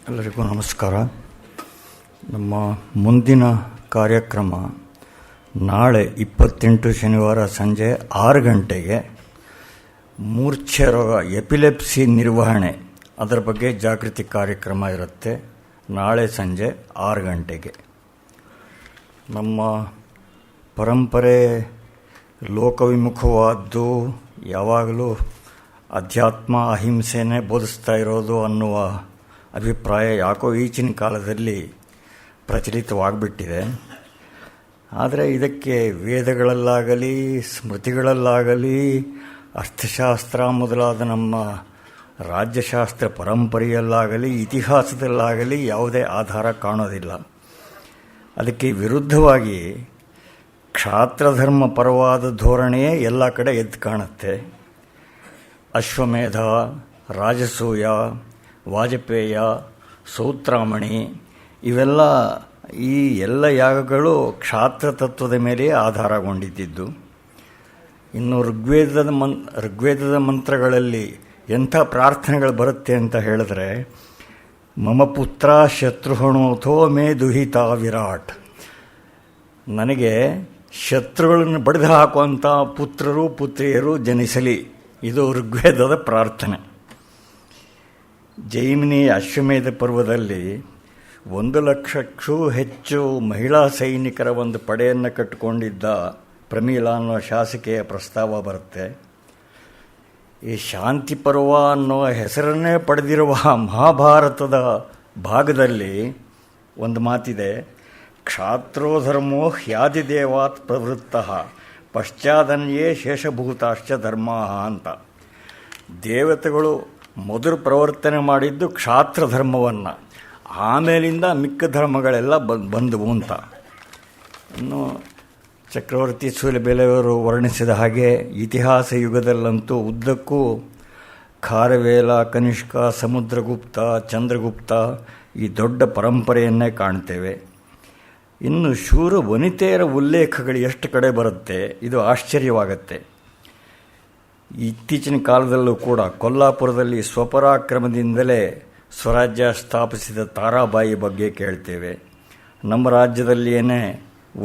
ಎಲ್ಲರಿಗೂ ನಮಸ್ಕಾರ. ನಮ್ಮ ಮುಂದಿನ ಕಾರ್ಯಕ್ರಮ ನಾಳೆ 28 ಶನಿವಾರ ಸಂಜೆ 6 ಗಂಟೆಗೆ ಮೂರ್ಛೆ ರೋಗ ಎಪಿಲೆಪ್ಸಿ ನಿರ್ವಹಣೆ ಅದರ ಬಗ್ಗೆ ಜಾಗೃತಿ ಕಾರ್ಯಕ್ರಮ ಇರುತ್ತೆ. ನಾಳೆ ಸಂಜೆ 6 ಗಂಟೆಗೆ. ನಮ್ಮ ಪರಂಪರೆ ಲೋಕವಿಮುಖವಾದ್ದು, ಯಾವಾಗಲೂ ಅಧ್ಯಾತ್ಮ ಅಹಿಂಸೆನೇ ಬೋಧಿಸ್ತಾ ಇರೋದು ಅನ್ನುವ ಅಭಿಪ್ರಾಯ ಯಾಕೋ ಈಚಿನ ಕಾಲದಲ್ಲಿ ಪ್ರಚಲಿತವಾಗಿಬಿಟ್ಟಿದೆ. ಆದರೆ ಇದಕ್ಕೆ ವೇದಗಳಲ್ಲಾಗಲಿ ಸ್ಮೃತಿಗಳಲ್ಲಾಗಲಿ ಅರ್ಥಶಾಸ್ತ್ರ ಮೊದಲಾದ ನಮ್ಮ ರಾಜ್ಯಶಾಸ್ತ್ರ ಪರಂಪರೆಯಲ್ಲಾಗಲಿ ಇತಿಹಾಸದಲ್ಲಾಗಲಿ ಯಾವುದೇ ಆಧಾರ ಕಾಣೋದಿಲ್ಲ. ಅದಕ್ಕೆ ವಿರುದ್ಧವಾಗಿ ಕ್ಷಾತ್ರಧರ್ಮ ಪರವಾದ ಧೋರಣೆಯೇ ಎಲ್ಲ ಕಡೆ ಎದ್ದು ಕಾಣುತ್ತೆ. ಅಶ್ವಮೇಧ, ರಾಜಸೂಯ, ವಾಜಪೇಯ, ಸೌತ್ರಾಮಣಿ ಇವೆಲ್ಲ ಈ ಎಲ್ಲ ಯಾಗಗಳು ಕ್ಷಾತ್ರ ತತ್ವದ ಮೇಲೆ ಆಧಾರಗೊಂಡಿದ್ದು. ಇನ್ನು ಋಗ್ವೇದದ ಮಂತ್ರಗಳಲ್ಲಿ ಎಂಥ ಪ್ರಾರ್ಥನೆಗಳು ಬರುತ್ತೆ ಅಂತ ಹೇಳಿದ್ರೆ, ಮಮ ಪುತ್ರ ಶತ್ರುಹಣೋಥೋ ಮೇ ದುಹಿತ ವಿರಾಟ್, ನನಗೆ ಶತ್ರುಗಳನ್ನು ಬಡಿದು ಹಾಕುವಂಥ ಪುತ್ರರು ಪುತ್ರಿಯರು ಜನಿಸಲಿ, ಇದು ಋಗ್ವೇದದ ಪ್ರಾರ್ಥನೆ. ಜೈಮಿನಿ ಅಶ್ವಮೇಧ ಪರ್ವದಲ್ಲಿ 1,00,000ಕ್ಕೂ ಹೆಚ್ಚು ಮಹಿಳಾ ಸೈನಿಕರ ಒಂದು ಪಡೆಯನ್ನು ಕಟ್ಟಿಕೊಂಡಿದ್ದ ಪ್ರಮೀಳಾ ಅನ್ನೋ ಶಾಸಕಿಯ ಪ್ರಸ್ತಾವ ಬರುತ್ತೆ. ಈ ಶಾಂತಿ ಪರ್ವ ಅನ್ನೋ ಹೆಸರನ್ನೇ ಪಡೆದಿರುವ ಮಹಾಭಾರತದ ಭಾಗದಲ್ಲಿ ಒಂದು ಮಾತಿದೆ, ಕ್ಷಾತ್ರೋಧರ್ಮೋ ಹ್ಯಾದಿದೇವಾತ್ ಪ್ರವೃತ್ತಃ ಪಶ್ಚಾದನ್ಯೇ ಶೇಷಭೂತಾಶ್ಚ ಧರ್ಮಾಃ ಅಂತ. ದೇವತೆಗಳು ಮೊದಲು ಪ್ರವರ್ತನೆ ಮಾಡಿದ್ದು ಕ್ಷಾತ್ರ ಧರ್ಮವನ್ನು, ಆಮೇಲಿಂದ ಮಿಕ್ಕ ಧರ್ಮಗಳೆಲ್ಲ ಬಂದವು ಅಂತ. ಇನ್ನು ಚಕ್ರವರ್ತಿ ಸೂಲಿಬೆಲೆಯವರು ವರ್ಣಿಸಿದ ಹಾಗೆ ಇತಿಹಾಸ ಯುಗದಲ್ಲಂತೂ ಉದ್ದಕ್ಕೂ ಖಾರವೇಲ, ಕನಿಷ್ಕ, ಸಮುದ್ರಗುಪ್ತ, ಚಂದ್ರಗುಪ್ತ ಈ ದೊಡ್ಡ ಪರಂಪರೆಯನ್ನೇ ಕಾಣ್ತೇವೆ. ಇನ್ನು ಶೂರ ವನಿತೆಯರ ಉಲ್ಲೇಖಗಳು ಎಷ್ಟು ಕಡೆ ಬರುತ್ತೆ, ಇದು ಆಶ್ಚರ್ಯವಾಗತ್ತೆ. ಇತ್ತೀಚಿನ ಕಾಲದಲ್ಲೂ ಕೂಡ ಕೊಲ್ಲಾಪುರದಲ್ಲಿ ಸ್ವಪರಾಕ್ರಮದಿಂದಲೇ ಸ್ವರಾಜ್ಯ ಸ್ಥಾಪಿಸಿದ ತಾರಾಬಾಯಿ ಬಗ್ಗೆ ಕೇಳ್ತೇವೆ. ನಮ್ಮ ರಾಜ್ಯದಲ್ಲಿಯೇ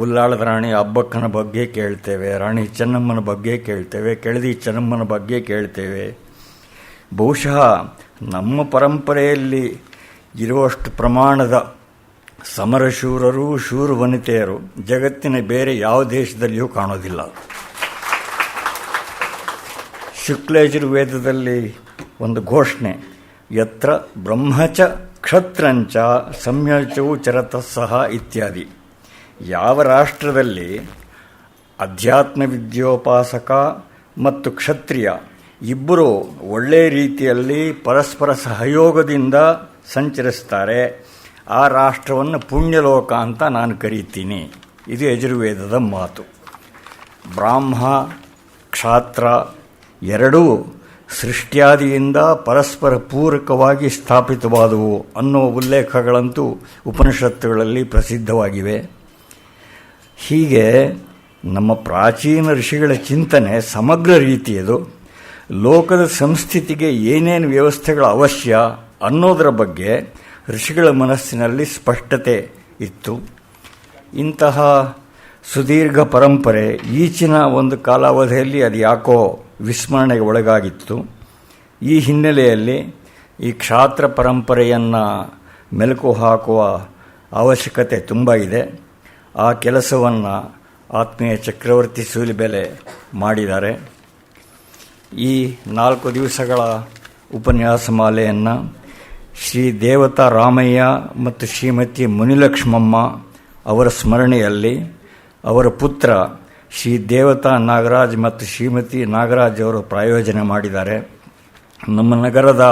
ಉಲ್ಲಾಳದ ರಾಣಿ ಅಬ್ಬಕ್ಕನ ಬಗ್ಗೆ ಕೇಳ್ತೇವೆ, ರಾಣಿ ಚೆನ್ನಮ್ಮನ ಬಗ್ಗೆ ಕೇಳ್ತೇವೆ, ಕೆಳದಿ ಚೆನ್ನಮ್ಮನ ಬಗ್ಗೆ ಕೇಳ್ತೇವೆ. ಬಹುಶಃ ನಮ್ಮ ಪರಂಪರೆಯಲ್ಲಿ ಇರುವಷ್ಟು ಪ್ರಮಾಣದ ಸಮರಶೂರರು, ಶೂರ ವನಿತೆಯರು ಜಗತ್ತಿನ ಬೇರೆ ಯಾವ ದೇಶದಲ್ಲಿಯೂ ಕಾಣೋದಿಲ್ಲ. ಶುಕ್ಲಯಜುರ್ವೇದದಲ್ಲಿ ಒಂದು ಘೋಷಣೆ, ಯತ್ರ ಬ್ರಹ್ಮಚ ಕ್ಷತ್ರಂಚ ಸಂಯಚವು ಚರತಃ ಸಹ ಇತ್ಯಾದಿ. ಯಾವ ರಾಷ್ಟ್ರದಲ್ಲಿ ಅಧ್ಯಾತ್ಮ ವಿದ್ಯೋಪಾಸಕ ಮತ್ತು ಕ್ಷತ್ರಿಯ ಇಬ್ಬರೂ ಒಳ್ಳೆಯ ರೀತಿಯಲ್ಲಿ ಪರಸ್ಪರ ಸಹಯೋಗದಿಂದ ಸಂಚರಿಸ್ತಾರೆ, ಆ ರಾಷ್ಟ್ರವನ್ನು ಪುಣ್ಯಲೋಕ ಅಂತ ನಾನು ಕರೀತೀನಿ. ಇದು ಯಜುರ್ವೇದದ ಮಾತು. ಬ್ರಾಹ್ಮ, ಕ್ಷಾತ್ರ ಎರಡೂ ಸೃಷ್ಟ್ಯಾದಿಯಿಂದ ಪರಸ್ಪರ ಪೂರಕವಾಗಿ ಸ್ಥಾಪಿತವಾದವು ಅನ್ನೋ ಉಲ್ಲೇಖಗಳಂತೂ ಉಪನಿಷತ್ತುಗಳಲ್ಲಿ ಪ್ರಸಿದ್ಧವಾಗಿವೆ. ಹೀಗೆ ನಮ್ಮ ಪ್ರಾಚೀನ ಋಷಿಗಳ ಚಿಂತನೆ ಸಮಗ್ರ ರೀತಿಯದು. ಲೋಕದ ಸಂಸ್ಥಿತಿಗೆ ಏನೇನು ವ್ಯವಸ್ಥೆಗಳು ಅವಶ್ಯ ಅನ್ನೋದರ ಬಗ್ಗೆ ಋಷಿಗಳ ಮನಸ್ಸಿನಲ್ಲಿ ಸ್ಪಷ್ಟತೆ ಇತ್ತು. ಇಂತಹ ಸುದೀರ್ಘ ಪರಂಪರೆ ಈಚಿನ ಒಂದು ಕಾಲಾವಧಿಯಲ್ಲಿ ಅದು ಯಾಕೋ ವಿಸ್ಮರಣೆಗೆ ಒಳಗಾಗಿತ್ತು. ಈ ಹಿನ್ನೆಲೆಯಲ್ಲಿ ಈ ಕ್ಷಾತ್ರ ಪರಂಪರೆಯನ್ನು ಮೆಲುಕು ಹಾಕುವ ಅವಶ್ಯಕತೆ ತುಂಬ ಇದೆ. ಆ ಕೆಲಸವನ್ನು ಆತ್ಮೀಯ ಚಕ್ರವರ್ತಿ ಸೂಲಿಬೆಲೆ ಮಾಡಿದ್ದಾರೆ. ಈ 4 ದಿವಸಗಳ ಉಪನ್ಯಾಸ ಮಾಲೆಯನ್ನು ಶ್ರೀ ದೇವತಾ ರಾಮಯ್ಯ ಮತ್ತು ಶ್ರೀಮತಿ ಮುನಿಲಕ್ಷ್ಮಮ್ಮ ಅವರ ಸ್ಮರಣೆಯಲ್ಲಿ ಅವರ ಪುತ್ರ ಶ್ರೀ ದೇವತಾ ನಾಗರಾಜ್ ಮತ್ತು ಶ್ರೀಮತಿ ನಾಗರಾಜ್ ಅವರು ಪ್ರಾಯೋಜನೆ ಮಾಡಿದ್ದಾರೆ. ನಮ್ಮ ನಗರದ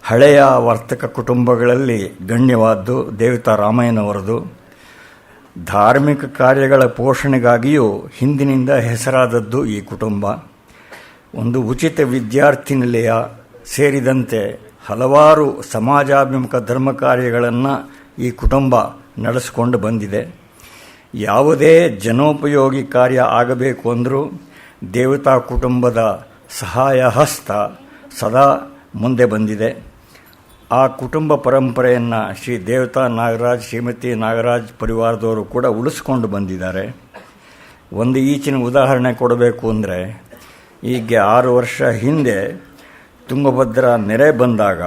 ಹಳೆಯ ವರ್ತಕ ಕುಟುಂಬಗಳಲ್ಲಿ ಗಣ್ಯವಾದ್ದು ದೇವತಾ ರಾಮಯ್ಯನವರದು. ಧಾರ್ಮಿಕ ಕಾರ್ಯಗಳ ಪೋಷಣೆಗಾಗಿಯೂ ಹಿಂದಿನಿಂದ ಹೆಸರಾದದ್ದು ಈ ಕುಟುಂಬ. ಒಂದು ಉಚಿತ ವಿದ್ಯಾರ್ಥಿ ನಿಲಯ ಸೇರಿದಂತೆ ಹಲವಾರು ಸಮಾಜಾಭಿಮುಖ ಧರ್ಮ ಕಾರ್ಯಗಳನ್ನು ಈ ಕುಟುಂಬ ನಡೆಸಿಕೊಂಡು ಬಂದಿದೆ. ಯಾವುದೇ ಜನೋಪಯೋಗಿ ಕಾರ್ಯ ಆಗಬೇಕು ಅಂದರೂ ದೇವತಾ ಕುಟುಂಬದ ಸಹಾಯ ಹಸ್ತ ಸದಾ ಮುಂದೆ ಬಂದಿದೆ. ಆ ಕುಟುಂಬ ಪರಂಪರೆಯನ್ನು ಶ್ರೀ ದೇವತಾ ನಾಗರಾಜ್, ಶ್ರೀಮತಿ ನಾಗರಾಜ್ ಪರಿವಾರದವರು ಕೂಡ ಉಳಿಸ್ಕೊಂಡು ಬಂದಿದ್ದಾರೆ. ಒಂದು ಈಚಿನ ಉದಾಹರಣೆ ಕೊಡಬೇಕು ಅಂದರೆ, ಈಗ 6 ವರ್ಷ ಹಿಂದೆ ತುಂಗಭದ್ರಾ ನೆರೆ ಬಂದಾಗ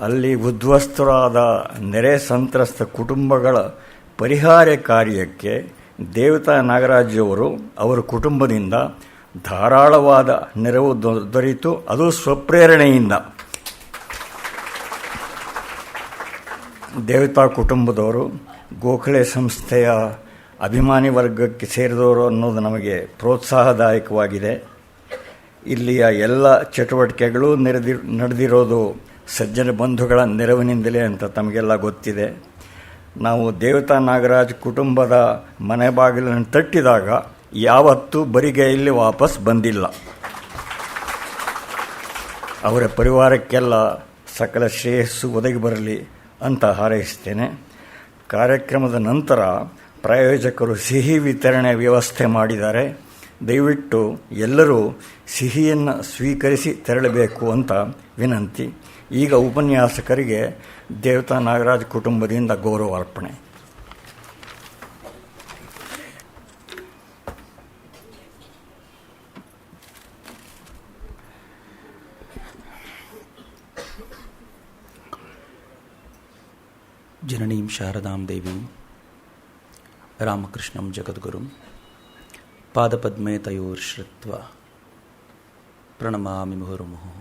ಅಲ್ಲಿ ಉದ್ವಸ್ತರಾದ ನೆರೆ ಸಂತ್ರಸ್ತ ಕುಟುಂಬಗಳ ಪರಿಹಾರ ಕಾರ್ಯಕ್ಕೆ ದೇವತಾ ನಾಗರಾಜವರು ಅವರ ಕುಟುಂಬದಿಂದ ಧಾರಾಳವಾದ ನೆರವು ದೊರೆಯಿತು. ಅದು ಸ್ವಪ್ರೇರಣೆಯಿಂದ. ದೇವತಾ ಕುಟುಂಬದವರು ಗೋಖಲೆ ಸಂಸ್ಥೆಯ ಅಭಿಮಾನಿ ವರ್ಗಕ್ಕೆ ಸೇರಿದವರು ಅನ್ನೋದು ನಮಗೆ ಪ್ರೋತ್ಸಾಹದಾಯಕವಾಗಿದೆ. ಇಲ್ಲಿಯ ಎಲ್ಲ ಚಟುವಟಿಕೆಗಳು ನಡೆದಿರೋದು ಸಜ್ಜನ ಬಂಧುಗಳ ನೆರವಿನಿಂದಲೇ ಅಂತ ತಮಗೆಲ್ಲ ಗೊತ್ತಿದೆ. ನಾವು ದೇವತಾ ನಾಗರಾಜ್ ಕುಟುಂಬದ ಮನೆ ಬಾಗಿಲನ್ನು ತಟ್ಟಿದಾಗ ಯಾವತ್ತೂ ಬರಿಗೈಯಲ್ಲಿ ವಾಪಸ್ ಬಂದಿಲ್ಲ. ಅವರ ಪರಿವಾರಕ್ಕೆಲ್ಲ ಸಕಲ ಶ್ರೇಯಸ್ಸು ಒದಗಿ ಬರಲಿ ಅಂತ ಹಾರೈಸ್ತೇನೆ. ಕಾರ್ಯಕ್ರಮದ ನಂತರ ಪ್ರಾಯೋಜಕರು ಸಿಹಿ ವಿತರಣೆ ವ್ಯವಸ್ಥೆ ಮಾಡಿದ್ದಾರೆ. ದಯವಿಟ್ಟು ಎಲ್ಲರೂ ಸಿಹಿಯನ್ನು ಸ್ವೀಕರಿಸಿ ತೆರಳಬೇಕು ಅಂತ ವಿನಂತಿ. ಈಗ ಉಪನ್ಯಾಸಕರಿಗೆ ದೇವತಾ ನಾಗರಾಜ್ ಕುಟುಂಬದಿಂದ ಗೌರವಾರ್ಪಣೆ. ಜನನೀಂ ಶಾರದಾಂ ದೇವೀಂ ರಾಮಕೃಷ್ಣಂ ಜಗದ್ಗುರುಂ ಪಾದಪದ್ಮೇ ತಯೋರ್ಶ್ರಿತ್ವಾ ಪ್ರಣಮಾಮಿ ಮುಹುರ್ಮುಹುಃ.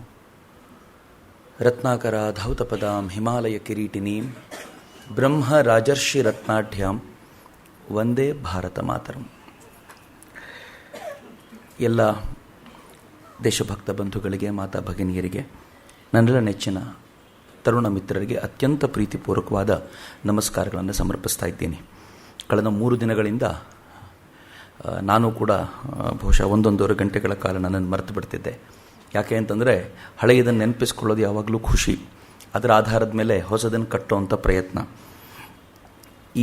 ರತ್ನಾಕರಾಧೌತಪದಾಂ ಹಿಮಾಲಯ ಕಿರೀಟಿನೀಂ ಬ್ರಹ್ಮ ರಾಜರ್ಷಿ ರತ್ನಾಢ್ಯಾಂ ವಂದೇ ಭಾರತ ಮಾತರಂ. ಎಲ್ಲ ದೇಶಭಕ್ತ ಬಂಧುಗಳಿಗೆ, ಮಾತಾ ಭಗಿನಿಯರಿಗೆ, ನನ್ನೆಲ್ಲ ನೆಚ್ಚಿನ ತರುಣ ಮಿತ್ರರಿಗೆ ಅತ್ಯಂತ ಪ್ರೀತಿಪೂರ್ವಕವಾದ ನಮಸ್ಕಾರಗಳನ್ನು ಸಮರ್ಪಿಸ್ತಾ ಇದ್ದೀನಿ. ಕಳೆದ 3 ದಿನಗಳಿಂದ ನಾನು ಕೂಡ ಬಹುಶಃ 1-1.5 ಗಂಟೆಗಳ ಕಾಲ ನನ್ನನ್ನು ಮರೆತು ಬಿಡ್ತಿದ್ದೆ. ಯಾಕೆ ಅಂತಂದರೆ, ಹಳೆಯದನ್ನು ನೆನಪಿಸ್ಕೊಳ್ಳೋದು ಯಾವಾಗಲೂ ಖುಷಿ, ಅದರ ಆಧಾರದ ಮೇಲೆ ಹೊಸದನ್ನು ಕಟ್ಟುವಂಥ ಪ್ರಯತ್ನ.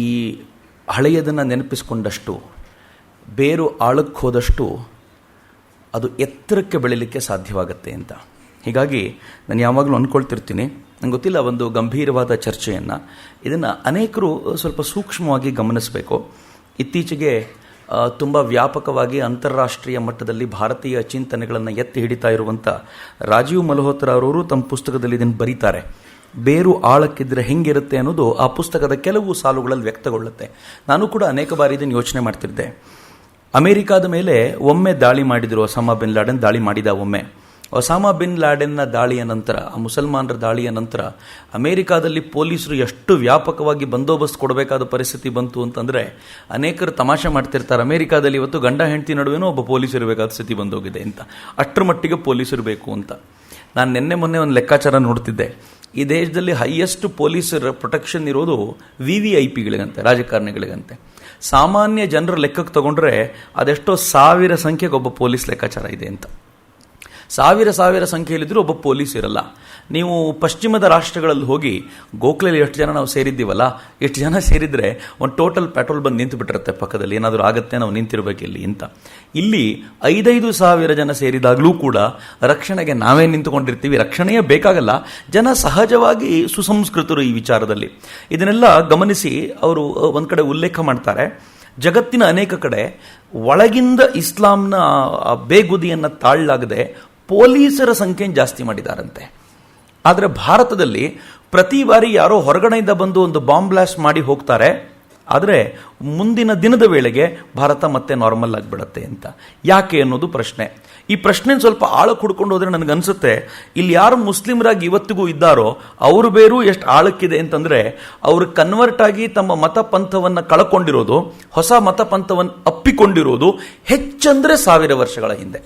ಈ ಹಳೆಯದನ್ನು ನೆನಪಿಸ್ಕೊಂಡಷ್ಟು, ಬೇರು ಆಳಕ್ಕೆ ಹೋದಷ್ಟು ಅದು ಎತ್ತರಕ್ಕೆ ಬೆಳೀಲಿಕ್ಕೆ ಸಾಧ್ಯವಾಗುತ್ತೆ ಅಂತ. ಹೀಗಾಗಿ ನಾನು ಯಾವಾಗಲೂ ಅಂದ್ಕೊಳ್ತಿರ್ತೀನಿ, ನಂಗೆ ಗೊತ್ತಿಲ್ಲ, ಒಂದು ಗಂಭೀರವಾದ ಚರ್ಚೆಯನ್ನು ಇದನ್ನು ಅನೇಕರು ಸ್ವಲ್ಪ ಸೂಕ್ಷ್ಮವಾಗಿ ಗಮನಿಸಬೇಕು. ಇತ್ತೀಚೆಗೆ ತುಂಬ ವ್ಯಾಪಕವಾಗಿ ಅಂತಾರಾಷ್ಟ್ರೀಯ ಮಟ್ಟದಲ್ಲಿ ಭಾರತೀಯ ಚಿಂತನೆಗಳನ್ನು ಎತ್ತಿ ಹಿಡಿತಾ ಇರುವಂಥ ರಾಜೀವ್ ಮಲ್ಹೋತ್ರಾ ಅವರು ತಮ್ಮ ಪುಸ್ತಕದಲ್ಲಿ ಇದನ್ನು ಬರೀತಾರೆ. ಬೇರು ಆಳಕ್ಕಿದ್ರೆ ಹೆಂಗಿರುತ್ತೆ ಅನ್ನೋದು ಆ ಪುಸ್ತಕದ ಕೆಲವು ಸಾಲುಗಳಲ್ಲಿ ವ್ಯಕ್ತಗೊಳ್ಳುತ್ತೆ. ನಾನು ಕೂಡ ಅನೇಕ ಬಾರಿ ಇದನ್ನು ಯೋಚನೆ ಮಾಡ್ತಿದ್ದೆ. ಅಮೆರಿಕಾದ ಮೇಲೆ ಒಮ್ಮೆ ದಾಳಿ ಮಾಡಿದರು, ಒಸಾಮಾ ಬಿನ್ ಲಾಡೆನ್ ದಾಳಿ ಮಾಡಿದ. ಒಮ್ಮೆ ಒಸಾಮಾ ಬಿನ್ ಲಾಡೆನ್ನ ದಾಳಿಯ ನಂತರ, ಆ ಮುಸಲ್ಮಾನರ ದಾಳಿಯ ನಂತರ ಅಮೆರಿಕಾದಲ್ಲಿ ಪೊಲೀಸರು ಎಷ್ಟು ವ್ಯಾಪಕವಾಗಿ ಬಂದೋಬಸ್ತ್ ಕೊಡಬೇಕಾದ ಪರಿಸ್ಥಿತಿ ಬಂತು ಅಂತಂದರೆ, ಅನೇಕರು ತಮಾಷೆ ಮಾಡ್ತಿರ್ತಾರೆ, ಅಮೆರಿಕಾದಲ್ಲಿ ಇವತ್ತು ಗಂಡ ಹೆಂಡತಿ ನಡುವೆನೂ ಒಬ್ಬ ಪೊಲೀಸ್ ಇರಬೇಕಾದ ಸ್ಥಿತಿ ಬಂದೋಗಿದೆ ಅಂತ. ಅಷ್ಟರ ಮಟ್ಟಿಗೆ ಪೊಲೀಸರು ಬೇಕು ಅಂತ. ನಾನು ಮೊನ್ನೆ ಒಂದು ಲೆಕ್ಕಾಚಾರ ನೋಡ್ತಿದ್ದೆ. ಈ ದೇಶದಲ್ಲಿ ಹೈಯೆಸ್ಟ್ ಪೊಲೀಸರ ಪ್ರೊಟೆಕ್ಷನ್ ಇರೋದು VVIPಗಳಿಗಂತೆ, ರಾಜಕಾರಣಿಗಳಿಗಂತೆ. ಸಾಮಾನ್ಯ ಜನರ ಲೆಕ್ಕಕ್ಕೆ ತಗೊಂಡ್ರೆ ಅದೆಷ್ಟೋ 1000 ಸಂಖ್ಯೆಗೆ ಒಬ್ಬ ಪೊಲೀಸ್ ಲೆಕ್ಕಾಚಾರ ಇದೆ ಅಂತ. 1000 ಸಂಖ್ಯೆಯಲ್ಲಿದ್ದರೂ ಒಬ್ಬ ಪೊಲೀಸ್ ಇರಲ್ಲ. ನೀವು ಪಶ್ಚಿಮದ ರಾಷ್ಟ್ರಗಳಲ್ಲಿ ಹೋಗಿ, ಗೋಖಲೆಯಲ್ಲಿ ಎಷ್ಟು ಜನ ನಾವು ಸೇರಿದ್ದೀವಲ್ಲ, ಎಷ್ಟು ಜನ ಸೇರಿದರೆ ಒಂದು ಟೋಟಲ್ ಪೆಟ್ರೋಲ್ ಬಂದು ನಿಂತು ಬಿಟ್ಟಿರುತ್ತೆ ಪಕ್ಕದಲ್ಲಿ, ಏನಾದರೂ ಆಗುತ್ತೆ ನಾವು ನಿಂತಿರಬೇಕು ಇಲ್ಲಿ ಅಂತ. ಇಲ್ಲಿ 5,000 ಜನ ಸೇರಿದಾಗಲೂ ಕೂಡ ರಕ್ಷಣೆಗೆ ನಾವೇ ನಿಂತುಕೊಂಡಿರ್ತೀವಿ. ರಕ್ಷಣೆಯೇ ಬೇಕಾಗಲ್ಲ. ಜನ ಸಹಜವಾಗಿ ಸುಸಂಸ್ಕೃತರು ಈ ವಿಚಾರದಲ್ಲಿ. ಇದನ್ನೆಲ್ಲ ಗಮನಿಸಿ ಅವರು ಒಂದು ಕಡೆ ಉಲ್ಲೇಖ ಮಾಡ್ತಾರೆ, ಜಗತ್ತಿನ ಅನೇಕ ಕಡೆ ಒಳಗಿಂದ ಇಸ್ಲಾಂನ ಬೇಗುದಿಯನ್ನು ತಾಳಲಾಗದೆ ಪೊಲೀಸರ ಸಂಖ್ಯೆಯನ್ನು ಜಾಸ್ತಿ ಮಾಡಿದಾರಂತೆ. ಆದರೆ ಭಾರತದಲ್ಲಿ ಪ್ರತಿ ಬಾರಿ ಯಾರೋ ಹೊರಗಡೆಯಿಂದ ಬಂದು ಒಂದು ಬಾಂಬ್ ಬ್ಲಾಸ್ಟ್ ಮಾಡಿ ಹೋಗ್ತಾರೆ, ಆದರೆ ಮುಂದಿನ ದಿನದ ವೇಳೆಗೆ ಭಾರತ ಮತ್ತೆ ನಾರ್ಮಲ್ ಆಗಿಬಿಡತ್ತೆ ಅಂತ. ಯಾಕೆ ಅನ್ನೋದು ಪ್ರಶ್ನೆ. ಈ ಪ್ರಶ್ನೆ ಸ್ವಲ್ಪ ಆಳಕ್ಕೆ ಹುಡ್ಕೊಂಡು ಹೋದರೆ ನನಗನ್ಸುತ್ತೆ, ಇಲ್ಲಿ ಯಾರು ಮುಸ್ಲಿಮರಾಗಿ ಇವತ್ತಿಗೂ ಇದ್ದಾರೋ ಅವರು ಬೇರು ಎಷ್ಟು ಆಳಕ್ಕಿದೆ ಅಂತಂದರೆ, ಅವರು ಕನ್ವರ್ಟ್ ಆಗಿ ತಮ್ಮ ಮತ ಪಂಥವನ್ನು ಕಳ್ಕೊಂಡಿರೋದು, ಹೊಸ ಮತ ಪಂಥವನ್ನು ಅಪ್ಪಿಕೊಂಡಿರೋದು ಹೆಚ್ಚಂದ್ರೆ 1000 ವರ್ಷಗಳ ಹಿಂದೆ.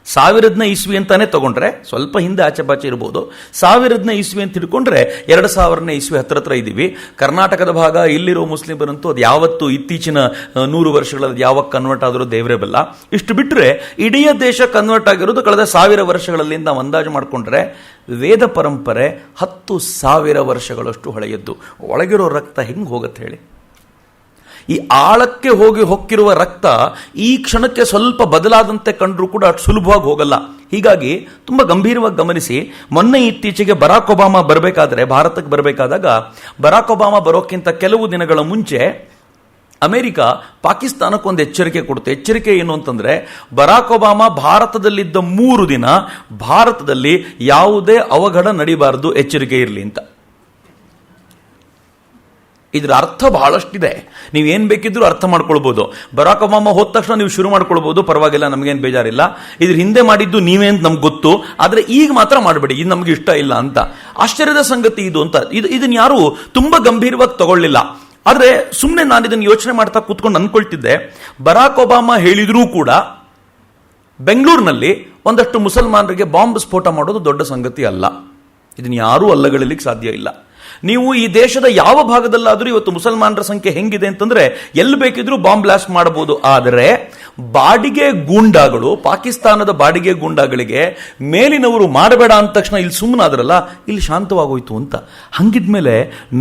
1000ನೇ ಇಸ್ವಿ ಅಂತಾನೆ ತಗೊಂಡ್ರೆ, ಸ್ವಲ್ಪ ಹಿಂದೆ ಆಚೆ ಬಾಚೆ ಇರ್ಬೋದು, 1000ನೇ ಇಸ್ವಿ ಅಂತ ಹಿಡ್ಕೊಂಡ್ರೆ 2000ನೇ ಇಸ್ವಿ ಹತ್ರ ಇದ್ದೀವಿ. ಕರ್ನಾಟಕದ ಭಾಗ, ಇಲ್ಲಿರೋ ಮುಸ್ಲಿಮರಂತೂ ಅದು ಯಾವತ್ತು ಇತ್ತೀಚಿನ 100 ವರ್ಷಗಳಲ್ಲಿ ಯಾವಾಗ ಕನ್ವರ್ಟ್ ಆದರೂ ದೇವರೇ ಬಲ್ಲ. ಇಷ್ಟು ಬಿಟ್ಟರೆ ಇಡೀ ದೇಶ ಕನ್ವರ್ಟ್ ಆಗಿರೋದು ಕಳೆದ 1000 ವರ್ಷಗಳಲ್ಲಿ ನಾವು ಅಂದಾಜು ಮಾಡಿಕೊಂಡ್ರೆ, ವೇದ ಪರಂಪರೆ 10,000 ವರ್ಷಗಳಷ್ಟು ಹಳೆಯದ್ದು. ಒಳಗಿರೋ ರಕ್ತ ಹೆಂಗೆ ಹೋಗುತ್ತೆ ಹೇಳಿ? ಈ ಆಳಕ್ಕೆ ಹೋಗಿ ಹೊಕ್ಕಿರುವ ರಕ್ತ ಈ ಕ್ಷಣಕ್ಕೆ ಸ್ವಲ್ಪ ಬದಲಾದಂತೆ ಕಂಡ್ರೂ ಕೂಡ ಅಷ್ಟು ಸುಲಭವಾಗಿ ಹೋಗಲ್ಲ. ಹೀಗಾಗಿ ತುಂಬ ಗಂಭೀರವಾಗಿ ಗಮನಿಸಿ. ಮೊನ್ನೆ ಇತ್ತೀಚೆಗೆ ಬರಾಕ್ ಒಬಾಮಾ ಬರಬೇಕಾದ್ರೆ, ಭಾರತಕ್ಕೆ ಬರಬೇಕಾದಾಗ, ಬರಾಕ್ ಒಬಾಮಾ ಬರೋಕ್ಕಿಂತ ಕೆಲವು ದಿನಗಳ ಮುಂಚೆ ಅಮೆರಿಕ ಪಾಕಿಸ್ತಾನಕ್ಕೊಂದು ಎಚ್ಚರಿಕೆ ಕೊಡುತ್ತೆ. ಎಚ್ಚರಿಕೆ ಏನು ಅಂತಂದ್ರೆ, ಬರಾಕ್ ಒಬಾಮಾ ಭಾರತದಲ್ಲಿದ್ದ 3 ದಿನ ಭಾರತದಲ್ಲಿ ಯಾವುದೇ ಅವಘಡ ನಡೀಬಾರದು, ಎಚ್ಚರಿಕೆ ಇರಲಿ ಅಂತ. ಇದರ ಅರ್ಥ ಬಹಳಷ್ಟಿದೆ. ನೀವೇನು ಬೇಕಿದ್ರೂ ಅರ್ಥ ಮಾಡ್ಕೊಳ್ಬೋದು. ಬರಾಕ್ ಒಬಾಮಾ ಹೋದ ತಕ್ಷಣ ನೀವು ಶುರು ಮಾಡ್ಕೊಳ್ಬೋದು, ಪರವಾಗಿಲ್ಲ, ನಮಗೇನು ಬೇಜಾರಿಲ್ಲ. ಇದ್ರ ಹಿಂದೆ ಮಾಡಿದ್ದು ನೀವೇ ಅಂತ ನಮ್ಗೆ ಗೊತ್ತು, ಆದರೆ ಈಗ ಮಾತ್ರ ಮಾಡಬೇಡಿ, ಇದು ನಮ್ಗೆ ಇಷ್ಟ ಇಲ್ಲ ಅಂತ. ಆಶ್ಚರ್ಯದ ಸಂಗತಿ ಇದು ಅಂತ. ಇದನ್ನ ಯಾರು ತುಂಬಾ ಗಂಭೀರವಾಗಿ ತಗೊಳ್ಳಿಲ್ಲ. ಆದರೆ ಸುಮ್ಮನೆ ನಾನು ಇದನ್ನು ಯೋಚನೆ ಮಾಡ್ತಾ ಕೂತ್ಕೊಂಡು ಅನ್ಕೊಳ್ತಿದ್ದೆ, ಬರಾಕ್ ಒಬಾಮಾ ಹೇಳಿದ್ರೂ ಕೂಡ ಬೆಂಗಳೂರಿನಲ್ಲಿ ಒಂದಷ್ಟು ಮುಸಲ್ಮಾನರಿಗೆ ಬಾಂಬ್ ಸ್ಫೋಟ ಮಾಡೋದು ದೊಡ್ಡ ಸಂಗತಿ ಅಲ್ಲ. ಇದನ್ನು ಯಾರೂ ಅಲ್ಲಗಳಿಲಿಕ್ಕೆ ಸಾಧ್ಯ ಇಲ್ಲ. ನೀವು ಈ ದೇಶದ ಯಾವ ಭಾಗದಲ್ಲಾದರೂ ಇವತ್ತು ಮುಸಲ್ಮಾನರ ಸಂಖ್ಯೆ ಹೆಂಗಿದೆ ಅಂತಂದ್ರೆ ಎಲ್ಲಿ ಬೇಕಿದ್ರೂ ಬಾಂಬ್ ಬ್ಲಾಸ್ಟ್ ಮಾಡಬಹುದು. ಆದರೆ ಬಾಡಿಗೆ ಗೂಂಡಾಗಳು, ಪಾಕಿಸ್ತಾನದ ಬಾಡಿಗೆ ಗೂಂಡಾಗಳಿಗೆ ಮೇಲಿನವರು ಮಾಡಬೇಡ ಅಂದ ತಕ್ಷಣ ಇಲ್ಲಿ ಸುಮ್ಮನಾದ್ರಲ್ಲ, ಇಲ್ಲಿ ಶಾಂತವಾಗೋಯ್ತು ಅಂತ. ಹಂಗಿದ್ಮೇಲೆ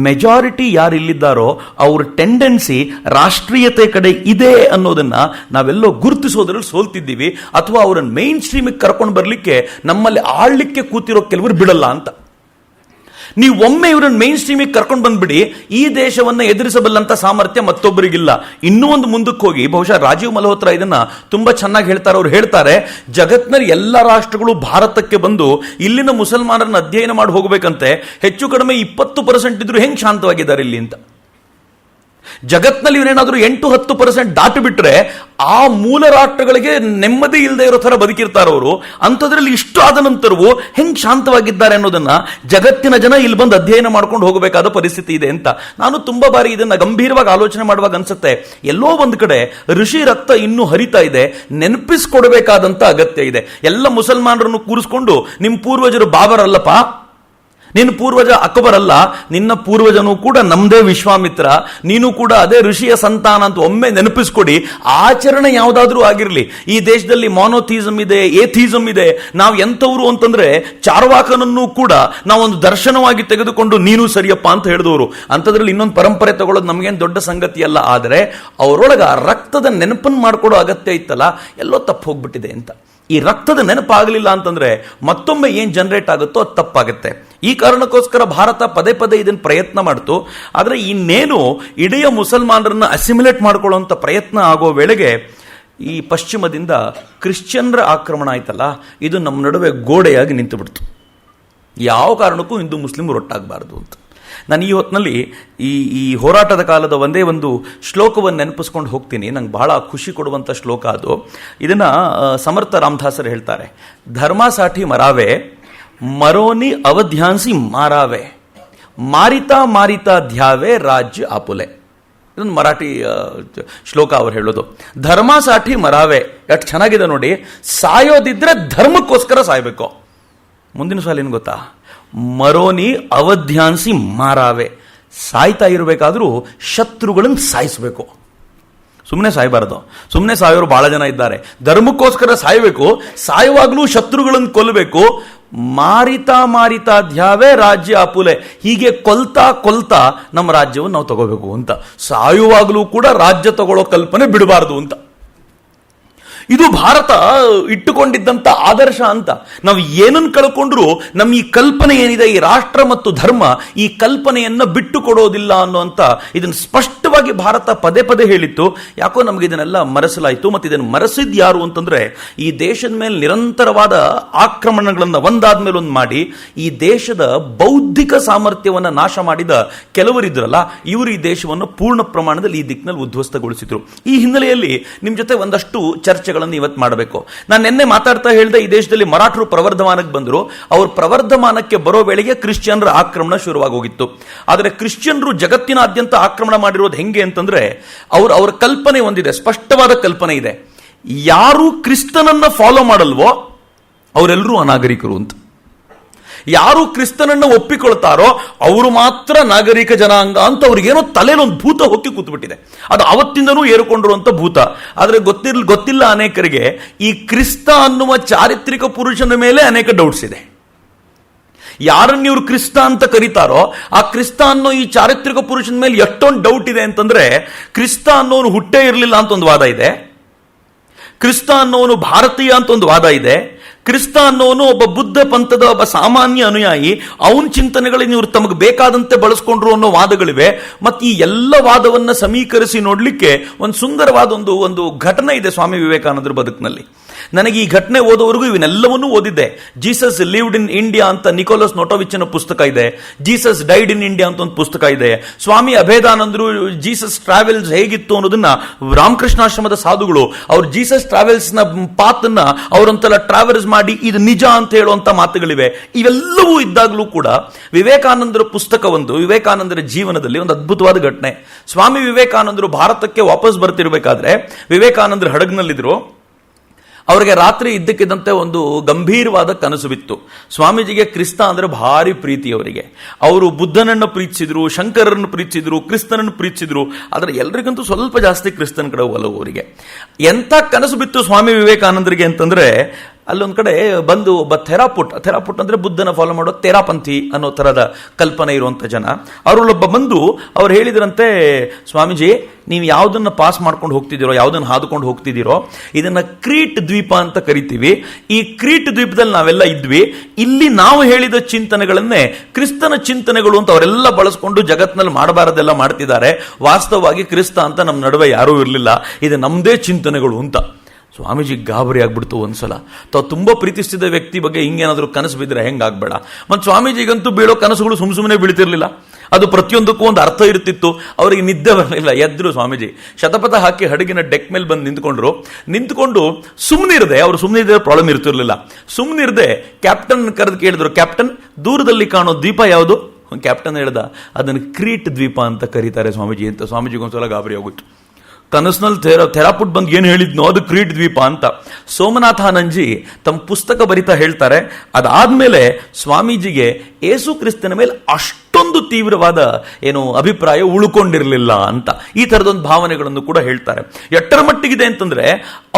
ಮೆಜಾರಿಟಿ ಯಾರು ಇಲ್ಲಿದ್ದಾರೋ ಅವ್ರ ಟೆಂಡೆನ್ಸಿ ರಾಷ್ಟ್ರೀಯತೆ ಕಡೆ ಇದೆ ಅನ್ನೋದನ್ನ ನಾವೆಲ್ಲೋ ಗುರುತಿಸೋದ್ರಲ್ಲಿ ಸೋಲ್ತಿದ್ದೀವಿ, ಅಥವಾ ಅವರನ್ನು ಮೈನ್ ಸ್ಟ್ರೀಮಿಗೆ ಕರ್ಕೊಂಡು ಬರಲಿಕ್ಕೆ ನಮ್ಮಲ್ಲಿ ಆಳ್ಲಿಕ್ಕೆ ಕೂತಿರೋ ಕೆಲವರು ಬಿಡಲ್ಲ ಅಂತ. ನೀವು ಒಮ್ಮೆ ಇವರನ್ನು ಮೈನ್ ಸ್ಟ್ರೀಮಿಗೆ ಕರ್ಕೊಂಡು ಬಂದ್ಬಿಡಿ, ಈ ದೇಶವನ್ನ ಎದುರಿಸಬಲ್ಲಂತ ಸಾಮರ್ಥ್ಯ ಮತ್ತೊಬ್ಬರಿಗಿಲ್ಲ. ಇನ್ನೂ ಒಂದು ಮುಂದಕ್ಕೆ ಹೋಗಿ, ಬಹುಶಃ ರಾಜೀವ್ ಮಲ್ಹೋತ್ರಾ ಇದನ್ನ ತುಂಬಾ ಚೆನ್ನಾಗಿ ಹೇಳ್ತಾರೆ. ಅವ್ರು ಹೇಳ್ತಾರೆ, ಜಗತ್ನ ಎಲ್ಲ ರಾಷ್ಟ್ರಗಳು ಭಾರತಕ್ಕೆ ಬಂದು ಇಲ್ಲಿನ ಮುಸಲ್ಮಾನರನ್ನ ಅಧ್ಯಯನ ಮಾಡಿ ಹೋಗಬೇಕಂತೆ, ಹೆಚ್ಚು ಕಡಿಮೆ 20% ಇದ್ರು ಹೆಂಗ್ ಶಾಂತವಾಗಿದ್ದಾರೆ ಇಲ್ಲಿ ಅಂತ. ಜಗತ್ನಲ್ಲಿ ಇವರೇನಾದ್ರೂ 8-10% ದಾಟಿ ಬಿಟ್ರೆ ಆ ಮೂಲ ರಾಷ್ಟ್ರಗಳಿಗೆ ನೆಮ್ಮದಿ ಇಲ್ಲದೆ ಇರೋ ತರ ಬದುಕಿರ್ತಾರವರು. ಅಂಥದ್ರಲ್ಲಿ ಇಷ್ಟು ಆದ ನಂತರವೂ ಹೆಂಗ್ ಶಾಂತವಾಗಿದ್ದಾರೆ ಅನ್ನೋದನ್ನ ಜಗತ್ತಿನ ಜನ ಇಲ್ಲಿ ಬಂದು ಅಧ್ಯಯನ ಮಾಡ್ಕೊಂಡು ಹೋಗಬೇಕಾದ ಪರಿಸ್ಥಿತಿ ಇದೆ ಅಂತ. ನಾನು ತುಂಬಾ ಬಾರಿ ಇದನ್ನ ಗಂಭೀರವಾಗಿ ಆಲೋಚನೆ ಮಾಡುವಾಗ ಅನ್ಸುತ್ತೆ, ಎಲ್ಲೋ ಒಂದು ಕಡೆ ಋಷಿ ರಕ್ತ ಇನ್ನೂ ಹರಿತಾ ಇದೆ, ನೆನಪಿಸ್ಕೊಡ್ಬೇಕಾದಂತ ಅಗತ್ಯ ಇದೆ. ಎಲ್ಲ ಮುಸಲ್ಮಾನರನ್ನು ಕೂರಿಸ್ಕೊಂಡು ನಿಮ್ಮ ಪೂರ್ವಜರು ಬಾಬರ್ ಅಲ್ಲಪ್ಪ, ನಿನ್ನ ಪೂರ್ವಜ ಅಕ್ಬರ್ ಅಲ್ಲ, ನಿನ್ನ ಪೂರ್ವಜನು ಕೂಡ ನಮ್ದೇ ವಿಶ್ವಾಮಿತ್ರ, ನೀನು ಕೂಡ ಅದೇ ಋಷಿಯ ಸಂತಾನ ಅಂತ ಒಮ್ಮೆ ನೆನಪಿಸ್ಕೊಡಿ. ಆಚರಣೆ ಯಾವುದಾದ್ರೂ ಆಗಿರಲಿ. ಈ ದೇಶದಲ್ಲಿ ಮಾನೋಥಿಸಮ್ ಇದೆ, ಏಥಿಸಮ್ ಇದೆ. ನಾವು ಎಂಥವ್ರು ಅಂತಂದ್ರೆ ಚಾರ್ವಾಕನನ್ನು ಕೂಡ ನಾವೊಂದು ದರ್ಶನವಾಗಿ ತೆಗೆದುಕೊಂಡು ನೀನು ಸರಿಯಪ್ಪ ಅಂತ ಹೇಳಿದವರು. ಅಂಥದ್ರಲ್ಲಿ ಇನ್ನೊಂದು ಪರಂಪರೆ ತಗೊಳ್ಳೋದು ನಮಗೇನು ದೊಡ್ಡ ಸಂಗತಿ ಅಲ್ಲ. ಆದರೆ ಅವರೊಳಗ ರಕ್ತದ ನೆನಪನ್ನು ಮಾಡ್ಕೊಡೋ ಅಗತ್ಯ ಇತ್ತಲ್ಲ, ಎಲ್ಲೋ ತಪ್ಪು ಹೋಗ್ಬಿಟ್ಟಿದೆ ಅಂತ. ಈ ರಕ್ತದ ನೆನಪಾಗಲಿಲ್ಲ ಅಂತಂದ್ರೆ ಮತ್ತೊಮ್ಮೆ ಏನ್ ಜನರೇಟ್ ಆಗುತ್ತೋ ಅದು ತಪ್ಪಾಗುತ್ತೆ. ಈ ಕಾರಣಕ್ಕೋಸ್ಕರ ಭಾರತ ಪದೇ ಪದೇ ಇದನ್ನು ಪ್ರಯತ್ನ ಮಾಡ್ತು. ಆದರೆ ಇನ್ನೇನು ಇಡೀ ಮುಸಲ್ಮಾನರನ್ನ ಅಸಿಮಿಲೇಟ್ ಮಾಡ್ಕೊಳ್ಳುವಂತ ಪ್ರಯತ್ನ ಆಗೋ ವೇಳೆಗೆ ಈ ಪಶ್ಚಿಮದಿಂದ ಕ್ರಿಶ್ಚಿಯನ್ರ ಆಕ್ರಮಣ ಆಯ್ತಲ್ಲ, ಇದು ನಮ್ಮ ನಡುವೆ ಗೋಡೆಯಾಗಿ ನಿಂತು ಬಿಡ್ತು. ಯಾವ ಕಾರಣಕ್ಕೂ ಹಿಂದೂ ಮುಸ್ಲಿಂ ಒಟ್ಟಾಗಬಾರದು ಅಂತ. ನಾನು ಈ ಹೊತ್ತಿನಲ್ಲಿ ಈ ಹೋರಾಟದ ಕಾಲದ ಒಂದೇ ಒಂದು ಶ್ಲೋಕವನ್ನು ನೆನಪಿಸ್ಕೊಂಡು ಹೋಗ್ತೀನಿ. ನಂಗೆ ಬಹಳ ಖುಷಿ ಕೊಡುವಂಥ ಶ್ಲೋಕ ಅದು. ಇದನ್ನ ಸಮರ್ಥ ರಾಮದಾಸರು ಹೇಳ್ತಾರೆ, ಧರ್ಮಸಾಠಿ ಮರಾವೆ ಮರೋನಿ ಅವಧ್ಯಾನ್ಸಿ ಮಾರಾವೆ, ಮಾರಿತಾ ಮಾರಿತಾ ಧ್ಯಾವೆ ರಾಜ್ಯ ಆಪುಲೆ. ಇದೊಂದು ಮರಾಠಿ ಶ್ಲೋಕ ಅವ್ರು ಹೇಳೋದು. ಧರ್ಮಸಾಠಿ ಮರಾವೆ, ಎಷ್ಟು ಚೆನ್ನಾಗಿದೆ ನೋಡಿ. ಸಾಯೋದಿದ್ರೆ ಧರ್ಮಕ್ಕೋಸ್ಕರ ಸಾಯ್ಬೇಕು. ಮುಂದಿನ ಸಾಲ ಏನು ಗೊತ್ತಾ, ಮರೋನಿ ಅವಧ್ಯಾನ್ಸಿ ಮಾರಾವೆ, ಸಾಯ್ತಾ ಇರಬೇಕಾದ್ರೂ ಶತ್ರುಗಳನ್ನು ಸಾಯಿಸಬೇಕು. ಸುಮ್ಮನೆ ಸಾಯಬಾರದು. ಸುಮ್ಮನೆ ಸಾಯೋರು ಬಹಳ ಜನ ಇದ್ದಾರೆ. ಧರ್ಮಕ್ಕೋಸ್ಕರ ಸಾಯಬೇಕು, ಸಾಯುವಾಗಲೂ ಶತ್ರುಗಳನ್ನು ಕೊಲ್ಲಬೇಕು. ಮಾರಿತಾ ಮಾರಿತಾ ಧ್ಯಾವೇ ರಾಜ್ಯ ಅಪುಲೆ, ಹೀಗೆ ಕೊಲ್ತಾ ಕೊಲ್ತಾ ನಮ್ಮ ರಾಜ್ಯವನ್ನು ನಾವು ತಗೋಬೇಕು ಅಂತ. ಸಾಯುವಾಗಲೂ ಕೂಡ ರಾಜ್ಯ ತಗೊಳ್ಳೋ ಕಲ್ಪನೆ ಬಿಡಬಾರದು ಅಂತ. ಇದು ಭಾರತ ಇಟ್ಟುಕೊಂಡಿದ್ದಂಥ ಆದರ್ಶ ಅಂತ. ನಾವು ಏನನ್ನು ಕಳ್ಕೊಂಡ್ರು ನಮ್ಮ ಈ ಕಲ್ಪನೆ ಏನಿದೆ, ಈ ರಾಷ್ಟ್ರ ಮತ್ತು ಧರ್ಮ, ಈ ಕಲ್ಪನೆಯನ್ನ ಬಿಟ್ಟು ಕೊಡೋದಿಲ್ಲ ಅನ್ನುವಂಥ ಇದನ್ನು ಸ್ಪಷ್ಟವಾಗಿ ಭಾರತ ಪದೇ ಪದೇ ಹೇಳಿತ್ತು. ಯಾಕೋ ನಮಗೆ ಇದನ್ನೆಲ್ಲ ಮರೆಸಲಾಯಿತು. ಮತ್ತು ಇದನ್ನು ಮರೆಸಿದ್ ಯಾರು ಅಂತಂದ್ರೆ, ಈ ದೇಶದ ಮೇಲೆ ನಿರಂತರವಾದ ಆಕ್ರಮಣಗಳನ್ನು ಒಂದಾದ್ಮೇಲೆ ಒಂದು ಮಾಡಿ ಈ ದೇಶದ ಬೌದ್ಧಿಕ ಸಾಮರ್ಥ್ಯವನ್ನು ನಾಶ ಮಾಡಿದ ಕೆಲವರಿದ್ರಲ್ಲ, ಇವರು ಈ ದೇಶವನ್ನು ಪೂರ್ಣ ಪ್ರಮಾಣದಲ್ಲಿ ಈ ದಿಕ್ಕಿನಲ್ಲಿ ಉದ್ಧ್ವಸ್ತಗೊಳಿಸಿದ್ರು. ಈ ಹಿನ್ನೆಲೆಯಲ್ಲಿ ನಿಮ್ಮ ಜೊತೆ ಒಂದಷ್ಟು ಚರ್ಚೆಗಳು ಇವತ್ತು ಮಾಡಬೇಕು. ನಾನು ನಿನ್ನೆ ಮಾತಾಡ್ತಾ ಹೇಳಿದೆ, ಈ ದೇಶದಲ್ಲಿ ಮರಾಠರು ಪ್ರವರ್ಧಮಾನಕ್ಕೆ ಬಂದರು. ಅವ್ರ ಪ್ರವರ್ಧಮಾನಕ್ಕೆ ಬರೋ ವೇಳೆಗೆ ಕ್ರಿಶ್ಚಿಯನ್ರ ಆಕ್ರಮಣ ಶುರುವಾಗಿ ಹೋಗಿತ್ತು. ಆದರೆ ಕ್ರಿಶ್ಚಿಯನ್ರು ಜಗತ್ತಿನಾದ್ಯಂತ ಆಕ್ರಮಣ ಮಾಡಿರೋದು ಹೆಂಗೆ ಅಂತಂದ್ರೆ, ಅವ್ರ ಕಲ್ಪನೆ ಒಂದಿದೆ, ಸ್ಪಷ್ಟವಾದ ಕಲ್ಪನೆ ಇದೆ. ಯಾರು ಕ್ರಿಸ್ತನನ್ನ ಫಾಲೋ ಮಾಡಲ್ವೋ ಅವರೆಲ್ಲರೂ ಅನಾಗರಿಕರು ಅಂತ. ಯಾರು ಕ್ರಿಸ್ತನನ್ನ ಒಪ್ಪಿಕೊಳ್ತಾರೋ ಅವರು ಮಾತ್ರ ನಾಗರಿಕ ಜನಾಂಗ ಅಂತ ಅವ್ರಿಗೇನೋ ತಲೆಯಲ್ಲೊಂದು ಭೂತ ಹೊಕ್ಕಿ ಕೂತ್ಬಿಟ್ಟಿದೆ. ಅದು ಅವತ್ತಿಂದನೂ ಏರಿಕೊಂಡಿರುವಂತ ಭೂತ. ಆದರೆ ಗೊತ್ತಿಲ್ಲ ಅನೇಕರಿಗೆ ಈ ಕ್ರಿಸ್ತ ಅನ್ನುವ ಚಾರಿತ್ರಿಕ ಪುರುಷನ ಮೇಲೆ ಅನೇಕ ಡೌಟ್ಸ್ ಇದೆ. ಯಾರನ್ನ ಇವರು ಕ್ರಿಸ್ತ ಅಂತ ಕರೀತಾರೋ ಆ ಕ್ರಿಸ್ತ ಅನ್ನೋ ಈ ಚಾರಿತ್ರಿಕ ಪುರುಷನ ಮೇಲೆ ಎಷ್ಟೊಂದು ಡೌಟ್ ಇದೆ ಅಂತಂದ್ರೆ, ಕ್ರಿಸ್ತ ಅನ್ನೋನು ಹುಟ್ಟೇ ಇರಲಿಲ್ಲ ಅಂತ ಒಂದು ವಾದ ಇದೆ, ಕ್ರಿಸ್ತ ಅನ್ನೋನು ಭಾರತೀಯ ಅಂತ ಒಂದು ವಾದ ಇದೆ, ಕ್ರಿಸ್ತ ಅನ್ನೋನು ಒಬ್ಬ ಬುದ್ಧ ಪಂಥದ ಒಬ್ಬ ಸಾಮಾನ್ಯ ಅನುಯಾಯಿ, ಅವನ ಚಿಂತನೆಗಳನ್ನ ಇವರು ತಮಗೆ ಬೇಕಾದಂತೆ ಬಳಸ್ಕೊಂಡ್ರು ಅನ್ನೋ ವಾದಗಳಿವೆ. ಮತ್ತು ಈ ಎಲ್ಲ ವಾದವನ್ನ ಸಮೀಕರಿಸಿ ನೋಡ್ಲಿಕ್ಕೆ ಒಂದು ಸುಂದರವಾದ ಒಂದು ಘಟನೆ ಇದೆ ಸ್ವಾಮಿ ವಿವೇಕಾನಂದರ ಬದುಕಿನಲ್ಲಿ. ನನಗೆ ಈ ಘಟನೆ ಓದೋವರೆಗೂ ಇವನ್ನೆಲ್ಲವನ್ನೂ ಓದಿದ್ದೆ. ಜೀಸಸ್ ಲಿವ್ಡ್ ಇನ್ ಇಂಡಿಯಾ ಅಂತ ನಿಕೋಲಸ್ ನೋಟೋವಿಚ್ನ ಪುಸ್ತಕ ಇದೆ, ಜೀಸಸ್ ಡೈಡ್ ಇನ್ ಇಂಡಿಯಾ ಅಂತ ಒಂದು ಪುಸ್ತಕ ಇದೆ, ಸ್ವಾಮಿ ಅಭೇದಾನಂದರು ಜೀಸಸ್ ಟ್ರಾವೆಲ್ಸ್ ಹೇಗಿತ್ತು ಅನ್ನೋದನ್ನ ರಾಮಕೃಷ್ಣಾಶ್ರಮದ ಸಾಧುಗಳು ಅವ್ರ ಜೀಸಸ್ ಟ್ರಾವೆಲ್ಸ್ ನ ಪಾತನ್ನ ಅವರೊಂಥರ ಟ್ರಾವೆಲ್ಸ್ ಮಾಡಿ ಇದು ನಿಜ ಅಂತ ಹೇಳುವಂತ ಮಾತುಗಳಿವೆ. ಇವೆಲ್ಲವೂ ಇದ್ದಾಗಲೂ ಕೂಡ ವಿವೇಕಾನಂದರ ಪುಸ್ತಕ ವಿವೇಕಾನಂದರ ಜೀವನದಲ್ಲಿ ಒಂದು ಅದ್ಭುತವಾದ ಘಟನೆ. ಸ್ವಾಮಿ ವಿವೇಕಾನಂದರು ಭಾರತಕ್ಕೆ ವಾಪಸ್ ಬರ್ತಿರ್ಬೇಕಾದ್ರೆ ವಿವೇಕಾನಂದರು ಹಡಗ್ನಲ್ಲಿದ್ರು. ಅವರಿಗೆ ರಾತ್ರಿ ಇದ್ದಕ್ಕಿದ್ದಂತೆ ಒಂದು ಗಂಭೀರವಾದ ಕನಸು ಬಿತ್ತು. ಸ್ವಾಮೀಜಿಗೆ ಕ್ರಿಸ್ತ ಅಂದ್ರೆ ಭಾರಿ ಪ್ರೀತಿ ಅವರಿಗೆ. ಅವರು ಬುದ್ಧನನ್ನು ಪ್ರೀತಿಸಿದ್ರು, ಶಂಕರರನ್ನು ಪ್ರೀತಿಸಿದ್ರು, ಕ್ರಿಸ್ತನನ್ನು ಪ್ರೀತಿಸಿದ್ರು. ಆದರೆ ಎಲ್ರಿಗಂತೂ ಸ್ವಲ್ಪ ಜಾಸ್ತಿ ಕ್ರಿಸ್ತನ ಕಡೆ ಒಲವು ಅವರಿಗೆ. ಎಂಥ ಕನಸು ಬಿತ್ತು ಸ್ವಾಮಿ ವಿವೇಕಾನಂದರಿಗೆ ಅಂತಂದ್ರೆ, ಅಲ್ಲೊಂದ್ ಕಡೆ ಬಂದು ಒಬ್ಬ ಥೆರಾಪುಟ್ ಅಂದ್ರೆ ಬುದ್ಧನ ಫಾಲೋ ಮಾಡೋ ತೆರಾಪಂಥಿ ಅನ್ನೋ ತರದ ಕಲ್ಪನೆ ಇರುವಂತ ಜನ, ಅವರಲ್ಲೊಬ್ಬ ಬಂದು ಅವ್ರು ಹೇಳಿದ್ರಂತೆ, ಸ್ವಾಮೀಜಿ ನೀವು ಯಾವುದನ್ನ ಪಾಸ್ ಮಾಡ್ಕೊಂಡು ಹೋಗ್ತಿದ್ದೀರೋ, ಯಾವುದನ್ನ ಹಾದುಕೊಂಡು ಹೋಗ್ತಿದ್ದೀರೋ, ಇದನ್ನ ಕ್ರೀಟ್ ದ್ವೀಪ ಅಂತ ಕರಿತೀವಿ. ಈ ಕ್ರೀಟ್ ದ್ವೀಪದಲ್ಲಿ ನಾವೆಲ್ಲ ಇದ್ವಿ. ಇಲ್ಲಿ ನಾವು ಹೇಳಿದ ಚಿಂತನೆಗಳನ್ನೇ ಕ್ರಿಸ್ತನ ಚಿಂತನೆಗಳು ಅಂತ ಅವರೆಲ್ಲ ಬಳಸ್ಕೊಂಡು ಜಗತ್ನಲ್ಲಿ ಮಾಡಬಾರದೆಲ್ಲ ಮಾಡ್ತಿದ್ದಾರೆ. ವಾಸ್ತವವಾಗಿ ಕ್ರಿಸ್ತ ಅಂತ ನಮ್ಮ ನಡುವೆ ಯಾರೂ ಇರಲಿಲ್ಲ, ಇದು ನಮ್ದೇ ಚಿಂತನೆಗಳು ಅಂತ. ಸ್ವಾಮೀಜಿ ಗಾಬರಿ ಆಗ್ಬಿಡ್ತು. ಒಂದ್ಸಲ ತಾವು ತುಂಬಾ ಪ್ರೀತಿಸ್ತಿದ್ದ ವ್ಯಕ್ತಿ ಬಗ್ಗೆ ಹಿಂಗೇನಾದ್ರೂ ಕನಸು ಬಿದ್ದರೆ ಹೆಂಗಾಗ್ಬೇಡ. ಮತ್ತು ಸ್ವಾಮೀಜಿಗಂತೂ ಬೀಳೋ ಕನಸುಗಳು ಸುಮ್ಮನೆ ಬೀಳ್ತಿರ್ಲಿಲ್ಲ, ಅದು ಪ್ರತಿಯೊಂದಕ್ಕೂ ಒಂದು ಅರ್ಥ ಇರ್ತಿತ್ತು. ಅವರಿಗೆ ನಿದ್ದೆ ಬರಲಿಲ್ಲ. ಎದ್ರು ಸ್ವಾಮೀಜಿ ಶತಪಥ ಹಾಕಿ ಹಡಗಿನ ಡೆಕ್ ಮೇಲೆ ಬಂದು ನಿಂತ್ಕೊಂಡು ಸುಮ್ಮನಿರದೆ, ಅವರು ಸುಮ್ಮನಿದ್ರೆ ಪ್ರಾಬ್ಲಮ್ ಇರ್ತಿರ್ಲಿಲ್ಲ, ಸುಮ್ಮನಿರದೆ ಕ್ಯಾಪ್ಟನ್ ಕರೆದು ಕೇಳಿದ್ರು, ಕ್ಯಾಪ್ಟನ್ ದೂರದಲ್ಲಿ ಕಾಣೋ ದ್ವೀಪ ಯಾವುದು? ಕ್ಯಾಪ್ಟನ್ ಹೇಳ್ದ, ಅದನ್ನು ಕ್ರೀಟ್ ದ್ವೀಪ ಅಂತ ಕರೀತಾರೆ ಸ್ವಾಮೀಜಿ ಅಂತ. ಸ್ವಾಮೀಜಿಗೊಂದ್ಸಲ ಗಾಬರಿ ಆಗೋಯ್ತು. ಕನಸಿನಲ್ಲಿ ಥೆರಾಪುಟ್ ಬಂದು ಏನು ಹೇಳಿದ್ನೋ ಅದು ಕ್ರೀಟ್ ದ್ವೀಪ ಅಂತ. ಸೋಮನಾಥಾನಂದಜಿ ತಮ್ಮ ಪುಸ್ತಕ ಬರಿತಾ ಹೇಳ್ತಾರೆ, ಅದಾದ್ಮೇಲೆ ಸ್ವಾಮೀಜಿಗೆ ಯೇಸು ಕ್ರಿಸ್ತನ ಮೇಲೆ ಅಷ್ಟೊಂದು ತೀವ್ರವಾದ ಅಭಿಪ್ರಾಯ ಉಳ್ಕೊಂಡಿರಲಿಲ್ಲ ಅಂತ. ಈ ತರದೊಂದು ಭಾವನೆಗಳನ್ನು ಕೂಡ ಹೇಳ್ತಾರೆ. ಎಟ್ಟರ ಮಟ್ಟಿಗಿದೆ ಅಂತಂದ್ರೆ,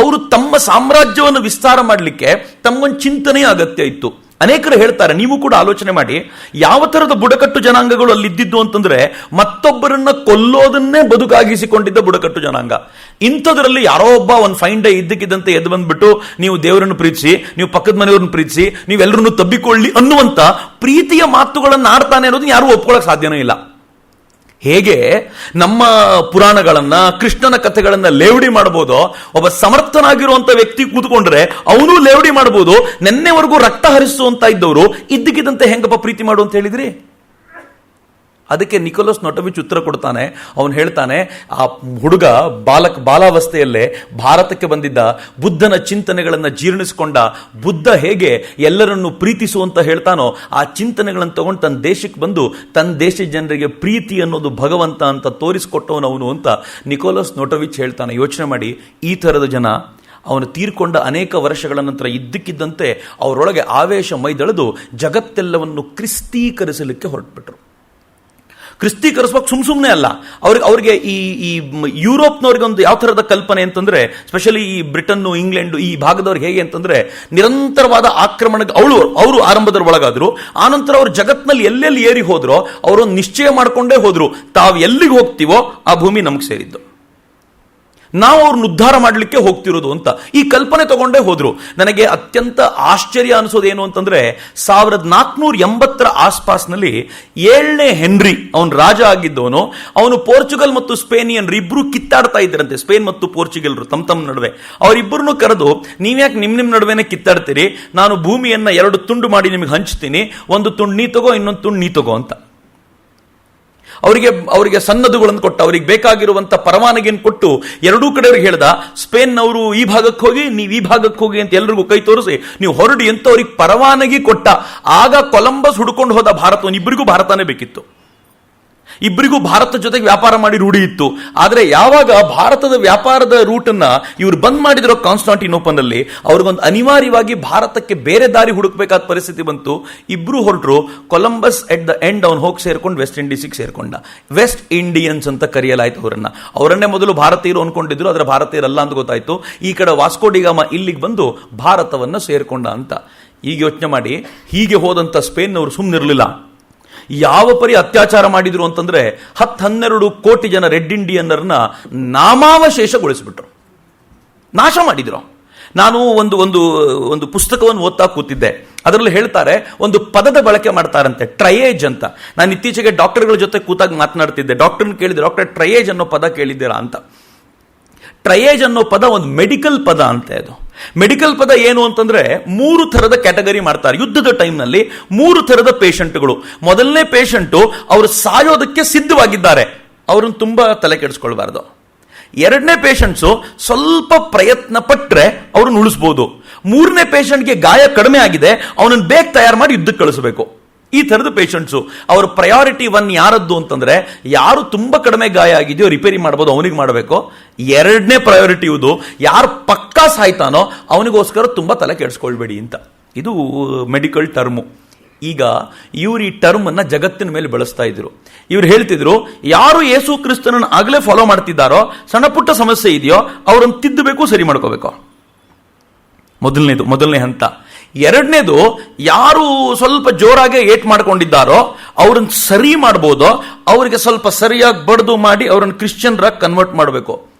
ಅವರು ತಮ್ಮ ಸಾಮ್ರಾಜ್ಯವನ್ನು ವಿಸ್ತಾರ ಮಾಡಲಿಕ್ಕೆ ತಮ್ಮೊಂದು ಚಿಂತನೆಯ ಅಗತ್ಯ ಇತ್ತು. ಅನೇಕರು ಹೇಳ್ತಾರೆ, ನೀವು ಕೂಡ ಆಲೋಚನೆ ಮಾಡಿ, ಯಾವ ತರದ ಬುಡಕಟ್ಟು ಜನಾಂಗಗಳು ಅಲ್ಲಿದ್ದಿದ್ದು ಅಂತಂದ್ರೆ ಮತ್ತೊಬ್ಬರನ್ನ ಕೊಲ್ಲೋದನ್ನೇ ಬದುಕಾಗಿಸಿಕೊಂಡಿದ್ದ ಬುಡಕಟ್ಟು ಜನಾಂಗ. ಇಂಥದ್ರಲ್ಲಿ ಯಾರೋ ಒಬ್ಬ ಒಂದು ಫೈನ್ ಡೇ ಇದ್ದಕ್ಕಿದ್ದಂತೆ ಎದ್ದು ಬಂದ್ಬಿಟ್ಟು ನೀವು ದೇವರನ್ನು ಪ್ರೀತಿಸಿ, ನೀವು ಪಕ್ಕದ ಮನೆಯವ್ರನ್ನ ಪ್ರೀತಿಸಿ, ನೀವೆಲ್ಲರನ್ನು ತಬ್ಬಿಕೊಳ್ಳಿ ಅನ್ನುವಂತ ಪ್ರೀತಿಯ ಮಾತುಗಳನ್ನು ಆಡ್ತಾನೆ ಅನ್ನೋದನ್ನ ಯಾರು ಒಪ್ಕೊಳ್ಳೋಕೆ ಸಾಧ್ಯನೇ ಇಲ್ಲ. ಹೇಗೆ ನಮ್ಮ ಪುರಾಣಗಳನ್ನ, ಕೃಷ್ಣನ ಕಥೆಗಳನ್ನ ಲೇವಡಿ ಮಾಡಬಹುದು, ಒಬ್ಬ ಸಮರ್ಥನಾಗಿರುವಂತ ವ್ಯಕ್ತಿ ಕೂತ್ಕೊಂಡ್ರೆ ಅವನು ಲೇವಡಿ ಮಾಡಬಹುದು. ನೆನ್ನೆವರೆಗೂ ರಕ್ತ ಹರಿಸುವಂತ ಇದ್ದವರು ಇದ್ದಕ್ಕಿದ್ದಂತೆ ಹೆಂಗಪ್ಪ ಪ್ರೀತಿ ಮಾಡು ಅಂತ ಹೇಳಿದ್ರಿ? ಅದಕ್ಕೆ ನಿಕೋಲಸ್ ನೋಟೋವಿಚ್ ಉತ್ತರ ಕೊಡ್ತಾನೆ. ಅವನು ಹೇಳ್ತಾನೆ, ಆ ಹುಡುಗ ಬಾಲಾವಸ್ಥೆಯಲ್ಲೇ ಭಾರತಕ್ಕೆ ಬಂದಿದ್ದ, ಬುದ್ಧನ ಚಿಂತನೆಗಳನ್ನು ಜೀರ್ಣಿಸಿಕೊಂಡ ಬುದ್ಧ ಹೇಗೆ ಎಲ್ಲರನ್ನು ಪ್ರೀತಿಸುವಂತ ಹೇಳ್ತಾನೋ ಆ ಚಿಂತನೆಗಳನ್ನು ತಗೊಂಡು ತನ್ನ ದೇಶಕ್ಕೆ ಬಂದು ತನ್ನ ದೇಶದ ಜನರಿಗೆ ಪ್ರೀತಿ ಅನ್ನೋದು ಭಗವಂತ ಅಂತ ತೋರಿಸಿಕೊಟ್ಟವನವನು ಅಂತ ನಿಕೋಲಸ್ ನೋಟೋವಿಚ್ ಹೇಳ್ತಾನೆ. ಯೋಚನೆ ಮಾಡಿ, ಈ ತರದ ಜನ ಅವನು ತೀರ್ಕೊಂಡ ಅನೇಕ ವರ್ಷಗಳ ನಂತರ ಇದ್ದಕ್ಕಿದ್ದಂತೆ ಅವರೊಳಗೆ ಆವೇಶ ಮೈದಳೆದು ಜಗತ್ತೆಲ್ಲವನ್ನು ಕ್ರಿಸ್ತೀಕರಿಸಲಿಕ್ಕೆ ಹೊರಟುಬಿಟ್ರು. ಕ್ರಿಸ್ತೀಕರಿಸುವಾಗ ಸುಮ್ಮನೆ ಅಲ್ಲ, ಅವ್ರಿಗೆ ಈ ಯುರೋಪ್ನವ್ರಿಗೆ ಒಂದು ಯಾವ ಥರದ ಕಲ್ಪನೆ ಅಂತಂದ್ರೆ, ಸ್ಪೆಷಲಿ ಈ ಬ್ರಿಟನ್ನು, ಇಂಗ್ಲೆಂಡು ಈ ಭಾಗದವ್ರಿಗೆ ಹೇಗೆ ಅಂತಂದ್ರೆ, ನಿರಂತರವಾದ ಆಕ್ರಮಣಕ್ಕೆ ಅವರು ಆರಂಭದ ಒಳಗಾದ್ರು. ಆನಂತರ ಅವರು ಜಗತ್ನಲ್ಲಿ ಎಲ್ಲೆಲ್ಲಿ ಏರಿ ಹೋದ್ರೋ ಅವರೊಂದು ನಿಶ್ಚಯ ಮಾಡ್ಕೊಂಡೇ ಹೋದ್ರು, ತಾವು ಎಲ್ಲಿಗೆ ಹೋಗ್ತೀವೋ ಆ ಭೂಮಿ ನಮ್ಗೆ ಸೇರಿದ್ದು, ನಾವು ಅವ್ರನ್ನ ಉದ್ಧಾರ ಮಾಡಲಿಕ್ಕೆ ಹೋಗ್ತಿರೋದು ಅಂತ ಈ ಕಲ್ಪನೆ ತಗೊಂಡೇ ಹೋದ್ರು. ನನಗೆ ಅತ್ಯಂತ ಆಶ್ಚರ್ಯ ಅನಿಸೋದೇನು ಅಂತಂದ್ರೆ, 1480 ಆಸ್ಪಾಸ್ನಲ್ಲಿ 7ನೇ ಹೆನ್ರಿ ಅವನು ರಾಜ ಆಗಿದ್ದವನು. ಅವನು ಪೋರ್ಚುಗಲ್ ಮತ್ತು ಸ್ಪೇನಿಯನ್ ಇಬ್ರು ಕಿತ್ತಾಡ್ತಾ ಇದ್ರಂತೆ. ಸ್ಪೇನ್ ಮತ್ತು ಪೋರ್ಚುಗಲ್ರು ತಮ್ಮ ನಡುವೆ. ಅವರಿಬ್ಬರನ್ನು ಕರೆದು, ನೀವ್ಯಾಕೆ ನಿಮ್ ನಡುವೆನೆ ಕಿತ್ತಾಡ್ತೀರಿ, ನಾನು ಭೂಮಿಯನ್ನ 2 ತುಂಡು ಮಾಡಿ ನಿಮಗೆ ಹಂಚ್ತೀನಿ, ಒಂದು ತುಂಡು ನೀ ತಗೋ, ಇನ್ನೊಂದು ತುಂಡು ನೀ ತಗೋ ಅಂತ. ಅವರಿಗೆ ಸನ್ನದುಗಳನ್ನು ಕೊಟ್ಟ, ಅವರಿಗೆ ಬೇಕಾಗಿರುವಂತ ಪರವಾನಗಿಯನ್ನು ಕೊಟ್ಟು ಎರಡೂ ಕಡೆಯವ್ರಿಗೆ ಹೇಳ್ದ, ಸ್ಪೇನ್ನವರು ಈ ಭಾಗಕ್ಕೆ ಹೋಗಿ, ನೀವು ಈ ಭಾಗಕ್ಕೆ ಹೋಗಿ ಅಂತ ಎಲ್ರಿಗೂ ಕೈ ತೋರಿಸಿ ನೀವು ಹೊರಡಿ ಅಂತ ಅವ್ರಿಗೆ ಪರವಾನಗಿ ಕೊಟ್ಟ. ಆಗ ಕೊಲಂಬಸ್ ಹುಡ್ಕೊಂಡು ಹೋದ ಭಾರತವನ್ನು. ಇಬ್ಬರಿಗೂ ಭಾರತನೇ ಬೇಕಿತ್ತು, ಇಬ್ಬರಿಗೂ ಭಾರತ ಜೊತೆಗೆ ವ್ಯಾಪಾರ ಮಾಡಿ ರೂಢಿ ಇತ್ತು. ಆದ್ರೆ ಯಾವಾಗ ಭಾರತದ ವ್ಯಾಪಾರದ ರೂಟನ್ನ ಇವರು ಬಂದ್ ಮಾಡಿದ್ರು ಕಾನ್ಸ್ಟಾಂಟಿನೋಪಲ್ ಅಲ್ಲಿ, ಅವ್ರಿಗೊಂದು ಅನಿವಾರ್ಯವಾಗಿ ಭಾರತಕ್ಕೆ ಬೇರೆ ದಾರಿ ಹುಡುಕ್ಬೇಕಾದ ಪರಿಸ್ಥಿತಿ ಬಂತು. ಇಬ್ರು ಹೊರಟರು. ಕೊಲಂಬಸ್ ಎಟ್ ದ ಎಂಡ್ ಅವನು ಹೋಗಿ ಸೇರ್ಕೊಂಡು ವೆಸ್ಟ್ ಇಂಡೀಸಿಗೆ ಸೇರ್ಕೊಂಡ. ವೆಸ್ಟ್ ಇಂಡಿಯನ್ಸ್ ಅಂತ ಕರೆಯಲಾಯ್ತು ಅವರನ್ನೇ ಮೊದಲು ಭಾರತೀಯರು ಅನ್ಕೊಂಡಿದ್ರು, ಆದ್ರೆ ಭಾರತೀಯರಲ್ಲ ಅಂತ ಗೊತ್ತಾಯ್ತು. ಈ ಕಡೆ ವಾಸ್ಕೋ ಡಿ ಗಾಮ ಇಲ್ಲಿಗೆ ಬಂದು ಭಾರತವನ್ನ ಸೇರ್ಕೊಂಡ ಅಂತ. ಈಗ ಯೋಚನೆ ಮಾಡಿ, ಹೀಗೆ ಹೋದಂಥ ಸ್ಪೇನ್ನವರು ಸುಮ್ಮನಿರಲಿಲ್ಲ. ಯಾವ ಪರಿ ಅತ್ಯಾಚಾರ ಮಾಡಿದ್ರು ಅಂತಂದ್ರೆ 10-12 ಕೋಟಿ ಜನ ರೆಡ್ ಇಂಡಿಯನ್ನರ್ನ ನಾಮಾವಶೇಷಗೊಳಿಸಿಬಿಟ್ರು, ನಾಶ ಮಾಡಿದ್ರು. ನಾನು ಒಂದು ಒಂದು ಒಂದು ಪುಸ್ತಕವನ್ನು ಓದ್ತಾ ಕೂತಿದ್ದೆ. ಅದರಲ್ಲಿ ಹೇಳ್ತಾರೆ, ಒಂದು ಪದದ ಬಳಕೆ ಮಾಡ್ತಾರಂತೆ, ಟ್ರಯೇಜ್ ಅಂತ. ನಾನು ಇತ್ತೀಚೆಗೆ ಡಾಕ್ಟರ್ಗಳ ಜೊತೆ ಕೂತಾಗ ಮಾತನಾಡ್ತಿದ್ದೆ. ಡಾಕ್ಟರ್ನ ಕೇಳಿದೆ, ಡಾಕ್ಟರ್ ಟ್ರಯೇಜ್ ಅನ್ನೋ ಪದ ಕೇಳಿದ್ದೀರಾ ಅಂತ. ಟ್ರಯೇಜ್ ಅನ್ನೋ ಪದ ಒಂದು ಮೆಡಿಕಲ್ ಪದ ಅಂತೆ. ಅದು ಮೆಡಿಕಲ್ ಪದ ಏನು ಅಂತಂದ್ರೆ 3 ಥರದ ಕ್ಯಾಟಗರಿ ಮಾಡ್ತಾರೆ. ಯುದ್ಧದ ಟೈಮ್ನಲ್ಲಿ 3 ಥರದ ಪೇಷಂಟ್ಗಳು. ಮೊದಲನೇ ಪೇಷಂಟು ಅವರು ಸಾಯೋದಕ್ಕೆ ಸಿದ್ಧವಾಗಿದ್ದಾರೆ, ಅವ್ರನ್ನ ತುಂಬಾ ತಲೆ ಕೆಡಿಸ್ಕೊಳ್ಬಾರ್ದು. ಎರಡನೇ ಪೇಷಂಟ್ಸು ಸ್ವಲ್ಪ ಪ್ರಯತ್ನ ಪಟ್ಟರೆ ಅವ್ರನ್ನ ಉಳಿಸ್ಬೋದು. 3ನೇ ಪೇಷಂಟ್ಗೆ ಗಾಯ ಕಡಿಮೆ ಆಗಿದೆ, ಅವನನ್ನು ಬೇಗ ತಯಾರು ಮಾಡಿ ಯುದ್ಧಕ್ಕೆ ಕಳಿಸಬೇಕು. ಈ ಥರದ ಪೇಷಂಟ್ಸು. ಅವರ ಪ್ರಯಾರಿಟಿ 1 ಯಾರದ್ದು ಅಂತಂದ್ರೆ, ಯಾರು ತುಂಬಾ ಕಡಿಮೆ ಗಾಯ ಆಗಿದೆಯೋ ರಿಪೇರಿ ಮಾಡ್ಬೋದು, ಅವನಿಗೆ ಮಾಡಬೇಕು. 2ನೇ ಪ್ರಯಾರಿಟಿ ಇದು, ಯಾರು ಪಕ್ಕಾ ಸಾಯ್ತಾನೋ ಅವನಿಗೋಸ್ಕರ ತುಂಬಾ ತಲೆ ಕೆಡಿಸ್ಕೊಳ್ಬೇಡಿ ಅಂತ. ಇದು ಮೆಡಿಕಲ್ ಟರ್ಮು. ಈಗ ಇವರು ಈ ಟರ್ಮ್ ಅನ್ನ ಜಗತ್ತಿನ ಮೇಲೆ ಬಳಸ್ತಾ ಇದ್ರು. ಇವ್ರು ಹೇಳ್ತಿದ್ರು, ಯಾರು ಯೇಸು ಕ್ರಿಸ್ತನನ್ನು ಆಗಲೇ ಫಾಲೋ ಮಾಡ್ತಿದ್ದಾರೋ, ಸಣ್ಣ ಪುಟ್ಟ ಸಮಸ್ಯೆ ಇದೆಯೋ ಅವರನ್ನು ತಿದ್ದಬೇಕು, ಸರಿ ಮಾಡ್ಕೋಬೇಕು. ಮೊದಲನೇ ಹಂತ. ಎರಡನೇದು, ಯಾರು ಸ್ವಲ್ಪ ಜೋರಾಗಿ ಏಟ್ ಮಾಡ್ಕೊಂಡಿದ್ದಾರೋ ಅವ್ರನ್ನ ಸರಿ ಮಾಡ್ಬೋದು, ಅವರಿಗೆ ಸ್ವಲ್ಪ ಸರಿಯಾಗಿ ಬಡ್ದು ಮಾಡಿ ಅವ್ರನ್ನ ಕ್ರಿಶ್ಚಿಯನ್ರಾಗಿ ಕನ್ವರ್ಟ್ ಮಾಡಬೇಕು.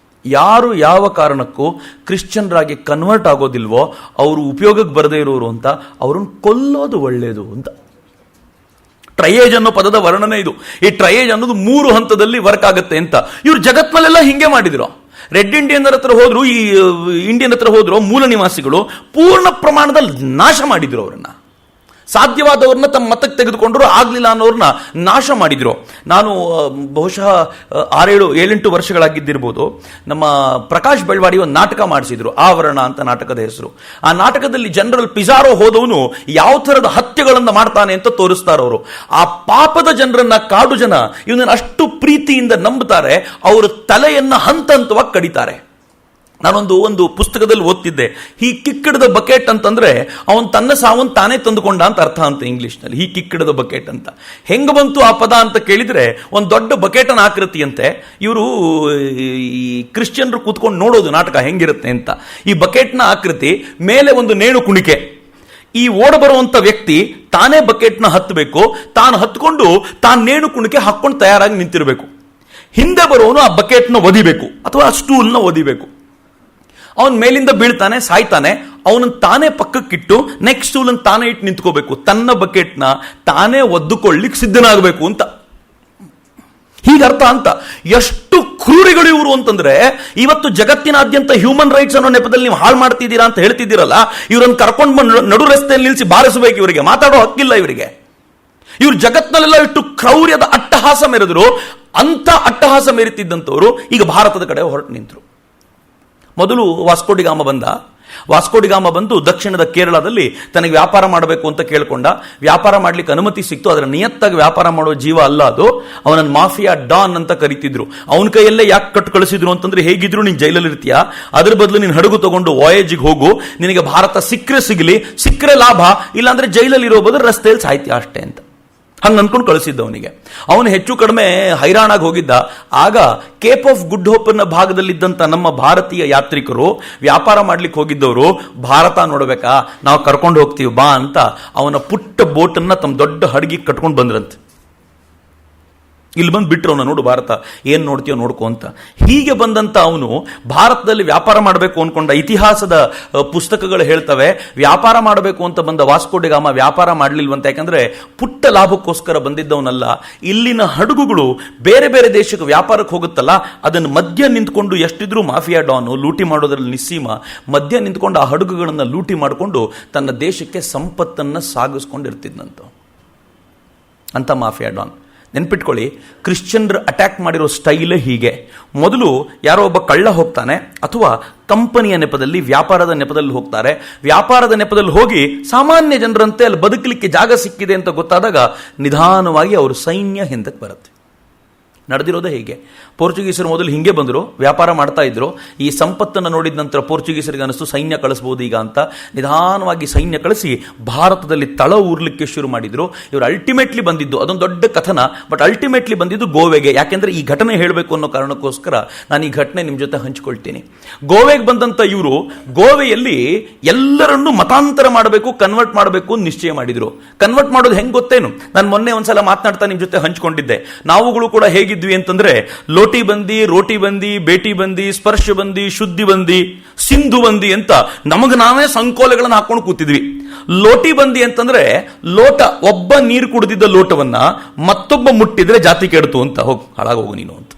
ಯಾರು ಯಾವ ಕಾರಣಕ್ಕೂ ಕ್ರಿಶ್ಚಿಯನ್ರಾಗಿ ಕನ್ವರ್ಟ್ ಆಗೋದಿಲ್ವೋ ಅವರು ಉಪಯೋಗಕ್ಕೆ ಬರದೇ ಇರೋರು ಅಂತ, ಅವ್ರನ್ನ ಕೊಲ್ಲೋದು ಒಳ್ಳೇದು ಅಂತ. ಟ್ರಯೇಜ್ ಅನ್ನೋ ಪದದ ವರ್ಣನೆ ಇದು. ಈ ಟ್ರಯೇಜ್ ಅನ್ನೋದು 3 ಹಂತದಲ್ಲಿ ವರ್ಕ್ ಆಗುತ್ತೆ ಅಂತ. ಇವ್ರು ಜಗತ್ನಲ್ಲೆಲ್ಲ ಹಿಂಗೆ ಮಾಡಿದ್ರು. ರೆಡ್ ಇಂಡಿಯನ್ನರ ಹತ್ರ ಹೋದ್ರು, ಈ ಇಂಡಿಯನ್ ಹತ್ರ ಹೋದ್ರು, ಮೂಲ ನಿವಾಸಿಗಳು ಪೂರ್ಣ ಪ್ರಮಾಣದಲ್ಲಿ ನಾಶ ಮಾಡಿದ್ರು ಅವರನ್ನ. ಸಾಧ್ಯವಾದವ್ರನ್ನ ತಮ್ಮ ಮತಕ್ಕೆ ತೆಗೆದುಕೊಂಡ್ರು, ಆಗ್ಲಿಲ್ಲ ಅನ್ನೋರ್ನ ನಾಶ ಮಾಡಿದ್ರು. ನಾನು ಬಹುಶಃ 6-7-8 ವರ್ಷಗಳಾಗಿದ್ದಿರ್ಬೋದು, ನಮ್ಮ ಪ್ರಕಾಶ್ ಬೆಳ್ವಾಡಿ ಒಂದು ನಾಟಕ ಮಾಡಿಸಿದ್ರು, ಆವರಣ ಅಂತ ನಾಟಕದ ಹೆಸರು. ಆ ನಾಟಕದಲ್ಲಿ ಜನರಲ್ ಪಿಜಾರೋ ಹೋದವನು ಯಾವ ಥರದ ಹತ್ಯೆಗಳನ್ನು ಮಾಡ್ತಾನೆ ಅಂತ ತೋರಿಸ್ತಾರೆ ಅವರು. ಆ ಪಾಪದ ಜನರನ್ನ, ಕಾಡು ಜನ ಇವನನ್ನು ಅಷ್ಟು ಪ್ರೀತಿಯಿಂದ ನಂಬುತ್ತಾರೆ, ಅವರ ತಲೆಯನ್ನ ಹಂತ ಹಂತವಾಗಿ ಕಡಿತಾರೆ. ನಾನೊಂದು ಪುಸ್ತಕದಲ್ಲಿ ಓದ್ತಿದ್ದೆ, ಹಿ ಕಿಕ್ಡ್ ದ ಬಕೆಟ್ ಅಂತಂದ್ರೆ ಅವನು ತನ್ನ ಸಾವನ್ ತಾನೇ ತಂದುಕೊಂಡ ಅಂತ ಅರ್ಥ ಅಂತ ಇಂಗ್ಲಿಷ್ನಲ್ಲಿ. ಹಿ ಕಿಕ್ಡ್ ದ ಬಕೆಟ್ ಅಂತ ಹೆಂಗ ಬಂತು ಆ ಪದ ಅಂತ ಕೇಳಿದ್ರೆ, ಒಂದು ದೊಡ್ಡ ಬಕೆಟನ ಆಕೃತಿಯಂತೆ. ಇವರು ಈ ಕ್ರಿಶ್ಚಿಯನ್ರು ಕೂತ್ಕೊಂಡು ನೋಡೋದು ನಾಟಕ ಹೆಂಗಿರುತ್ತೆ ಅಂತ. ಈ ಬಕೆಟ್ನ ಆಕೃತಿ, ಮೇಲೆ ಒಂದು ನೇಣು ಕುಣಿಕೆ. ಈ ಓಡ ಬರುವಂತ ವ್ಯಕ್ತಿ ತಾನೇ ಬಕೆಟ್ನ ಹತ್ತಬೇಕು, ತಾನು ಹತ್ಕೊಂಡು ತಾನು ನೇಣು ಕುಣಿಕೆ ಹಾಕೊಂಡು ತಯಾರಾಗಿ ನಿಂತಿರಬೇಕು. ಹಿಂದೆ ಬರೋನು ಆ ಬಕೆಟ್ನ ಒದಿಬೇಕು ಅಥವಾ ಆ ಸ್ಟೂಲ್ನ ಒದಿಬೇಕು. ಅವನ್ ಮೇಲಿಂದ ಬೀಳ್ತಾನೆ, ಸಾಯ್ತಾನೆ. ಅವನನ್ನು ತಾನೇ ಪಕ್ಕಕ್ಕಿಟ್ಟು ನೆಕ್ಸ್ಟ್ ಸ್ಟೂಲ್ ತಾನೇ ಇಟ್ಟು ನಿಂತ್ಕೋಬೇಕು, ತನ್ನ ಬಕೆಟ್ನ ತಾನೇ ಒದ್ದುಕೊಳ್ಳಿಕ್ ಸಿದ್ಧನಾಗಬೇಕು ಅಂತ. ಹೀಗರ್ಥ ಅಂತ. ಎಷ್ಟು ಕ್ರೂರಿಗಳು ಇವರು ಅಂತಂದ್ರೆ, ಇವತ್ತು ಜಗತ್ತಿನಾದ್ಯಂತ ಹ್ಯೂಮನ್ ರೈಟ್ಸ್ ಅನ್ನೋ ನೆಪದಲ್ಲಿ ನೀವು ಹಾಳು ಮಾಡ್ತಿದ್ದೀರಾ ಅಂತ ಹೇಳ್ತಿದ್ದೀರಲ್ಲ, ಇವರನ್ನು ಕರ್ಕೊಂಡು ಬಂದು ನಡು ರಸ್ತೆಯಲ್ಲಿ ನಿಲ್ಲಿಸಿ ಬಾರಿಸಬೇಕು. ಇವರಿಗೆ ಮಾತಾಡೋ ಹಕ್ಕಿಲ್ಲ ಇವರಿಗೆ. ಇವ್ರು ಜಗತ್ನಲ್ಲೆಲ್ಲ ಇಷ್ಟು ಕ್ರೌರ್ಯದ ಅಟ್ಟಹಾಸ ಮೆರೆದ್ರು. ಅಂತ ಅಟ್ಟಹಾಸ ಮೆರೆತಿದ್ದಂಥವ್ರು ಈಗ ಭಾರತದ ಕಡೆ ಹೊರಟು ನಿಂತರು. ಮೊದಲು ವಾಸ್ಕೋಡಿಗಾಮ ಬಂದು ದಕ್ಷಿಣದ ಕೇರಳದಲ್ಲಿ ತನಗೆ ವ್ಯಾಪಾರ ಮಾಡಬೇಕು ಅಂತ ಕೇಳ್ಕೊಂಡ. ವ್ಯಾಪಾರ ಮಾಡ್ಲಿಕ್ಕೆ ಅನುಮತಿ ಸಿಕ್ತು. ಅದರ ನಿಯತ್ತಾಗಿ ವ್ಯಾಪಾರ ಮಾಡೋ ಜೀವ ಅಲ್ಲ ಅದು. ಅವನನ್ನು ಮಾಫಿಯಾ ಡಾನ್ ಅಂತ ಕರೀತಿದ್ರು. ಅವನ ಕೈಯಲ್ಲೇ ಯಾಕೆ ಕಟ್ಟು ಕಳಿಸಿದ್ರು ಅಂತಂದ್ರೆ, ಹೇಗಿದ್ರು ನೀನು ಜೈಲಲ್ಲಿ ಇರ್ತೀಯ, ಅದ್ರ ಬದಲು ನೀನು ಹಡಗು ತಗೊಂಡು ವಾಯೇಜಿಗೆ ಹೋಗು, ನಿನಗೆ ಭಾರತ ಸಿಕ್ಕರೆ ಲಾಭ, ಇಲ್ಲಾಂದ್ರೆ ಜೈಲಲ್ಲಿ ಇರೋ ಬದಲು ರಸ್ತೆಯಲ್ಲಿ ಸಾಯ್ತೀಯ ಅಷ್ಟೇ ಅಂತ. ಹಂಗ ಅನ್ಕೊಂಡು ಕಳಿಸಿದ್ದವನಿಗೆ. ಅವನು ಹೆಚ್ಚು ಕಡಿಮೆ ಹೈರಾಣಾಗಿ ಹೋಗಿದ್ದ. ಆಗ ಕೇಪ್ ಆಫ್ ಗುಡ್ ಹೋಪ್ನ ಭಾಗದಲ್ಲಿದ್ದಂಥ ನಮ್ಮ ಭಾರತೀಯ ಯಾತ್ರಿಕರು, ವ್ಯಾಪಾರ ಮಾಡ್ಲಿಕ್ಕೆ ಹೋಗಿದ್ದವರು, ಭಾರತ ನೋಡ್ಬೇಕಾ, ನಾವು ಕರ್ಕೊಂಡು ಹೋಗ್ತೀವಿ ಬಾ ಅಂತ ಅವನ ಪುಟ್ಟ ಬೋಟನ್ನ ತಮ್ಮ ದೊಡ್ಡ ಹಡಗಿಗೆ ಕಟ್ಕೊಂಡು ಬಂದ್ರಂತೆ. ಇಲ್ಲಿ ಬಂದು ಬಿಟ್ಟರು ಅವನ, ನೋಡು ಭಾರತ ಏನ್ ನೋಡ್ತೀಯೋ ನೋಡ್ಕೋ ಅಂತ. ಹೀಗೆ ಬಂದಂತ ಅವನು ಭಾರತದಲ್ಲಿ ವ್ಯಾಪಾರ ಮಾಡಬೇಕು ಅನ್ಕೊಂಡ. ಇತಿಹಾಸದ ಪುಸ್ತಕಗಳು ಹೇಳ್ತವೆ, ವ್ಯಾಪಾರ ಮಾಡಬೇಕು ಅಂತ ಬಂದ ವಾಸ್ಕೋಡಿಗಾಮ ವ್ಯಾಪಾರ ಮಾಡಲಿಲ್ವಂತ. ಯಾಕಂದ್ರೆ ಪುಟ್ಟ ಲಾಭಕ್ಕೋಸ್ಕರ ಬಂದಿದ್ದವನಲ್ಲ. ಇಲ್ಲಿನ ಹಡಗುಗಳು ಬೇರೆ ಬೇರೆ ದೇಶಕ್ಕೆ ವ್ಯಾಪಾರಕ್ಕೆ ಹೋಗುತ್ತಲ್ಲ, ಅದನ್ನು ಮಧ್ಯ ನಿಂತ್ಕೊಂಡು, ಎಷ್ಟಿದ್ರು ಮಾಫಿಯಾ ಡಾನು ಲೂಟಿ ಮಾಡೋದ್ರಲ್ಲಿ ನಿಸ್ಸೀಮ, ಮಧ್ಯ ನಿಂತ್ಕೊಂಡು ಆ ಹಡಗುಗಳನ್ನು ಲೂಟಿ ಮಾಡಿಕೊಂಡು ತನ್ನ ದೇಶಕ್ಕೆ ಸಂಪತ್ತನ್ನು ಸಾಗಿಸ್ಕೊಂಡಿರ್ತಿದ್ದಂತ ಅಂತ ಮಾಫಿಯಾ ಡಾನ್. ನೆನ್ಪಿಟ್ಕೊಳ್ಳಿ, ಕ್ರಿಶ್ಚಿಯನ್ರು ಅಟ್ಯಾಕ್ ಮಾಡಿರೋ ಸ್ಟೈಲೇ ಹೀಗೆ. ಮೊದಲು ಯಾರೋ ಒಬ್ಬ ಕಳ್ಳ ಹೋಗ್ತಾನೆ, ಅಥವಾ ಕಂಪನಿಯ ನೆಪದಲ್ಲಿ, ವ್ಯಾಪಾರದ ನೆಪದಲ್ಲಿ ಹೋಗ್ತಾರೆ. ವ್ಯಾಪಾರದ ನೆಪದಲ್ಲಿ ಹೋಗಿ ಸಾಮಾನ್ಯ ಜನರಂತೆ ಅಲ್ಲಿ ಬದುಕಲಿಕ್ಕೆ ಜಾಗ ಸಿಕ್ಕಿದೆ ಅಂತ ಗೊತ್ತಾದಾಗ ನಿಧಾನವಾಗಿ ಅವರು ಸೈನ್ಯ ಹಿಂದಕ್ಕೆ ಬರುತ್ತೆ. ನಡೆದಿರೋದೇ ಹೀಗೆ. ಪೋರ್ಚುಗೀಸರು ಮೊದಲು ಹಿಂಗೆ ಬಂದರು, ವ್ಯಾಪಾರ ಮಾಡ್ತಾ ಇದ್ರು. ಈ ಸಂಪತ್ತನ್ನು ನೋಡಿದ ನಂತರ ಪೋರ್ಚುಗೀಸರಿಗೆ ಅನಿಸ್ತು ಸೈನ್ಯ ಕಳಿಸ್ಬೋದು ಈಗ ಅಂತ. ನಿಧಾನವಾಗಿ ಸೈನ್ಯ ಕಳಿಸಿ ಭಾರತದಲ್ಲಿ ತಳ ಊರ್ಲಿಕ್ಕೆ ಶುರು ಮಾಡಿದ್ರು. ಇವರು ಅಲ್ಟಿಮೇಟ್ಲಿ ಬಂದಿದ್ದು, ಅದೊಂದು ದೊಡ್ಡ ಕಥನ, ಬಟ್ ಅಲ್ಟಿಮೇಟ್ಲಿ ಬಂದಿದ್ದು ಗೋವೆಗೆ. ಯಾಕೆಂದ್ರೆ ಈ ಘಟನೆ ಹೇಳಬೇಕು ಅನ್ನೋ ಕಾರಣಕ್ಕೋಸ್ಕರ ನಾನು ಈ ಘಟನೆ ನಿಮ್ಮ ಜೊತೆ ಹಂಚಿಕೊಳ್ತೀನಿ. ಗೋವೆಗೆ ಬಂದಂತ ಇವರು ಗೋವೆಯಲ್ಲಿ ಎಲ್ಲರನ್ನೂ ಮತಾಂತರ ಮಾಡಬೇಕು, ಕನ್ವರ್ಟ್ ಮಾಡಬೇಕು ಅಂತ ನಿಶ್ಚಯ ಮಾಡಿದ್ರು. ಕನ್ವರ್ಟ್ ಮಾಡೋದು ಹೆಂಗ್ ಗೊತ್ತೇನು? ನಾನು ಮೊನ್ನೆ ಒಂದ್ಸಲ ಮಾತನಾಡ್ತಾ ನಿಮ್ಮ ಜೊತೆ ಹಂಚಿಕೊಂಡಿದ್ದೆ. ನಾವುಗಳು ಕೂಡ ಹೇಗಿದ್ವಿ ಅಂತಂದ್ರೆ, ಲೋಟಿ ಬಂದಿ, ರೋಟಿ ಬಂದಿ, ಬೇಟಿ ಬಂದಿ, ಸ್ಪರ್ಶ ಬಂದಿ, ಶುದ್ಧಿ ಬಂದಿ, ಸಿಂಧು ಬಂದಿ ಅಂತ ನಮಗೆ ನಾವೇ ಸಂಕೋಲೆಗಳನ್ನು ಹಾಕೊಂಡು ಕೂತಿದ್ವಿ. ಲೋಟಿ ಬಂದಿ ಅಂತಂದ್ರೆ ಲೋಟ, ಒಬ್ಬ ನೀರು ಕುಡಿದಿದ್ದ ಲೋಟವನ್ನ ಮತ್ತೊಬ್ಬ ಮುಟ್ಟಿದ್ರೆ ಜಾತಿ ಕೆಡ್ತು ಅಂತ, ಹೋಗ್ ಹಾಳಾಗೋಗು ನೀನು ಅಂತ.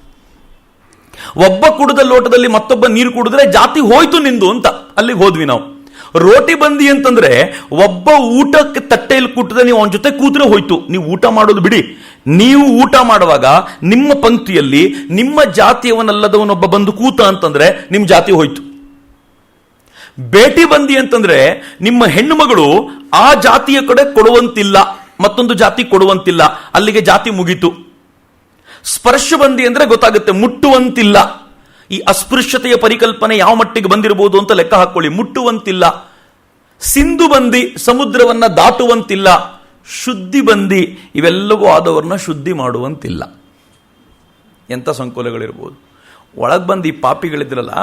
ಒಬ್ಬ ಕುಡಿದ ಲೋಟದಲ್ಲಿ ಮತ್ತೊಬ್ಬ ನೀರು ಕುಡಿದ್ರೆ ಜಾತಿ ಹೋಯ್ತು ನಿಂದು ಅಂತ ಅಲ್ಲಿಗೆ ಹೋದ್ವಿ ನಾವು. ರೋಟಿ ಬಂದಿ ಅಂತಂದ್ರೆ ಒಬ್ಬ ಊಟಕ್ಕೆ ತಟ್ಟೆಯಲ್ಲಿ ಕೂಟದೆ ನೀವು ಅವನ ಜೊತೆ ಕೂತ್ರೆ ಹೋಯ್ತು, ನೀವು ಊಟ ಮಾಡೋದು ಬಿಡಿ. ನೀವು ಊಟ ಮಾಡುವಾಗ ನಿಮ್ಮ ಪಂಕ್ತಿಯಲ್ಲಿ ನಿಮ್ಮ ಜಾತಿಯವನಲ್ಲದವನೊಬ್ಬ ಬಂದು ಕೂತ ಅಂತಂದ್ರೆ ನಿಮ್ ಜಾತಿ ಹೋಯ್ತು. ಬೇಟಿ ಬಂದಿ ಅಂತಂದ್ರೆ ನಿಮ್ಮ ಹೆಣ್ಣು ಮಗಳು ಆ ಜಾತಿಯ ಕಡೆ ಕೊಡುವಂತಿಲ್ಲ, ಮತ್ತೊಂದು ಜಾತಿ ಕೊಡುವಂತಿಲ್ಲ, ಅಲ್ಲಿಗೆ ಜಾತಿ ಮುಗೀತು. ಸ್ಪರ್ಶ ಬಂದಿ ಅಂದ್ರೆ ಗೊತ್ತಾಗುತ್ತೆ, ಮುಟ್ಟುವಂತಿಲ್ಲ. ಈ ಅಸ್ಪೃಶ್ಯತೆಯ ಪರಿಕಲ್ಪನೆ ಯಾವ ಮಟ್ಟಿಗೆ ಬಂದಿರಬಹುದು ಅಂತ ಲೆಕ್ಕ ಹಾಕೊಳ್ಳಿ. ಮುಟ್ಟುವಂತಿಲ್ಲ. ಸಿಂಧು ಬಂದಿ, ಸಮುದ್ರವನ್ನ ದಾಟುವಂತಿಲ್ಲ. ಶುದ್ಧಿ ಬಂದಿ, ಇವೆಲ್ಲವೂ ಆದವರನ್ನ ಶುದ್ಧಿ ಮಾಡುವಂತಿಲ್ಲ. ಎಂಥ ಸಂಕೋಲೆಗಳಿರ್ಬೋದು. ಒಳಗೆ ಬಂದು ಈ ಪಾಪಿಗಳಿದ್ರಲ್ಲ,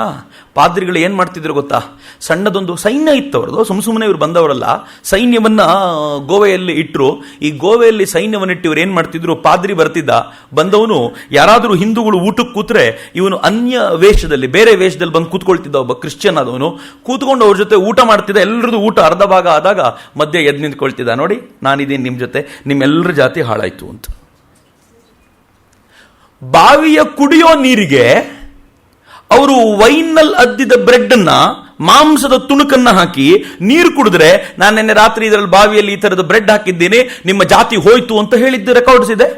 ಪಾದ್ರಿಗಳು ಏನು ಮಾಡ್ತಿದ್ರು ಗೊತ್ತಾ? ಸಣ್ಣದೊಂದು ಸೈನ್ಯ ಇತ್ತು ಅವ್ರದ್ದು, ಸುಮ್ಮನೆ ಇವ್ರು ಬಂದವರಲ್ಲ. ಸೈನ್ಯವನ್ನ ಗೋವೆಯಲ್ಲಿ ಇಟ್ಟರು. ಈ ಗೋವೆಯಲ್ಲಿ ಸೈನ್ಯವನ್ನಿಟ್ಟು ಇವ್ರು ಏನು ಮಾಡ್ತಿದ್ರು? ಪಾದ್ರಿ ಬರ್ತಿದ್ದ, ಬಂದವನು ಯಾರಾದರೂ ಹಿಂದೂಗಳು ಊಟಕ್ಕೆ ಕೂತ್ರೆ ಇವನು ಅನ್ಯ ವೇಷದಲ್ಲಿ, ಬೇರೆ ವೇಷದಲ್ಲಿ ಬಂದು ಕೂತ್ಕೊಳ್ತಿದ್ದ. ಒಬ್ಬ ಕ್ರಿಶ್ಚಿಯನ್ ಆದವನು ಕೂತ್ಕೊಂಡು ಅವ್ರ ಜೊತೆ ಊಟ ಮಾಡ್ತಿದ್ದ. ಎಲ್ಲರದ್ದು ಊಟ ಅರ್ಧ ಭಾಗ ಆದಾಗ ಮಧ್ಯೆ ಎದ್ದು ನಿಂತ್ಕೊಳ್ತಿದ್ದ, ನೋಡಿ ನಾನಿದ್ದೀನಿ ನಿಮ್ಮ ಜೊತೆ, ನಿಮ್ಮೆಲ್ಲರ ಜಾತಿ ಹಾಳಾಯ್ತು ಅಂತ. ಬಾವಿಯ ಕುಡಿಯೋ ನೀರಿಗೆ ಅವರು ವೈನ್ನಲ್ಲಿ ಅದ್ದಿದ ಬ್ರೆಡ್ ಅನ್ನ, ಮಾಂಸದ ತುಣುಕನ್ನ ಹಾಕಿ ನೀರು ಕುಡಿದ್ರೆ, ನಾನು ನಿನ್ನೆ ರಾತ್ರಿ ಇದರಲ್ಲಿ ಬಾವಿಯಲ್ಲಿ ಈ ತರದ ಬ್ರೆಡ್ ಹಾಕಿದ್ದೀನಿ, ನಿಮ್ಮ ಜಾತಿ ಹೋಯ್ತು ಅಂತ ಹೇಳಿದ್ದು ರೆಕಾರ್ಡ್ಸ್ ಇದೆ.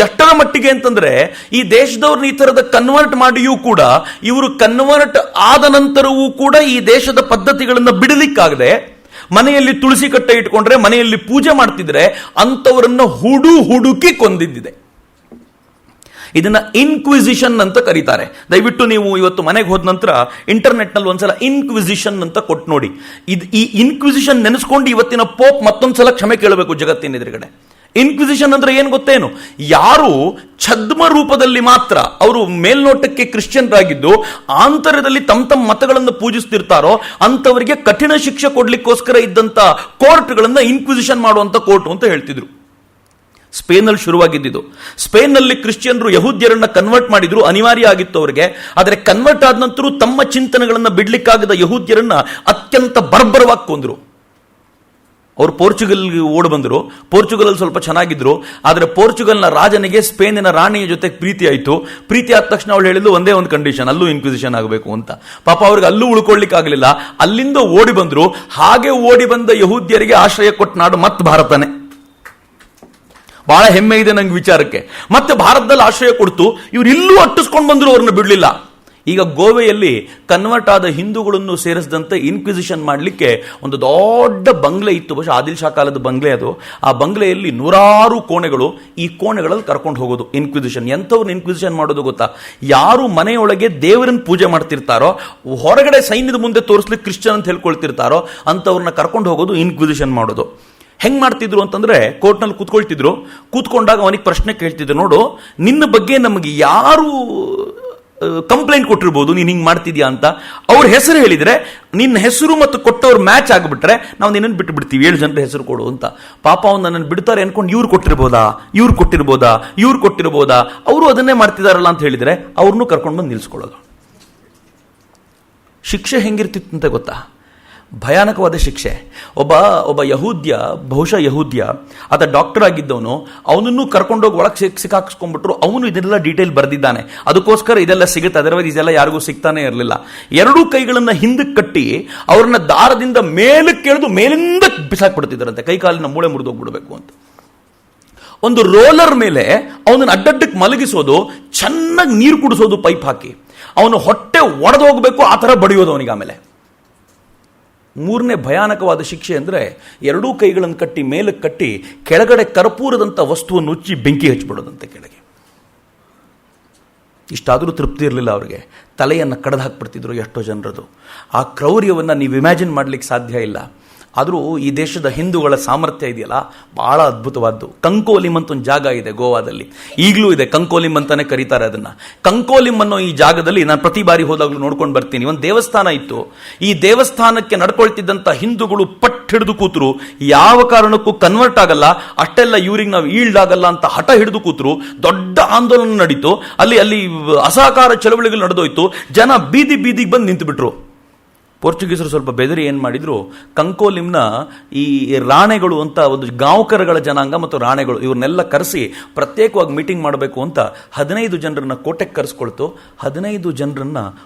ಎಷ್ಟರ ಮಟ್ಟಿಗೆ ಅಂತಂದ್ರೆ, ಈ ದೇಶದವ್ರನ್ನ ಈ ತರದ ಕನ್ವರ್ಟ್ ಮಾಡಿಯೂ ಕೂಡ, ಇವರು ಕನ್ವರ್ಟ್ ಆದ ನಂತರವೂ ಕೂಡ ಈ ದೇಶದ ಪದ್ಧತಿಗಳನ್ನ ಬಿಡಲಿಕ್ಕಾಗದೆ, ಮನೆಯಲ್ಲಿ ತುಳಸಿ ಕಟ್ಟೆ ಇಟ್ಕೊಂಡ್ರೆ, ಮನೆಯಲ್ಲಿ ಪೂಜೆ ಮಾಡ್ತಿದ್ರೆ ಅಂತವರನ್ನ ಹುಡುಕಿ ಕೊಂದಿದ್ದಿದೆ. ಇದನ್ನ ಇನ್ಕ್ವಿಸಿಷನ್ ಅಂತ ಕರೀತಾರೆ. ದಯವಿಟ್ಟು ನೀವು ಇವತ್ತು ಮನೆಗೆ ಹೋದ ನಂತರ ಇಂಟರ್ನೆಟ್ ನಲ್ಲಿ ಒಂದ್ಸಲ ಇನ್ಕ್ವಿಸಿಷನ್ ಅಂತ ಕೊಟ್ಟು ನೋಡಿ. ಈ ಇನ್ಕ್ವಿಸಿಷನ್ ನೆನೆಸ್ಕೊಂಡು ಇವತ್ತಿನ ಪೋಪ್ ಮತ್ತೊಂದ್ಸಲ ಕ್ಷಮೆ ಕೇಳಬೇಕು ಜಗತ್ತಿನ ಎದುರುಗಡೆ. ಇನ್ಕ್ವಿಸಿಷನ್ ಅಂದ್ರೆ ಏನು ಗೊತ್ತೇನು? ಯಾರು ಛದ್ಮ ರೂಪದಲ್ಲಿ ಮಾತ್ರ ಅವರು ಮೇಲ್ನೋಟಕ್ಕೆ ಕ್ರಿಶ್ಚಿಯನ್ರಾಗಿದ್ದು ಆಂತರ್ಯದಲ್ಲಿ ತಮ್ಮ ಮತಗಳನ್ನು ಪೂಜಿಸ್ತಿರ್ತಾರೋ ಅಂತವರಿಗೆ ಕಠಿಣ ಶಿಕ್ಷೆ ಕೊಡ್ಲಿಕ್ಕೋಸ್ಕರ ಇದ್ದಂತ ಕೋರ್ಟ್ಗಳನ್ನ ಇನ್ಕ್ವಿಸಿಷನ್ ಮಾಡುವಂತ ಕೋರ್ಟ್ ಅಂತ ಹೇಳ್ತಿದ್ರು. ಸ್ಪೇನಲ್ಲಿ ಶುರುವಾಗಿದ್ದು. ಸ್ಪೇನ್ನಲ್ಲಿ ಕ್ರಿಶ್ಚಿಯನ್ರು ಯಹೂದ್ಯರನ್ನ ಕನ್ವರ್ಟ್ ಮಾಡಿದ್ರು, ಅನಿವಾರ್ಯ ಆಗಿತ್ತು ಅವರಿಗೆ. ಆದರೆ ಕನ್ವರ್ಟ್ ಆದ ನಂತರ ತಮ್ಮ ಚಿಂತನೆಗಳನ್ನ ಬಿಡ್ಲಿಕ್ಕಾಗದ ಯಹೂದ್ಯರನ್ನ ಅತ್ಯಂತ ಬರ್ಬರವಾಗಿ ಕೊಂದ್ರು. ಅವರು ಪೋರ್ಚುಗಲ್ಗೆ ಓಡ್ ಬಂದರು. ಪೋರ್ಚುಗಲ್ ಅಲ್ಲಿ ಸ್ವಲ್ಪ ಚೆನ್ನಾಗಿದ್ರು. ಆದರೆ ಪೋರ್ಚುಗಲ್ನ ರಾಜನಿಗೆ ಸ್ಪೇನಿನ ರಾಣಿಯ ಜೊತೆ ಪ್ರೀತಿ ಆಯಿತು. ಪ್ರೀತಿ ಆದ ತಕ್ಷಣ ಅವಳು ಹೇಳಿದ್ದು ಒಂದೇ ಒಂದು ಕಂಡೀಷನ್, ಅಲ್ಲೂ ಇನ್ಕ್ವಿಸಿಷನ್ ಆಗಬೇಕು ಅಂತ. ಪಾಪ ಅವ್ರಿಗೆ ಅಲ್ಲೂ ಉಳ್ಕೊಳ್ಳಿಕ್ಕೆ ಆಗಲಿಲ್ಲ, ಅಲ್ಲಿಂದ ಓಡಿ ಬಂದ್ರು. ಹಾಗೆ ಓಡಿ ಬಂದ ಯಹೂದ್ಯರಿಗೆ ಆಶ್ರಯ ಕೊಟ್ಟ ನಾಡು ಮತ್ತೆ ಭಾರತನೇ. ಬಹಳ ಹೆಮ್ಮೆ ಇದೆ ನಂಗೆ ವಿಚಾರಕ್ಕೆ. ಮತ್ತೆ ಭಾರತದಲ್ಲಿ ಆಶ್ರಯ ಕೊಡ್ತು. ಇವ್ರು ಇಲ್ಲೂ ಅಟ್ಟಿಸ್ಕೊಂಡು ಬಂದ್ರು, ಅವ್ರನ್ನ ಬಿಡ್ಲಿಲ್ಲ. ಈಗ ಗೋವೆಯಲ್ಲಿ ಕನ್ವರ್ಟ್ ಆದ ಹಿಂದೂಗಳನ್ನು ಸೇರಿಸಿದಂತೆ ಇನ್ಕ್ವಿಸಿಷನ್ ಮಾಡಲಿಕ್ಕೆ ಒಂದು ದೊಡ್ಡ ಬಂಗ್ಲೆ ಇತ್ತು. ಬಹುಶಃ ಆದಿಲ್ ಶಾ ಕಾಲದ ಬಂಗ್ಲೆ ಅದು. ಆ ಬಂಗ್ಲೆಯಲ್ಲಿ 100 ಕೋಣೆಗಳು. ಈ ಕೋಣೆಗಳಲ್ಲಿ ಕರ್ಕೊಂಡು ಹೋಗೋದು ಇನ್ಕ್ವಿಸಿಷನ್. ಎಂಥವ್ರನ್ನ ಇನ್ಕ್ವಿಸಿಷನ್ ಮಾಡೋದು ಗೊತ್ತಾ? ಯಾರು ಮನೆಯೊಳಗೆ ದೇವರನ್ನ ಪೂಜೆ ಮಾಡ್ತಿರ್ತಾರೋ, ಹೊರಗಡೆ ಸೈನ್ಯದ ಮುಂದೆ ತೋರಿಸ್ಲಿಕ್ಕೆ ಕ್ರಿಶ್ಚಿಯನ್ ಅಂತ ಹೇಳ್ಕೊಳ್ತಿರ್ತಾರೋ ಅಂಥವ್ರನ್ನ ಕರ್ಕೊಂಡು ಹೋಗೋದು ಇನ್ಕ್ವಿಸಿಷನ್ ಮಾಡೋದು. ಹೆಂಗ್ ಮಾಡ್ತಿದ್ರು ಅಂತಂದ್ರೆ, ಕೋರ್ಟ್ನಲ್ಲಿ ಕೂತ್ಕೊಳ್ತಿದ್ರು. ಕೂತ್ಕೊಂಡಾಗ ಅವನಿಗೆ ಪ್ರಶ್ನೆ ಕೇಳ್ತಿದ್ರು, ನೋಡು ನಿನ್ನ ಬಗ್ಗೆ ನಮಗೆ ಯಾರು ಕಂಪ್ಲೇಂಟ್ ಕೊಟ್ಟಿರ್ಬೋದು, ನೀನು ಹಿಂಗೆ ಮಾಡ್ತಿದ್ಯಾ ಅಂತ. ಅವ್ರ ಹೆಸರು ಹೇಳಿದ್ರೆ, ನಿನ್ನ ಹೆಸರು ಮತ್ತು ಕೊಟ್ಟವ್ರು ಮ್ಯಾಚ್ ಆಗಿಬಿಟ್ರೆ ನಾವು ನಿನ್ನನ್ನು ಬಿಟ್ಟು ಬಿಡ್ತೀವಿ, 7 ಜನರ ಹೆಸರು ಕೊಡು ಅಂತ. ಪಾಪ ಅವ್ನು ನನ್ನನ್ನು ಬಿಡ್ತಾರೆ ಅನ್ಕೊಂಡು ಇವ್ರು ಕೊಟ್ಟಿರ್ಬೋದಾ, ಅವರು ಅದನ್ನೇ ಮಾಡ್ತಿದಾರಲ್ಲ ಅಂತ ಹೇಳಿದ್ರೆ ಅವ್ರನ್ನೂ ಕರ್ಕೊಂಡು ಬಂದು ನಿಲ್ಸ್ಕೊಳ್ಳೋದು. ಶಿಕ್ಷೆ ಹೆಂಗಿರ್ತಿತ್ತಂತ ಗೊತ್ತಾ? ಭಯಾನಕವಾದ ಶಿಕ್ಷೆ. ಒಬ್ಬ ಯಹೂದ್ಯ, ಬಹುಶಃ ಯಹೂದ್ಯ, ಆತ ಡಾಕ್ಟರ್ ಆಗಿದ್ದವನು, ಅವನನ್ನು ಕರ್ಕೊಂಡೋಗಿ ಒಳಗೆ ಸಿಕ್ಕಾಕ್ಸ್ಕೊಂಡ್ಬಿಟ್ರು. ಅವನು ಇದನ್ನೆಲ್ಲ ಡೀಟೇಲ್ ಬರೆದಿದ್ದಾನೆ, ಅದಕ್ಕೋಸ್ಕರ ಇದೆಲ್ಲ ಸಿಗುತ್ತೆ. ಅದರ್ವೈಸ್ ಇದೆಲ್ಲ ಯಾರಿಗೂ ಸಿಗ್ತಾನೆ ಇರಲಿಲ್ಲ. 2 ಕೈಗಳನ್ನ ಹಿಂದಕ್ಕೆ ಕಟ್ಟಿ ಅವ್ರನ್ನ ದಾರದಿಂದ ಮೇಲಕ್ಕೆ ಎಳೆದು ಮೇಲಿಂದ ಬಿಸಾಕ್ಬಿಡ್ತಿದ್ದಾರಂತೆ, ಕೈಕಾಲಿನ ಮೂಳೆ ಮುರಿದೋಗ್ಬಿಡ್ಬೇಕು ಅಂತ. ಒಂದು ರೋಲರ್ ಮೇಲೆ ಅವನನ್ನು ಅಡ್ಡಡ್ಡಕ್ಕೆ ಮಲಗಿಸೋದು, ಚೆನ್ನಾಗಿ ನೀರು ಕುಡಿಸೋದು ಪೈಪ್ ಹಾಕಿ, ಅವನು ಹೊಟ್ಟೆ ಒಡೆದೋಗ್ಬೇಕು ಆ ಥರ ಬಡಿಯೋದು ಅವನಿಗೆ. ಆಮೇಲೆ ಮೂರನೇ ಭಯಾನಕವಾದ ಶಿಕ್ಷೆ ಅಂದರೆ ಎರಡೂ ಕೈಗಳನ್ನು ಕಟ್ಟಿ ಮೇಲಕ್ಕೆ ಕಟ್ಟಿ ಕೆಳಗಡೆ ಕರ್ಪೂರದಂಥ ವಸ್ತುವನ್ನು ಉಚ್ಚಿ ಬೆಂಕಿ ಹಚ್ಚಿಬಿಡೋದಂತೆ ಕೆಳಗೆ. ಇಷ್ಟಾದರೂ ತೃಪ್ತಿ ಇರಲಿಲ್ಲ ಅವರಿಗೆ. ತಲೆಯನ್ನು ಕಡ್ದು ಹಾಕ್ಬಿಡ್ತಿದ್ರು ಎಷ್ಟೋ ಜನರದು. ಆ ಕ್ರೌರ್ಯವನ್ನು ನೀವು ಇಮ್ಯಾಜಿನ್ ಮಾಡಲಿಕ್ಕೆ ಸಾಧ್ಯ ಇಲ್ಲ. ಆದರೂ ಈ ದೇಶದ ಹಿಂದೂಗಳ ಸಾಮರ್ಥ್ಯ ಇದೆಯಲ್ಲ, ಬಹಳ ಅದ್ಭುತವಾದ್ದು. ಕಂಕೋಲಿಮ್ ಅಂತ ಒಂದು ಜಾಗ ಇದೆ ಗೋವಾದಲ್ಲಿ, ಈಗಲೂ ಇದೆ. ಕಂಕೋಲಿಮ್ ಅಂತಾನೆ ಕರೀತಾರೆ ಅದನ್ನು. ಕಂಕೋಲಿಮ್ ಅನ್ನೋ ಈ ಜಾಗದಲ್ಲಿ ನಾನು ಪ್ರತಿ ಬಾರಿ ಹೋದಾಗಲೂ ನೋಡ್ಕೊಂಡು ಬರ್ತೀನಿ. ಒಂದು ದೇವಸ್ಥಾನ ಇತ್ತು. ಈ ದೇವಸ್ಥಾನಕ್ಕೆ ನಡ್ಕೊಳ್ತಿದ್ದಂಥ ಹಿಂದೂಗಳು ಪಟ್ಟು ಹಿಡಿದು ಕೂತರು. ಯಾವ ಕಾರಣಕ್ಕೂ ಕನ್ವರ್ಟ್ ಆಗಲ್ಲ, ಅಷ್ಟೆಲ್ಲ ಇವ್ರಿಗೆ ನಾವು ಈಲ್ಡ್ ಆಗಲ್ಲ ಅಂತ ಹಠ ಹಿಡಿದು ಕೂತರು. ದೊಡ್ಡ ಆಂದೋಲನ ನಡೀತು. ಅಲ್ಲಿ ಅಸಹಕಾರ ಚಳವಳಿಗಳು ನಡೆದೋಯ್ತು. ಜನ ಬೀದಿಗೆ ಬಂದು ನಿಂತು ಬಿಟ್ರು. ಪೋರ್ಚುಗೀಸರು ಸ್ವಲ್ಪ ಬೆದರಿ ಏನು ಮಾಡಿದ್ರು, ಕಂಕೋಲಿಮ್ನ ಈ ರಾಣೆಗಳು ಅಂತ ಒಂದು ಗಾಂವ್ಕರಗಳ ಜನಾಂಗ ಮತ್ತು ರಾಣೆಗಳು ಇವ್ರನ್ನೆಲ್ಲ ಕರೆಸಿ ಪ್ರತ್ಯೇಕವಾಗಿ ಮೀಟಿಂಗ್ ಮಾಡಬೇಕು ಅಂತ 15 ಜನರನ್ನ ಕೋಟೆಗೆ ಕರೆಸ್ಕೊಳ್ತು. 15 ಜನರನ್ನ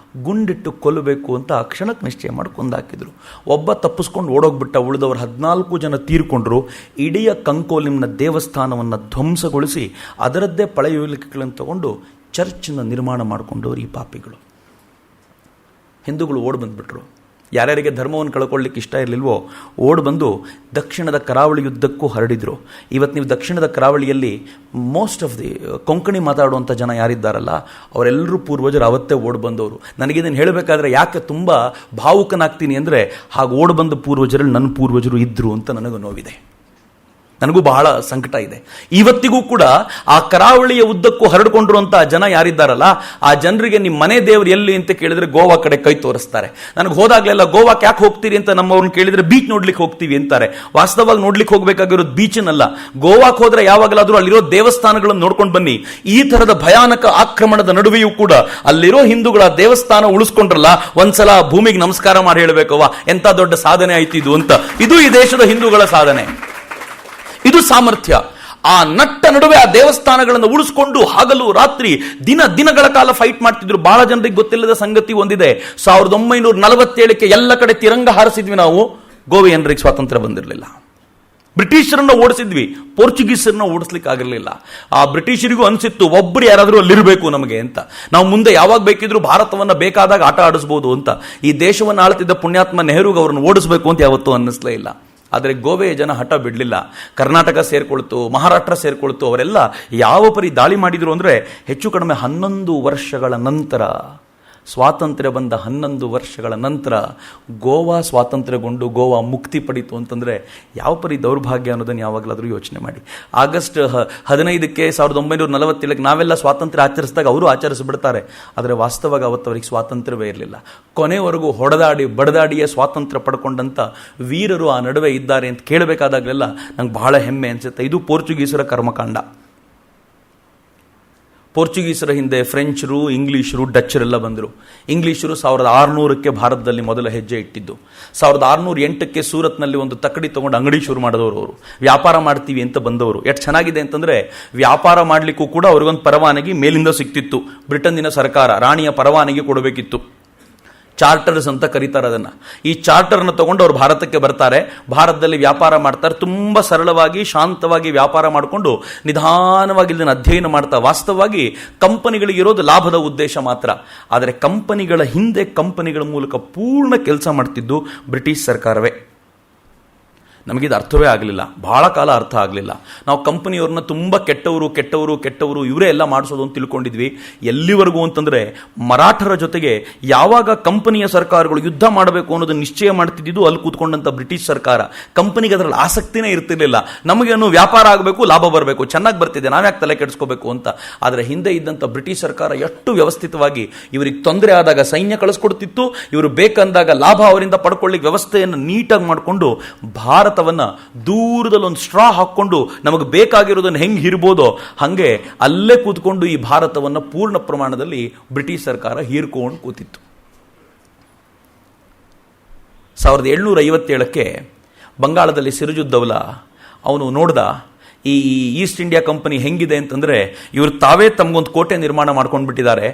ಗುಂಡಿಟ್ಟು ಕೊಲ್ಲಬೇಕು ಅಂತ ಆ ಕ್ಷಣಕ್ಕೆ ನಿಶ್ಚಯ ಮಾಡ್ಕೊಂಡು ಹಾಕಿದ್ರು. ಒಬ್ಬ ತಪ್ಪಿಸ್ಕೊಂಡು ಓಡೋಗ್ಬಿಟ್ಟ. ಉಳಿದವರು 14 ಜನ ತೀರ್ಕೊಂಡ್ರು. ಇಡೀ ಕಂಕೋಲಿಮ್ನ ದೇವಸ್ಥಾನವನ್ನು ಧ್ವಂಸಗೊಳಿಸಿ ಅದರದ್ದೇ ಪಳೆಯುಳಿಕೆಗಳನ್ನು ತಗೊಂಡು ಚರ್ಚನ್ನು ನಿರ್ಮಾಣ ಮಾಡಿಕೊಂಡವರು ಈ ಪಾಪಿಗಳು. ಹಿಂದೂಗಳು ಓಡ್ ಬಂದ್ಬಿಟ್ರು. ಯಾರ್ಯಾರಿಗೆ ಧರ್ಮವನ್ನು ಕಳ್ಕೊಳ್ಳಿಕ್ಕೆ ಇಷ್ಟ ಇರಲಿಲ್ವೋ ಓಡ್ ಬಂದು ದಕ್ಷಿಣದ ಕರಾವಳಿ ಯುದ್ಧಕ್ಕೂ ಹರಡಿದ್ರು. ಇವತ್ತು ನೀವು ದಕ್ಷಿಣದ ಕರಾವಳಿಯಲ್ಲಿ ಮೋಸ್ಟ್ ಆಫ್ ದಿ ಕೊಂಕಣಿ ಮಾತಾಡುವಂಥ ಜನ ಯಾರಿದ್ದಾರಲ್ಲ ಅವರೆಲ್ಲರೂ ಪೂರ್ವಜರು ಅವತ್ತೇ ಓಡ್ ಬಂದವರು. ನನಗಿದನ್ನು ಹೇಳಬೇಕಾದ್ರೆ ಯಾಕೆ ತುಂಬ ಭಾವುಕನಾಗ್ತೀನಿ ಅಂದರೆ, ಹಾಗೆ ಓಡ್ ಬಂದ ಪೂರ್ವಜರಲ್ಲಿ ನನ್ನ ಪೂರ್ವಜರು ಇದ್ದರು ಅಂತ ನನಗೂ ನೋವಿದೆ. ನನಗೂ ಬಹಳ ಸಂಕಟ ಇದೆ. ಇವತ್ತಿಗೂ ಕೂಡ ಆ ಕರಾವಳಿಯ ಉದ್ದಕ್ಕೂ ಹರಡಿಕೊಂಡಿರುವಂತಹ ಜನ ಯಾರಿದ್ದಾರಲ್ಲ, ಆ ಜನರಿಗೆ ನಿಮ್ಮ ಮನೆ ದೇವರು ಎಲ್ಲಿ ಅಂತ ಕೇಳಿದ್ರೆ ಗೋವಾ ಕಡೆ ಕೈ ತೋರಿಸ್ತಾರೆ. ನನಗೆ ಹೋದಾಗಲೆಲ್ಲ ಗೋವಾಕ್ಕೆ ಯಾಕೆ ಹೋಗ್ತೀರಿ ಅಂತ ನಮ್ಮವ್ರನ್ನ ಕೇಳಿದ್ರೆ ಬೀಚ್ ನೋಡ್ಲಿಕ್ಕೆ ಹೋಗ್ತೀವಿ ಅಂತಾರೆ. ವಾಸ್ತವವಾಗಿ ನೋಡ್ಲಿಕ್ಕೆ ಹೋಗಬೇಕಾಗಿರೋದು ಬೀಚ್ನಲ್ಲ, ಗೋವಾಕ್ಕೆ ಹೋದ್ರೆ ಯಾವಾಗಲಾದ್ರೂ ಅಲ್ಲಿರೋ ದೇವಸ್ಥಾನಗಳನ್ನು ನೋಡ್ಕೊಂಡು ಬನ್ನಿ. ಈ ತರದ ಭಯಾನಕ ಆಕ್ರಮಣದ ನಡುವೆಯೂ ಕೂಡ ಅಲ್ಲಿರೋ ಹಿಂದೂಗಳ ದೇವಸ್ಥಾನ ಉಳಿಸ್ಕೊಂಡ್ರಲ್ಲ, ಒಂದ್ಸಲ ಭೂಮಿಗೆ ನಮಸ್ಕಾರ ಮಾಡಿ ಹೇಳಬೇಕವ್ವ, ಎಂತ ದೊಡ್ಡ ಸಾಧನೆ ಆಯ್ತಿದು ಅಂತ. ಇದು ಈ ದೇಶದ ಹಿಂದೂಗಳ ಸಾಧನೆ, ಇದು ಸಾಮರ್ಥ್ಯ. ಆ ನಟ್ಟ ನಡುವೆ ಆ ದೇವಸ್ಥಾನಗಳನ್ನು ಉಳಿಸ್ಕೊಂಡು ಹಗಲು ರಾತ್ರಿ ದಿನಗಳ ಕಾಲ ಫೈಟ್ ಮಾಡ್ತಿದ್ರು. ಬಹಳ ಜನರಿಗೆ ಗೊತ್ತಿಲ್ಲದ ಸಂಗತಿ ಒಂದಿದೆ. 1947ಕ್ಕೆ ಎಲ್ಲ ಕಡೆ ತಿರಂಗ ಹಾರಿಸಿದ್ವಿ ನಾವು, ಗೋವಿಯನ್ನರಿಗೆ ಸ್ವಾತಂತ್ರ್ಯ ಬಂದಿರಲಿಲ್ಲ. ಬ್ರಿಟಿಷರನ್ನ ಓಡಿಸಿದ್ವಿ, ಪೋರ್ಚುಗೀಸರನ್ನ ಓಡಿಸ್ಲಿಕ್ಕೆ ಆಗಿರಲಿಲ್ಲ. ಆ ಬ್ರಿಟಿಷರಿಗೂ ಅನಿಸಿತ್ತು ಒಬ್ಬರು ಯಾರಾದರೂ ಅಲ್ಲಿರಬೇಕು ನಮಗೆ ಅಂತ. ನಾವು ಮುಂದೆ ಯಾವಾಗ ಬೇಕಿದ್ರು ಭಾರತವನ್ನ ಬೇಕಾದಾಗ ಆಟ ಆಡಿಸಬಹುದು ಅಂತ. ಈ ದೇಶವನ್ನು ಆಳ್ತಿದ್ದ ಪುಣ್ಯಾತ್ಮ ನೆಹರೂಗೆ ಅವ್ರನ್ನ ಓಡಿಸಬೇಕು ಅಂತ ಯಾವತ್ತೂ ಅನ್ನಿಸ್ಲೇ ಇಲ್ಲ. ಆದರೆ ಗೋವೆಯ ಜನ ಹಠ ಬಿಡಲಿಲ್ಲ. ಕರ್ನಾಟಕ ಸೇರ್ಕೊಳ್ತು, ಮಹಾರಾಷ್ಟ್ರ ಸೇರ್ಕೊಳ್ತು. ಅವರೆಲ್ಲ ಯಾವ ಪರಿ ದಾಳಿ ಮಾಡಿದ್ರು ಅಂದರೆ, ಹೆಚ್ಚು ಕಡಿಮೆ 11 ವರ್ಷಗಳ ನಂತರ, ಸ್ವಾತಂತ್ರ್ಯ ಬಂದ 11 ವರ್ಷಗಳ ನಂತರ ಗೋವಾ ಸ್ವಾತಂತ್ರ್ಯಗೊಂಡು ಗೋವಾ ಮುಕ್ತಿ ಪಡೀತು ಅಂತಂದರೆ ಯಾವ ಪರಿ ದೌರ್ಭಾಗ್ಯ ಅನ್ನೋದನ್ನು ಯಾವಾಗಲಾದರೂ ಯೋಚನೆ ಮಾಡಿ. ಆಗಸ್ಟ್ 15ಕ್ಕೆ 1947ಕ್ಕೆ ನಾವೆಲ್ಲ ಸ್ವಾತಂತ್ರ್ಯ ಆಚರಿಸಿದಾಗ ಅವರು ಆಚರಿಸಿಬಿಡ್ತಾರೆ. ಆದರೆ ವಾಸ್ತವವಾಗಿ ಅವತ್ತವರಿಗೆ ಸ್ವಾತಂತ್ರ್ಯವೇ ಇರಲಿಲ್ಲ. ಕೊನೆವರೆಗೂ ಹೊಡೆದಾಡಿ ಬಡದಾಡಿಯೇ ಸ್ವಾತಂತ್ರ್ಯ ಪಡ್ಕೊಂಡಂಥ ವೀರರು ಆ ನಡುವೆ ಇದ್ದಾರೆ ಅಂತ ಕೇಳಬೇಕಾದಾಗಲೆಲ್ಲ ನಂಗೆ ಬಹಳ ಹೆಮ್ಮೆ ಅನಿಸುತ್ತೆ. ಇದು ಪೋರ್ಚುಗೀಸರ ಕರ್ಮಕಾಂಡ. ಪೋರ್ಚುಗೀಸರ ಹಿಂದೆ ಫ್ರೆಂಚರು, ಇಂಗ್ಲೀಷರು, ಡಚ್ಚರೆಲ್ಲ ಬಂದರು. ಇಂಗ್ಲೀಷರು 1600ಕ್ಕೆ ಭಾರತದಲ್ಲಿ ಮೊದಲ ಹೆಜ್ಜೆ ಇಟ್ಟಿದ್ದು. 1608ಕ್ಕೆ ಸೂರತ್ನಲ್ಲಿ ಒಂದು ತಕ್ಕಡಿ ತಗೊಂಡು ಅಂಗಡಿ ಶುರು ಮಾಡಿದವರು. ಅವರು ವ್ಯಾಪಾರ ಮಾಡ್ತೀವಿ ಅಂತ ಬಂದವರು. ಎಷ್ಟು ಚೆನ್ನಾಗಿದೆ ಅಂತಂದರೆ, ವ್ಯಾಪಾರ ಮಾಡಲಿಕ್ಕೂ ಕೂಡ ಅವ್ರಿಗೊಂದು ಪರವಾನಗಿ ಮೇಲಿಂದ ಸಿಕ್ತಿತ್ತು. ಬ್ರಿಟನ್ನಿನ ಸರ್ಕಾರ ರಾಣಿಯ ಪರವಾನಗಿ ಕೊಡಬೇಕಿತ್ತು. ಚಾರ್ಟರ್ಸ್ ಅಂತ ಕರೀತಾರೆ ಅದನ್ನು. ಈ ಚಾರ್ಟರ್ನ ತಗೊಂಡು ಅವರು ಭಾರತಕ್ಕೆ ಬರ್ತಾರೆ. ಭಾರತದಲ್ಲಿ ವ್ಯಾಪಾರ ಮಾಡ್ತಾರೆ. ತುಂಬ ಸರಳವಾಗಿ ಶಾಂತವಾಗಿ ವ್ಯಾಪಾರ ಮಾಡಿಕೊಂಡು ನಿಧಾನವಾಗಿ ಇದನ್ನು ಅಧ್ಯಯನ ಮಾಡ್ತಾ, ವಾಸ್ತವವಾಗಿ ಕಂಪನಿಗಳಿಗೆ ಇರೋದು ಲಾಭದ ಉದ್ದೇಶ ಮಾತ್ರ. ಆದರೆ ಕಂಪನಿಗಳ ಹಿಂದೆ, ಕಂಪನಿಗಳ ಮೂಲಕ ಪೂರ್ಣ ಕೆಲಸ ಮಾಡ್ತಿದ್ದು ಬ್ರಿಟಿಷ್ ಸರ್ಕಾರವೇ. ನಮಗಿದು ಅರ್ಥವೇ ಆಗಲಿಲ್ಲ, ಬಹಳ ಕಾಲ ಅರ್ಥ ಆಗಲಿಲ್ಲ. ನಾವು ಕಂಪನಿಯವ್ರನ್ನ ತುಂಬ ಕೆಟ್ಟವರು ಇವರೇ ಎಲ್ಲ ಮಾಡಿಸೋದು ಅಂತ ತಿಳ್ಕೊಂಡಿದ್ವಿ. ಎಲ್ಲಿವರೆಗೂ ಅಂತಂದರೆ, ಮರಾಠರ ಜೊತೆಗೆ ಯಾವಾಗ ಕಂಪನಿಯ ಸರ್ಕಾರಗಳು ಯುದ್ಧ ಮಾಡಬೇಕು ಅನ್ನೋದನ್ನು ನಿಶ್ಚಯ ಮಾಡ್ತಿದ್ದು ಅಲ್ಲಿ ಕೂತ್ಕೊಂಡಂಥ ಬ್ರಿಟಿಷ್ ಸರ್ಕಾರ. ಕಂಪನಿಗೆ ಅದರಲ್ಲಿ ಆಸಕ್ತಿನೇ ಇರ್ತಿರ್ಲಿಲ್ಲ. ನಮಗೇನು ವ್ಯಾಪಾರ ಆಗಬೇಕು, ಲಾಭ ಬರಬೇಕು, ಚೆನ್ನಾಗಿ ಬರ್ತಿದೆ, ನಾವ್ಯಾಕೆ ತಲೆ ಕೆಡಿಸ್ಕೋಬೇಕು ಅಂತ. ಆದರೆ ಹಿಂದೆ ಇದ್ದಂಥ ಬ್ರಿಟಿಷ್ ಸರ್ಕಾರ ಎಷ್ಟು ವ್ಯವಸ್ಥಿತವಾಗಿ ಇವರಿಗೆ ತೊಂದರೆ ಆದಾಗ ಸೈನ್ಯ ಕಳಿಸ್ಕೊಡ್ತಿತ್ತು, ಇವರು ಬೇಕಂದಾಗ ಲಾಭ ಅವರಿಂದ ಪಡ್ಕೊಳ್ಳಿಕ್ಕೆ ವ್ಯವಸ್ಥೆಯನ್ನು ನೀಟಾಗಿ ಮಾಡಿಕೊಂಡು ಭಾರತವನ್ನ ದೂರದಲ್ಲಿ ಒಂದು ಸ್ಟ್ರಾ ಹಾಕೊಂಡು ನಮಗೆ ಬೇಕಾಗಿರೋದನ್ನು ಹೆಂಗೆ ಇರ್ಬೋದೋ ಹಾಗೆ ಅಲ್ಲೇ ಕೂತ್ಕೊಂಡು ಈ ಭಾರತವನ್ನು ಪೂರ್ಣ ಪ್ರಮಾಣದಲ್ಲಿ ಬ್ರಿಟಿಷ್ ಸರ್ಕಾರ ಹೀರ್ಕೊಂಡು ಕೂತಿತ್ತು. 1757ಕ್ಕೆ ಬಂಗಾಳದಲ್ಲಿ ಸಿರಾಜುದ್ದೌಲಾ ಅವನು ನೋಡ್ದ, ಈ ಈಸ್ಟ್ ಇಂಡಿಯಾ ಕಂಪನಿ ಹೆಂಗಿದೆ ಅಂತಂದ್ರೆ ಇವರು ತಾವೇ ತಮಗೊಂದು ಕೋಟೆ ನಿರ್ಮಾಣ ಮಾಡ್ಕೊಂಡು ಬಿಟ್ಟಿದ್ದಾರೆ.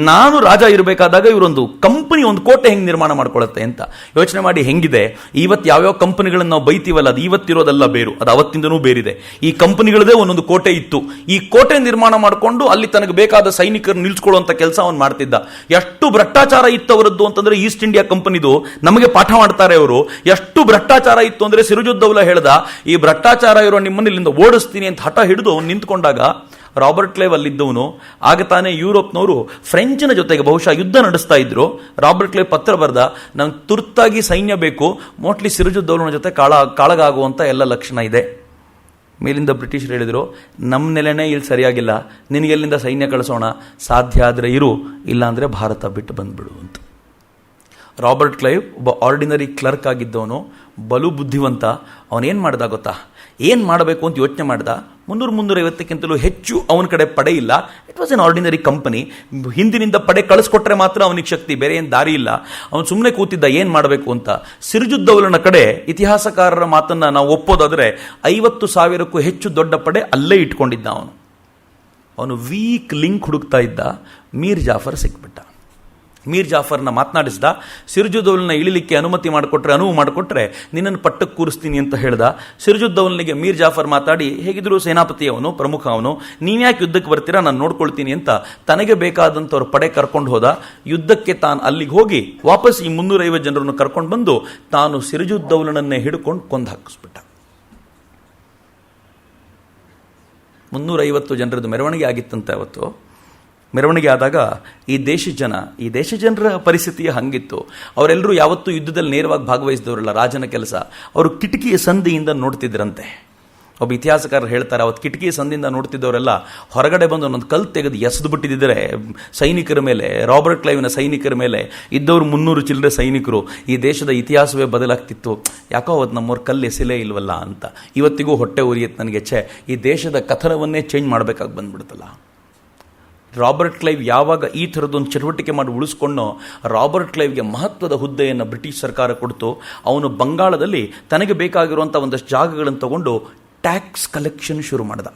ನಾನು ರಾಜ ಇರಬೇಕಾದಾಗ ಇವರೊಂದು ಕಂಪನಿ ಒಂದು ಕೋಟೆ ಹೆಂಗೆ ನಿರ್ಮಾಣ ಮಾಡ್ಕೊಳ್ಳುತ್ತೆ ಅಂತ ಯೋಚನೆ ಮಾಡಿ. ಹೆಂಗಿದೆ ಇವತ್ತು ಯಾವ್ಯಾವ ಕಂಪನಿಗಳನ್ನ ನಾವು ಬೈತೀವಲ್ಲ, ಅದು ಇವತ್ತಿರೋದಲ್ಲ ಬೇರು, ಅದು ಅವತ್ತಿಂದನೂ ಬೇರಿದೆ. ಈ ಕಂಪನಿಗಳದೇ ಒಂದೊಂದು ಕೋಟೆ ಇತ್ತು. ಈ ಕೋಟೆ ನಿರ್ಮಾಣ ಮಾಡಿಕೊಂಡು ಅಲ್ಲಿ ತನಗೆ ಬೇಕಾದ ಸೈನಿಕರು ನಿಲ್ಸ್ಕೊಳ್ಳುವಂತ ಕೆಲಸ ಅವನು ಮಾಡ್ತಿದ್ದ. ಎಷ್ಟು ಭ್ರಷ್ಟಾಚಾರ ಇತ್ತು ಅವರದ್ದು ಅಂತಂದ್ರೆ ಈಸ್ಟ್ ಇಂಡಿಯಾ ಕಂಪನಿದು ನಮಗೆ ಪಾಠ ಮಾಡ್ತಾರೆ ಅವರು. ಎಷ್ಟು ಭ್ರಷ್ಟಾಚಾರ ಇತ್ತು ಅಂದ್ರೆ ಸಿರಾಜುದ್ದೌಲಾ ಹೇಳ್ದ, ಈ ಭ್ರಷ್ಟಾಚಾರ ಇರೋ ನಿಮ್ಮನ್ನ ಇಲ್ಲಿಂದ ಓಡಿಸ್ತೀನಿ ಅಂತ ಹಠ ಹಿಡಿದು ಅವನು ನಿಂತ್ಕೊಂಡಾಗ ರಾಬರ್ಟ್ ಕ್ಲೈವ್ ಅಲ್ಲಿದ್ದವನು. ಆಗ ತಾನೇ ಯುರೋಪ್ನವರು ಫ್ರೆಂಚಿನ ಜೊತೆಗೆ ಬಹುಶಃ ಯುದ್ಧ ನಡೆಸ್ತಾ ಇದ್ರು. ರಾಬರ್ಟ್ ಕ್ಲೈವ್ ಪತ್ರ ಬರೆದ, ನಂಗೆ ತುರ್ತಾಗಿ ಸೈನ್ಯ ಬೇಕು, ಮೋಸ್ಟ್ಲಿ ಸಿರಾಜುದ್ದೌಲನ ಜೊತೆ ಕಾಳಗಾಗುವಂತ ಎಲ್ಲ ಲಕ್ಷಣ ಇದೆ. ಮೇಲಿಂದ ಬ್ರಿಟಿಷರು ಹೇಳಿದ್ರು, ನಮ್ಮ ನೆಲೆನೇ ಇಲ್ಲಿ ಸರಿಯಾಗಿಲ್ಲ, ನಿನಗೆಲ್ಲಿಂದ ಸೈನ್ಯ ಕಳಿಸೋಣ, ಸಾಧ್ಯ ಆದರೆ ಇರು, ಇಲ್ಲಾಂದ್ರೆ ಭಾರತ ಬಿಟ್ಟು ಬಂದ್ಬಿಡು ಅಂತ. ರಾಬರ್ಟ್ ಕ್ಲೈವ್ ಒಬ್ಬ ಆರ್ಡಿನರಿ ಕ್ಲರ್ಕ್ ಆಗಿದ್ದವನು, ಬಲು ಬುದ್ಧಿವಂತ. ಅವನೇನು ಮಾಡ್ದ ಗೊತ್ತಾ, ಏನು ಮಾಡಬೇಕು ಅಂತ ಯೋಚನೆ ಮಾಡ್ದ. 300-350ಕ್ಕಿಂತಲೂ ಹೆಚ್ಚು ಅವನ ಕಡೆ ಪಡೆ ಇಲ್ಲ. It was an ordinary company. ಹಿಂದಿನಿಂದ ಪಡೆ ಕಳಿಸ್ಕೊಟ್ರೆ ಮಾತ್ರ ಅವನಿಗೆ ಶಕ್ತಿ, ಬೇರೆ ಏನು ದಾರಿ ಇಲ್ಲ. ಅವನು ಸುಮ್ಮನೆ ಕೂತಿದ್ದ, ಏನು ಮಾಡಬೇಕು ಅಂತ. ಸಿರಾಜುದ್ದೌಲನ ಕಡೆ ಇತಿಹಾಸಕಾರರ ಮಾತನ್ನ ನಾವು ಒಪ್ಪೋದಾದ್ರೆ 50,000ಕ್ಕೂ ಹೆಚ್ಚು ದೊಡ್ಡ ಪಡೆ ಅಲ್ಲೇ ಇಟ್ಕೊಂಡಿದ್ದ. ಅವನು ವೀಕ್ ಲಿಂಕ್ ಹುಡುಕ್ತಾ ಇದ್ದ. ಮೀರ್ ಜಾಫರ್ ಸಿಕ್ಬಿಟ್ಟ. ಮೀರ್ ಜಾಫರ್ನ ಮಾತನಾಡಿಸಿದ. ಸಿರಾಜುದ್ದೌಲನ ಇಳಿಲಿಕ್ಕೆ ಅನುವು ಮಾಡಿಕೊಟ್ರೆ ನಿನ್ನನ್ನು ಪಟ್ಟಕ್ಕೆ ಕೂರಿಸ್ತೀನಿ ಅಂತ ಹೇಳ್ದ. ಸಿರಾಜುದ್ದೌಲನಿಗೆ ಮೀರ್ ಜಾಫರ್ ಮಾತಾಡಿ, ಹೇಗಿದ್ರು ಸೇನಾಪತಿ ಅವನು, ಪ್ರಮುಖ ಅವನು, ನೀವ್ಯಾಕೆ ಯುದ್ಧಕ್ಕೆ ಬರ್ತೀರಾ, ನಾನು ನೋಡ್ಕೊಳ್ತೀನಿ ಅಂತ ತನಗೆ ಬೇಕಾದಂಥವ್ರ ಪಡೆ ಕರ್ಕೊಂಡು ಹೋದ. ಯುದ್ಧಕ್ಕೆ ತಾನು ಅಲ್ಲಿಗೆ ಹೋಗಿ ವಾಪಸ್ ಈ 350 ಜನರನ್ನು ಕರ್ಕೊಂಡು ಬಂದು ತಾನು ಸಿರಾಜುದ್ದೌಲನನ್ನೇ ಹಿಡ್ಕೊಂಡು ಕೊಂದು ಹಾಕಿಸ್ಬಿಟ್ಟ. 350 ಜನರದ್ದು ಮೆರವಣಿಗೆ ಆಗಿತ್ತಂತೆ ಅವತ್ತು. ಮೆರವಣಿಗೆ ಆದಾಗ ಈ ದೇಶ ಜನರ ಪರಿಸ್ಥಿತಿಯ ಹಂಗಿತ್ತು. ಅವರೆಲ್ಲರೂ ಯಾವತ್ತೂ ಯುದ್ಧದಲ್ಲಿ ನೇರವಾಗಿ ಭಾಗವಹಿಸಿದವರಲ್ಲ, ರಾಜನ ಕೆಲಸ. ಅವರು ಕಿಟಕಿಯ ಸಂದಿಯಿಂದ ನೋಡ್ತಿದ್ರಂತೆ. ಒಬ್ಬ ಇತಿಹಾಸಕಾರರು ಹೇಳ್ತಾರೆ, ಅವತ್ತು ಕಿಟಕಿಯ ಸಂದಿಯಿಂದ ನೋಡ್ತಿದ್ದವರೆಲ್ಲ ಹೊರಗಡೆ ಬಂದು ಒಂದೊಂದು ಕಲ್ಲು ತೆಗೆದು ಎಸೆದು ಬಿಟ್ಟಿದ್ದರೆ ಸೈನಿಕರ ಮೇಲೆ, ರಾಬರ್ಟ್ ಕ್ಲೈವ್ನ ಸೈನಿಕರ ಮೇಲೆ ಇದ್ದವರು 300 ಚಿಲ್ಲರೆ ಸೈನಿಕರು. ಈ ದೇಶದ ಇತಿಹಾಸವೇ ಬದಲಾಗ್ತಿತ್ತು. ಯಾಕೋ ಅವತ್ತು ನಮ್ಮವ್ರ ಕಲ್ಲು ಎಸೆಲೇ ಇಲ್ವಲ್ಲ ಅಂತ ಇವತ್ತಿಗೂ ಹೊಟ್ಟೆ ಉರಿಯುತ್ತೆ ನನಗೆ. ಈ ದೇಶದ ಕಥನವನ್ನೇ ಚೇಂಜ್ ಮಾಡಬೇಕಾಗಿ ಬಂದ್ಬಿಡುತ್ತಲ್ಲ. ರಾಬರ್ಟ್ ಕ್ಲೈವ್ ಯಾವಾಗ ಈ ಥರದೊಂದು ಚಟುವಟಿಕೆ ಮಾಡಿ ಉಳಿಸ್ಕೊಂಡೋ, ರಾಬರ್ಟ್ ಕ್ಲೈವ್ಗೆ ಮಹತ್ವದ ಹುದ್ದೆಯನ್ನು ಬ್ರಿಟಿಷ್ ಸರ್ಕಾರ ಕೊಡ್ತು. ಅವನು ಬಂಗಾಳದಲ್ಲಿ ತನಗೆ ಬೇಕಾಗಿರುವಂಥ ಒಂದಷ್ಟು ಜಾಗಗಳನ್ನು ತಗೊಂಡು ಟ್ಯಾಕ್ಸ್ ಕಲೆಕ್ಷನ್ ಶುರು ಮಾಡಿದ.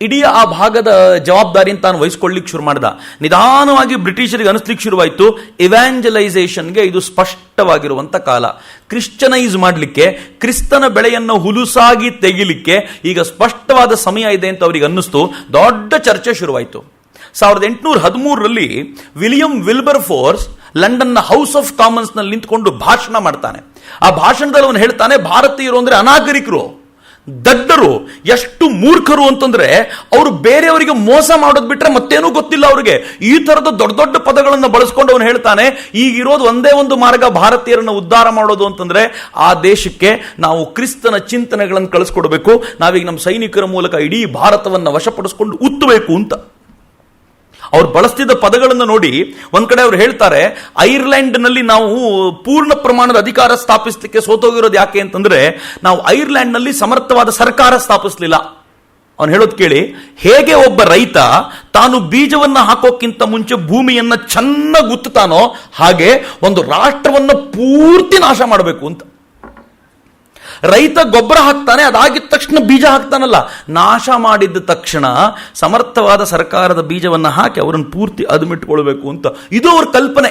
ಇಡೀ ಆ ಭಾಗದ ಜವಾಬ್ದಾರಿಯನ್ನು ತಾನು ವಹಿಸ್ಕೊಳ್ಳಿಕ್ಕೆ ಶುರು ಮಾಡಿದ. ನಿಧಾನವಾಗಿ ಬ್ರಿಟಿಷರಿಗೆ ಅನಿಸ್ಲಿಕ್ಕೆ ಶುರುವಾಯಿತು, ಇವ್ಯಾಂಜಲೈಸೇಷನ್ಗೆ ಇದು ಸ್ಪಷ್ಟವಾಗಿರುವಂಥ ಕಾಲ. ಕ್ರಿಶ್ಚನೈಸ್ ಮಾಡಲಿಕ್ಕೆ, ಕ್ರಿಸ್ತನ ಬೆಳೆಯನ್ನು ಹುಲುಸಾಗಿ ತೆಗಿಲಿಕ್ಕೆ ಈಗ ಸ್ಪಷ್ಟವಾದ ಸಮಯ ಇದೆ ಅಂತ ಅವರಿಗೆ ಅನ್ನಿಸ್ತು. ದೊಡ್ಡ ಚರ್ಚೆ ಶುರುವಾಯಿತು. 1813ರಲ್ಲಿ ವಿಲಿಯಂ ವಿಲ್ಬರ್ ಫೋರ್ಸ್ ಲಂಡನ್ನ ಹೌಸ್ ಆಫ್ ಕಾಮನ್ಸ್ ನಲ್ಲಿ ನಿಂತ್ಕೊಂಡು ಭಾಷಣ ಮಾಡ್ತಾನೆ. ಆ ಭಾಷಣದಲ್ಲಿ ಅವನು ಹೇಳ್ತಾನೆ, ಭಾರತೀಯರು ಅಂದ್ರೆ ಅನಾಗರಿಕರು, ದಡ್ಡರು, ಎಷ್ಟು ಮೂರ್ಖರು ಅಂತಂದ್ರೆ ಅವರು ಬೇರೆಯವರಿಗೆ ಮೋಸ ಮಾಡೋದು ಬಿಟ್ರೆ ಮತ್ತೇನೂ ಗೊತ್ತಿಲ್ಲ ಅವರಿಗೆ. ಈ ತರದ ದೊಡ್ಡ ದೊಡ್ಡ ಪದಗಳನ್ನು ಬಳಸ್ಕೊಂಡು ಅವನು ಹೇಳ್ತಾನೆ, ಈಗಿರೋದು ಒಂದೇ ಒಂದು ಮಾರ್ಗ ಭಾರತೀಯರನ್ನು ಉದ್ಧಾರ ಮಾಡೋದು ಅಂತಂದ್ರೆ ಆ ದೇಶಕ್ಕೆ ನಾವು ಕ್ರಿಸ್ತನ ಚಿಂತನೆಗಳನ್ನು ಕಳಿಸ್ಕೊಡ್ಬೇಕು. ನಾವೀಗ ನಮ್ಮ ಸೈನಿಕರ ಮೂಲಕ ಇಡೀ ಭಾರತವನ್ನು ವಶಪಡಿಸ್ಕೊಂಡು ಉತ್ತಬೇಕು ಅಂತ. ಅವ್ರು ಬಳಸ್ತಿದ್ದ ಪದಗಳನ್ನು ನೋಡಿ ಒಂದ್ ಕಡೆ ಅವ್ರು ಹೇಳ್ತಾರೆ, ಐರ್ಲೆಂಡ್ ನಲ್ಲಿ ನಾವು ಪೂರ್ಣ ಪ್ರಮಾಣದ ಅಧಿಕಾರ ಸ್ಥಾಪಿಸಲಿಕ್ಕೆ ಸೋತೋಗಿರೋದು ಯಾಕೆ ಅಂತಂದ್ರೆ ನಾವು ಐರ್ಲೆಂಡ್ ನಲ್ಲಿ ಸಮರ್ಥವಾದ ಸರ್ಕಾರ ಸ್ಥಾಪಿಸಲಿಲ್ಲ. ಅವನು ಹೇಳೋದು ಕೇಳಿ, ಹೇಗೆ ಒಬ್ಬ ರೈತ ತಾನು ಬೀಜವನ್ನ ಹಾಕೋಕ್ಕಿಂತ ಮುಂಚೆ ಭೂಮಿಯನ್ನ ಚೆನ್ನಾಗಿ ಉತ್ತುತ್ತಾನೋ ಹಾಗೆ ಒಂದು ರಾಷ್ಟ್ರವನ್ನ ಪೂರ್ತಿ ನಾಶ ಮಾಡಬೇಕು ಅಂತ. ರೈತ ಗೊಬ್ಬರ ಹಾಕ್ತಾನೆ, ಅದಾಗಿದ್ದ ತಕ್ಷಣ ಬೀಜ ಹಾಕ್ತಾನಲ್ಲ, ನಾಶ ಮಾಡಿದ್ದ ತಕ್ಷಣ ಸಮರ್ಥವಾದ ಸರ್ಕಾರದ ಬೀಜವನ್ನು ಹಾಕಿ ಅವರನ್ನು ಪೂರ್ತಿ ಅದುಮಿಟ್ಕೊಳ್ಬೇಕು ಅಂತ. ಇದು ಅವ್ರ ಕಲ್ಪನೆ.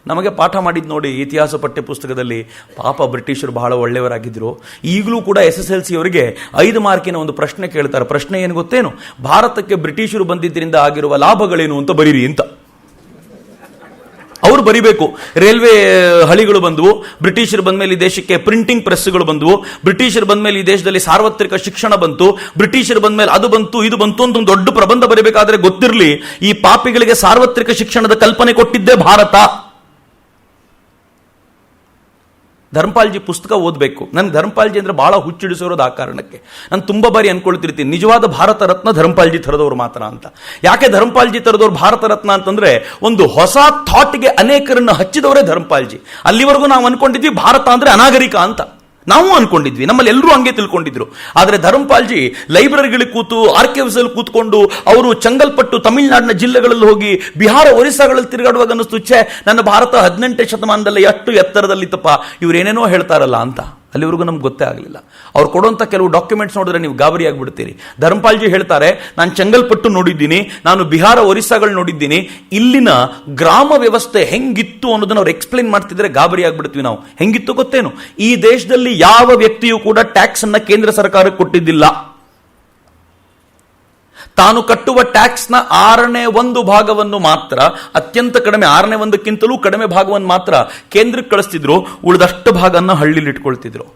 ನಮಗೆ ಪಾಠ ಮಾಡಿದ್ ನೋಡಿ ಇತಿಹಾಸ ಪಠ್ಯ ಪುಸ್ತಕದಲ್ಲಿ. ಪಾಪ ಬ್ರಿಟಿಷರು ಬಹಳ ಒಳ್ಳೆಯವರಾಗಿದ್ದರು. ಈಗಲೂ ಕೂಡ SSLC ಅವರಿಗೆ 5 ಮಾರ್ಕಿನ ಒಂದು ಪ್ರಶ್ನೆ ಕೇಳ್ತಾರೆ. ಪ್ರಶ್ನೆ ಏನು ಗೊತ್ತೇನು, ಭಾರತಕ್ಕೆ ಬ್ರಿಟಿಷರು ಬಂದಿದ್ದರಿಂದ ಆಗಿರುವ ಲಾಭಗಳೇನು ಅಂತ ಬರೀರಿ ಅಂತ ಅವರು ಬರಿಬೇಕು. ರೈಲ್ವೆ ಹಳಿಗಳು ಬಂದವು, ಬ್ರಿಟಿಷರು ಬಂದ ಮೇಲೆ ಈ ದೇಶಕ್ಕೆ ಪ್ರಿಂಟಿಂಗ್ ಪ್ರೆಸ್ಗಳು ಬಂದವು, ಬ್ರಿಟಿಷರು ಬಂದ ಮೇಲೆ ಈ ದೇಶದಲ್ಲಿ ಸಾರ್ವತ್ರಿಕ ಶಿಕ್ಷಣ ಬಂತು, ಬ್ರಿಟಿಷರು ಬಂದ ಮೇಲೆ ಅದು ಬಂತು ಇದು ಬಂತು ಅಂತ ಒಂದು ದೊಡ್ಡ ಪ್ರಬಂಧ ಬರೀಬೇಕಾದ್ರೆ ಗೊತ್ತಿರಲಿ, ಈ ಪಾಪಿಗಳಿಗೆ ಸಾರ್ವತ್ರಿಕ ಶಿಕ್ಷಣದ ಕಲ್ಪನೆ ಕೊಟ್ಟಿದ್ದೇ ಭಾರತ. ಧರ್ಮಪಾಲ್ಜಿ ಪುಸ್ತಕ ಓದಬೇಕು. ನನ್ಗೆ ಧರ್ಮಪಾಲ್ಜಿ ಅಂದ್ರೆ ಬಹಳ ಹುಚ್ಚಿಡಿಸೋದು ಆ ಕಾರಣಕ್ಕೆ. ನಾನು ತುಂಬಾ ಬಾರಿ ಅನ್ಕೊಳ್ತಿರ್ತೀನಿ, ನಿಜವಾದ ಭಾರತ ರತ್ನ ಧರ್ಮಪಾಲ್ಜಿ ಥರದವ್ರು ಮಾತ್ರ ಅಂತ. ಯಾಕೆ ಧರ್ಮಪಾಲ್ಜಿ ಥರದವ್ರು ಭಾರತ ರತ್ನ ಅಂತಂದ್ರೆ ಒಂದು ಹೊಸ ಥಾಟ್ಗೆ ಅನೇಕರನ್ನು ಹಚ್ಚಿದವರೇ ಧರ್ಮಪಾಲ್ಜಿ. ಅಲ್ಲಿವರೆಗೂ ನಾವು ಅನ್ಕೊಂಡಿದ್ವಿ ಭಾರತ ಅಂದ್ರೆ ಅನಾಗರಿಕ ಅಂತ ನಾವು ಅನ್ಕೊಂಡಿದ್ವಿ, ನಮ್ಮಲ್ಲಿ ಎಲ್ಲರೂ ಹಂಗೆ ತಿಳ್ಕೊಂಡಿದ್ರು. ಆದರೆ ಧರ್ಮಪಾಲ್ಜಿ ಲೈಬ್ರರಿಗಳಿಗೆ ಕೂತು ಆರ್ಕೈವ್ಸ್ ಅಲ್ಲಿ ಕೂತ್ಕೊಂಡು ಅವರು ಚಂಗಲ್ಪಟ್ಟು ತಮಿಳುನಾಡಿನ ಜಿಲ್ಲೆಗಳಲ್ಲಿ ಹೋಗಿ ಬಿಹಾರ ಒರಿಸ್ಸಾಗಳಲ್ಲಿ ತಿರುಗಾಡುವಾಗ ಅನ್ನಿಸ್ತು, ನನ್ನ ಭಾರತ 18ನೇ ಶತಮಾನದಲ್ಲಿ ಎಷ್ಟು ಎತ್ತರದಲ್ಲಿತ್ತಪ್ಪ, ಇವರೇನೇನೋ ಹೇಳ್ತಾರಲ್ಲ ಅಂತ. ಅಲ್ಲಿವರೆಗೂ ನಮ್ಗೆ ಗೊತ್ತೇ ಆಗಲಿಲ್ಲ. ಅವ್ರು ಕೊಡುವಂಥ ಕೆಲವು ಡಾಕ್ಯುಮೆಂಟ್ಸ್ ನೋಡಿದ್ರೆ ನೀವು ಗಾಬರಿ ಆಗಿಬಿಡ್ತೀರಿ. ಧರ್ಮಪಾಲ್ಜಿ ಹೇಳ್ತಾರೆ, ನಾನು ಚೆಂಗಲ್ಪಟ್ಟು ನೋಡಿದ್ದೀನಿ, ನಾನು ಬಿಹಾರ ಒರಿಸ್ಸಾಗಳು ನೋಡಿದ್ದೀನಿ, ಇಲ್ಲಿನ ಗ್ರಾಮ ವ್ಯವಸ್ಥೆ ಹೆಂಗಿತ್ತು ಅನ್ನೋದನ್ನ ಅವ್ರು ಎಕ್ಸ್ಪ್ಲೇನ್ ಮಾಡ್ತಿದ್ರೆ ಗಾಬರಿ ಆಗ್ಬಿಡ್ತೀವಿ ನಾವು. ಹೆಂಗಿತ್ತು ಗೊತ್ತೇನು? ಈ ದೇಶದಲ್ಲಿ ಯಾವ ವ್ಯಕ್ತಿಯೂ ಕೂಡ ಟ್ಯಾಕ್ಸ್ ಅನ್ನ ಕೇಂದ್ರ ಸರ್ಕಾರಕ್ಕೆ ಕೊಟ್ಟಿದ್ದಿಲ್ಲ. ತಾನು ಕಟ್ಟುವ ಟ್ಯಾಕ್ಸ್ನ 1/6 ಮಾತ್ರ, ಅತ್ಯಂತ ಕಡಿಮೆ 1/6 ಕಡಿಮೆ ಭಾಗವನ್ನು ಮಾತ್ರ ಕೇಂದ್ರಕ್ಕೆ ಕಳಿಸ್ತಿದ್ರು. ಉಳಿದಷ್ಟು ಭಾಗವನ್ನು ಹಳ್ಳಿಲಿ ಇಟ್ಕೊಳ್ತಿದ್ರು.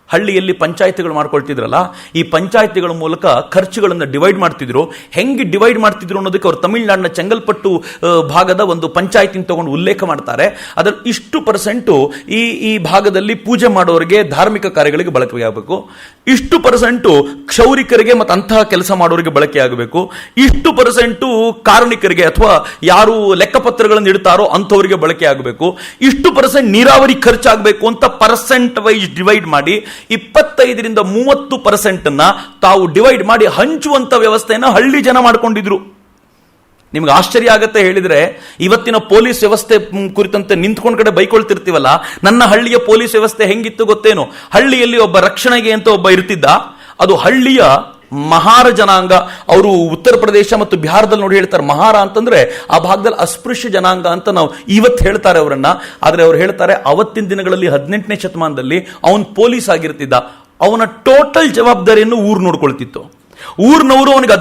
ಹಳ್ಳಿಯಲ್ಲಿ ಪಂಚಾಯತಿಗಳು ಮಾಡ್ಕೊಳ್ತಿದ್ರಲ್ಲ, ಈ ಪಂಚಾಯತಿಗಳ ಮೂಲಕ ಖರ್ಚುಗಳನ್ನು ಡಿವೈಡ್ ಮಾಡ್ತಿದ್ರು. ಹೆಂಗೆ ಡಿವೈಡ್ ಮಾಡ್ತಿದ್ರು ಅನ್ನೋದಕ್ಕೆ ಅವರು ತಮಿಳುನಾಡಿನ ಚೆಂಗಲ್ಪಟ್ಟು ಭಾಗದ ಒಂದು ಪಂಚಾಯತಿನ ತಗೊಂಡು ಉಲ್ಲೇಖ ಮಾಡ್ತಾರೆ. ಅದರ ಇಷ್ಟು ಪರ್ಸೆಂಟು ಈ ಭಾಗದಲ್ಲಿ ಪೂಜೆ ಮಾಡೋರಿಗೆ, ಧಾರ್ಮಿಕ ಕಾರ್ಯಗಳಿಗೆ ಬಳಕೆ ಆಗಬೇಕು, ಇಷ್ಟು ಪರ್ಸೆಂಟು ಕ್ಷೌರಿಕರಿಗೆ ಮತ್ತು ಅಂತಹ ಕೆಲಸ ಮಾಡೋರಿಗೆ ಬಳಕೆ ಆಗಬೇಕು, ಇಷ್ಟು ಪರ್ಸೆಂಟು ಕಾರ್ಮಿಕರಿಗೆ ಅಥವಾ ಯಾರು ಲೆಕ್ಕಪತ್ರಗಳನ್ನು ಇಡ್ತಾರೋ ಅಂಥವರಿಗೆ ಬಳಕೆ ಆಗಬೇಕು, ಇಷ್ಟು ಪರ್ಸೆಂಟ್ ನೀರಾವರಿ ಖರ್ಚಾಗಬೇಕು ಅಂತ ಪರ್ಸೆಂಟ್ ವೈಸ್ ಡಿವೈಡ್ ಮಾಡಿ 25-30% ತಾವು ಡಿವೈಡ್ ಮಾಡಿ ಹಂಚುವಂತ ವ್ಯವಸ್ಥೆಯನ್ನು ಹಳ್ಳಿ ಜನ ಮಾಡ್ಕೊಂಡಿದ್ರು. ನಿಮ್ಗೆ ಆಶ್ಚರ್ಯ ಆಗತ್ತೆ ಹೇಳಿದ್ರೆ, ಇವತ್ತಿನ ಪೊಲೀಸ್ ವ್ಯವಸ್ಥೆ ಕುರಿತಂತೆ ನಿಂತ್ಕೊಂಡ್ ಕಡೆ ಬೈಕೊಳ್ತಿರ್ತೀವಲ್ಲ, ನನ್ನ ಹಳ್ಳಿಯ ಪೊಲೀಸ್ ವ್ಯವಸ್ಥೆ ಹೆಂಗಿತ್ತು ಗೊತ್ತೇನು? ಹಳ್ಳಿಯಲ್ಲಿ ಒಬ್ಬ ರಕ್ಷಣೆಗೆ ಅಂತ ಒಬ್ಬ ಇರ್ತಿದ್ದ. ಅದು ಹಳ್ಳಿಯ ಮಹಾರ ಜನಾಂಗ. ಅವರು ಉತ್ತರ ಪ್ರದೇಶ ಮತ್ತು ಬಿಹಾರದಲ್ಲಿ ನೋಡಿ ಹೇಳ್ತಾರೆ, ಮಹಾರ ಅಂತಂದ್ರೆ ಆ ಭಾಗದಲ್ಲಿ ಅಸ್ಪೃಶ್ಯ ಜನಾಂಗ ಅಂತ ನಾವು ಇವತ್ತು ಹೇಳ್ತಾರೆ ಅವರನ್ನ. ಆದ್ರೆ ಅವ್ರು ಹೇಳ್ತಾರೆ, ಅವತ್ತಿನ ದಿನಗಳಲ್ಲಿ 18ನೇ ಶತಮಾನದಲ್ಲಿ ಅವನ್ ಪೊಲೀಸ್ ಆಗಿರ್ತಿದ್ದ. ಅವನ ಟೋಟಲ್ ಜವಾಬ್ದಾರಿಯನ್ನು ಊರು ನೋಡ್ಕೊಳ್ತಿತ್ತು. ಊರಿನವರು ಅವನಿಗೆ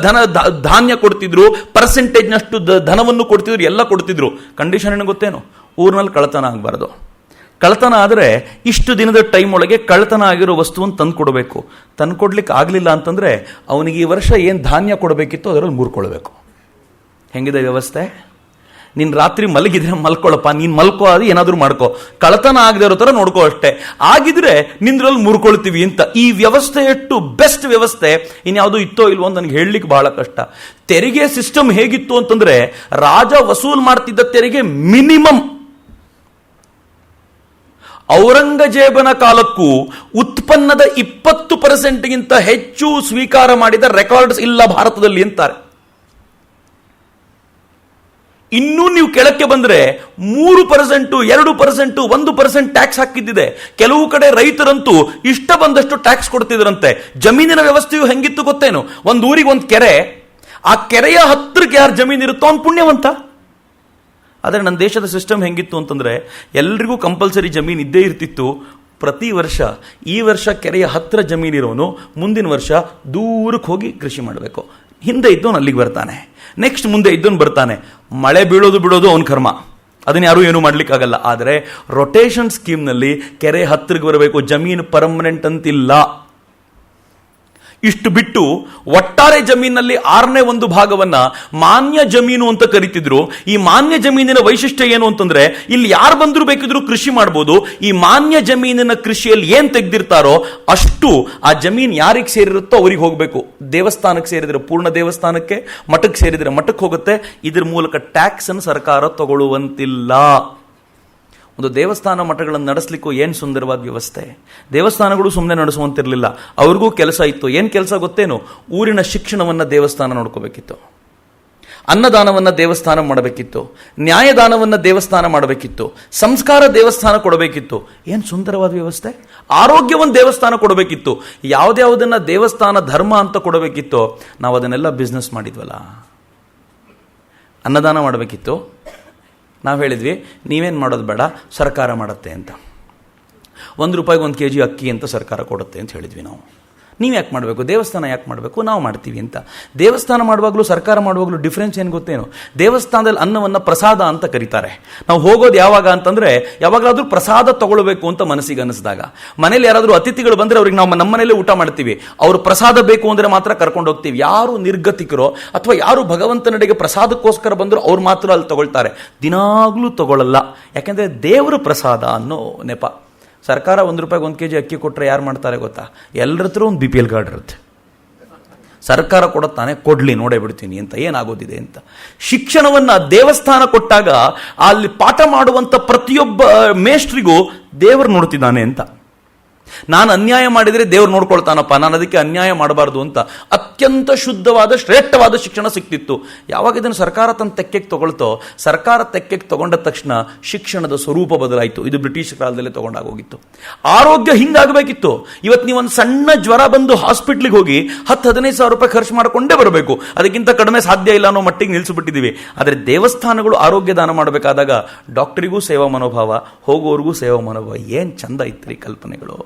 ಧಾನ್ಯ ಕೊಡ್ತಿದ್ರು, ಪರ್ಸೆಂಟೇಜ್ನಷ್ಟು ಧನವನ್ನು ಕೊಡ್ತಿದ್ರು, ಎಲ್ಲ ಕೊಡ್ತಿದ್ರು. ಕಂಡೀಷನ್ ಏನು ಗೊತ್ತೇನು? ಊರಿನಲ್ಲಿ ಕಳ್ಳತನ ಆಗಬಾರ್ದು. ಕಳ್ಳತನ ಆದರೆ ಇಷ್ಟು ದಿನದ ಟೈಮ್ ಒಳಗೆ ಕಳ್ಳತನ ಆಗಿರೋ ವಸ್ತುವನ್ನು ತಂದು ಕೊಡಬೇಕು. ತಂದು ಕೊಡ್ಲಿಕ್ಕೆ ಆಗಲಿಲ್ಲ ಅಂತಂದ್ರೆ ಅವನಿಗೆ ಈ ವರ್ಷ ಏನು ಧಾನ್ಯ ಕೊಡಬೇಕಿತ್ತು ಅದರಲ್ಲಿ ಮುರ್ಕೊಳ್ಬೇಕು. ಹೆಂಗಿದೆ ವ್ಯವಸ್ಥೆ? ನೀನು ರಾತ್ರಿ ಮಲಗಿದ್ರೆ ಮಲ್ಕೊಳ್ಳಪ್ಪ, ನೀನು ಮಲ್ಕೋ, ಅದು ಏನಾದರೂ ಮಾಡ್ಕೋ, ಕಳ್ಳತನ ಆಗದೆ ಇರೋ ಥರ ನೋಡ್ಕೋ ಅಷ್ಟೇ. ಆಗಿದ್ರೆ ನಿಂದ್ರಲ್ಲಿ ಮುರ್ಕೊಳ್ತೀವಿ ಅಂತ. ಈ ವ್ಯವಸ್ಥೆ ಎಷ್ಟು ಬೆಸ್ಟ್ ವ್ಯವಸ್ಥೆ ಇನ್ಯಾವುದೂ ಇತ್ತೋ ಇಲ್ವೋ ಅಂತ ನನಗೆ ಹೇಳಲಿಕ್ಕೆ ಬಹಳ ಕಷ್ಟ. ತೆರಿಗೆ ಸಿಸ್ಟಮ್ ಹೇಗಿತ್ತು ಅಂತಂದ್ರೆ, ರಾಜ ವಸೂಲ್ ಮಾಡ್ತಿದ್ದ ತೆರಿಗೆ ಮಿನಿಮಮ್. ಔರಂಗಜೇಬನ ಕಾಲಕ್ಕೂ ಉತ್ಪನ್ನದ 20%ಗಿಂತ ಹೆಚ್ಚು ಸ್ವೀಕಾರ ಮಾಡಿದ ರೆಕಾರ್ಡ್ಸ್ ಇಲ್ಲ ಭಾರತದಲ್ಲಿ ಅಂತಾರೆ. ಇನ್ನೂ ನೀವು ಕೆಳಕ್ಕೆ ಬಂದ್ರೆ 3%, 2%, 1% ಟ್ಯಾಕ್ಸ್ ಹಾಕಿದ್ದಿದೆ. ಕೆಲವು ಕಡೆ ರೈತರಂತೂ ಇಷ್ಟ ಬಂದಷ್ಟು ಟ್ಯಾಕ್ಸ್ ಕೊಡ್ತಿದ್ರಂತೆ. ಜಮೀನಿನ ವ್ಯವಸ್ಥೆಯು ಹೆಂಗಿತ್ತು ಗೊತ್ತೇನು? ಒಂದು ಊರಿಗೆ ಒಂದು ಕೆರೆ, ಆ ಕೆರೆಯ ಹತ್ತಿರಕ್ಕೆ ಯಾರು ಜಮೀನು ಇರುತ್ತೋ ಅವ್ನು ಪುಣ್ಯವಂತ. ಆದರೆ ನನ್ನ ದೇಶದ ಸಿಸ್ಟಮ್ ಹೆಂಗಿತ್ತು ಅಂತಂದ್ರೆ, ಎಲ್ರಿಗೂ ಕಂಪಲ್ಸರಿ ಜಮೀನು ಇದ್ದೇ ಇರ್ತಿತ್ತು. ಪ್ರತಿ ವರ್ಷ, ಈ ವರ್ಷ ಕೆರೆಯ ಹತ್ತಿರ ಜಮೀನಿರೋನು ಮುಂದಿನ ವರ್ಷ ದೂರಕ್ಕೆ ಹೋಗಿ ಕೃಷಿ ಮಾಡಬೇಕು. ಹಿಂದೆ ಇದ್ದವನು ಅಲ್ಲಿಗೆ ಬರ್ತಾನೆ, ನೆಕ್ಸ್ಟ್ ಮುಂದೆ ಇದ್ದವನು ಬರ್ತಾನೆ. ಮಳೆ ಬಿಡೋದು ಅವನ ಕರ್ಮ, ಅದನ್ನ ಯಾರು ಏನು ಮಾಡ್ಲಿಕ್ಕಾಗಲ್ಲ. ಆದರೆ ರೊಟೇಷನ್ ಸ್ಕೀಮ್ನಲ್ಲಿ ಕೆರೆ ಹತ್ತಿರಕ್ಕೆ ಬರಬೇಕು, ಜಮೀನು ಪರ್ಮನೆಂಟ್ ಅಂತಿಲ್ಲ. ಇಷ್ಟು ಬಿಟ್ಟು ಒಟ್ಟಾರೆ ಜಮೀನಲ್ಲಿ 1/6 ಭಾಗವನ್ನ ಮಾನ್ಯ ಜಮೀನು ಅಂತ ಕರೀತಿದ್ರು. ಈ ಮಾನ್ಯ ಜಮೀನಿನ ವೈಶಿಷ್ಟ್ಯ ಏನು ಅಂತಂದ್ರೆ, ಇಲ್ಲಿ ಯಾರು ಬಂದರೂ ಬೇಕಿದ್ರು ಕೃಷಿ ಮಾಡಬಹುದು. ಈ ಮಾನ್ಯ ಜಮೀನಿನ ಕೃಷಿಯಲ್ಲಿ ಏನ್ ತೆಗೆದಿರ್ತಾರೋ ಅಷ್ಟು ಆ ಜಮೀನು ಯಾರಿಗೆ ಸೇರಿರುತ್ತೋ ಅವ್ರಿಗೆ ಹೋಗಬೇಕು. ದೇವಸ್ಥಾನಕ್ಕೆ ಸೇರಿದ್ರೆ ಪೂರ್ಣ ದೇವಸ್ಥಾನಕ್ಕೆ, ಮಠಕ್ಕೆ ಸೇರಿದ್ರೆ ಮಠಕ್ಕೆ ಹೋಗುತ್ತೆ. ಇದ್ರ ಮೂಲಕ ಟ್ಯಾಕ್ಸ್ ಅನ್ನು ಸರ್ಕಾರ ತಗೊಳ್ಳುವಂತಿಲ್ಲ. ಒಂದು ದೇವಸ್ಥಾನ ಮಠಗಳನ್ನು ನಡೆಸಲಿಕ್ಕೂ ಏನು ಸುಂದರವಾದ ವ್ಯವಸ್ಥೆ. ದೇವಸ್ಥಾನಗಳು ಸುಮ್ಮನೆ ನಡೆಸುವಂತಿರಲಿಲ್ಲ, ಅವ್ರಿಗೂ ಕೆಲಸ ಇತ್ತು. ಏನು ಕೆಲಸ ಗೊತ್ತೇನು? ಊರಿನ ಶಿಕ್ಷಣವನ್ನು ದೇವಸ್ಥಾನ ನೋಡ್ಕೋಬೇಕಿತ್ತು, ಅನ್ನದಾನವನ್ನು ದೇವಸ್ಥಾನ ಮಾಡಬೇಕಿತ್ತು, ನ್ಯಾಯದಾನವನ್ನು ದೇವಸ್ಥಾನ ಮಾಡಬೇಕಿತ್ತು, ಸಂಸ್ಕಾರ ದೇವಸ್ಥಾನ ಕೊಡಬೇಕಿತ್ತು. ಏನು ಸುಂದರವಾದ ವ್ಯವಸ್ಥೆ. ಆರೋಗ್ಯವನ್ನು ದೇವಸ್ಥಾನ ಕೊಡಬೇಕಿತ್ತು. ಯಾವುದ್ಯಾವುದನ್ನ ದೇವಸ್ಥಾನ ಧರ್ಮ ಅಂತ ಕೊಡಬೇಕಿತ್ತು, ನಾವು ಅದನ್ನೆಲ್ಲ ಬಿಸ್ನೆಸ್ ಮಾಡಿದ್ವಲ್ಲ. ಅನ್ನದಾನ ಮಾಡಬೇಕಿತ್ತು, ನಾವು ಹೇಳಿದ್ವಿ ನೀವೇನು ಮಾಡೋದು ಬೇಡ, ಸರ್ಕಾರ ಮಾಡುತ್ತೆ ಅಂತ. ₹1 1 kg ಅಕ್ಕಿ ಅಂತ ಸರ್ಕಾರ ಕೊಡುತ್ತೆ ಅಂತ ಹೇಳಿದ್ವಿ ನಾವು. ನೀವು ಯಾಕೆ ಮಾಡಬೇಕು? ದೇವಸ್ಥಾನ ಯಾಕೆ ಮಾಡಬೇಕು? ನಾವು ಮಾಡ್ತೀವಿ ಅಂತ. ದೇವಸ್ಥಾನ ಮಾಡುವಾಗಲೂ ಸರ್ಕಾರ ಮಾಡುವಾಗಲೂ ಡಿಫ್ರೆನ್ಸ್ ಏನು ಗೊತ್ತೇನು? ದೇವಸ್ಥಾನದಲ್ಲಿ ಅನ್ನವನ್ನು ಪ್ರಸಾದ ಅಂತ ಕರೀತಾರೆ. ನಾವು ಹೋಗೋದು ಯಾವಾಗ ಅಂತಂದ್ರೆ, ಯಾವಾಗಲಾದ್ರೂ ಪ್ರಸಾದ ತಗೊಳ್ಬೇಕು ಅಂತ ಮನಸ್ಸಿಗೆ ಅನಿಸಿದಾಗ. ಮನೇಲಿ ಯಾರಾದರೂ ಅತಿಥಿಗಳು ಬಂದ್ರೆ ಅವ್ರಿಗೆ ನಾವು ನಮ್ಮನೇಲೆ ಊಟ ಮಾಡ್ತೀವಿ, ಅವರು ಪ್ರಸಾದ ಬೇಕು ಅಂದ್ರೆ ಮಾತ್ರ ಕರ್ಕೊಂಡು ಹೋಗ್ತೀವಿ. ಯಾರು ನಿರ್ಗತಿಕರೋ ಅಥವಾ ಯಾರು ಭಗವಂತನಡೆಗೆ ಪ್ರಸಾದಕ್ಕೋಸ್ಕರ ಬಂದರೂ ಅವ್ರು ಮಾತ್ರ ಅಲ್ಲಿ ತಗೊಳ್ತಾರೆ, ದಿನಾಗ್ಲೂ ತಗೊಳ್ಳಲ್ಲ. ಯಾಕೆಂದ್ರೆ ದೇವರ ಪ್ರಸಾದ ಅನ್ನೋ ನೆಪ. ಸರ್ಕಾರ ₹1 1 kg ಅಕ್ಕಿ ಕೊಟ್ಟರೆ ಯಾರು ಮಾಡ್ತಾರೆ ಗೊತ್ತಾ? ಎಲ್ಲರ ಹತ್ರ ಒಂದು BPL ಕಾರ್ಡ್ ಇರುತ್ತೆ. ಸರ್ಕಾರ ಕೊಡುತ್ತಾನೆ, ಕೊಡ್ಲಿ ನೋಡೇ ಬಿಡ್ತೀನಿ ಅಂತ, ಏನಾಗೋದಿದೆ ಅಂತ. ಶಿಕ್ಷಣವನ್ನ ದೇವಸ್ಥಾನ ಕೊಟ್ಟಾಗ ಅಲ್ಲಿ ಪಾಠ ಮಾಡುವಂತ ಪ್ರತಿಯೊಬ್ಬ ಮೇಷ್ಟ್ರಿಗೂ ದೇವರು ನೋಡ್ತಿದ್ದಾನೆ ಅಂತ. ನಾನು ಅನ್ಯಾಯ ಮಾಡಿದರೆ ದೇವ್ರು ನೋಡ್ಕೊಳ್ತಾನಪ್ಪ, ನಾನು ಅದಕ್ಕೆ ಅನ್ಯಾಯ ಮಾಡಬಾರ್ದು ಅಂತ ಅತ್ಯಂತ ಶುದ್ಧವಾದ ಶ್ರೇಷ್ಠವಾದ ಶಿಕ್ಷಣ ಸಿಕ್ತಿತ್ತು. ಯಾವಾಗ ಇದನ್ನು ಸರ್ಕಾರ ತನ್ನ ತೆಕ್ಕೆಗೆ ತಗೊಳ್ತೋ, ಸರ್ಕಾರ ತೆಕ್ಕೆಗೆ ತಗೊಂಡ ತಕ್ಷಣ ಶಿಕ್ಷಣದ ಸ್ವರೂಪ ಬದಲಾಯಿತು. ಇದು ಬ್ರಿಟಿಷ್ ಕಾಲದಲ್ಲೇ ತಗೊಂಡಾಗೋಗಿತ್ತು. ಆರೋಗ್ಯ ಹಿಂಗಾಗಬೇಕಿತ್ತು. ಇವತ್ತು ನೀವೊಂದು ಸಣ್ಣ ಜ್ವರ ಬಂದು ಹಾಸ್ಪಿಟ್ಲಿಗೆ ಹೋಗಿ 10-15 ಸಾವಿರ ರೂಪಾಯಿ ಖರ್ಚು ಮಾಡಿಕೊಂಡೇ ಬರಬೇಕು, ಅದಕ್ಕಿಂತ ಕಡಿಮೆ ಸಾಧ್ಯ ಇಲ್ಲ ಅನ್ನೋ ಮಟ್ಟಿಗೆ ನಿಲ್ಲಿಸಿಬಿಟ್ಟಿದ್ದೀವಿ. ಆದರೆ ದೇವಸ್ಥಾನಗಳು ಆರೋಗ್ಯ ದಾನ ಮಾಡಬೇಕಾದಾಗ ಡಾಕ್ಟರಿಗೂ ಸೇವಾ ಮನೋಭಾವ, ಹೋಗೋರಿಗೂ ಸೇವಾ ಮನೋಭಾವ. ಏನ್ ಚಂದ ಇತ್ತು ಈ ಕಲ್ಪನೆಗಳು.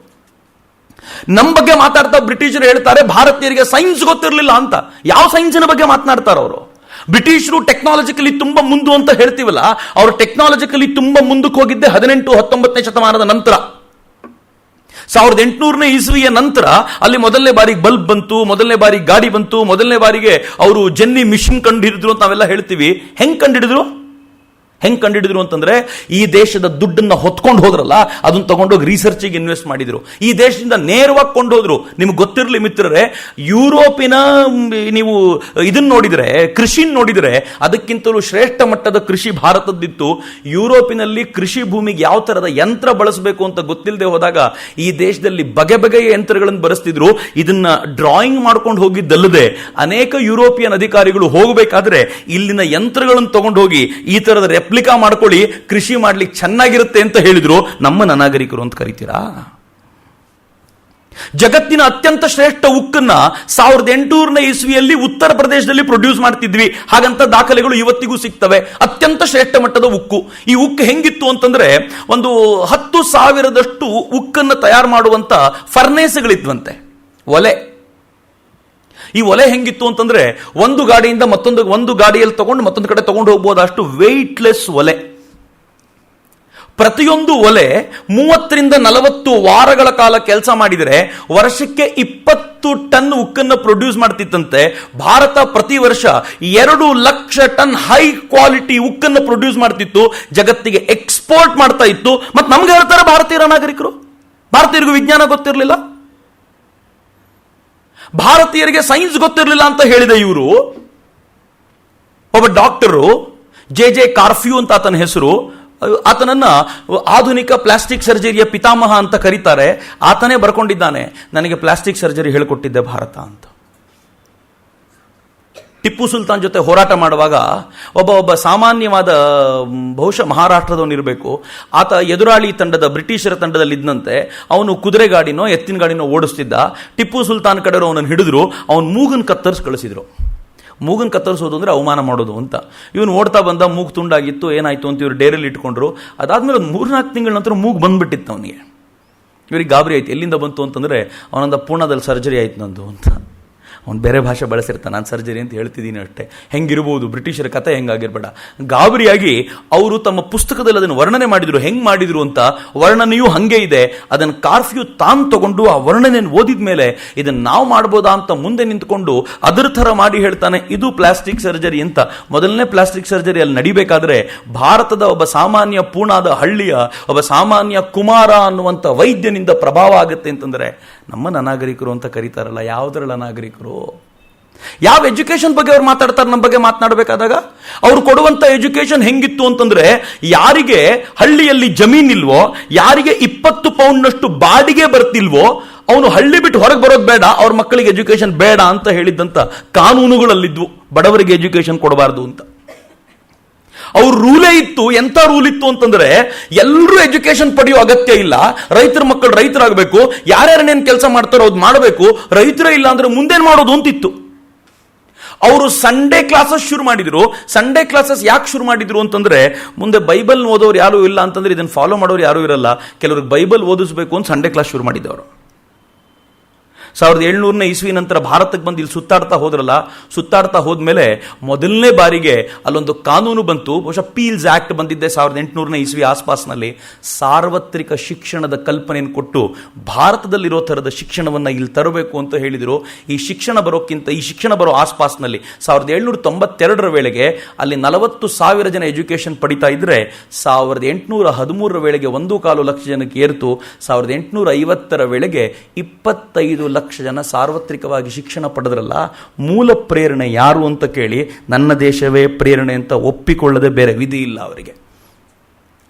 ನಮ್ಮ ಬಗ್ಗೆ ಮಾತಾಡ್ತಾ ಬ್ರಿಟಿಷರು ಹೇಳ್ತಾರೆ ಭಾರತೀಯರಿಗೆ ಸೈನ್ಸ್ ಗೊತ್ತಿರಲಿಲ್ಲ ಅಂತ. ಯಾವ ಸೈನ್ಸಿನ ಬಗ್ಗೆ ಮಾತನಾಡ್ತಾರ ಅವರು? ಬ್ರಿಟಿಷರು ಟೆಕ್ನಾಲಜಿಕಲಿ ತುಂಬಾ ಮುಂದು ಅಂತ ಹೇಳ್ತೀವಲ್ಲ, ಅವರು ಟೆಕ್ನಾಲಜಿಕಲಿ ತುಂಬಾ ಮುಂದಕ್ಕೆ ಹೋಗಿದ್ದೆ 18-19ನೇ ಶತಮಾನದ ನಂತರ. 1800ನೇ ಇಸ್ವಿಯ ನಂತರ ಅಲ್ಲಿ ಮೊದಲನೇ ಬಾರಿಗೆ ಬಲ್ಬ್ ಬಂತು, ಮೊದಲನೇ ಬಾರಿಗೆ ಗಾಡಿ ಬಂತು, ಮೊದಲನೇ ಬಾರಿಗೆ ಅವರು ಜೆನ್ನಿ ಮಿಷನ್ ಕಂಡು ಹಿಡಿದ್ರು ಅಂತ ನಾವೆಲ್ಲ ಹೇಳ್ತೀವಿ. ಹೆಂಗ್ ಕಂಡುಹಿಡಿದ್ರು ಅಂತಂದ್ರೆ, ಈ ದೇಶದ ದುಡ್ಡನ್ನ ಹೊತ್ಕೊಂಡು ಹೋದ್ರಲ್ಲ, ಅದನ್ನ ತಗೊಂಡೋಗಿ ರಿಸರ್ಚಿಗೆ ಇನ್ವೆಸ್ಟ್ ಮಾಡಿದ್ರು. ಈ ದೇಶದಿಂದ ನೇರವಾಗಿ ಕೊಂಡು ಹೋದ್ರು. ನಿಮ್ಗೆ ಗೊತ್ತಿರಲಿ ಮಿತ್ರರೇ, ಯುರೋಪಿನ ನೀವು ಇದನ್ನ ನೋಡಿದ್ರೆ, ಕೃಷಿ ನೋಡಿದ್ರೆ, ಅದಕ್ಕಿಂತಲೂ ಶ್ರೇಷ್ಠ ಮಟ್ಟದ ಕೃಷಿ ಭಾರತದ್ದಿತ್ತು. ಯುರೋಪಿನಲ್ಲಿ ಕೃಷಿ ಭೂಮಿಗೆ ಯಾವ ತರದ ಯಂತ್ರ ಬಳಸಬೇಕು ಅಂತ ಗೊತ್ತಿಲ್ಲದೆ ಹೋದಾಗ ಈ ದೇಶದಲ್ಲಿ ಬಗೆ ಬಗೆಯ ಯಂತ್ರಗಳನ್ನು ಬಳಸ್ತಿದ್ರು. ಇದನ್ನ ಡ್ರಾಯಿಂಗ್ ಮಾಡ್ಕೊಂಡು ಹೋಗಿದ್ದಲ್ಲದೆ ಅನೇಕ ಯುರೋಪಿಯನ್ ಅಧಿಕಾರಿಗಳು ಹೋಗಬೇಕಾದ್ರೆ ಇಲ್ಲಿನ ಯಂತ್ರಗಳನ್ನು ತಗೊಂಡು ಹೋಗಿ ಈ ತರದ ರೆಪ್ಲಿಕಾ ಮಾಡ್ಕೊಳ್ಳಿ, ಕೃಷಿ ಮಾಡ್ಲಿಕ್ಕೆ ಚೆನ್ನಾಗಿರುತ್ತೆ ಅಂತ ಹೇಳಿದ್ರು. ನಮ್ಮ ನಾಗರಿಕರು ಅಂತ ಕರಿತೀರಾ? ಜಗತ್ತಿನ ಅತ್ಯಂತ ಶ್ರೇಷ್ಠ ಉಕ್ಕನ್ನ 1800ನೇ ಇಸ್ವಿಯಲ್ಲಿ ಉತ್ತರ ಪ್ರದೇಶದಲ್ಲಿ ಪ್ರೊಡ್ಯೂಸ್ ಮಾಡ್ತಿದ್ವಿ. ಹಾಗಂತ ದಾಖಲೆಗಳು ಇವತ್ತಿಗೂ ಸಿಗ್ತವೆ. ಅತ್ಯಂತ ಶ್ರೇಷ್ಠ ಮಟ್ಟದ ಉಕ್ಕು. ಈ ಉಕ್ಕು ಹೆಂಗಿತ್ತು ಅಂತಂದ್ರೆ, ಒಂದು 10,000ದಷ್ಟು ಉಕ್ಕನ್ನು ತಯಾರು ಮಾಡುವಂತ ಫರ್ನೇಸ್ಗಳಿದ್ವಂತೆ, ಒಲೆ. ಈ ಒಲೆ ಹೆಂಗಿತ್ತು ಅಂತಂದ್ರೆ, ಒಂದು ಗಾಡಿಯಿಂದ ಒಂದು ಗಾಡಿಯಲ್ಲಿ ತಗೊಂಡು ಮತ್ತೊಂದು ಕಡೆ ತಗೊಂಡು ಹೋಗಬಹುದಷ್ಟು ವೆಯ್ಟ್ಲೆಸ್ ಒಲೆ. ಪ್ರತಿಯೊಂದು ಒಲೆ 30-40 ವಾರಗಳ ಕಾಲ ಕೆಲಸ ಮಾಡಿದರೆ ವರ್ಷಕ್ಕೆ 20 ಟನ್ ಉಕ್ಕನ್ನು ಪ್ರೊಡ್ಯೂಸ್ ಮಾಡ್ತಿತ್ತಂತೆ. ಭಾರತ ಪ್ರತಿ ವರ್ಷ 2 ಲಕ್ಷ ಟನ್ ಹೈ ಕ್ವಾಲಿಟಿ ಉಕ್ಕನ್ನು ಪ್ರೊಡ್ಯೂಸ್ ಮಾಡ್ತಿತ್ತು, ಜಗತ್ತಿಗೆ ಎಕ್ಸ್ಪೋರ್ಟ್ ಮಾಡ್ತಾ ಇತ್ತು. ಮತ್ತೆ ನಮ್ಗೆ ಹೇಳ್ತಾರೆ ಭಾರತೀಯ ನಾಗರಿಕರು, ಭಾರತೀಯರಿಗೂ ವಿಜ್ಞಾನ ಗೊತ್ತಿರಲಿಲ್ಲ, ಭಾರತೀಯರಿಗೆ ಸೈನ್ಸ್ ಗೊತ್ತಿರಲಿಲ್ಲ ಅಂತ ಹೇಳಿದ ಇವರು. ಒಬ್ಬ ಡಾಕ್ಟರು ಜೆ ಕಾರ್ಫ್ಯೂ ಅಂತ ಆತನ ಹೆಸರು. ಆತನನ್ನ ಆಧುನಿಕ ಪ್ಲಾಸ್ಟಿಕ್ ಸರ್ಜರಿಯ ಪಿತಾಮಹ ಅಂತ ಕರೀತಾರೆ. ಆತನೇ ಬರ್ಕೊಂಡಿದ್ದಾನೆ, ನನಗೆ ಪ್ಲಾಸ್ಟಿಕ್ ಸರ್ಜರಿ ಹೇಳಿಕೊಟ್ಟಿದ್ದೆ ಭಾರತ ಅಂತ. ಟಿಪ್ಪು ಸುಲ್ತಾನ್ ಜೊತೆ ಹೋರಾಟ ಮಾಡುವಾಗ ಒಬ್ಬ ಸಾಮಾನ್ಯವಾದ, ಬಹುಶಃ ಮಹಾರಾಷ್ಟ್ರದವನಿರಬೇಕು, ಆತ ಎದುರಾಳಿ ತಂಡದ ಬ್ರಿಟಿಷರ ತಂಡದಲ್ಲಿ ಇದ್ದಂತೆ. ಅವನು ಕುದುರೆ ಗಾಡಿನೋ ಎತ್ತಿನ ಗಾಡಿನೋ ಓಡಿಸ್ತಿದ್ದ. ಟಿಪ್ಪು ಸುಲ್ತಾನ್ ಕಡೆಯವರು ಅವನನ್ನು ಹಿಡಿದ್ರು, ಅವನು ಮೂಗನ್ ಕತ್ತರಿಸಿ ಕಳಿಸಿದ್ರು. ಮೂಗನ್ ಕತ್ತರಿಸೋದು ಅಂದ್ರೆ ಅವಮಾನ ಮಾಡೋದು ಅಂತ. ಇವನು ಓಡ್ತಾ ಬಂದ, ಮೂಗು ತುಂಡಾಗಿತ್ತು, ಏನಾಯ್ತು ಅಂತ ಇವರು ಡೇರಲ್ಲಿ ಇಟ್ಕೊಂಡ್ರು. ಅದಾದ್ಮೇಲೆ ಒಂದು 3-4 ತಿಂಗಳ ನಂತರ ಮೂಗು ಬಂದ್ಬಿಟ್ಟಿತ್ತು ಅವನಿಗೆ. ಇವರಿಗೆ ಗಾಬರಿ ಆಯ್ತು, ಎಲ್ಲಿಂದ ಬಂತು ಅಂತಂದ್ರೆ ಅವನಂದ ಪೂರ್ಣದಲ್ಲಿ ಸರ್ಜರಿ ಆಯ್ತು ನಂದು ಅಂತ. ಅವ್ನು ಬೇರೆ ಭಾಷೆ ಬಳಸಿರ್ತಾನೆ, ನಾನು ಸರ್ಜರಿ ಅಂತ ಹೇಳ್ತಿದ್ದೀನಿ ಅಷ್ಟೇ. ಹೆಂಗಿರ್ಬೋದು ಬ್ರಿಟಿಷರ ಕಥೆ, ಹೆಂಗಾಗಿರ್ಬೇಡ. ಗಾಬರಿಯಾಗಿ ಅವರು ತಮ್ಮ ಪುಸ್ತಕದಲ್ಲಿ ಅದನ್ನು ವರ್ಣನೆ ಮಾಡಿದ್ರು. ಹೆಂಗ್ ಮಾಡಿದ್ರು ಅಂತ ವರ್ಣನೆಯೂ ಹಂಗೆ ಇದೆ. ಅದನ್ನು ಕಾರ್ಫ್ಯೂ ತಾನು ತಗೊಂಡು ಆ ವರ್ಣನೆಯನ್ನು ಓದಿದ ಮೇಲೆ ಇದನ್ನು ನಾವು ಮಾಡ್ಬೋದಾ ಅಂತ ಮುಂದೆ ನಿಂತ್ಕೊಂಡು ಅದರ ಥರ ಮಾಡಿ ಹೇಳ್ತಾನೆ, ಇದು ಪ್ಲಾಸ್ಟಿಕ್ ಸರ್ಜರಿ ಅಂತ. ಮೊದಲನೇ ಪ್ಲಾಸ್ಟಿಕ್ ಸರ್ಜರಿ ಅಲ್ಲಿ ನಡಿಬೇಕಾದ್ರೆ ಭಾರತದ ಒಬ್ಬ ಸಾಮಾನ್ಯ ಪೂನಾದ ಹಳ್ಳಿಯ ಒಬ್ಬ ಸಾಮಾನ್ಯ ಕುಮಾರ ಅನ್ನುವಂಥ ವೈದ್ಯನಿಂದ ಪ್ರಭಾವ ಆಗುತ್ತೆ ಅಂತಂದ್ರೆ, ನಮ್ಮ ಅನಾಗರಿಕರು ಅಂತ ಕರೀತಾರಲ್ಲ, ಯಾವುದರ ಅನಾಗರಿಕರು? ಯಾವ ಎಜುಕೇಶನ್ ಬಗ್ಗೆ ಅವ್ರು ಮಾತಾಡ್ತಾರೆ? ನಮ್ಮ ಬಗ್ಗೆ ಮಾತನಾಡಬೇಕಾದಾಗ ಅವ್ರು ಕೊಡುವಂತ ಎಜುಕೇಶನ್ ಹೆಂಗಿತ್ತು ಅಂತಂದ್ರೆ, ಯಾರಿಗೆ ಹಳ್ಳಿಯಲ್ಲಿ ಜಮೀನ್ ಇಲ್ವೋ, ಯಾರಿಗೆ 20 ಪೌಂಡ್ನಷ್ಟು ಬಾಡಿಗೆ ಬರ್ತಿಲ್ವೋ, ಅವನು ಹಳ್ಳಿ ಬಿಟ್ಟು ಹೊರಗೆ ಬರೋದು ಬೇಡ, ಅವ್ರ ಮಕ್ಕಳಿಗೆ ಎಜುಕೇಶನ್ ಬೇಡ ಅಂತ ಹೇಳಿದ್ದಂತ ಕಾನೂನುಗಳಲ್ಲಿದ್ವು, ಬಡವರಿಗೆ ಎಜುಕೇಶನ್ ಕೊಡಬಾರ್ದು ಅಂತ. ಅವ್ರ ರೂಲೇ ಇತ್ತು. ಎಂತ ರೂಲ್ ಇತ್ತು ಅಂತಂದ್ರೆ, ಎಲ್ಲರೂ ಎಜುಕೇಶನ್ ಪಡೆಯೋ ಅಗತ್ಯ ಇಲ್ಲ, ರೈತರ ಮಕ್ಕಳು ರೈತರಾಗಬೇಕು, ಯಾರ್ಯಾರನ್ನೇನು ಕೆಲಸ ಮಾಡ್ತಾರೋ ಅದು ಮಾಡಬೇಕು, ರೈತರೇ ಇಲ್ಲ ಅಂದ್ರೆ ಮುಂದೇನ್ ಮಾಡೋದು ಅಂತಿತ್ತು. ಅವರು ಸಂಡೇ ಕ್ಲಾಸಸ್ ಶುರು ಮಾಡಿದ್ರು. ಸಂಡೇ ಕ್ಲಾಸಸ್ ಯಾಕೆ ಶುರು ಮಾಡಿದ್ರು ಅಂತಂದ್ರೆ, ಮುಂದೆ ಬೈಬಲ್ ಓದೋರು ಯಾರು ಇಲ್ಲ ಅಂತಂದ್ರೆ ಇದನ್ನು ಫಾಲೋ ಮಾಡೋರು ಯಾರು ಇರಲ್ಲ, ಕೆಲವ್ರಿಗೆ ಬೈಬಲ್ ಓದಿಸಬೇಕು ಅಂತ ಸಂಡೇ ಕ್ಲಾಸ್ ಶುರು ಮಾಡಿದವರು. 1700ನೇ ಇಸ್ವಿ ನಂತರ ಭಾರತಕ್ಕೆ ಬಂದು ಇಲ್ಲಿ ಸುತ್ತಾಡ್ತಾ ಹೋದ್ರಲ್ಲ, ಸುತ್ತಾಡ್ತಾ ಹೋದ್ಮೇಲೆ ಮೊದಲನೇ ಬಾರಿಗೆ ಅಲ್ಲೊಂದು ಕಾನೂನು ಬಂತು. ಬಹುಶಃ ಪೀಲ್ಸ್ ಆಕ್ಟ್ ಬಂದಿದ್ದೆ 1800ನೇ ಇಸ್ವಿ ಆಸ್ಪಾಸ್ನಲ್ಲಿ. ಸಾರ್ವತ್ರಿಕ ಶಿಕ್ಷಣದ ಕಲ್ಪನೆಯನ್ನು ಕೊಟ್ಟು ಭಾರತದಲ್ಲಿರೋ ಥರದ ಶಿಕ್ಷಣವನ್ನು ಇಲ್ಲಿ ತರಬೇಕು ಅಂತ ಹೇಳಿದರು. ಈ ಶಿಕ್ಷಣ ಬರೋ ಆಸ್ಪಾಸ್ನಲ್ಲಿ 1792ರ ವೇಳೆಗೆ ಅಲ್ಲಿ 40,000 ಜನ ಎಜುಕೇಶನ್ ಪಡಿತಾ ಇದ್ರೆ, 1813ರ ವೇಳೆಗೆ 1.25 ಲಕ್ಷ ಜನಕ್ಕೆ ಏರ್ತು. 1850ರ ವೇಳೆಗೆ 25 ಲಕ್ಷ ಜನ ಸಾರ್ವತ್ರಿಕವಾಗಿ ಶಿಕ್ಷಣ ಪಡೆದ್ರಲ್ಲ. ಮೂಲ ಪ್ರೇರಣೆ ಯಾರು ಅಂತ ಕೇಳಿ, ನನ್ನ ದೇಶವೇ ಪ್ರೇರಣೆ ಅಂತ ಒಪ್ಪಿಕೊಳ್ಳದೆ ಬೇರೆ ವಿಧಿ ಇಲ್ಲ ಅವರಿಗೆ.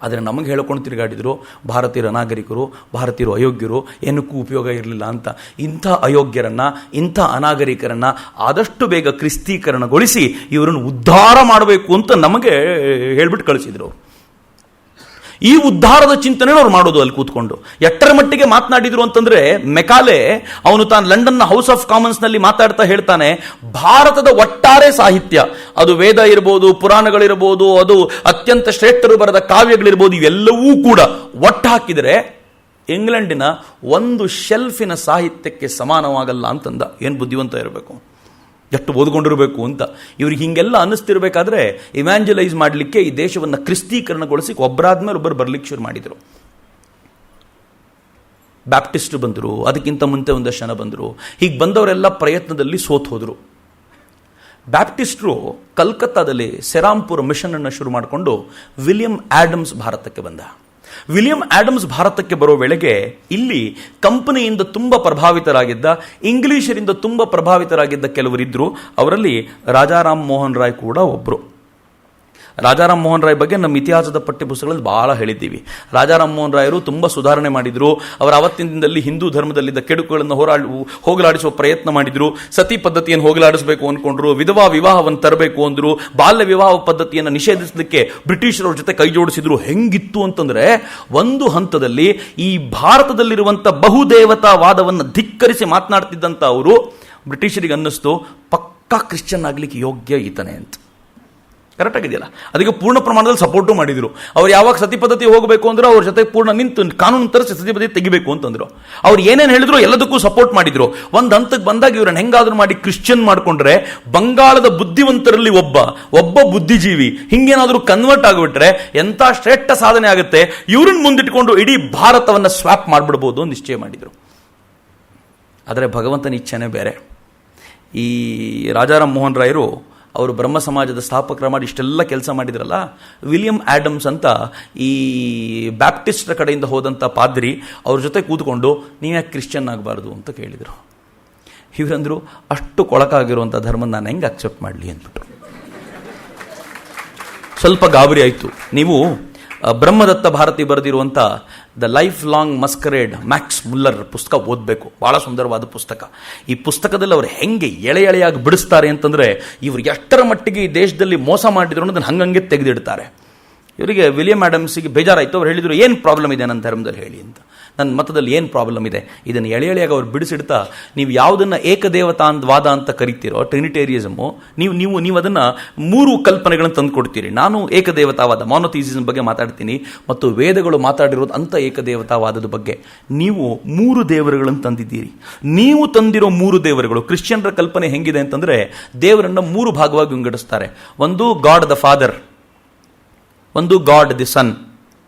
ಆದರೆ ನಮಗೆ ಹೇಳ್ಕೊಂಡು ತಿರುಗಾಡಿದ್ರು ಭಾರತೀಯರ ಅನಾಗರಿಕರು, ಭಾರತೀಯರು ಅಯೋಗ್ಯರು, ಏನಕ್ಕೂ ಉಪಯೋಗ ಇರಲಿಲ್ಲ ಅಂತ. ಇಂಥ ಅಯೋಗ್ಯರನ್ನು, ಇಂಥ ಅನಾಗರಿಕರನ್ನು ಆದಷ್ಟು ಬೇಗ ಕ್ರಿಸ್ತೀಕರಣಗೊಳಿಸಿ ಇವರನ್ನು ಉದ್ಧಾರ ಮಾಡಬೇಕು ಅಂತ ನಮಗೆ ಹೇಳ್ಬಿಟ್ಟು ಕಳಿಸಿದ್ರು. ಈ ಉದ್ಧಾರದ ಚಿಂತನೆ ಅವ್ರು ಮಾಡೋದು ಅಲ್ಲಿ ಕೂತ್ಕೊಂಡು. ಎಷ್ಟರ ಮಟ್ಟಿಗೆ ಮಾತನಾಡಿದ್ರು ಅಂತಂದ್ರೆ, ಮೆಕಾಲೆ ಅವನು ತಾನು ಲಂಡನ್ನ ಹೌಸ್ ಆಫ್ ಕಾಮನ್ಸ್ ನಲ್ಲಿ ಮಾತಾಡ್ತಾ ಹೇಳ್ತಾನೆ, ಭಾರತದ ಒಟ್ಟಾರೆ ಸಾಹಿತ್ಯ, ಅದು ವೇದ ಇರಬಹುದು, ಪುರಾಣಗಳಿರಬಹುದು, ಅದು ಅತ್ಯಂತ ಶ್ರೇಷ್ಠರು ಬರೆದ ಕಾವ್ಯಗಳಿರ್ಬೋದು, ಇವೆಲ್ಲವೂ ಕೂಡ ಒಟ್ಟು ಹಾಕಿದರೆ ಇಂಗ್ಲೆಂಡಿನ ಒಂದು ಶೆಲ್ಫಿನ ಸಾಹಿತ್ಯಕ್ಕೆ ಸಮಾನವಾಗಲ್ಲ ಅಂತಂದ. ಏನು ಬುದ್ಧಿವಂತ ಇರಬೇಕು, ಎಷ್ಟು ಓದ್ಕೊಂಡಿರಬೇಕು ಅಂತ. ಇವ್ರಿಗೆ ಹಿಂಗೆಲ್ಲ ಅನ್ನಿಸ್ತಿರ್ಬೇಕಾದ್ರೆ ಇವ್ಯಾಂಜಲೈಸ್ ಮಾಡಲಿಕ್ಕೆ, ಈ ದೇಶವನ್ನು ಕ್ರಿಸ್ತೀಕರಣಗೊಳಿಸಿ ಒಬ್ಬರಾದ್ಮೇಲೆ ಒಬ್ಬರು ಬರ್ಲಿಕ್ಕೆ ಶುರು ಮಾಡಿದರು. ಬ್ಯಾಪ್ಟಿಸ್ಟ್ ಬಂದರು, ಅದಕ್ಕಿಂತ ಮುಂಚೆ ಒಂದಷ್ಟು ಜನ ಬಂದರು. ಹೀಗೆ ಬಂದವರೆಲ್ಲ ಪ್ರಯತ್ನದಲ್ಲಿ ಸೋತ್ ಹೋದರು. ಬ್ಯಾಪ್ಟಿಸ್ಟ್ರು ಕಲ್ಕತ್ತಾದಲ್ಲಿ ಸೆರಾಂಪುರ ಮಿಷನ್ ಅನ್ನು ಶುರು ಮಾಡಿಕೊಂಡು ವಿಲಿಯಂ ಆಡಮ್ಸ್ ಭಾರತಕ್ಕೆ ಬಂದ. ವಿಲಿಯಂ ಆಡಮ್ಸ್ ಭಾರತಕ್ಕೆ ಬರೋ ವೇಳೆಗೆ ಇಲ್ಲಿ ಕಂಪನಿಯಿಂದ ತುಂಬ ಪ್ರಭಾವಿತರಾಗಿದ್ದ, ಇಂಗ್ಲಿಷರಿಂದ ತುಂಬ ಪ್ರಭಾವಿತರಾಗಿದ್ದ ಕೆಲವರಿದ್ದರು. ಅವರಲ್ಲಿ ರಾಜಾರಾಮ್ ಮೋಹನ್ ರಾಯ್ ಕೂಡ ಒಬ್ಬರು. ರಾಜಾರಾಮ್ ಮೋಹನ್ ರಾಯ್ ಬಗ್ಗೆ ನಮ್ಮ ಇತಿಹಾಸದ ಪಠ್ಯಪುಸ್ತಕಗಳಲ್ಲಿ ಬಹಳ ಹೇಳಿದ್ದೀವಿ. ರಾಜಾರಾಮ್ ಮೋಹನ್ ರಾಯರು ತುಂಬ ಸುಧಾರಣೆ ಮಾಡಿದರು. ಅವರ ಆವತ್ತಿನ ದಿನದಲ್ಲಿ ಹಿಂದೂ ಧರ್ಮದಲ್ಲಿದ್ದ ಕೆಡುಕುಗಳನ್ನು ಹೋಗಲಾಡಿಸುವ ಪ್ರಯತ್ನ ಮಾಡಿದರು. ಸತಿ ಪದ್ಧತಿಯನ್ನು ಹೋಗಲಾಡಿಸಬೇಕು ಅಂದ್ಕೊಂಡ್ರು. ವಿಧವಾ ವಿವಾಹವನ್ನು ತರಬೇಕು ಅಂದರು. ಬಾಲ್ಯ ವಿವಾಹ ಪದ್ಧತಿಯನ್ನು ನಿಷೇಧಿಸಲಿಕ್ಕೆ ಬ್ರಿಟಿಷರವ್ರ ಜೊತೆ ಕೈ ಜೋಡಿಸಿದ್ರು. ಹೆಂಗಿತ್ತು ಅಂತಂದ್ರೆ, ಒಂದು ಹಂತದಲ್ಲಿ ಈ ಭಾರತದಲ್ಲಿರುವಂಥ ಬಹುದೇವತಾವಾದವನ್ನು ಧಿಕ್ಕರಿಸಿ ಮಾತನಾಡ್ತಿದ್ದಂಥ ಅವರು ಬ್ರಿಟಿಷರಿಗೆ ಅನ್ನಿಸ್ತು, ಪಕ್ಕಾ ಕ್ರಿಶ್ಚಿಯನ್ ಆಗ್ಲಿಕ್ಕೆ ಯೋಗ್ಯ ಈತನೇ ಅಂತ. ಕರೆಕ್ಟ್ ಆಗಿದೆಯಲ್ಲ? ಅದಕ್ಕೆ ಪೂರ್ಣ ಪ್ರಮಾಣದಲ್ಲಿ ಸಪೋರ್ಟು ಮಾಡಿದ್ರು. ಅವ್ರು ಯಾವಾಗ ಸತಿ ಪದ್ಧತಿ ಹೋಗಬೇಕು ಅಂದ್ರೆ ಅವ್ರ ಜೊತೆ ಪೂರ್ಣ ನಿಂತು ಕಾನೂನು ತರಿಸಿ ಸತಿ ಪದ್ಧತಿ ತೆಗಿಬೇಕು ಅಂತಂದ್ರು. ಅವ್ರು ಏನೇನು ಹೇಳಿದ್ರು ಎಲ್ಲದಕ್ಕೂ ಸಪೋರ್ಟ್ ಮಾಡಿದ್ರು. ಒಂದು ಹಂತಕ್ಕೆ ಬಂದಾಗ ಇವ್ರನ್ನ ಹೆಂಗಾದ್ರೂ ಮಾಡಿ ಕ್ರಿಶ್ಚಿಯನ್ ಮಾಡ್ಕೊಂಡ್ರೆ ಬಂಗಾಳದ ಬುದ್ಧಿವಂತರಲ್ಲಿ ಒಬ್ಬ ಬುದ್ಧಿಜೀವಿ ಹಿಂಗೇನಾದ್ರೂ ಕನ್ವರ್ಟ್ ಆಗಿಬಿಟ್ರೆ ಎಂತ ಶ್ರೇಷ್ಠ ಸಾಧನೆ ಆಗುತ್ತೆ, ಇವ್ರನ್ನ ಮುಂದಿಟ್ಕೊಂಡು ಇಡೀ ಭಾರತವನ್ನ ಸ್ವಾಪ್ ಮಾಡ್ಬಿಡ್ಬೋದು ಅಂತ ನಿಶ್ಚಯ ಮಾಡಿದ್ರು. ಆದರೆ ಭಗವಂತನ ಇಚ್ಛೆನೇ ಬೇರೆ. ಈ ರಾಜಾರಾಮ್ ಮೋಹನ್ ರಾಯರು ಅವರು ಬ್ರಹ್ಮ ಸಮಾಜದ ಸ್ಥಾಪಕರ ಮಾಡಿ ಇಷ್ಟೆಲ್ಲ ಕೆಲಸ ಮಾಡಿದ್ರಲ್ಲ, ವಿಲಿಯಂ ಆಡಮ್ಸ್ ಅಂತ ಈ ಬ್ಯಾಪ್ಟಿಸ್ಟ್ರ ಕಡೆಯಿಂದ ಹೋದಂಥ ಪಾದ್ರಿ ಅವ್ರ ಜೊತೆ ಕೂತ್ಕೊಂಡು ನೀವ್ಯಾಕೆ ಕ್ರಿಶ್ಚಿಯನ್ ಆಗಬಾರ್ದು ಅಂತ ಕೇಳಿದರು. ಇವರಂದರು, ಅಷ್ಟು ಕೊಳಕಾಗಿರುವಂಥ ಧರ್ಮ ನಾನು ಹೆಂಗೆ ಅಕ್ಸೆಪ್ಟ್ ಮಾಡಲಿ ಅಂದ್ಬಿಟ್ಟು. ಸ್ವಲ್ಪ ಗಾಬರಿ ಆಯಿತು. ನೀವು ಬ್ರಹ್ಮದತ್ತ ಭಾರತಿ ಬರೆದಿರುವಂಥ the lifelong masquerade, Max Muller ಪುಸ್ತಕ ಓದಬೇಕು. ಬಹಳ ಸುಂದರವಾದ ಪುಸ್ತಕ. ಈ ಪುಸ್ತಕದಲ್ಲಿ ಅವರು ಹೆಂಗೆ ಎಳೆಯಾಗಿ ಬಿಡಿಸ್ತಾರೆ ಅಂತಂದರೆ, ಇವರು ಎಷ್ಟರ ಮಟ್ಟಿಗೆ ಈ ದೇಶದಲ್ಲಿ ಮೋಸ ಮಾಡಿದ್ರು ಅನ್ನೋದನ್ನು ಹಂಗಂಗೆ ತೆಗೆದಿಡ್ತಾರೆ. ಇವರಿಗೆ ವಿಲಿಯಂ ಆಡಮ್ಸಿಗೆ ಬೇಜಾರಾಯಿತು. ಅವ್ರು ಹೇಳಿದರು, ಏನು ಪ್ರಾಬ್ಲಮ್ ಇದೆ ನನ್ನ ಧರ್ಮದಲ್ಲಿ ಹೇಳಿ ಅಂತ. ನನ್ನ ಮತದಲ್ಲಿ ಏನು ಪ್ರಾಬ್ಲಮ್ ಇದೆ ಇದನ್ನು ಎಳೆಯಾಗಿ ಅವ್ರು ಬಿಡಿಸಿಡ್ತಾ, ನೀವು ಯಾವುದನ್ನು ಏಕದೇವತಾವಾದ ಅಂತ ಕರಿತೀರೋ ಟ್ರಿನಿಟೇರಿಯಸಮು, ನೀವು ಅದನ್ನು 3 ಕಲ್ಪನೆಗಳನ್ನು ತಂದು ಕೊಡ್ತೀರಿ. ನಾನು ಏಕದೇವತಾವಾದ ಮಾನೋಥಿಸಿಸಮ್ ಬಗ್ಗೆ ಮಾತಾಡ್ತೀನಿ, ಮತ್ತು ವೇದಗಳು ಮಾತಾಡಿರೋದು ಅಂತ ಏಕದೇವತಾವಾದದ ಬಗ್ಗೆ. ನೀವು 3 ದೇವರುಗಳನ್ನು ತಂದಿದ್ದೀರಿ. ನೀವು ತಂದಿರೋ 3 ದೇವರುಗಳು, ಕ್ರಿಶ್ಚಿಯನ್ರ ಕಲ್ಪನೆ ಹೆಂಗಿದೆ ಅಂತಂದರೆ, ದೇವರನ್ನು 3 ಭಾಗವಾಗಿ ವಿಂಗಡಿಸ್ತಾರೆ. ಒಂದು ಗಾಡ್ ದ ಫಾದರ್, ಒಂದು ಗಾಡ್ ದಿ ಸನ್,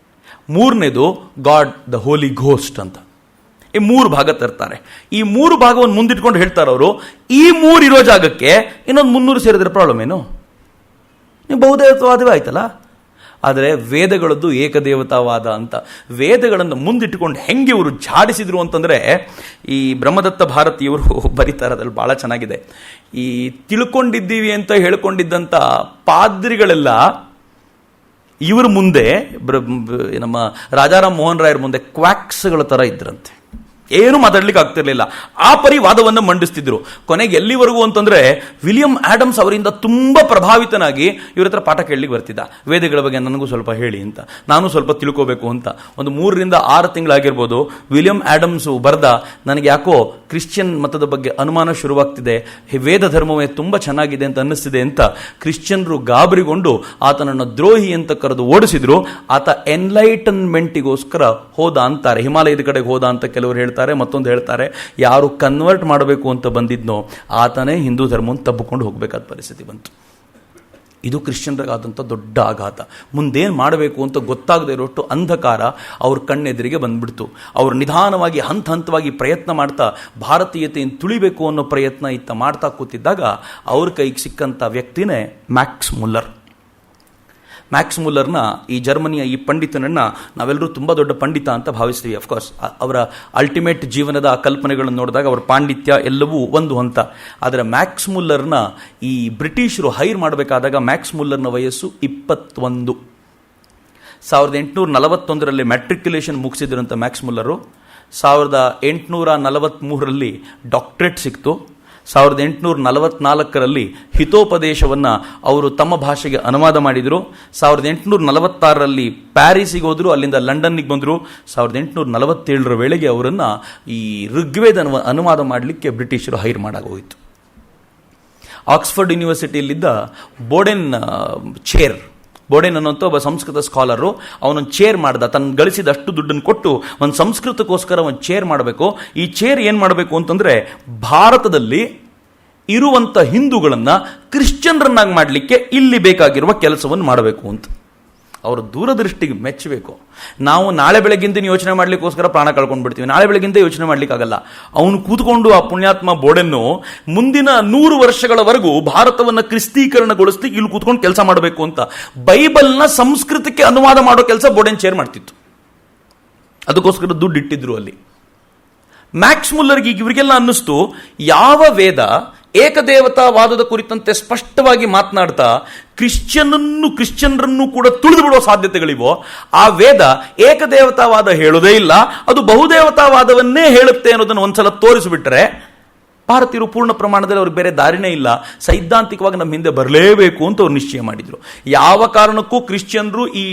ಮೂರನೇದು ಗಾಡ್ ದ ಹೋಲಿ ಘೋಸ್ಟ್ ಅಂತ. ಈ 3 ಭಾಗ ತರ್ತಾರೆ. ಈ 3 ಭಾಗವನ್ನು ಮುಂದಿಟ್ಕೊಂಡು ಹೇಳ್ತಾರೆ ಅವರು, ಈ 3 ಇರೋ ಜಾಗಕ್ಕೆ ಇನ್ನೊಂದು 300 ಸೇರಿದ್ರೆ ಪ್ರಾಬ್ಲಮ್ ಏನು? ನೀವು ಬಹುದೇವತಾವಾದವೇ ಆಯ್ತಲ್ಲ. ಆದರೆ ವೇದಗಳದ್ದು ಏಕದೇವತಾವಾದ ಅಂತ. ವೇದಗಳನ್ನು ಮುಂದಿಟ್ಟುಕೊಂಡು ಹೆಂಗೆ ಇವರು ಝಾಡಿಸಿದ್ರು ಅಂತಂದರೆ, ಈ ಬ್ರಹ್ಮದತ್ತ ಭಾರತೀಯವರು ಬರೀತಾರೆ, ಅದ್ರಲ್ಲಿ ಭಾಳ ಚೆನ್ನಾಗಿದೆ. ಈ ತಿಳ್ಕೊಂಡಿದ್ದೀವಿ ಅಂತ ಹೇಳ್ಕೊಂಡಿದ್ದಂಥ ಪಾದ್ರಿಗಳೆಲ್ಲ ಇವ್ರ ಮುಂದೆ, ನಮ್ಮ ರಾಜಾರಾಮ್ ಮೋಹನ್ ರಾಯರ್ ಮುಂದೆ ಕ್ವಾಕ್ಸ್ಗಳ ಥರ ಇದ್ರಂತೆ. ಏನು ಮಾತಾಡ್ಲಿಕ್ಕೆ ಆಗ್ತಿರ್ಲಿಲ್ಲ. ಆ ಪರಿವಾದವನ್ನು ಮಂಡಿಸ್ತಿದ್ರು. ಕೊನೆಗೆ ಎಲ್ಲಿವರೆಗೂ ಅಂತಂದ್ರೆ, ವಿಲಿಯಂ ಆಡಮ್ಸ್ ಅವರಿಂದ ತುಂಬಾ ಪ್ರಭಾವಿತನಾಗಿ ಇವ್ರ ಹತ್ರ ಪಾಠ ಕೇಳಲಿಕ್ಕೆ ಬರ್ತಿದ್ದ. ವೇದಗಳ ಬಗ್ಗೆ ನನಗೂ ಸ್ವಲ್ಪ ಹೇಳಿ ಅಂತ, ನಾನು ಸ್ವಲ್ಪ ತಿಳ್ಕೋಬೇಕು ಅಂತ. ಒಂದು 3 ರಿಂದ 6 ತಿಂಗಳಾಗಿರ್ಬೋದು. ವಿಲಿಯಂ ಆಡಮ್ಸ್ ಬರೆದ, ನನಗೆ ಯಾಕೋ ಕ್ರಿಶ್ಚಿಯನ್ ಮತದ ಬಗ್ಗೆ ಅನುಮಾನ ಶುರುವಾಗ್ತಿದೆ, ವೇದ ಧರ್ಮವೇ ತುಂಬಾ ಚೆನ್ನಾಗಿದೆ ಅಂತ ಅನ್ನಿಸ್ತಿದೆ ಅಂತ ಕ್ರಿಶ್ಚಿಯನ್ರು ಗಾಬರಿಗೊಂಡು ಆತನನ್ನು ದ್ರೋಹಿ ಅಂತ ಕರೆದು ಓಡಿಸಿದ್ರು. ಆತ ಎನ್ಲೈಟನ್ಮೆಂಟಿಗೋಸ್ಕರ ಹೋದ ಅಂತಾರೆ, ಹಿಮಾಲಯದ ಕಡೆಗೆ ಹೋದ ಅಂತ ಕೆಲವರು ಹೇಳ್ತಾರೆ. ಮತ್ತೊಂದು ಹೇಳ್ತಾರೆ, ಯಾರು ಕನ್ವರ್ಟ್ ಮಾಡಬೇಕು ಅಂತ ಬಂದಿದ್ನೋ ಆತನೇ ಹಿಂದೂ ಧರ್ಮವನ್ನು ತಬ್ಬಿಕೊಂಡು ಹೋಗಬೇಕಾದ ಪರಿಸ್ಥಿತಿ ಬಂತು. ಇದು ಕ್ರಿಶ್ಚಿಯನ್ರಿಗಾದಂಥ ದೊಡ್ಡ ಆಘಾತ. ಮುಂದೇನು ಮಾಡಬೇಕು ಅಂತ ಗೊತ್ತಾಗದೇ ಇರೋಷ್ಟು ಅಂಧಕಾರ ಅವ್ರ ಕಣ್ಣೆದುರಿಗೆ ಬಂದ್ಬಿಡ್ತು. ಅವರು ನಿಧಾನವಾಗಿ ಹಂತವಾಗಿ ಪ್ರಯತ್ನ ಮಾಡ್ತಾ ಭಾರತೀಯತೆಯನ್ನು ತುಳಿಬೇಕು ಅನ್ನೋ ಪ್ರಯತ್ನ ಮಾಡ್ತಾ ಕೂತಿದ್ದಾಗ ಅವ್ರ ಕೈಗೆ ಸಿಕ್ಕಂಥ ವ್ಯಕ್ತಿನೇ ಮ್ಯಾಕ್ಸ್ ಮುಲ್ಲರ್. ಮ್ಯಾಕ್ಸ್ ಮುಲ್ಲರ್ನ, ಈ ಜರ್ಮನಿಯ ಈ ಪಂಡಿತನನ್ನು ನಾವೆಲ್ಲರೂ ತುಂಬ ದೊಡ್ಡ ಪಂಡಿತ ಅಂತ ಭಾವಿಸ್ತೀವಿ. ಅಫ್ಕೋರ್ಸ್ ಅವರ ಅಲ್ಟಿಮೇಟ್ ಜೀವನದ ಕಲ್ಪನೆಗಳನ್ನು ನೋಡಿದಾಗ ಅವರ ಪಾಂಡಿತ್ಯ ಎಲ್ಲವೂ ಒಂದು ಹಂತ. ಆದರೆ ಮ್ಯಾಕ್ಸ್ ಮುಲ್ಲರ್ನ ಈ ಬ್ರಿಟಿಷರು ಹೈರ್ ಮಾಡಬೇಕಾದಾಗ ಮ್ಯಾಕ್ಸ್ ಮುಲ್ಲರ್ನ ವಯಸ್ಸು 21. 1841 ಮ್ಯಾಟ್ರಿಕ್ಯುಲೇಷನ್ ಮುಗಿಸಿದ್ರಂತ ಮ್ಯಾಕ್ಸ್ ಮುಲ್ಲರು. 1843 ಡಾಕ್ಟರೇಟ್ ಸಿಕ್ತು. 1844 ಹಿತೋಪದೇಶವನ್ನು ಅವರು ತಮ್ಮ ಭಾಷೆಗೆ ಅನುವಾದ ಮಾಡಿದರು. 1846 ಪ್ಯಾರಿಸಿಗೆ ಹೋದರು, ಅಲ್ಲಿಂದ ಲಂಡನ್ನಿಗೆ ಬಂದರು. 1847 ವೇಳೆಗೆ ಅವರನ್ನು ಈ ಋಗ್ವೇದ ಅನುವಾದ ಮಾಡಲಿಕ್ಕೆ ಬ್ರಿಟಿಷರು ಹೈರ್ ಮಾಡಾಗೋಯಿತು. ಆಕ್ಸ್ಫರ್ಡ್ ಯೂನಿವರ್ಸಿಟಿಯಲ್ಲಿದ್ದ ಬೋಡೆನ್ ಅನ್ನೋಂಥ ಒಬ್ಬ ಸಂಸ್ಕೃತ ಸ್ಕಾಲರು, ಅವನೊಂದು ಚೇರ್ ಮಾಡ್ದ. ತನ್ನ ಗಳಿಸಿದಷ್ಟು ದುಡ್ಡನ್ನು ಕೊಟ್ಟು ಒಂದು ಸಂಸ್ಕೃತಕ್ಕೋಸ್ಕರ ಒಂದು ಚೇರ್ ಮಾಡಬೇಕು. ಈ ಚೇರ್ ಏನು ಮಾಡಬೇಕು ಅಂತಂದರೆ, ಭಾರತದಲ್ಲಿ ಇರುವಂಥ ಹಿಂದೂಗಳನ್ನು ಕ್ರಿಶ್ಚಿಯನ್ರನ್ನಾಗಿ ಮಾಡಲಿಕ್ಕೆ ಇಲ್ಲಿ ಬೇಕಾಗಿರುವ ಕೆಲಸವನ್ನು ಮಾಡಬೇಕು ಅಂತ. ಅವರ ದೂರದೃಷ್ಟಿಗೆ ಮೆಚ್ಚಬೇಕು. ನಾವು ನಾಳೆ ಬೆಳಗ್ಗಿಂದ ಯೋಚನೆ ಮಾಡಲಿಕ್ಕೋಸ್ಕರ ಪ್ರಾಣ ಕಳ್ಕೊಂಡು ಬಿಡ್ತೀವಿ. ನಾಳೆ ಬೆಳಗ್ಗಿಂದ ಯೋಚನೆ ಮಾಡಲಿಕ್ಕಾಗಲ್ಲ. ಅವನು ಕೂತ್ಕೊಂಡು, ಆ ಪುಣ್ಯಾತ್ಮ ಬೋಡೆನ್ನು, ಮುಂದಿನ 100 ವರ್ಷಗಳವರೆಗೂ ಭಾರತವನ್ನು ಕ್ರಿಸ್ತೀಕರಣಗೊಳಿಸ್ಲಿಕ್ಕೆ ಇಲ್ಲಿ ಕೂತ್ಕೊಂಡು ಕೆಲಸ ಮಾಡಬೇಕು ಅಂತ ಬೈಬಲ್ನ ಸಂಸ್ಕೃತಕ್ಕೆ ಅನುವಾದ ಮಾಡೋ ಕೆಲಸ ಬೋಡೆನ್ ಚೇರ್ ಮಾಡ್ತಿತ್ತು. ಅದಕ್ಕೋಸ್ಕರ ದುಡ್ಡು ಇಟ್ಟಿದ್ರು ಅಲ್ಲಿ. ಮ್ಯಾಕ್ಸ್ ಮುಲ್ಲರ್ಗೆ ಇವರಿಗೆಲ್ಲ ಅನ್ನಿಸ್ತು, ಯಾವ ವೇದ ಏಕದೇವತಾವಾದದ ಕುರಿತಂತೆ ಸ್ಪಷ್ಟವಾಗಿ ಮಾತನಾಡ್ತಾ ಕ್ರಿಶ್ಚಿಯನ್ರನ್ನು ಕೂಡ ತುಳಿದು ಬಿಡುವ ಸಾಧ್ಯತೆಗಳಿವೋ, ಆ ವೇದ ಏಕದೇವತಾವಾದ ಹೇಳೋದೇ ಇಲ್ಲ, ಅದು ಬಹುದೇವತಾವಾದವನ್ನೇ ಹೇಳುತ್ತೆ ಅನ್ನೋದನ್ನು ಒಂದ್ಸಲ ತೋರಿಸಿಬಿಟ್ರೆ ಭಾರತೀಯರು ಪೂರ್ಣ ಪ್ರಮಾಣದಲ್ಲಿ ಅವ್ರಿಗೆ ಬೇರೆ ದಾರಿನೇ ಇಲ್ಲ, ಸೈದ್ಧಾಂತಿಕವಾಗಿ ನಮ್ಮ ಹಿಂದೆ ಬರಲೇಬೇಕು ಅಂತ ಅವ್ರು ನಿಶ್ಚಯ ಮಾಡಿದರು. ಯಾವ ಕಾರಣಕ್ಕೂ ಕ್ರಿಶ್ಚಿಯನ್ರು ಈ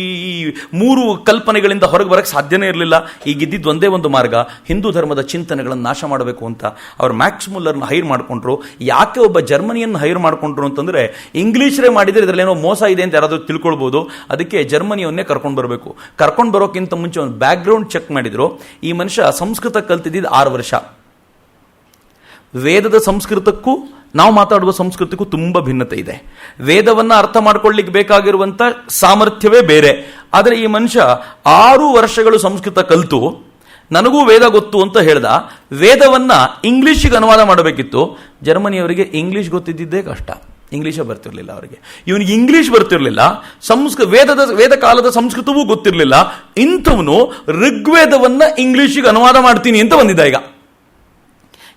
3 ಕಲ್ಪನೆಗಳಿಂದ ಹೊರಗೆ ಬರಕ್ಕೆ ಸಾಧ್ಯನೇ ಇರಲಿಲ್ಲ. ಈಗಿದ್ದಿದ್ದು ಒಂದೇ ಒಂದು ಮಾರ್ಗ, ಹಿಂದೂ ಧರ್ಮದ ಚಿಂತನೆಗಳನ್ನು ನಾಶ ಮಾಡಬೇಕು ಅಂತ. ಅವ್ರು ಮ್ಯಾಕ್ಸ್ ಮುಲ್ಲರ್ನ ಹೈರ್ ಮಾಡಿಕೊಂಡ್ರು. ಯಾಕೆ ಒಬ್ಬ ಜರ್ಮನಿಯನ್ನು ಹೈರ್ ಮಾಡಿಕೊಂಡ್ರು ಅಂತಂದರೆ, ಇಂಗ್ಲೀಷರೇ ಮಾಡಿದರೆ ಇದರಲ್ಲೇನೋ ಮೋಸ ಇದೆ ಅಂತ ಯಾರಾದರೂ ತಿಳ್ಕೊಳ್ಬೋದು. ಅದಕ್ಕೆ ಜರ್ಮನಿಯವನ್ನೇ ಕರ್ಕೊಂಡು ಬರಬೇಕು. ಕರ್ಕೊಂಡು ಬರೋಕ್ಕಿಂತ ಮುಂಚೆ ಒಂದು ಬ್ಯಾಕ್ಗ್ರೌಂಡ್ ಚೆಕ್ ಮಾಡಿದ್ರು. ಈ ಮನುಷ್ಯ ಸಂಸ್ಕೃತ ಕಲ್ತಿದ್ದಿದ್ದು 6 ವರ್ಷ. ವೇದದ ಸಂಸ್ಕೃತಕ್ಕೂ ನಾವು ಮಾತಾಡುವ ಸಂಸ್ಕೃತಿಗೂ ತುಂಬ ಭಿನ್ನತೆ ಇದೆ. ವೇದವನ್ನು ಅರ್ಥ ಮಾಡ್ಕೊಳ್ಳಿಕ್ಕೆ ಬೇಕಾಗಿರುವಂಥ ಸಾಮರ್ಥ್ಯವೇ ಬೇರೆ. ಆದರೆ ಈ ಮನುಷ್ಯ 6 ವರ್ಷಗಳು ಸಂಸ್ಕೃತ ಕಲಿತು ನನಗೂ ವೇದ ಗೊತ್ತು ಅಂತ ಹೇಳ್ದ. ವೇದವನ್ನು ಇಂಗ್ಲೀಷಿಗೆ ಅನುವಾದ ಮಾಡಬೇಕಿತ್ತು. ಜರ್ಮನಿಯವರಿಗೆ ಇಂಗ್ಲೀಷ್ ಗೊತ್ತಿದ್ದೇ ಕಷ್ಟ, ಇಂಗ್ಲೀಷೇ ಬರ್ತಿರ್ಲಿಲ್ಲ ಅವರಿಗೆ. ಇವನಿಗೆ ಇಂಗ್ಲೀಷ್ ಬರ್ತಿರ್ಲಿಲ್ಲ, ವೇದ ಕಾಲದ ಸಂಸ್ಕೃತವೂ ಗೊತ್ತಿರಲಿಲ್ಲ. ಇಂಥವನು ಋಗ್ವೇದವನ್ನ ಇಂಗ್ಲೀಷಿಗೆ ಅನುವಾದ ಮಾಡ್ತೀನಿ ಅಂತ ಬಂದಿದ್ದ. ಈಗ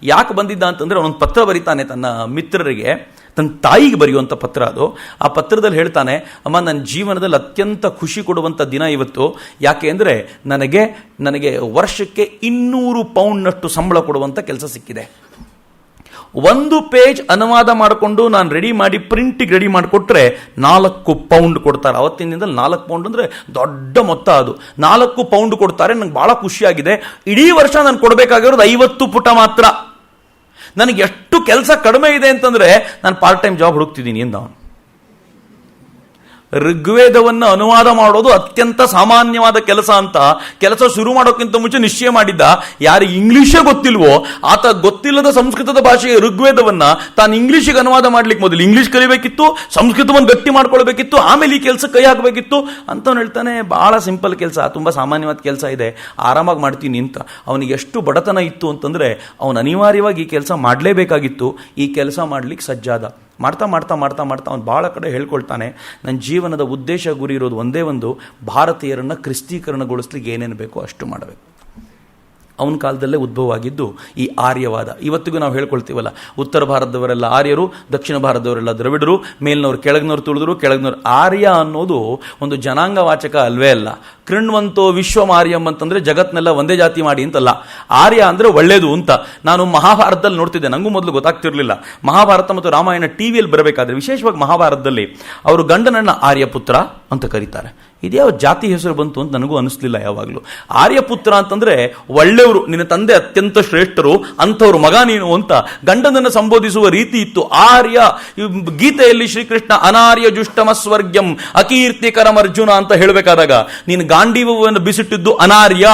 ಯಾಕೆ ಬಂದಿದ್ದ ಅಂತಂದ್ರೆ, ಅವನೊಂದು ಪತ್ರ ಬರೀತಾನೆ ತನ್ನ ಮಿತ್ರರಿಗೆ, ತನ್ನ ತಾಯಿಗೆ ಬರೆಯುವಂಥ ಪತ್ರ ಅದು. ಆ ಪತ್ರದಲ್ಲಿ ಹೇಳ್ತಾನೆ, ಅಮ್ಮ, ನನ್ನ ಜೀವನದಲ್ಲಿ ಅತ್ಯಂತ ಖುಷಿ ಕೊಡುವಂಥ ದಿನ ಇವತ್ತು. ಯಾಕೆ ಅಂದರೆ ನನಗೆ ವರ್ಷಕ್ಕೆ 200 ಪೌಂಡ್ನಷ್ಟು ಸಂಬಳ ಕೊಡುವಂಥ ಕೆಲಸ ಸಿಕ್ಕಿದೆ. 1 ಪೇಜ್ ಅನುವಾದ ಮಾಡಿಕೊಂಡು ನಾನು ರೆಡಿ ಮಾಡಿ ಪ್ರಿಂಟಿಗೆ ರೆಡಿ ಮಾಡಿಕೊಟ್ರೆ 4 ಪೌಂಡ್ ಕೊಡ್ತಾರೆ. ಅವತ್ತಿನ ದಿನದಲ್ಲಿ 4 ಪೌಂಡ್ ಅಂದರೆ ದೊಡ್ಡ ಮೊತ್ತ. ಅದು 4 ಪೌಂಡ್ ಕೊಡ್ತಾರೆ. ನಂಗೆ ಭಾಳ ಖುಷಿಯಾಗಿದೆ. ಇಡೀ ವರ್ಷ ನಾನು ಕೊಡಬೇಕಾಗಿರೋದು 50 ಪುಟ ಮಾತ್ರ. ನನಗೆ ಎಷ್ಟು ಕೆಲಸ ಕಡಿಮೆ ಇದೆ ಅಂತಂದ್ರೆ ನಾನು ಪಾರ್ಟ್ ಟೈಮ್ ಜಾಬ್ ಹುಡುಕ್ತಿದ್ದೀನಿ ಎಂದ. ಋಗ್ವೇದವನ್ನು ಅನುವಾದ ಮಾಡೋದು ಅತ್ಯಂತ ಸಾಮಾನ್ಯವಾದ ಕೆಲಸ ಅಂತ ಕೆಲಸ ಶುರು ಮಾಡೋಕ್ಕಿಂತ ಮುಂಚೆ ನಿಶ್ಚಯ ಮಾಡಿದ್ದ. ಯಾರಿಗೆ ಇಂಗ್ಲಿಷೇ ಗೊತ್ತಿಲ್ವೋ ಆತ ಗೊತ್ತಿಲ್ಲದ ಸಂಸ್ಕೃತದ ಭಾಷೆಯ ಋಗ್ವೇದವನ್ನ ತಾನು ಇಂಗ್ಲಿಷಿಗೆ ಅನುವಾದ ಮಾಡ್ಲಿಕ್ಕೆ ಮೊದಲು ಇಂಗ್ಲಿಷ್ ಕಲಿಬೇಕಿತ್ತು, ಸಂಸ್ಕೃತವನ್ನು ಗಟ್ಟಿ ಮಾಡ್ಕೊಳ್ಬೇಕಿತ್ತು, ಆಮೇಲೆ ಈ ಕೆಲಸ ಕೈ ಹಾಕಬೇಕಿತ್ತು ಅಂತ ಹೇಳ್ತಾನೆ. ಬಹಳ ಸಿಂಪಲ್ ಕೆಲಸ, ತುಂಬಾ ಸಾಮಾನ್ಯವಾದ ಕೆಲಸ ಇದೆ, ಆರಾಮಾಗಿ ಮಾಡ್ತೀನಿ ಅಂತ. ಅವನಿಗೆ ಎಷ್ಟು ಬಡತನ ಇತ್ತು ಅಂತಂದ್ರೆ ಅವನು ಅನಿವಾರ್ಯವಾಗಿ ಈ ಕೆಲಸ ಮಾಡಲೇಬೇಕಾಗಿತ್ತು. ಈ ಕೆಲಸ ಮಾಡ್ಲಿಕ್ಕೆ ಸಜ್ಜಾದ. ಮಾಡ್ತಾ ಮಾಡ್ತಾ ಮಾಡ್ತಾ ಮಾಡ್ತಾ ಅವನು ಭಾಳ ಕಡೆ ಹೇಳ್ಕೊಳ್ತಾನೆ, ನನ್ನ ಜೀವನದ ಉದ್ದೇಶ ಗುರಿ ಇರೋದು ಒಂದೇ ಒಂದು, ಭಾರತೀಯರನ್ನು ಕ್ರಿಸ್ತೀಕರಣಗೊಳಿಸ್ಲಿಕ್ಕೆ ಏನೇನು ಬೇಕೋ ಅಷ್ಟು ಮಾಡಬೇಕು. ಅವನ ಕಾಲದಲ್ಲೇ ಉದ್ಭವ ಆಗಿದ್ದು ಈ ಆರ್ಯವಾದ. ಇವತ್ತಿಗೂ ನಾವು ಹೇಳ್ಕೊಳ್ತೀವಲ್ಲ, ಉತ್ತರ ಭಾರತದವರೆಲ್ಲ ಆರ್ಯರು, ದಕ್ಷಿಣ ಭಾರತದವರೆಲ್ಲ ದ್ರವಿಡರು, ಮೇಲಿನವ್ರು ಕೆಳಗಿನವ್ರು ತುಳಿದ್ರು, ಕೆಳಗಿನವ್ರು. ಆರ್ಯ ಅನ್ನೋದು ಒಂದು ಜನಾಂಗವಾಚಕ ಅಲ್ವೇ ಅಲ್ಲ. ಕೃಣ್ವಂತೋ ವಿಶ್ವಮಾರ್ಯಂ ಅಂತಂದ್ರೆ ಜಗತ್ನೆಲ್ಲ ಒಂದೇ ಜಾತಿ ಮಾಡಿ ಅಂತಲ್ಲ. ಆರ್ಯ ಅಂದ್ರೆ ಒಳ್ಳೇದು ಅಂತ. ನಾನು ಮಹಾಭಾರತದಲ್ಲಿ ನೋಡ್ತಿದ್ದೆ, ನನಗೂ ಮೊದಲು ಗೊತ್ತಾಗ್ತಿರ್ಲಿಲ್ಲ. ಮಹಾಭಾರತ ಮತ್ತು ರಾಮಾಯಣ ಟಿವಿಯಲ್ಲಿ ಬರಬೇಕಾದ್ರೆ ವಿಶೇಷವಾಗಿ ಮಹಾಭಾರತದಲ್ಲಿ ಅವರು ಗಂಡನನ್ನ ಆರ್ಯಪುತ್ರ ಅಂತ ಕರೀತಾರೆ. ಇದ್ಯಾವ ಜಾತಿ ಹೆಸರು ಬಂತು ಅಂತ ನನಗೂ ಅನಿಸ್ಲಿಲ್ಲ ಯಾವಾಗಲೂ. ಆರ್ಯಪುತ್ರ ಅಂತಂದ್ರೆ ಒಳ್ಳೆಯವರು, ನಿನ್ನ ತಂದೆ ಅತ್ಯಂತ ಶ್ರೇಷ್ಠರು, ಅಂಥವ್ರು ಮಗ ನೀನು ಅಂತ ಗಂಡನನ್ನು ಸಂಬೋಧಿಸುವ ರೀತಿ ಇತ್ತು. ಆರ್ಯ, ಗೀತೆಯಲ್ಲಿ ಶ್ರೀಕೃಷ್ಣ ಅನಾರ್ಯ ಜುಷ್ಟಮ ಸ್ವರ್ಗ್ಯಂ ಅಕೀರ್ತಿಕರಂ ಅರ್ಜುನ ಅಂತ ಹೇಳಬೇಕಾದಾಗ ನೀನು ಗಾಂಡೀವವನ್ನು ಬಿಸಿಟ್ಟಿದ್ದು ಅನಾರ್ಯ,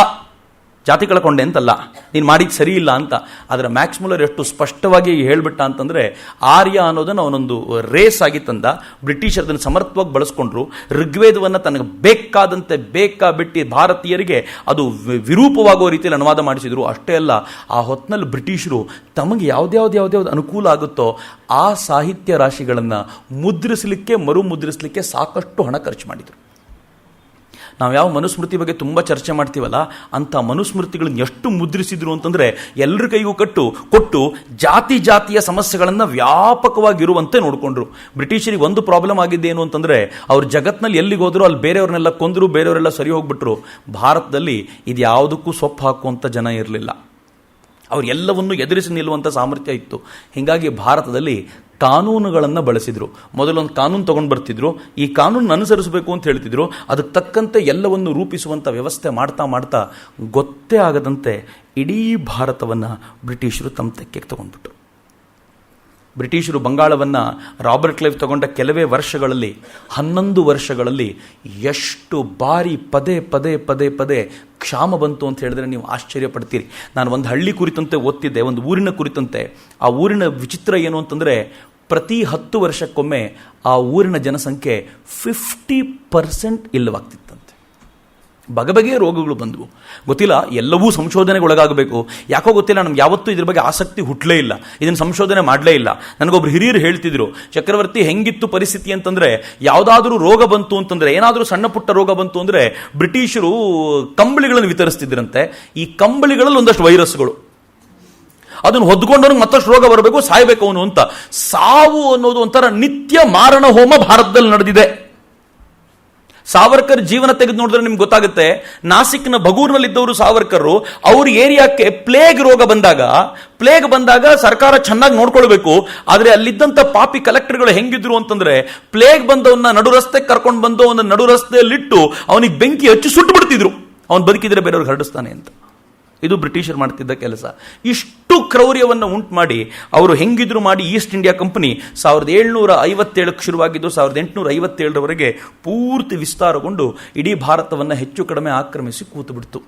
ಜಾತಿ ಕಳ್ಕೊಂಡೆ ಅಂತಲ್ಲ, ನೀನು ಮಾಡಿದ್ದು ಸರಿ ಇಲ್ಲ ಅಂತ. ಆದರೆ ಮ್ಯಾಕ್ಸ್ ಮುಲ್ಲರ್ ಎಷ್ಟು ಸ್ಪಷ್ಟವಾಗಿ ಹೇಳ್ಬಿಟ್ಟ ಅಂತಂದರೆ, ಆರ್ಯ ಅನ್ನೋದನ್ನು ಅವನೊಂದು ರೇಸ್ ಆಗಿ ತಂದ. ಬ್ರಿಟಿಷರದನ್ನು ಸಮರ್ಥವಾಗಿ ಬಳಸ್ಕೊಂಡ್ರು. ಋಗ್ವೇದವನ್ನು ತನಗೆ ಬೇಕಾದಂತೆ ಬಿಟ್ಟು ಭಾರತೀಯರಿಗೆ ಅದು ವಿರೂಪವಾಗೋ ರೀತಿಯಲ್ಲಿ ಅನುವಾದ ಮಾಡಿಸಿದ್ರು. ಅಷ್ಟೇ ಅಲ್ಲ, ಆ ಹೊತ್ತಿನಲ್ಲಿ ಬ್ರಿಟಿಷರು ತಮಗೆ ಯಾವ್ದು ಅನುಕೂಲ ಆಗುತ್ತೋ ಆ ಸಾಹಿತ್ಯ ರಾಶಿಗಳನ್ನು ಮುದ್ರಿಸಲಿಕ್ಕೆ, ಮರು ಮುದ್ರಿಸಲಿಕ್ಕೆ ಸಾಕಷ್ಟು ಹಣ ಖರ್ಚು ಮಾಡಿದರು. ನಾವು ಯಾವ ಮನುಸ್ಮೃತಿ ಬಗ್ಗೆ ತುಂಬ ಚರ್ಚೆ ಮಾಡ್ತೀವಲ್ಲ, ಅಂಥ ಮನುಸ್ಮೃತಿಗಳನ್ನ ಎಷ್ಟು ಮುದ್ರಿಸಿದ್ರು ಅಂತಂದರೆ ಎಲ್ಲರ ಕೈಗೂ ಕೊಟ್ಟು ಜಾತಿ ಜಾತಿಯ ಸಮಸ್ಯೆಗಳನ್ನು ವ್ಯಾಪಕವಾಗಿರುವಂತೆ ನೋಡಿಕೊಂಡ್ರು. ಬ್ರಿಟಿಷರಿಗೆ ಒಂದು ಪ್ರಾಬ್ಲಮ್ ಆಗಿದ್ದೇನು ಅಂತಂದರೆ, ಅವ್ರು ಜಗತ್ನಲ್ಲಿ ಎಲ್ಲಿಗೆ ಹೋದ್ರು ಅಲ್ಲಿ ಬೇರೆಯವ್ರನ್ನೆಲ್ಲ ಕೊಂದರು, ಬೇರೆಯವರೆಲ್ಲ ಸರಿ ಹೋಗ್ಬಿಟ್ರು. ಭಾರತದಲ್ಲಿ ಇದು ಯಾವುದಕ್ಕೂ ಸೊಪ್ಪು ಹಾಕುವಂಥ ಜನ ಇರಲಿಲ್ಲ. ಅವ್ರು ಎಲ್ಲವನ್ನು ಎದುರಿಸಿ ನಿಲ್ಲುವಂಥ ಸಾಮರ್ಥ್ಯ ಇತ್ತು. ಹೀಗಾಗಿ ಭಾರತದಲ್ಲಿ ಕಾನೂನುಗಳನ್ನು ಬಳಸಿದ್ರು. ಮೊದಲೊಂದು ಕಾನೂನು ತಗೊಂಡು ಬರ್ತಿದ್ರು, ಈ ಕಾನೂನು ಅನುಸರಿಸಬೇಕು ಅಂತ ಹೇಳ್ತಿದ್ರು. ಅದಕ್ಕೆ ತಕ್ಕಂತೆ ಎಲ್ಲವನ್ನು ರೂಪಿಸುವಂಥ ವ್ಯವಸ್ಥೆ ಮಾಡ್ತಾ ಮಾಡ್ತಾ ಗೊತ್ತೇ ಆಗದಂತೆ ಇಡೀ ಭಾರತವನ್ನು ಬ್ರಿಟಿಷರು ತಮ್ಮ ತೆಕ್ಕೆಗೆ ತಗೊಂಡ್ಬಿಟ್ರು. ಬ್ರಿಟಿಷರು ಬಂಗಾಳವನ್ನು ರಾಬರ್ಟ್ ಕ್ಲೈವ್ ತಗೊಂಡ ಕೆಲವೇ ವರ್ಷಗಳಲ್ಲಿ, 11 ವರ್ಷಗಳಲ್ಲಿ ಎಷ್ಟು ಬಾರಿ ಪದೇ ಪದೇ ಪದೇ ಪದೇ ಕ್ಷಾಮ ಬಂತು ಅಂತ ಹೇಳಿದ್ರೆ ನೀವು ಆಶ್ಚರ್ಯ ಪಡ್ತೀರಿ. ನಾನು ಒಂದು ಹಳ್ಳಿ ಕುರಿತಂತೆ ಓದ್ತಿದ್ದೆ, ಒಂದು ಊರಿನ ಕುರಿತಂತೆ. ಆ ಊರಿನ ವಿಚಿತ್ರ ಏನು ಅಂತಂದರೆ, ಪ್ರತಿ 10 ವರ್ಷಕ್ಕೊಮ್ಮೆ ಆ ಊರಿನ ಜನಸಂಖ್ಯೆ 50% ಇಲ್ಲವಾಗ್ತಿತ್ತಂತೆ. ಬಗೆಬಗೆಯ ರೋಗಗಳು ಬಂದವು. ಗೊತ್ತಿಲ್ಲ, ಎಲ್ಲವೂ ಸಂಶೋಧನೆಗೆ ಒಳಗಾಗಬೇಕು. ಯಾಕೋ ಗೊತ್ತಿಲ್ಲ, ನಮ್ಗೆ ಯಾವತ್ತೂ ಇದ್ರ ಬಗ್ಗೆ ಆಸಕ್ತಿ ಹುಟ್ಟಲೇ ಇಲ್ಲ, ಇದನ್ನು ಸಂಶೋಧನೆ ಮಾಡಲೇ ಇಲ್ಲ. ನನಗೊಬ್ರು ಹಿರಿಯರು ಹೇಳ್ತಿದ್ರು, ಚಕ್ರವರ್ತಿ ಹೆಂಗಿತ್ತು ಪರಿಸ್ಥಿತಿ ಅಂತಂದರೆ, ಯಾವುದಾದ್ರೂ ರೋಗ ಬಂತು ಅಂತಂದರೆ, ಏನಾದರೂ ಸಣ್ಣ ಪುಟ್ಟ ರೋಗ ಬಂತು ಅಂದರೆ ಬ್ರಿಟಿಷರು ಕಂಬಳಿಗಳನ್ನು ವಿತರಿಸ್ತಿದ್ರಂತೆ. ಈ ಕಂಬಳಿಗಳಲ್ಲಿ ಒಂದಷ್ಟು ವೈರಸ್ಗಳು, ಅದನ್ನು ಹೊದ್ಕೊಂಡವ್ರಿಗೆ ಮತ್ತಷ್ಟು ರೋಗ ಬರಬೇಕು, ಸಾಯಬೇಕು ಅವನು ಅಂತ. ಸಾವು ಅನ್ನೋದು ಒಂಥರ ನಿತ್ಯ ಮಾರಣ ಹೋಮ ಭಾರತದಲ್ಲಿ ನಡೆದಿದೆ. ಸಾವರ್ಕರ್ ಜೀವನ ತೆಗೆದು ನೋಡಿದ್ರೆ ನಿಮ್ಗೆ ಗೊತ್ತಾಗುತ್ತೆ. ನಾಸಿಕ್ನ ಬಗೂರ್ನಲ್ಲಿದ್ದವರು ಸಾವರ್ಕರ್, ಅವ್ರ ಏರಿಯಾಕ್ಕೆ ಪ್ಲೇಗ್ ಬಂದಾಗ ಸರ್ಕಾರ ಚೆನ್ನಾಗಿ ನೋಡ್ಕೊಳ್ಬೇಕು. ಆದರೆ ಅಲ್ಲಿದ್ದಂಥ ಪಾಪಿ ಕಲೆಕ್ಟರ್ಗಳು ಹೆಂಗಿದ್ರು ಅಂತಂದ್ರೆ, ಪ್ಲೇಗ್ ಬಂದವನ್ನ ನಡು ರಸ್ತೆಗೆ ಕರ್ಕೊಂಡು ಬಂದು ಅವನ ನಡು ರಸ್ತೆಯಲ್ಲಿಟ್ಟು ಅವನಿಗೆ ಬೆಂಕಿ ಹಚ್ಚಿ ಸುಟ್ಟು ಬಿಡ್ತಿದ್ರು, ಅವನು ಬದುಕಿದ್ರೆ ಬೇರೆಯವ್ರಿಗೆ ಹರಡಿಸ್ತಾನೆ ಅಂತ. ಇದು ಬ್ರಿಟಿಷರು ಮಾಡ್ತಿದ್ದ ಕೆಲಸ. ಇಷ್ಟು ಕ್ರೌರ್ಯವನ್ನು ಉಂಟು ಮಾಡಿ ಅವರು ಹೆಂಗಿದ್ರು ಮಾಡಿ ಈಸ್ಟ್ ಇಂಡಿಯಾ ಕಂಪನಿ 1757 ಶುರುವಾಗಿದ್ದು 1857ರವರೆಗೆ ಪೂರ್ತಿ ವಿಸ್ತಾರಗೊಂಡು ಇಡೀ ಭಾರತವನ್ನು ಹೆಚ್ಚು ಕಡಿಮೆ ಆಕ್ರಮಿಸಿ ಕೂತು ಬಿಡ್ತು.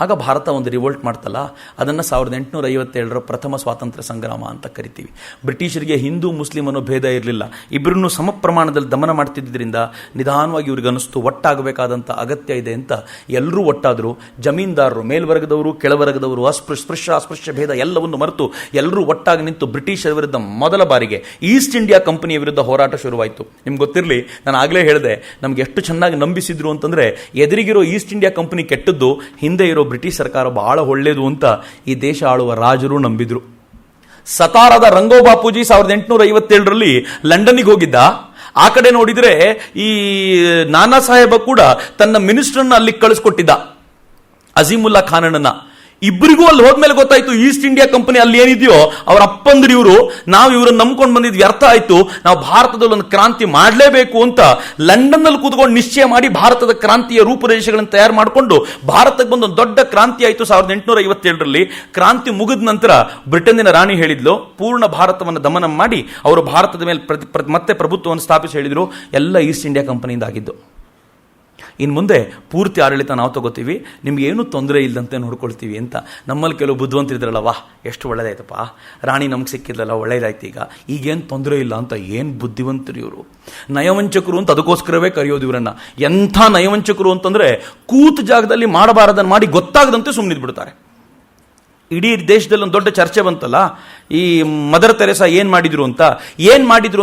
ಆಗ ಭಾರತ ಒಂದು ರಿವೋಲ್ಟ್ ಮಾಡ್ತಲ್ಲ, ಅದನ್ನು 1857 ಪ್ರಥಮ ಸ್ವಾತಂತ್ರ್ಯ ಸಂಗ್ರಾಮ ಅಂತ ಕರಿತೀವಿ. ಬ್ರಿಟಿಷರಿಗೆ ಹಿಂದೂ ಮುಸ್ಲಿಂ ಅನ್ನೋ ಭೇದ ಇರಲಿಲ್ಲ, ಇಬ್ಬರನ್ನು ಸಮ ಪ್ರಮಾಣದಲ್ಲಿ ದಮನ ಮಾಡ್ತಿದ್ದರಿಂದ ನಿಧಾನವಾಗಿ ಇವ್ರಿಗೆ ಅನಿಸ್ತು ಒಟ್ಟಾಗಬೇಕಾದಂಥ ಅಗತ್ಯ ಇದೆ ಅಂತ. ಎಲ್ಲರೂ ಒಟ್ಟಾದರು. ಜಮೀನ್ದಾರರು, ಮೇಲ್ವರ್ಗದವರು, ಕೆಳವರ್ಗದವರು, ಅಸ್ಪೃಶ್ಯ ಭೇದ ಎಲ್ಲವನ್ನು ಮರೆತು ಎಲ್ಲರೂ ಒಟ್ಟಾಗಿ ನಿಂತು ಬ್ರಿಟಿಷರ ವಿರುದ್ಧ ಮೊದಲ ಬಾರಿಗೆ ಈಸ್ಟ್ ಇಂಡಿಯಾ ಕಂಪನಿಯ ವಿರುದ್ಧ ಹೋರಾಟ ಶುರುವಾಯಿತು. ನಿಮ್ಗೆ ಗೊತ್ತಿರಲಿ, ನಾನು ಆಗಲೇ ಹೇಳಿದೆ, ನಮ್ಗೆ ಎಷ್ಟು ಚೆನ್ನಾಗಿ ನಂಬಿಸಿದ್ರು ಅಂತಂದರೆ, ಎದುರಿಗಿರೋ ಈಸ್ಟ್ ಇಂಡಿಯಾ ಕಂಪನಿ ಕೆಟ್ಟದ್ದು, ಹಿಂದೆ ಇರೋ ಬ್ರಿಟಿಷ್ ಸರ್ಕಾರ ಬಹಳ ಒಳ್ಳೆಯದು ಅಂತ ಈ ದೇಶ ಆಳುವ ರಾಜರು ನಂಬಿದ್ರು. ಸತಾರದ ರಂಗೋ ಬಾಪೂಜಿ 1857ರಲ್ಲಿ ಲಂಡನ್ನಿಗೆ ಹೋಗಿದ್ದ. ಆ ಕಡೆ ನೋಡಿದ್ರೆ ಈ ನಾನಾ ಸಾಹೇಬ ಕೂಡ ತನ್ನ ಮಿನಿಸ್ಟರ್ನ ಅಲ್ಲಿ ಕಳಿಸ್ಕೊಟ್ಟಿದ್ದ, ಅಜೀಮುಲ್ಲಾ ಖಾನನ್ನ. ಇಬ್ಬರಿಗೂ ಅಲ್ಲಿ ಹೋದ್ಮೇಲೆ ಗೊತ್ತಾಯ್ತು, ಈಸ್ಟ್ ಇಂಡಿಯಾ ಕಂಪನಿ ಅಲ್ಲಿ ಏನಿದೆಯೋ ಅವ್ರ ಅಪ್ಪಂದ್ರು ಇವರು, ನಾವು ಇವ್ರನ್ನ ನಂಬ್ಕೊಂಡು ಬಂದಿದ್ವಿ, ಅರ್ಥ ಆಯ್ತು, ನಾವು ಭಾರತದಲ್ಲಿ ಒಂದು ಕ್ರಾಂತಿ ಮಾಡಲೇಬೇಕು ಅಂತ ಲಂಡನ್ ನಲ್ಲಿ ಕೂತ್ಕೊಂಡು ನಿಶ್ಚಯ ಮಾಡಿ ಭಾರತದ ಕ್ರಾಂತಿಯ ರೂಪುರೇಷೆಗಳನ್ನು ತಯಾರು ಮಾಡಿಕೊಂಡು ಭಾರತಕ್ಕೆ ಬಂದು ಒಂದು ದೊಡ್ಡ ಕ್ರಾಂತಿ ಆಯಿತು 1857ರಲ್ಲಿ. ಕ್ರಾಂತಿ ಮುಗಿದ ನಂತರ ಬ್ರಿಟನ್ನಿನ ರಾಣಿ ಹೇಳಿದ್ಲು, ಪೂರ್ಣ ಭಾರತವನ್ನು ದಮನ ಮಾಡಿ ಅವರು ಭಾರತದ ಮೇಲೆ ಮತ್ತೆ ಪ್ರಭುತ್ವವನ್ನು ಸ್ಥಾಪಿಸಿ ಹೇಳಿದ್ರು. ಎಲ್ಲ ಈಸ್ಟ್ ಇಂಡಿಯಾ ಕಂಪನಿಯಿಂದ ಆಗಿದ್ದು. ಇನ್ನು ಮುಂದೆ ಪೂರ್ತಿ ಆಡಳಿತ ನಾವು ತಗೋತೀವಿ, ನಿಮ್ಗೇನು ತೊಂದರೆ ಇಲ್ಲದಂತೆ ನೋಡ್ಕೊಳ್ತೀವಿ ಅಂತ. ನಮ್ಮಲ್ಲಿ ಕೆಲವು ಬುದ್ಧಿವಂತರಿದ್ರಲ್ಲ, ವಾಹ್ ಎಷ್ಟು ಒಳ್ಳೇದಾಯ್ತಪ್ಪ, ರಾಣಿ ನಮ್ಗೆ ಸಿಕ್ಕಿದ್ರಲ್ಲ, ಒಳ್ಳೇದಾಯ್ತು, ಈಗೇನು ತೊಂದರೆ ಇಲ್ಲ ಅಂತ. ಏನು ಬುದ್ಧಿವಂತರು ಇವರು, ನಯವಂಚಕರು ಅಂತ ಅದಕ್ಕೋಸ್ಕರವೇ ಕರೆಯೋದು ಇವರನ್ನ. ಎಂಥ ನಯವಂಚಕರು ಅಂತಂದ್ರೆ, ಕೂತ ಜಾಗದಲ್ಲಿ ಮಾಡಬಾರದನ್ನು ಮಾಡಿ ಗೊತ್ತಾಗದಂತೆ ಸುಮ್ಮನಿದ್ ಬಿಡ್ತಾರೆ. ಇಡೀ ದೇಶದಲ್ಲಿ ಒಂದು ದೊಡ್ಡ ಚರ್ಚೆ ಬಂತಲ್ಲ, ಈ ಮದರ್ ತೆರೇಸಾ ಏನ್ ಮಾಡಿದ್ರು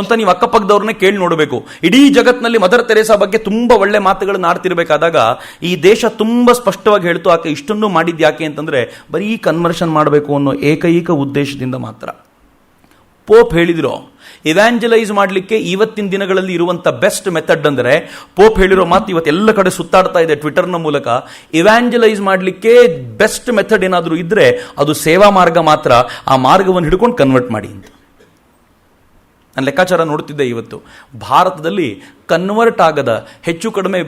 ಅಂತ ನೀವು ಅಕ್ಕಪಕ್ಕದವ್ರನ್ನೇ ಕೇಳಿ ನೋಡಬೇಕು. ಇಡೀ ಜಗತ್ತಿನಲ್ಲಿ ಮದರ್ ತೆರೇಸಾ ಬಗ್ಗೆ ತುಂಬಾ ಒಳ್ಳೆ ಮಾತುಗಳನ್ನು ಆಡ್ತಿರ್ಬೇಕಾದಾಗ ಈ ದೇಶ ತುಂಬಾ ಸ್ಪಷ್ಟವಾಗಿ ಹೇಳ್ತು, ಆಕೆ ಇಷ್ಟನ್ನು ಮಾಡಿದ್ ಯಾಕೆ ಅಂತಂದ್ರೆ ಬರೀ ಕನ್ವರ್ಷನ್ ಮಾಡಬೇಕು ಅನ್ನೋ ಏಕೈಕ ಉದ್ದೇಶದಿಂದ ಮಾತ್ರ. ಪೋಪ್ ಹೇಳಿದ್ರು, ಇವ್ಯಾಂಜಲೈಸ್ ಮಾಡಲಿಕ್ಕೆ ಇವತ್ತಿನ ದಿನಗಳಲ್ಲಿ ಇರುವಂತ ಬೆಸ್ಟ್ ಮೆಥಡ್ ಅಂದರೆ, ಪೋಪ್ ಹೇಳಿರೋ ಮಾತು ಇವತ್ತೆಲ್ಲ ಕಡೆ ಸುತ್ತಾಡ್ತಾ ಇದೆ ಟ್ವಿಟರ್ನ ಮೂಲಕ, ಇವ್ಯಾಂಜಲೈಸ್ ಮಾಡಲಿಕ್ಕೆ ಬೆಸ್ಟ್ ಮೆಥಡ್ ಏನಾದರೂ ಇದ್ರೆ ಅದು ಸೇವಾ ಮಾರ್ಗ ಮಾತ್ರ. ಆ ಮಾರ್ಗವನ್ನು ಹಿಡ್ಕೊಂಡು ಕನ್ವರ್ಟ್ ಮಾಡಿ ಅಂತ ನಾನು ಲೆಕ್ಕಾಚಾರ ನೋಡ್ತಿದ್ದೆ. ಇವತ್ತು ಭಾರತದಲ್ಲಿ ಕನ್ವರ್ಟ್ ಆಗದ, ಹೆಚ್ಚು ಕಡಿಮೆ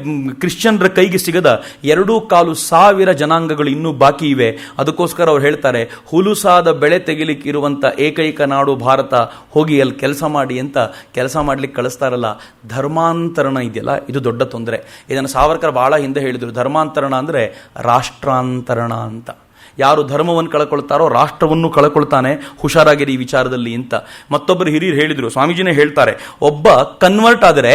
ಕ್ರಿಶ್ಚಿಯನ್ರ ಕೈಗೆ ಸಿಗದ 2,500 ಜನಾಂಗಗಳು ಇನ್ನೂ ಬಾಕಿ ಇವೆ. ಅದಕ್ಕೋಸ್ಕರ ಅವ್ರು ಹೇಳ್ತಾರೆ, ಹುಲುಸಾದ ಬೆಳೆ ತೆಗಿಲಿಕ್ಕೆ ಇರುವಂಥ ಏಕೈಕ ನಾಡು ಭಾರತ, ಹೋಗಿ ಅಲ್ಲಿ ಕೆಲಸ ಮಾಡಿ ಅಂತ. ಕೆಲಸ ಮಾಡ್ಲಿಕ್ಕೆ ಕಳಿಸ್ತಾರಲ್ಲ, ಧರ್ಮಾಂತರಣ ಇದೆಯಲ್ಲ, ಇದು ದೊಡ್ಡ ತೊಂದರೆ. ಇದನ್ನು ಸಾವರ್ಕರ್ ಬಹಳ ಹಿಂದೆ ಹೇಳಿದರು. ಧರ್ಮಾಂತರಣ ಅಂದರೆ ರಾಷ್ಟ್ರಾಂತರಣ ಅಂತ. ಯಾರು ಧರ್ಮವನ್ನು ಕಳ್ಕೊಳ್ತಾರೋ ರಾಷ್ಟ್ರವನ್ನು ಕಳ್ಕೊಳ್ತಾನೆ, ಹುಷಾರಾಗಿರಿ ಈ ವಿಚಾರದಲ್ಲಿ ಅಂತ. ಮತ್ತೊಬ್ಬರು ಹಿರಿಯರು ಹೇಳಿದರು, ಸ್ವಾಮೀಜಿನೇ ಹೇಳ್ತಾರೆ, ಒಬ್ಬ ಕನ್ವರ್ಟ್ ಆದರೆ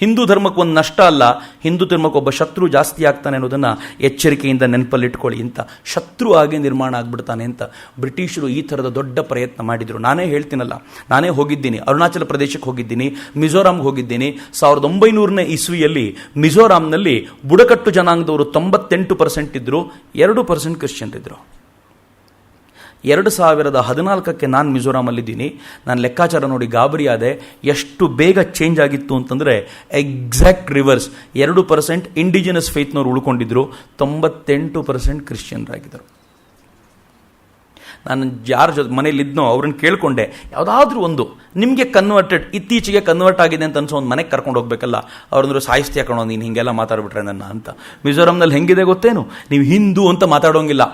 ಹಿಂದೂ ಧರ್ಮಕ್ಕೆ ಒಂದು ನಷ್ಟ ಅಲ್ಲ, ಹಿಂದೂ ಧರ್ಮಕ್ಕೆ ಒಬ್ಬ ಶತ್ರು ಜಾಸ್ತಿ ಆಗ್ತಾನೆ ಅನ್ನೋದನ್ನು ಎಚ್ಚರಿಕೆಯಿಂದ ನೆನಪಲ್ಲಿಟ್ಕೊಳ್ಳಿ ಅಂತ. ಶತ್ರು ಆಗಿ ನಿರ್ಮಾಣ ಆಗಿಬಿಡ್ತಾನೆ ಅಂತ ಬ್ರಿಟಿಷರು ಈ ಥರದ ದೊಡ್ಡ ಪ್ರಯತ್ನ ಮಾಡಿದರು. ನಾನೇ ಹೇಳ್ತೀನಲ್ಲ, ನಾನೇ ಹೋಗಿದ್ದೀನಿ, ಅರುಣಾಚಲ ಪ್ರದೇಶಕ್ಕೆ ಹೋಗಿದ್ದೀನಿ, ಮಿಜೋರಾಂಗೆ ಹೋಗಿದ್ದೀನಿ. 1900ನೇ ಇಸ್ವಿಯಲ್ಲಿ ಮಿಜೋರಾಂನಲ್ಲಿ ಬುಡಕಟ್ಟು ಜನಾಂಗದವರು 98% ಇದ್ದರು, 2% ಕ್ರಿಶ್ಚಿಯನ್ರಿದ್ದರು. 2014ಕ್ಕೆ ನಾನು ಮಿಜೋರಾಮಲ್ಲಿದ್ದೀನಿ. ನಾನು ಲೆಕ್ಕಾಚಾರ ನೋಡಿ ಗಾಬರಿ ಆದೆ. ಎಷ್ಟು ಬೇಗ ಚೇಂಜ್ ಆಗಿತ್ತು ಅಂತಂದರೆ ಎಕ್ಸಾಕ್ಟ್ ರಿವರ್ಸ್. 2% ಇಂಡಿಜಿನಸ್ ಫೇತ್ನವ್ರು ಉಳ್ಕೊಂಡಿದ್ರು, 98% ಕ್ರಿಶ್ಚಿಯನ್ರಾಗಿದ್ದರು. ನಾನು ಯಾರ ಜೊತೆ ಮನೇಲಿದ್ನೋ ಅವ್ರನ್ನ ಕೇಳ್ಕೊಂಡೆ, ಯಾವುದಾದ್ರೂ ಒಂದು ನಿಮಗೆ ಇತ್ತೀಚೆಗೆ ಕನ್ವರ್ಟ್ ಆಗಿದೆ ಅಂತ ಅನ್ಸೋ ಒಂದು ಮನೆಗೆ ಕರ್ಕೊಂಡು ಹೋಗ್ಬೇಕಲ್ಲ. ಅವ್ರಂದ್ರು ಸಾಯಿಸ್ತೀಯ ಕಣೋ ನೀನು ಹಿಂಗೆಲ್ಲ ಮಾತಾಡ್ಬಿಟ್ರೆ ನನ್ನ ಅಂತ. ಮಿಜೋರಾಮ್ನಲ್ಲಿ ಹೆಂಗಿದೆ ಗೊತ್ತೇನು, ನೀವು ಹಿಂದೂ ಅಂತ ಮಾತಾಡೋಂಗಿಲ್ಲ.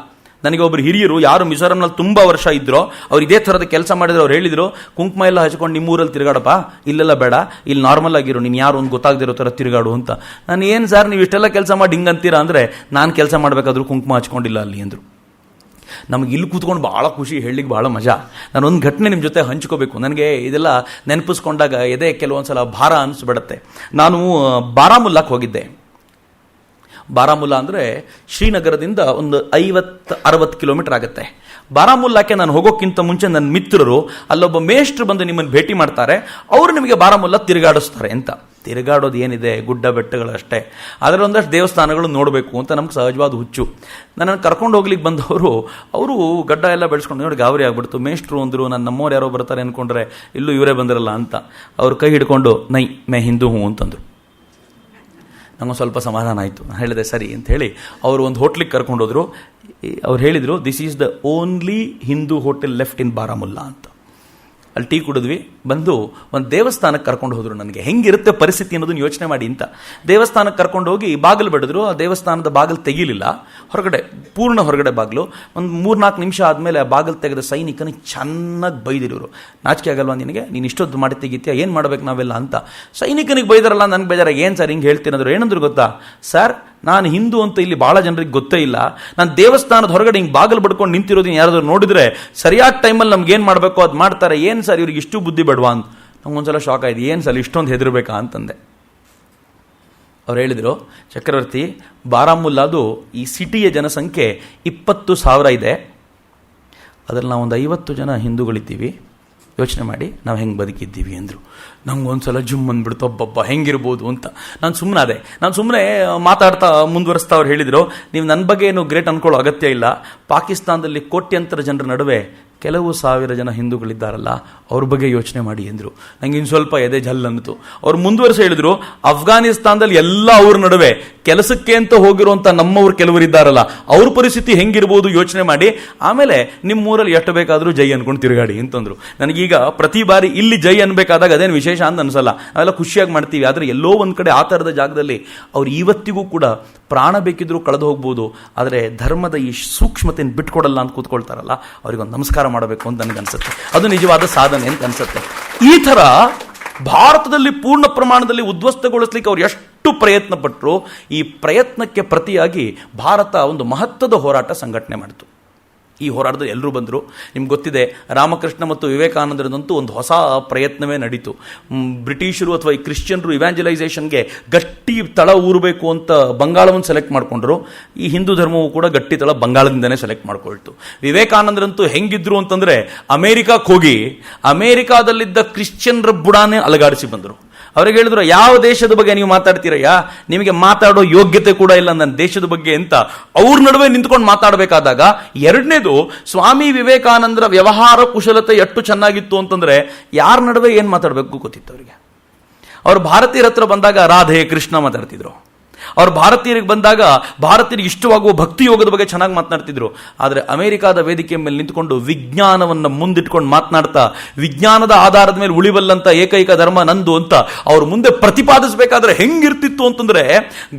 ನನಗೆ ಒಬ್ಬರು ಹಿರಿಯರು ಯಾರು ಮಿಜೋರಾಮ್ನಲ್ಲಿ ತುಂಬ ವರ್ಷ ಇದ್ರೋ, ಅವ್ರು ಇದೇ ಥರದ ಕೆಲಸ ಮಾಡಿದ್ರು. ಅವ್ರು ಹೇಳಿದ್ರು, ಕುಂಕುಮ ಎಲ್ಲ ಹಚ್ಕೊಂಡು ನಿಮ್ಮೂರಲ್ಲಿ ತಿರುಗಾಡಪ್ಪ, ಇಲ್ಲೆಲ್ಲ ಬೇಡ, ಇಲ್ಲಿ ನಾರ್ಮಲ್ ಆಗಿರೋ, ನೀನು ಯಾರು ಒಂದು ಗೊತ್ತಾಗದಿರೋ ಥರ ತಿರುಗಾಡು ಅಂತ. ನಾನು ಏನು ಸರ್ ನೀವು ಇಷ್ಟೆಲ್ಲ ಕೆಲಸ ಮಾಡಿ ಹಿಂಗಂತೀರಾ ಅಂದರೆ, ನಾನು ಕೆಲಸ ಮಾಡಬೇಕಾದ್ರೂ ಕುಂಕುಮ ಹಚ್ಕೊಂಡಿಲ್ಲ ಅಲ್ಲಿ ಅಂದರು. ನಮಗೆ ಇಲ್ಲಿ ಕೂತ್ಕೊಂಡು ಭಾಳ ಖುಷಿ, ಹೇಳಲಿಕ್ಕೆ ಭಾಳ ಮಜಾ. ನಾನೊಂದು ಘಟನೆ ನಿಮ್ಮ ಜೊತೆ ಹಂಚ್ಕೋಬೇಕು. ನನಗೆ ಇದೆಲ್ಲ ನೆನಪಿಸ್ಕೊಂಡಾಗ ಎದೆ ಕೆಲವೊಂದು ಸಲ ಭಾರ ಅನಿಸ್ಬಿಡತ್ತೆ. ನಾನು ಬಾರಾಮುಲ್ಲಾಕ್ಕೆ ಹೋಗಿದ್ದೆ. ಬಾರಾಮುಲ್ಲಾ ಅಂದರೆ ಶ್ರೀನಗರದಿಂದ ಒಂದು 50-60 ಕಿಲೋಮೀಟರ್ ಆಗುತ್ತೆ. ಬಾರಾಮುಲ್ಲಾಕ್ಕೆ ನಾನು ಹೋಗೋಕ್ಕಿಂತ ಮುಂಚೆ ನನ್ನ ಮಿತ್ರರು ಅಲ್ಲೊಬ್ಬ ಮೇಷ್ಟ್ರು ಬಂದು ನಿಮ್ಮನ್ನು ಭೇಟಿ ಮಾಡ್ತಾರೆ. ಅವರು ನಿಮಗೆ ಬಾರಾಮುಲ್ಲಾ ತಿರುಗಾಡಿಸ್ತಾರೆ ಅಂತ. ತಿರುಗಾಡೋದು ಏನಿದೆ, ಗುಡ್ಡ ಬೆಟ್ಟಗಳಷ್ಟೇ. ಅದರ ಒಂದಷ್ಟು ದೇವಸ್ಥಾನಗಳು ನೋಡಬೇಕು ಅಂತ ನಮ್ಗೆ ಸಹಜವಾದ ಹುಚ್ಚು. ನನ್ನನ್ನು ಕರ್ಕೊಂಡು ಹೋಗ್ಲಿಕ್ಕೆ ಬಂದವರು, ಅವರು ಗಡ್ಡ ಎಲ್ಲ ಬೆಳೆಸ್ಕೊಂಡು ನೋಡಿ ಗಾಬರಿ ಆಗ್ಬಿಡ್ತು. ಮೇಷ್ಟ್ರು ಅಂದರು, ನಮ್ಮವ್ರು ಯಾರೋ ಬರ್ತಾರೆ ಅಂದ್ಕೊಂಡ್ರೆ ಇಲ್ಲೂ ಇವರೇ ಬಂದಿರಲ್ಲ ಅಂತ. ಅವ್ರು ಕೈ ಹಿಡ್ಕೊಂಡು ನೈ ಮೇ ಹಿಂದೂ ಹೂ ಅಂತಂದರು. ನಂಗೊಂದು ಸ್ವಲ್ಪ ಸಮಾಧಾನ ಆಯಿತು. ನಾನು ಹೇಳಿದೆ ಸರಿ ಅಂತ ಹೇಳಿ ಅವರು ಒಂದು ಹೋಟ್ಲಿಗೆ ಕರ್ಕೊಂಡು ಹೋದರು. ಅವ್ರು ಹೇಳಿದರು, this is the only Hindu hotel left ಇನ್ ಬಾರಾಮುಲ್ಲಾ ಅಂತ. ಅಲ್ಲಿ ಟೀ ಕುಡಿದ್ವಿ. ಬಂದು ಒಂದು ದೇವಸ್ಥಾನಕ್ಕೆ ಕರ್ಕೊಂಡು ಹೋದರು. ನನಗೆ ಹೆಂಗಿರುತ್ತೆ ಪರಿಸ್ಥಿತಿ ಅನ್ನೋದನ್ನು ಯೋಚನೆ ಮಾಡಿ ಅಂತ. ದೇವಸ್ಥಾನಕ್ಕೆ ಕರ್ಕೊಂಡು ಹೋಗಿ ಬಾಗಿಲು ಬಿಡಿದ್ರು. ಆ ದೇವಸ್ಥಾನದ ಬಾಗಿಲು ತೆಗೀಲಿಲ್ಲ, ಹೊರಗಡೆ, ಪೂರ್ಣ ಹೊರಗಡೆ ಬಾಗಿಲು. ಒಂದು 3-4 ನಿಮಿಷ ಆದಮೇಲೆ ಆ ಬಾಗಿಲು ತೆಗೆದ ಸೈನಿಕನಿಗೆ ಚೆನ್ನಾಗಿ ಬೈದಿರೋರು. ನಾಚಿಕೆ ಆಗಲ್ವಾ ನಿನಗೆ, ನೀನು ಇಷ್ಟೊತ್ತು ಮಾಡಿ ತೆಗಿತೀಯ, ಏನು ಮಾಡ್ಬೇಕು ನಾವೆಲ್ಲ ಅಂತ. ಸೈನಿಕನಿಗೆ ಬೈದಾರಲ್ಲ, ನನಗೆ ಬೇಜಾರ. ಏನು ಸರ್ ಹಿಂಗೆ ಹೇಳ್ತೀನಂದ್ರು. ಏನಂದ್ರು ಗೊತ್ತಾ ಸರ್, ನಾನು ಹಿಂದೂ ಅಂತ ಇಲ್ಲಿ ಭಾಳ ಜನರಿಗೆ ಗೊತ್ತೇ ಇಲ್ಲ. ನಾನು ದೇವಸ್ಥಾನದ ಹೊರಗಡೆ ಹಿಂಗೆ ಬಾಗಿಲು ಬಡ್ಕೊಂಡು ನಿಂತಿರೋದನ್ನ ಯಾರಾದರೂ ನೋಡಿದ್ರೆ ಸರಿಯಾದ ಟೈಮಲ್ಲಿ ನಮ್ಗೆ ಏನು ಮಾಡಬೇಕು ಅದು ಮಾಡ್ತಾರೆ. ಏನು ಸರ್ ಇವ್ರಿಗೆ ಇಷ್ಟು ಬುದ್ಧಿ ಬೇಡವಾ ಅಂತ. ನಮ್ಗೊಂದ್ಸಲ ಶಾಕ್ ಆಯ್ತು. ಏನು ಸರ್ ಇಷ್ಟೊಂದು ಹೆದರ್ಬೇಕಾ ಅಂತಂದೆ. ಅವ್ರು ಹೇಳಿದರು, ಚಕ್ರವರ್ತಿ, ಬಾರಾಮುಲ್ಲಾದು ಈ ಸಿಟಿಯ ಜನಸಂಖ್ಯೆ 20,000 ಇದೆ. ಅದರಲ್ಲಿ ನಾವೊಂದು 50 ಜನ ಹಿಂದೂಗಳಿದ್ದೀವಿ. ಯೋಚನೆ ಮಾಡಿ ನಾವು ಹೆಂಗೆ ಬದುಕಿದ್ದೀವಿ ಅಂದರು. ನಂಗೊಂದ್ಸಲ ಜುಮ್ ಅಂದ್ಬಿಡ್ತು, ಒಬ್ಬೊಬ್ಬ ಹೆಂಗಿರ್ಬೋದು ಅಂತ. ನಾನು ಸುಮ್ಮನೆ ಮಾತಾಡ್ತಾ ಮುಂದುವರಿಸ್ತಾ ಅವ್ರು ಹೇಳಿದರು, ನೀವು ನನ್ನ ಬಗ್ಗೆ ಏನು ಗ್ರೇಟ್ ಅನ್ಕೊಳ್ಳೋ ಅಗತ್ಯ ಇಲ್ಲ. ಪಾಕಿಸ್ತಾನದಲ್ಲಿ ಕೋಟ್ಯಂತರ ಜನರ ನಡುವೆ ಕೆಲವು ಸಾವಿರ ಜನ ಹಿಂದೂಗಳಿದ್ದಾರಲ್ಲ, ಅವ್ರ ಬಗ್ಗೆ ಯೋಚನೆ ಮಾಡಿ ಎಂದರು. ನಂಗೆ ಇನ್ನು ಸ್ವಲ್ಪ ಎದೆ ಜಲ್ ಅಂತು. ಅವ್ರು ಮುಂದುವರಿಸಿ ಹೇಳಿದ್ರು, ಅಫ್ಘಾನಿಸ್ತಾನದಲ್ಲಿ ಎಲ್ಲ ಅವ್ರ ನಡುವೆ ಕೆಲಸಕ್ಕೆ ಅಂತ ಹೋಗಿರುವಂಥ ನಮ್ಮವ್ರು ಕೆಲವರಿದ್ದಾರಲ್ಲ, ಅವ್ರ ಪರಿಸ್ಥಿತಿ ಹೆಂಗಿರ್ಬೋದು ಯೋಚನೆ ಮಾಡಿ, ಆಮೇಲೆ ನಿಮ್ಮೂರಲ್ಲಿ ಎಷ್ಟು ಬೇಕಾದರೂ ಜೈ ಅನ್ಕೊಂಡು ತಿರುಗಾಡಿ ಅಂತಂದ್ರು. ನನಗೀಗ ಪ್ರತಿ ಬಾರಿ ಇಲ್ಲಿ ಜೈ ಅನ್ಬೇಕಾದಾಗ ಅದೇನು ವಿಶೇಷ ಅಂತ ಅನ್ಸಲ್ಲ, ನಾವೆಲ್ಲ ಖುಷಿಯಾಗಿ ಮಾಡ್ತೀವಿ. ಆದರೆ ಎಲ್ಲೋ ಒಂದು ಕಡೆ ಆ ಥರದ ಜಾಗದಲ್ಲಿ ಅವ್ರು ಇವತ್ತಿಗೂ ಕೂಡ ಪ್ರಾಣ ಬೇಕಿದ್ರೂ ಕಳೆದು ಹೋಗ್ಬೋದು, ಆದರೆ ಧರ್ಮದ ಈ ಸೂಕ್ಷ್ಮತೆಯನ್ನು ಬಿಟ್ಕೊಡಲ್ಲ ಅಂತ ಕೂತ್ಕೊಳ್ತಾರಲ್ಲ, ಅವ್ರಿಗೊಂದು ನಮಸ್ಕಾರ ಮಾಡಬೇಕು ಅಂತ ನನಗನ್ಸುತ್ತೆ. ಅದು ನಿಜವಾದ ಸಾಧನೆ ಅಂತ ಅನ್ಸುತ್ತೆ. ಈ ಥರ ಭಾರತದಲ್ಲಿ ಪೂರ್ಣ ಪ್ರಮಾಣದಲ್ಲಿ ಉದ್ವಸ್ತಗೊಳಿಸ್ಲಿಕ್ಕೆ ಅವ್ರು ಎಷ್ಟು ಪ್ರಯತ್ನ ಪಟ್ಟರು, ಈ ಪ್ರಯತ್ನಕ್ಕೆ ಪ್ರತಿಯಾಗಿ ಭಾರತ ಒಂದು ಮಹತ್ವದ ಹೋರಾಟ ಸಂಘಟನೆ ಮಾಡಿತು. ಈ ಹೋರಾಟದಲ್ಲಿ ಎಲ್ಲರೂ ಬಂದರು. ನಿಮ್ಗೆ ಗೊತ್ತಿದೆ, ರಾಮಕೃಷ್ಣ ಮತ್ತು ವಿವೇಕಾನಂದರದಂತೂ ಒಂದು ಹೊಸ ಪ್ರಯತ್ನವೇ ನಡೀತು. ಬ್ರಿಟಿಷರು ಅಥವಾ ಈ ಕ್ರಿಶ್ಚಿಯನ್ರು ಇವ್ಯಾಂಜಲೈಸೇಷನ್ಗೆ ಗಟ್ಟಿ ತಳ ಊರಬೇಕು ಅಂತ ಬಂಗಾಳವನ್ನು ಸೆಲೆಕ್ಟ್ ಮಾಡಿಕೊಂಡ್ರು. ಈ ಹಿಂದೂ ಧರ್ಮವು ಕೂಡ ಗಟ್ಟಿ ತಳ ಬಂಗಾಳದಿಂದನೇ ಸೆಲೆಕ್ಟ್ ಮಾಡ್ಕೊಳ್ತು. ವಿವೇಕಾನಂದರಂತೂ ಹೆಂಗಿದ್ರು ಅಂತಂದರೆ, ಅಮೇರಿಕಕ್ಕೆ ಹೋಗಿ ಅಮೇರಿಕಾದಲ್ಲಿದ್ದ ಕ್ರಿಶ್ಚಿಯನ್ರ ಬುಡಾನೇ ಅಲಗಾಡಿಸಿ ಬಂದರು. ಅವ್ರಿಗೆ ಹೇಳಿದ್ರು, ಯಾವ ದೇಶದ ಬಗ್ಗೆ ನೀವು ಮಾತಾಡ್ತೀರಯ್ಯ, ನಿಮಗೆ ಮಾತಾಡೋ ಯೋಗ್ಯತೆ ಕೂಡ ಇಲ್ಲ ನನ್ನ ದೇಶದ ಬಗ್ಗೆ ಅಂತ ಅವ್ರ ನಡುವೆ ನಿಂತ್ಕೊಂಡು ಮಾತಾಡಬೇಕಾದಾಗ. ಎರಡನೇದು, ಸ್ವಾಮಿ ವಿವೇಕಾನಂದರ ವ್ಯವಹಾರ ಕುಶಲತೆ ಎಷ್ಟು ಚೆನ್ನಾಗಿತ್ತು ಅಂತಂದ್ರೆ, ಯಾರ ನಡುವೆ ಏನು ಮಾತಾಡಬೇಕು ಗೊತ್ತಿತ್ತು ಅವರಿಗೆ. ಅವ್ರು ಭಾರತೀಯರ ಹತ್ರ ಬಂದಾಗ ರಾಧೆ ಕೃಷ್ಣ ಮಾತಾಡ್ತಿದ್ರು. ಅವ್ರು ಭಾರತೀಯರಿಗೆ ಬಂದಾಗ ಭಾರತೀಯರಿಗೆ ಇಷ್ಟವಾಗುವ ಭಕ್ತಿ ಯೋಗದ ಬಗ್ಗೆ ಚೆನ್ನಾಗಿ ಮಾತನಾಡ್ತಿದ್ರು. ಆದರೆ ಅಮೆರಿಕಾದ ವೇದಿಕೆ ಮೇಲೆ ನಿಂತುಕೊಂಡು ವಿಜ್ಞಾನವನ್ನು ಮುಂದಿಟ್ಕೊಂಡು ಮಾತನಾಡ್ತಾ, ವಿಜ್ಞಾನದ ಆಧಾರದ ಮೇಲೆ ಉಳಿಬಲ್ಲಂತ ಏಕೈಕ ಧರ್ಮ ನಂದು ಅಂತ ಅವ್ರ ಮುಂದೆ ಪ್ರತಿಪಾದಿಸಬೇಕಾದ್ರೆ ಹೆಂಗಿರ್ತಿತ್ತು ಅಂತಂದ್ರೆ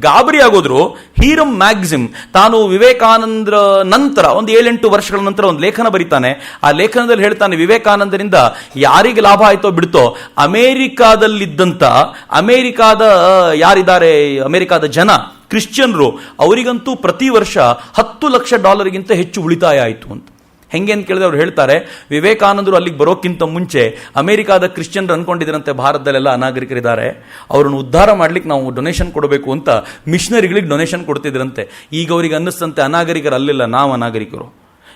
ಗಾಬರಿ ಆಗೋದ್ರು. ಹೀರಮ್ ಮ್ಯಾಗ್ಜಿಮ್ ತಾನು ವಿವೇಕಾನಂದರ ನಂತರ ಒಂದು 7-8 ವರ್ಷಗಳ ನಂತರ ಒಂದು ಲೇಖನ ಬರೀತಾನೆ. ಆ ಲೇಖನದಲ್ಲಿ ಹೇಳ್ತಾನೆ, ವಿವೇಕಾನಂದರಿಂದ ಯಾರಿಗೆ ಲಾಭ ಆಯ್ತೋ ಬಿಡ್ತೋ, ಅಮೆರಿಕಾದಲ್ಲಿದ್ದಂಥ ಅಮೆರಿಕಾದ ಯಾರಿದ್ದಾರೆ ಅಮೆರಿಕಾದ ಜನ ಕ್ರಿಶ್ಚಿಯನ್ರು, ಅವರಿಗಂತೂ ಪ್ರತಿ ವರ್ಷ $10 ಲಕ್ಷ ಹೆಚ್ಚು ಉಳಿತಾಯ ಆಯಿತು ಅಂತ. ಹೆಂಗೆ ಅಂತ ಕೇಳಿದ್ರೆ ಅವ್ರು ಹೇಳ್ತಾರೆ, ವಿವೇಕಾನಂದರು ಅಲ್ಲಿಗೆ ಬರೋಕ್ಕಿಂತ ಮುಂಚೆ ಅಮೆರಿಕಾದ ಕ್ರಿಶ್ಚಿಯನ್ರು ಅನ್ಕೊಂಡಿದ್ರಂತೆ ಭಾರತದಲ್ಲೆಲ್ಲ ಅನಾಗರಿಕರಿದ್ದಾರೆ, ಅವ್ರನ್ನ ಉದ್ಧಾರ ಮಾಡ್ಲಿಕ್ಕೆ ನಾವು ಡೊನೇಷನ್ ಕೊಡಬೇಕು ಅಂತ ಮಿಷನರಿಗಳಿಗೆ ಡೊನೇಷನ್ ಕೊಡ್ತಿದ್ರಂತೆ. ಈಗ ಅವರಿಗೆ ಅನ್ನಿಸ್ತಂತೆ ಅನಾಗರಿಕರು ಅಲ್ಲಿಲ್ಲ, ನಾವು ಅನಾಗರಿಕರು.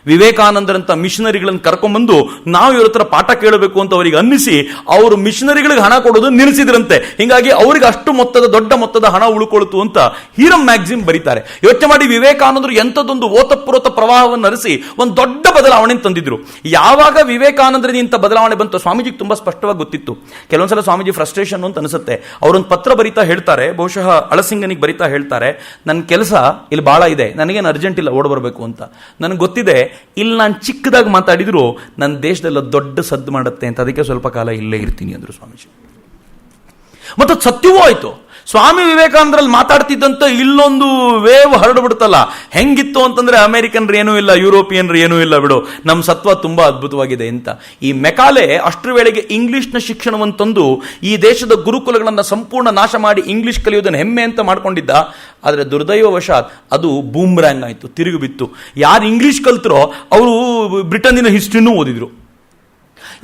ವಿವೇಕಾನಂದರಂತ ಮಿಷನರಿಗಳನ್ನು ಕರ್ಕೊಂಡ್ಬಂದು ನಾವು ಇವ್ರ ಹತ್ರ ಪಾಠ ಕೇಳಬೇಕು ಅಂತ ಅವರಿಗೆ ಅನ್ನಿಸಿ ಅವರು ಮಿಷನರಿಗಳಿಗೆ ಹಣ ಕೊಡೋದು ನಿಲ್ಲಿಸಿದ್ರಂತೆ. ಹಿಂಗಾಗಿ ಅವರಿಗೆ ಅಷ್ಟು ದೊಡ್ಡ ಮೊತ್ತದ ಹಣ ಉಳ್ಕೊಳ್ತು ಅಂತ ಹೀರಮ್ ಮ್ಯಾಗಝಿನ್ ಬರೀತಾರೆ. ಯೋಚನೆ ಮಾಡಿ, ವಿವೇಕಾನಂದರು ಎಂಥದ್ದೊಂದು ಓತಪ್ರೋತ ಪ್ರವಾಹವನ್ನು ಹರಿಸಿ ಒಂದು ದೊಡ್ಡ ಬದಲಾವಣೆ ತಂದಿದ್ರು. ಯಾವಾಗ ವಿವೇಕಾನಂದರಿಗೆ ಇಂಥ ಬದಲಾವಣೆ ಬಂತು ಸ್ವಾಮೀಜಿಗೆ ತುಂಬಾ ಸ್ಪಷ್ಟವಾಗಿ ಗೊತ್ತಿತ್ತು. ಕೆಲವೊಂದ್ಸಲ ಸ್ವಾಮೀಜಿ ಫ್ರಸ್ಟ್ರೇಷನ್ ಅಂತ ಅನಿಸುತ್ತೆ. ಅವರೊಂದು ಪತ್ರ ಬರೀತಾ ಹೇಳ್ತಾರೆ, ಬಹುಶಃ ಅಳಸಿಂಗನಿಗೆ ಬರೀತಾ ಹೇಳ್ತಾರೆ, ನನ್ನ ಕೆಲಸ ಇಲ್ಲಿ ಬಹಳ ಇದೆ, ನನಗೇನು ಅರ್ಜೆಂಟ್ ಇಲ್ಲ ಓಡ್ ಬರಬೇಕು ಅಂತ. ನನಗೆ ಗೊತ್ತಿದೆ ಇಲ್ಲಿ ನಾನು ಚಿಕ್ಕದಾಗಿ ಮಾತಾಡಿದ್ರು ನನ್ನ ದೇಶದಲ್ಲ ದೊಡ್ಡ ಸದ್ದು ಮಾಡುತ್ತೆ ಅಂತ, ಅದಕ್ಕೆ ಸ್ವಲ್ಪ ಕಾಲ ಇಲ್ಲೇ ಇರ್ತೀನಿ ಅಂದ್ರು ಸ್ವಾಮೀಜಿ. ಮತ್ತು ಸತ್ಯವೂ ಆಯ್ತು. ಸ್ವಾಮಿ ವಿವೇಕಾನಂದರಲ್ಲಿ ಮಾತಾಡ್ತಿದ್ದಂತ ಇಲ್ಲೊಂದು ವೇವ್ ಹರಡ್ಬಿಡ್ತಲ್ಲ. ಹೆಂಗಿತ್ತು ಅಂತಂದ್ರೆ ಅಮೆರಿಕನ್ರು ಏನೂ ಇಲ್ಲ, ಯುರೋಪಿಯನ್ರು ಏನೂ ಇಲ್ಲ ಬಿಡು, ನಮ್ಮ ಸತ್ವ ತುಂಬಾ ಅದ್ಭುತವಾಗಿದೆ ಅಂತ. ಈ ಮೆಕಾಲೆ ಅಷ್ಟರ ವೇಳೆಗೆ ಇಂಗ್ಲಿಷ್ನ ಶಿಕ್ಷಣವನ್ನು ತಂದು ಈ ದೇಶದ ಗುರುಕುಲಗಳನ್ನು ಸಂಪೂರ್ಣ ನಾಶ ಮಾಡಿ ಇಂಗ್ಲಿಷ್ ಕಲಿಯೋದನ್ನು ಹೆಮ್ಮೆ ಅಂತ ಮಾಡ್ಕೊಂಡಿದ್ದ. ಆದರೆ ದುರ್ದೈವವಶಾತ್ ಅದು ಬೂಮ್ರ್ಯಾಂಗ್ ಆಯಿತು, ತಿರುಗಿ ಬಿತ್ತು. ಯಾರು ಇಂಗ್ಲಿಷ್ ಕಲ್ತರೋ ಅವರು ಬ್ರಿಟನ್ನಿನ ಹಿಸ್ಟ್ರಿನೂ ಓದಿದ್ರು.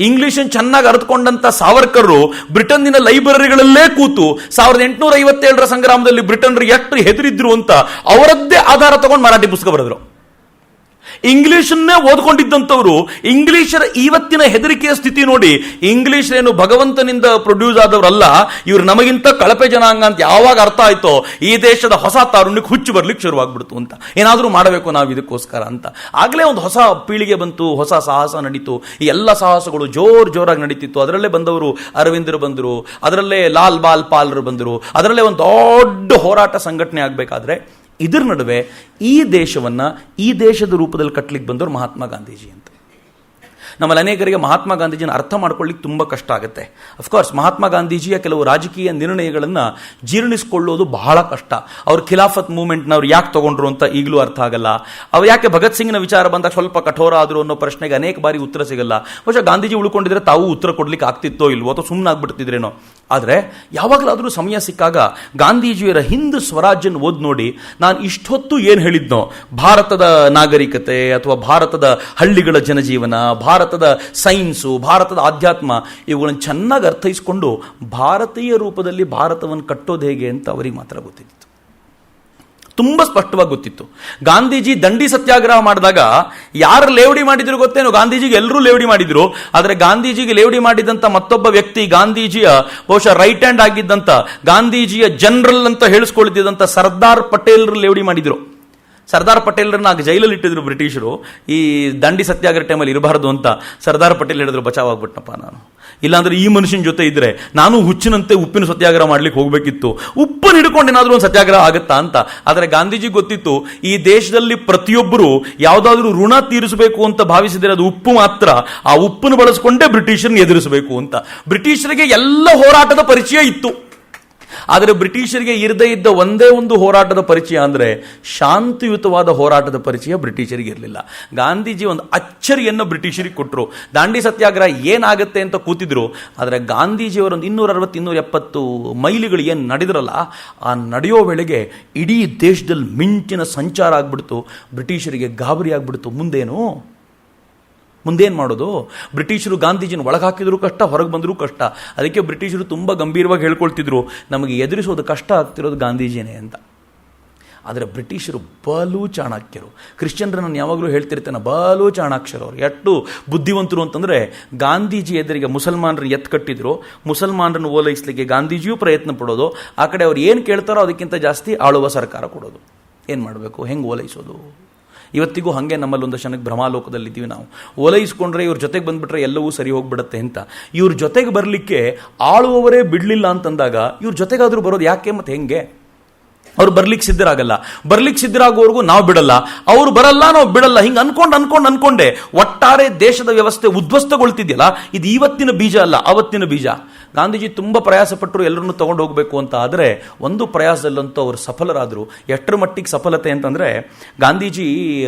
ಇಂಗ್ಲಿಷನ್ ಚೆನ್ನಾಗಿ ಅರ್ಥಕೊಂಡಂತ ಸಾವರ್ಕರ್ ಬ್ರಿಟನ್ನಿನ ಲೈಬ್ರರಿಗಳಲ್ಲೇ ಕೂತು 1857 ಸಂಗ್ರಾಮದಲ್ಲಿ ಬ್ರಿಟನ್ರು ಎಷ್ಟು ಹೆದರಿದ್ರು ಅಂತ ಅವರದ್ದೇ ಆಧಾರ ತಗೊಂಡು ಮರಾಠಿ ಪುಸ್ತಕ ಬರೆದ್ರು. ಇಂಗ್ಲಿಷನ್ನೇ ಓದ್ಕೊಂಡಿದ್ದಂಥವ್ರು ಇಂಗ್ಲಿಷರ ಇವತ್ತಿನ ಹೆದರಿಕೆಯ ಸ್ಥಿತಿ ನೋಡಿ, ಇಂಗ್ಲಿಷ್ ಏನು ಭಗವಂತನಿಂದ ಪ್ರೊಡ್ಯೂಸ್ ಆದವರಲ್ಲ, ಇವ್ರು ನಮಗಿಂತ ಕಳಪೆ ಜನಾಂಗ ಅಂತ ಯಾವಾಗ ಅರ್ಥ ಆಯ್ತೋ ಈ ದೇಶದ ಹೊಸ ತಾರುಣ್ಯಕ್ಕೆ ಹುಚ್ಚು ಬರ್ಲಿಕ್ಕೆ ಶುರುವಾಗ್ಬಿಡ್ತು ಅಂತ. ಏನಾದರೂ ಮಾಡಬೇಕು ನಾವು ಇದಕ್ಕೋಸ್ಕರ ಅಂತ. ಆಗಲೇ ಒಂದು ಹೊಸ ಪೀಳಿಗೆ ಬಂತು, ಹೊಸ ಸಾಹಸ ನಡೀತು. ಈ ಎಲ್ಲ ಸಾಹಸಗಳು ಜೋರಾಗಿ ನಡೀತಿತ್ತು. ಅದರಲ್ಲೇ ಬಂದವರು ಅರವಿಂದರು ಬಂದರು, ಅದರಲ್ಲೇ ಲಾಲ್ ಬಾಲ್ ಪಾಲ್ರು ಬಂದರು, ಅದರಲ್ಲೇ ಒಂದು ದೊಡ್ಡ ಹೋರಾಟ ಸಂಘಟನೆ ಆಗಬೇಕಾದ್ರೆ ಇದರ ನಡುವೆ ಈ ದೇಶವನ್ನ ಈ ದೇಶದ ರೂಪದಲ್ಲಿ ಕಟ್ಟಲಿಕ್ಕೆ ಬಂದವರು ಮಹಾತ್ಮ ಗಾಂಧೀಜಿ ಅಂತ. ನಮ್ಮಲ್ಲಿ ಅನೇಕರಿಗೆ ಮಹಾತ್ಮ ಗಾಂಧೀಜಿನ ಅರ್ಥ ಮಾಡ್ಕೊಳ್ಳಿಕ್ಕೆ ತುಂಬ ಕಷ್ಟ ಆಗುತ್ತೆ. ಅಫ್ಕೋರ್ಸ್ ಮಹಾತ್ಮ ಗಾಂಧೀಜಿಯ ಕೆಲವು ರಾಜಕೀಯ ನಿರ್ಣಯಗಳನ್ನು ಜೀರ್ಣಿಸಿಕೊಳ್ಳೋದು ಬಹಳ ಕಷ್ಟ. ಅವ್ರ ಖಿಲಾಫತ್ ಮೂವ್ಮೆಂಟ್ನ ಅವ್ರು ಯಾಕೆ ತಗೊಂಡ್ರು ಅಂತ ಈಗಲೂ ಅರ್ಥ ಆಗಲ್ಲ. ಅವ್ರು ಯಾಕೆ ಭಗತ್ ಸಿಂಗ್ನ ವಿಚಾರ ಬಂದಾಗ ಸ್ವಲ್ಪ ಕಠೋರ ಆದರು ಅನ್ನೋ ಪ್ರಶ್ನೆಗೆ ಅನೇಕ ಬಾರಿ ಉತ್ತರ ಸಿಗಲ್ಲ. ಬಹುಶಃ ಗಾಂಧೀಜಿ ಉಳ್ಕೊಂಡಿದ್ರೆ ತಾವು ಉತ್ತರ ಕೊಡ್ಲಿಕ್ಕೆ ಆಗ್ತಿತ್ತೋ ಇಲ್ವೋ, ಅಥವಾ ಸುಮ್ಮನೆ ಆಗ್ಬಿಡ್ತಿದ್ರೇನೋ. ಆದರೆ ಯಾವಾಗಲಾದರೂ ಸಮಯ ಸಿಕ್ಕಾಗ ಗಾಂಧೀಜಿಯವರ ಹಿಂದ್ ಸ್ವರಾಜ್ಯನ ಓದ್ ನೋಡಿ, ನಾನು ಇಷ್ಟೊತ್ತು ಏನು ಹೇಳಿದ್ನೋ ಭಾರತದ ನಾಗರಿಕತೆ ಅಥವಾ ಭಾರತದ ಹಳ್ಳಿಗಳ ಜನಜೀವನ, ಭಾರತದ ಸೈನ್ಸು, ಭಾರತದ ಆಧ್ಯಾತ್ಮ, ಇವುಗಳನ್ನು ಚೆನ್ನಾಗಿ ಅರ್ಥೈಸಿಕೊಂಡು ಭಾರತೀಯ ರೂಪದಲ್ಲಿ ಭಾರತವನ್ನು ಕಟ್ಟೋದು ಹೇಗೆ ಅಂತ ಅವರಿಗೆ ಮಾತ್ರ ಗೊತ್ತಿತ್ತು. ತುಂಬ ಸ್ಪಷ್ಟವಾಗಿ ಗೊತ್ತಿತ್ತು. ಗಾಂಧೀಜಿ ದಂಡಿ ಸತ್ಯಾಗ್ರಹ ಮಾಡಿದಾಗ ಯಾರು ಲೇವಡಿ ಮಾಡಿದ್ರು ಗೊತ್ತೇನು? ಗಾಂಧೀಜಿಗೆ ಎಲ್ಲರೂ ಲೇವಡಿ ಮಾಡಿದ್ರು. ಆದರೆ ಗಾಂಧೀಜಿಗೆ ಲೇವಡಿ ಮಾಡಿದಂಥ ಮತ್ತೊಬ್ಬ ವ್ಯಕ್ತಿ, ಗಾಂಧೀಜಿಯ ಬಹುಶಃ ರೈಟ್ ಹ್ಯಾಂಡ್ ಆಗಿದ್ದಂಥ, ಗಾಂಧೀಜಿಯ ಜನರಲ್ ಅಂತ ಹೇಳಿಸ್ಕೊಳ್ತಿದ್ದಂಥ ಸರ್ದಾರ್ ಪಟೇಲ್ರು ಲೇವಡಿ ಮಾಡಿದ್ರು. ಸರ್ದಾರ್ ಪಟೇಲ್ರನ್ನ ಜೈಲಲ್ಲಿ ಇಟ್ಟಿದ್ರು ಬ್ರಿಟಿಷರು. ಈ ದಂಡಿ ಸತ್ಯಾಗ್ರಹ ಟೈಮಲ್ಲಿ ಇರಬಾರ್ದು ಅಂತ ಸರ್ದಾರ್ ಪಟೇಲ್ ಹೇಳಿದ್ರು, ಬಚಾವಾಗ್ಬಿಟ್ನಪ್ಪ ನಾನು, ಇಲ್ಲಾಂದ್ರೆ ಈ ಮನುಷ್ಯನ ಜೊತೆ ಇದ್ರೆ ನಾನು ಹುಚ್ಚಿನಂತೆ ಉಪ್ಪಿನ ಸತ್ಯಾಗ್ರಹ ಮಾಡ್ಲಿಕ್ಕೆ ಹೋಗ್ಬೇಕಿತ್ತು, ಉಪ್ಪನ್ನು ಹಿಡ್ಕೊಂಡು ಏನಾದರೂ ಒಂದು ಸತ್ಯಾಗ್ರಹ ಆಗುತ್ತಾ ಅಂತ. ಆದರೆ ಗಾಂಧೀಜಿ ಗೊತ್ತಿತ್ತು, ಈ ದೇಶದಲ್ಲಿ ಪ್ರತಿಯೊಬ್ಬರು ಯಾವುದಾದ್ರೂ ಋಣ ತೀರಿಸಬೇಕು ಅಂತ ಭಾವಿಸಿದರೆ ಅದು ಉಪ್ಪು ಮಾತ್ರ. ಆ ಉಪ್ಪನ್ನು ಬಳಸಿಕೊಂಡೇ ಬ್ರಿಟಿಷರನ್ನ ಎದುರಿಸಬೇಕು ಅಂತ. ಬ್ರಿಟಿಷರಿಗೆ ಎಲ್ಲ ಹೋರಾಟದ ಪರಿಚಯ ಇತ್ತು. ಆದರೆ ಬ್ರಿಟಿಷರಿಗೆ ಇರದೇ ಇದ್ದ ಒಂದೇ ಒಂದು ಹೋರಾಟದ ಪರಿಚಯ ಅಂದರೆ ಶಾಂತಿಯುತವಾದ ಹೋರಾಟದ ಪರಿಚಯ ಬ್ರಿಟಿಷರಿಗೆ ಇರಲಿಲ್ಲ. ಗಾಂಧೀಜಿ ಒಂದು ಅಚ್ಚರಿಯನ್ನು ಬ್ರಿಟಿಷರಿಗೆ ಕೊಟ್ಟರು. ದಾಂಡಿ ಸತ್ಯಾಗ್ರಹ ಏನಾಗುತ್ತೆ ಅಂತ ಕೂತಿದ್ರು. ಆದರೆ ಗಾಂಧೀಜಿಯವರೊಂದು 260-270 ಮೈಲಿಗಳು ಏನು ನಡೆದ್ರಲ್ಲ, ಆ ನಡೆಯೋ ವೇಳೆಗೆ ಇಡೀ ದೇಶದಲ್ಲಿ ಮಿಂಚಿನ ಸಂಚಾರ ಆಗ್ಬಿಡ್ತು. ಬ್ರಿಟಿಷರಿಗೆ ಗಾಬರಿ ಆಗ್ಬಿಡ್ತು. ಮುಂದೇನು ಮಾಡೋದು? ಬ್ರಿಟಿಷರು ಗಾಂಧೀಜಿನ ಒಳಗೆ ಹಾಕಿದ್ರು ಕಷ್ಟ, ಹೊರಗೆ ಬಂದರೂ ಕಷ್ಟ. ಅದಕ್ಕೆ ಬ್ರಿಟಿಷರು ತುಂಬ ಗಂಭೀರವಾಗಿ ಹೇಳ್ಕೊಳ್ತಿದ್ರು, ನಮಗೆ ಎದುರಿಸೋದು ಕಷ್ಟ ಆಗ್ತಿರೋದು ಗಾಂಧೀಜಿನೇ ಅಂತ. ಆದರೆ ಬ್ರಿಟಿಷರು ಬಲು ಚಾಣಾಕ್ಯರು. ಕ್ರಿಶ್ಚಿಯನ್ರು ನಾನು ಯಾವಾಗಲೂ ಹೇಳ್ತಿರ್ತೇನೆ, ಬಲು ಚಾಣಾಕ್ಷರು ಅವರು. ಎಷ್ಟು ಬುದ್ಧಿವಂತರು ಅಂತಂದರೆ, ಗಾಂಧೀಜಿ ಎದುರಿಗೆ ಮುಸಲ್ಮಾನರನ್ನು ಎತ್ಕಟ್ಟಿದ್ರು, ಮುಸಲ್ಮಾನರನ್ನು ಓಲೈಸಲಿಕ್ಕೆ ಗಾಂಧೀಜಿಯೂ ಪ್ರಯತ್ನ ಪಡೋದು, ಆ ಕಡೆ ಅವ್ರು ಏನು ಕೇಳ್ತಾರೋ ಅದಕ್ಕಿಂತ ಜಾಸ್ತಿ ಆಳುವ ಸರ್ಕಾರ ಕೊಡೋದು. ಏನು ಮಾಡಬೇಕು, ಹೆಂಗೆ ಓಲೈಸೋದು? ಇವತ್ತಿಗೂ ಹಾಗೆ ನಮ್ಮಲ್ಲಿ ಒಂದು ಕ್ಷಣಕ್ಕೆ ಭ್ರಮಾಲೋಕದಲ್ಲಿದ್ದೀವಿ ನಾವು. ಓಲೈಸ್ಕೊಂಡ್ರೆ ಇವ್ರ ಜೊತೆಗೆ ಬಂದುಬಿಟ್ರೆ ಎಲ್ಲವೂ ಸರಿ ಹೋಗ್ಬಿಡುತ್ತೆ ಅಂತ. ಇವ್ರ ಜೊತೆಗೆ ಬರಲಿಕ್ಕೆ ಆಳುವವರೇ ಬಿಡಲಿಲ್ಲ ಅಂತಂದಾಗ ಇವ್ರ ಜೊತೆಗಾದರೂ ಬರೋದು ಯಾಕೆ ಮತ್ತು ಹೆಂಗೆ? ಅವ್ರು ಬರ್ಲಿಕ್ಕೆ ಸಿದ್ಧರಾಗಲ್ಲ. ಬರ್ಲಿಕ್ಕೆ ಸಿದ್ಧರಾಗೋವರೆಗೂ ನಾವು ಬಿಡಲ್ಲ, ಅವರು ಬರಲ್ಲ, ನಾವು ಬಿಡಲ್ಲ. ಹಿಂಗೆ ಅನ್ಕೊಂಡೆ ಒಟ್ಟಾರೆ ದೇಶದ ವ್ಯವಸ್ಥೆ ಉದ್ವಸ್ತಗೊಳ್ತಿದೆಯಲ್ಲ, ಇದು ಇವತ್ತಿನ ಬೀಜ ಅಲ್ಲ, ಅವತ್ತಿನ ಬೀಜ. ಗಾಂಧೀಜಿ ತುಂಬ ಪ್ರಯಾಸಪಟ್ಟರು ಎಲ್ಲರನ್ನು ತಗೊಂಡು ಹೋಗಬೇಕು ಅಂತ. ಆದರೆ ಒಂದು ಪ್ರಯಾಸದಲ್ಲಂತೂ ಅವರು ಸಫಲರಾದರು. ಎಷ್ಟರ ಮಟ್ಟಿಗೆ ಸಫಲತೆ ಅಂತಂದರೆ, ಗಾಂಧೀಜಿ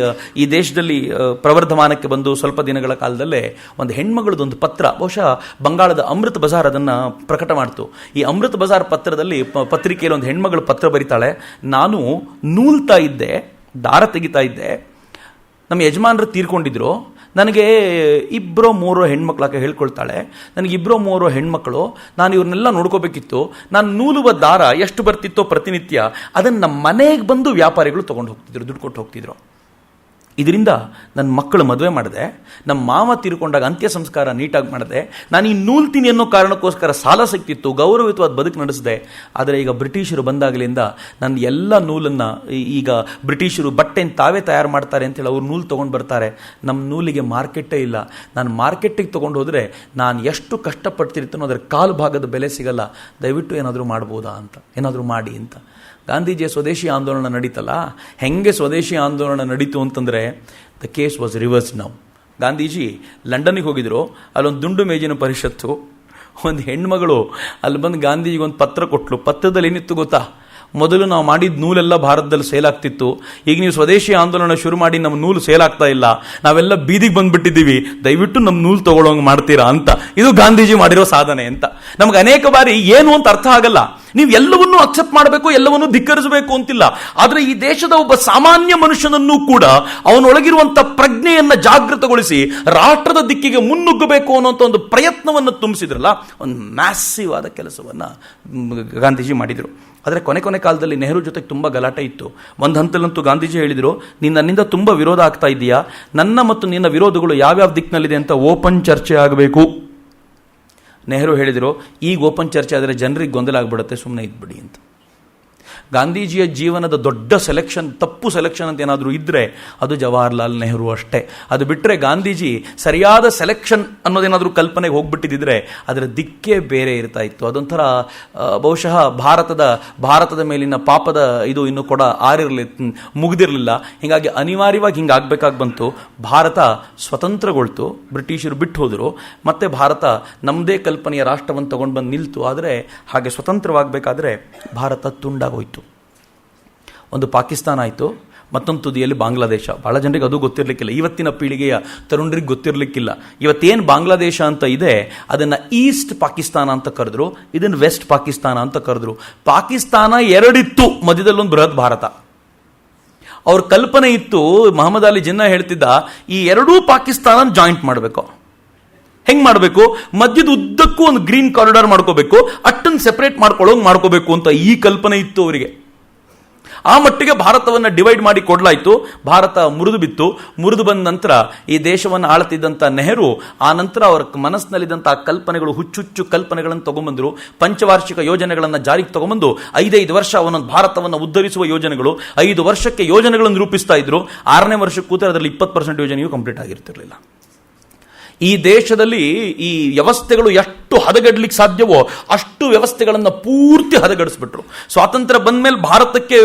ಈ ದೇಶದಲ್ಲಿ ಪ್ರವರ್ಧಮಾನಕ್ಕೆ ಬಂದು ಸ್ವಲ್ಪ ದಿನಗಳ ಕಾಲದಲ್ಲೇ ಒಂದು ಹೆಣ್ಮಗಳದೊಂದು ಪತ್ರ, ಬಹುಶಃ ಬಂಗಾಳದ ಅಮೃತ್ ಬಜಾರ್ ಅದನ್ನು ಪ್ರಕಟ ಮಾಡ್ತು. ಈ ಅಮೃತ್ ಬಜಾರ್ ಪತ್ರದಲ್ಲಿ, ಪತ್ರಿಕೆಯಲ್ಲಿ ಒಂದು ಹೆಣ್ಮಗಳು ಪತ್ರ ಬರೀತಾಳೆ, ನಾನು ನೂಲ್ತಾ ಇದ್ದೆ, ದಾರ ತೆಗಿತಾ ಇದ್ದೆ, ನಮ್ಮ ಯಜಮಾನರು ತೀರ್ಕೊಂಡಿದ್ರು, ನನಗೆ 2-3 ಹೆಣ್ಮಕ್ಳು ಹೇಳ್ಕೊಳ್ತಾಳೆ, ನನಗೆ 2-3 ಹೆಣ್ಮಕ್ಳು, ನಾನು ಇವ್ರನ್ನೆಲ್ಲ ನೋಡ್ಕೋಬೇಕಿತ್ತು. ನಾನು ನೂಲುವ ದಾರ ಎಷ್ಟು ಬರ್ತಿತ್ತೋ ಪ್ರತಿನಿತ್ಯ ಅದನ್ನು ನಮ್ಮ ಮನೆಗೆ ಬಂದು ವ್ಯಾಪಾರಿಗಳು ತೊಗೊಂಡು ಹೋಗ್ತಿದ್ರು, ದುಡ್ಡು ಕೊಟ್ಟು ಹೋಗ್ತಿದ್ರು. ಇದರಿಂದ ನನ್ನ ಮಕ್ಕಳು ಮದುವೆ ಮಾಡಿದೆ, ನಮ್ಮ ಮಾವ ತೀರ್ಕೊಂಡಾಗ ಅಂತ್ಯ ಸಂಸ್ಕಾರ ನೀಟಾಗಿ ಮಾಡಿದೆ. ನಾನು ಈ ನೂಲ್ತೀನಿ ಅನ್ನೋ ಕಾರಣಕ್ಕೋಸ್ಕರ ಸಾಲ ಸಿಕ್ತಿತ್ತು, ಗೌರವಯುತವಾದ ಬದುಕು ನಡೆಸಿದೆ. ಆದರೆ ಈಗ ಬ್ರಿಟಿಷರು ಬಂದಾಗಲಿಂದ ನನ್ನ ಎಲ್ಲ ನೂಲನ್ನು, ಈಗ ಬ್ರಿಟಿಷರು ಬಟ್ಟೆನ ತಾವೇ ತಯಾರು ಮಾಡ್ತಾರೆ ಅಂತೇಳಿ ಅವ್ರು ನೂಲು ತೊಗೊಂಡು ಬರ್ತಾರೆ. ನಮ್ಮ ನೂಲಿಗೆ ಮಾರ್ಕೆಟೇ ಇಲ್ಲ. ನಾನು ಮಾರ್ಕೆಟಿಗೆ ತೊಗೊಂಡು ಹೋದರೆ ನಾನು ಎಷ್ಟು ಕಷ್ಟಪಡ್ತಿರ್ತೀನೋ ಅದರ ಕಾಲು ಭಾಗದ ಬೆಲೆ ಸಿಗಲ್ಲ. ದಯವಿಟ್ಟು ಏನಾದರೂ ಮಾಡ್ಬೋದಾ ಅಂತ, ಏನಾದರೂ ಮಾಡಿ ಅಂತ. ಗಾಂಧೀಜಿಯ ಸ್ವದೇಶಿ ಆಂದೋಲನ ನಡೀತಲ್ಲ, ಹೆಂಗೆ ಸ್ವದೇಶಿ ಆಂದೋಲನ ನಡೀತು ಅಂತಂದರೆ the case was reverse now. Gandhiji ಲಂಡನ್ನಿಗೆ ಹೋಗಿದ್ರು, ಅಲ್ಲೊಂದು ದುಂಡು ಮೇಜಿನ ಪರಿಷತ್ತು, ಒಂದು ಹೆಣ್ಮಗಳು ಅಲ್ಲಿ ಬಂದು ಗಾಂಧೀಜಿಗೆ ಒಂದು ಪತ್ರ ಕೊಟ್ಟಳು. ಪತ್ರದಲ್ಲಿ ಏನಿತ್ತು ಗೊತ್ತಾ? ಮೊದಲು ನಾವು ಮಾಡಿದ ನೂಲೆಲ್ಲ ಭಾರತದಲ್ಲಿ ಸೇಲ್ ಆಗ್ತಿತ್ತು, ಈಗ ನೀವು ಸ್ವದೇಶಿ ಆಂದೋಲನ ಶುರು ಮಾಡಿ ನಮ್ಮ ನೂಲು ಸೇಲ್ ಆಗ್ತಾ ಇಲ್ಲ, ನಾವೆಲ್ಲ ಬೀದಿಗೆ ಬಂದ್ಬಿಟ್ಟಿದ್ದೀವಿ, ದಯವಿಟ್ಟು ನಮ್ಮ ನೂಲು ತಗೊಳ್ಳೋಂಗೆ ಮಾಡ್ತೀರಾ ಅಂತ. ಇದು ಗಾಂಧೀಜಿ ಮಾಡಿರೋ ಸಾಧನೆ ಅಂತ. ನಮ್ಗೆ ಅನೇಕ ಬಾರಿ ಏನು ಅಂತ ಅರ್ಥ ಆಗಲ್ಲ. ನೀವು ಎಲ್ಲವನ್ನೂ ಅಕ್ಸೆಪ್ಟ್ ಮಾಡಬೇಕು, ಎಲ್ಲವನ್ನೂ ಧಿಕ್ಕರಿಸಬೇಕು ಅಂತಿಲ್ಲ. ಆದರೆ ಈ ದೇಶದ ಒಬ್ಬ ಸಾಮಾನ್ಯ ಮನುಷ್ಯನನ್ನು ಕೂಡ ಅವನೊಳಗಿರುವಂಥ ಪ್ರಜ್ಞೆಯನ್ನು ಜಾಗೃತಗೊಳಿಸಿ ರಾಷ್ಟ್ರದ ದಿಕ್ಕಿಗೆ ಮುನ್ನುಗ್ಗಬೇಕು ಅನ್ನೋಂಥ ಒಂದು ಪ್ರಯತ್ನವನ್ನು ತುಂಬಿಸಿದ್ರಲ್ಲ, ಒಂದು ಮ್ಯಾಸಿವ್ ಆದ ಕೆಲಸವನ್ನು ಗಾಂಧೀಜಿ ಮಾಡಿದರು. ಆದರೆ ಕೊನೆ ಕಾಲದಲ್ಲಿ ನೆಹರು ಜೊತೆಗೆ ತುಂಬ ಗಲಾಟೆ ಇತ್ತು. ಒಂದು ಹಂತಲ್ಲಂತೂ ಗಾಂಧೀಜಿ ಹೇಳಿದರು, ನೀನು ನನ್ನಿಂದ ತುಂಬ ವಿರೋಧ ಆಗ್ತಾ ಇದೆಯಾ, ನನ್ನ ಮತ್ತು ನಿನ್ನ ವಿರೋಧಗಳು ಯಾವ್ಯಾವ ದಿಕ್ಕಿನಲ್ಲಿದೆ ಅಂತ ಓಪನ್ ಚರ್ಚೆ ಆಗಬೇಕು. ನೆಹರು ಹೇಳಿದರು, ಈಗ ಓಪನ್ ಚರ್ಚೆ ಆದರೆ ಜನರಿಗೆ ಗೊಂದಲ ಆಗ್ಬಿಡುತ್ತೆ, ಸುಮ್ಮನೆ ಇದ್ಬಿಡಿ ಅಂತ. ಗಾಂಧೀಜಿಯ ಜೀವನದ ದೊಡ್ಡ ಸೆಲೆಕ್ಷನ್, ತಪ್ಪು ಸೆಲೆಕ್ಷನ್ ಅಂತ ಏನಾದರೂ ಇದ್ದರೆ ಅದು ಜವಾಹರ್ಲಾಲ್ ನೆಹರು ಅಷ್ಟೇ. ಅದು ಬಿಟ್ಟರೆ ಗಾಂಧೀಜಿ ಸರಿಯಾದ ಸೆಲೆಕ್ಷನ್ ಅನ್ನೋದೇನಾದರೂ ಕಲ್ಪನೆಗೆ ಹೋಗ್ಬಿಟ್ಟಿದ್ದರೆ ಅದರ ದಿಕ್ಕೇ ಬೇರೆ ಇರ್ತಾ ಇತ್ತು. ಅದೊಂಥರ ಬಹುಶಃ ಭಾರತದ ಮೇಲಿನ ಪಾಪದ ಇದು ಇನ್ನೂ ಕೂಡ ಮುಗಿದಿರಲಿಲ್ಲ. ಹೀಗಾಗಿ ಅನಿವಾರ್ಯವಾಗಿ ಹಿಂಗೆ ಆಗಬೇಕಾಗಿ ಬಂತು. ಭಾರತ ಸ್ವತಂತ್ರಗೊಳ್ತು, ಬ್ರಿಟಿಷರು ಬಿಟ್ಟು ಹೋದರು, ಮತ್ತೆ ಭಾರತ ನಮ್ಮದೇ ಕಲ್ಪನೆಯ ರಾಷ್ಟ್ರವನ್ನು ತಗೊಂಡು ಬಂದು ನಿಲ್ತು. ಆದರೆ ಹಾಗೆ ಸ್ವತಂತ್ರವಾಗಬೇಕಾದ್ರೆ ಭಾರತ ತುಂಡಾಗೋಯ್ತು. ಒಂದು ಪಾಕಿಸ್ತಾನ ಆಯಿತು, ಮತ್ತೊಂದು ತುದಿಯಲ್ಲಿ ಬಾಂಗ್ಲಾದೇಶ. ಭಾಳ ಜನರಿಗೆ ಅದು ಗೊತ್ತಿರಲಿಕ್ಕಿಲ್ಲ, ಇವತ್ತಿನ ಪೀಳಿಗೆಯ ತರುಣರಿಗೆ ಗೊತ್ತಿರಲಿಕ್ಕಿಲ್ಲ. ಇವತ್ತೇನು ಬಾಂಗ್ಲಾದೇಶ ಅಂತ ಇದೆ ಅದನ್ನು ಈಸ್ಟ್ ಪಾಕಿಸ್ತಾನ ಅಂತ ಕರೆದ್ರು, ಇದನ್ನು ವೆಸ್ಟ್ ಪಾಕಿಸ್ತಾನ ಅಂತ ಕರೆದ್ರು. ಪಾಕಿಸ್ತಾನ ಎರಡಿತ್ತು, ಮಧ್ಯದಲ್ಲೊಂದು ಬೃಹತ್ ಭಾರತ. ಅವ್ರ ಕಲ್ಪನೆ ಇತ್ತು, ಮೊಹಮ್ಮದ್ ಅಲಿ ಜಿನ್ನಾ ಹೇಳ್ತಿದ್ದ, ಈ ಎರಡೂ ಪಾಕಿಸ್ತಾನ ಜಾಯಿಂಟ್ ಮಾಡಬೇಕು. ಹೆಂಗ್ ಮಾಡಬೇಕು? ಮಧ್ಯದ ಉದ್ದಕ್ಕೂ ಒಂದು ಗ್ರೀನ್ ಕಾರಿಡಾರ್ ಮಾಡ್ಕೋಬೇಕು, ಅಟ್ಟನ್ನು ಸೆಪರೇಟ್ ಮಾಡ್ಕೋಬೇಕು ಅಂತ ಈ ಕಲ್ಪನೆ ಇತ್ತು ಅವರಿಗೆ. ಆ ಮಟ್ಟಿಗೆ ಭಾರತವನ್ನು ಡಿವೈಡ್ ಮಾಡಿ ಕೊಡಲಾಯಿತು. ಭಾರತ ಮುರಿದು ಬಂದ ನಂತರ ಈ ದೇಶವನ್ನು ಆಳ್ತಿದ್ದಂಥ ನೆಹರು ಆ ನಂತರ ಅವರ ಮನಸ್ಸಿನಲ್ಲಿದ್ದಂಥ ಕಲ್ಪನೆಗಳು, ಹುಚ್ಚುಚ್ಚು ಕಲ್ಪನೆಗಳನ್ನು ತಗೊಂಬಂದರು. ಪಂಚವಾರ್ಷಿಕ ಯೋಜನೆಗಳನ್ನು ಜಾರಿಗೆ ತಗೊಂಬಂದು 5 ವರ್ಷ ಅವನೊಂದು ಭಾರತವನ್ನು ಉದ್ಧರಿಸುವ ಯೋಜನೆಗಳು, 5 ವರ್ಷಕ್ಕೆ ಯೋಜನೆಗಳನ್ನು ರೂಪಿಸ್ತಾ ಇದ್ರು. 6ನೇ ವರ್ಷಕ್ಕೆ ಕೂತರೆ ಅದರಲ್ಲಿ 20% ಯೋಜನೆಯೂ ಕಂಪ್ಲೀಟ್ ಆಗಿರ್ತಿರಲಿಲ್ಲ. ಈ ದೇಶದಲ್ಲಿ ಈ ವ್ಯವಸ್ಥೆಗಳು ಎಷ್ಟು ಹದಗೆಡ್ಲಿಕ್ಕೆ ಸಾಧ್ಯವೋ ಅಷ್ಟು ವ್ಯವಸ್ಥೆಗಳನ್ನು ಪೂರ್ತಿ ಹದಗೆಡಿಸ್ಬಿಟ್ರು. ಸ್ವಾತಂತ್ರ್ಯ ಬಂದ ಮೇಲೆ ಭಾರತಕ್ಕೆ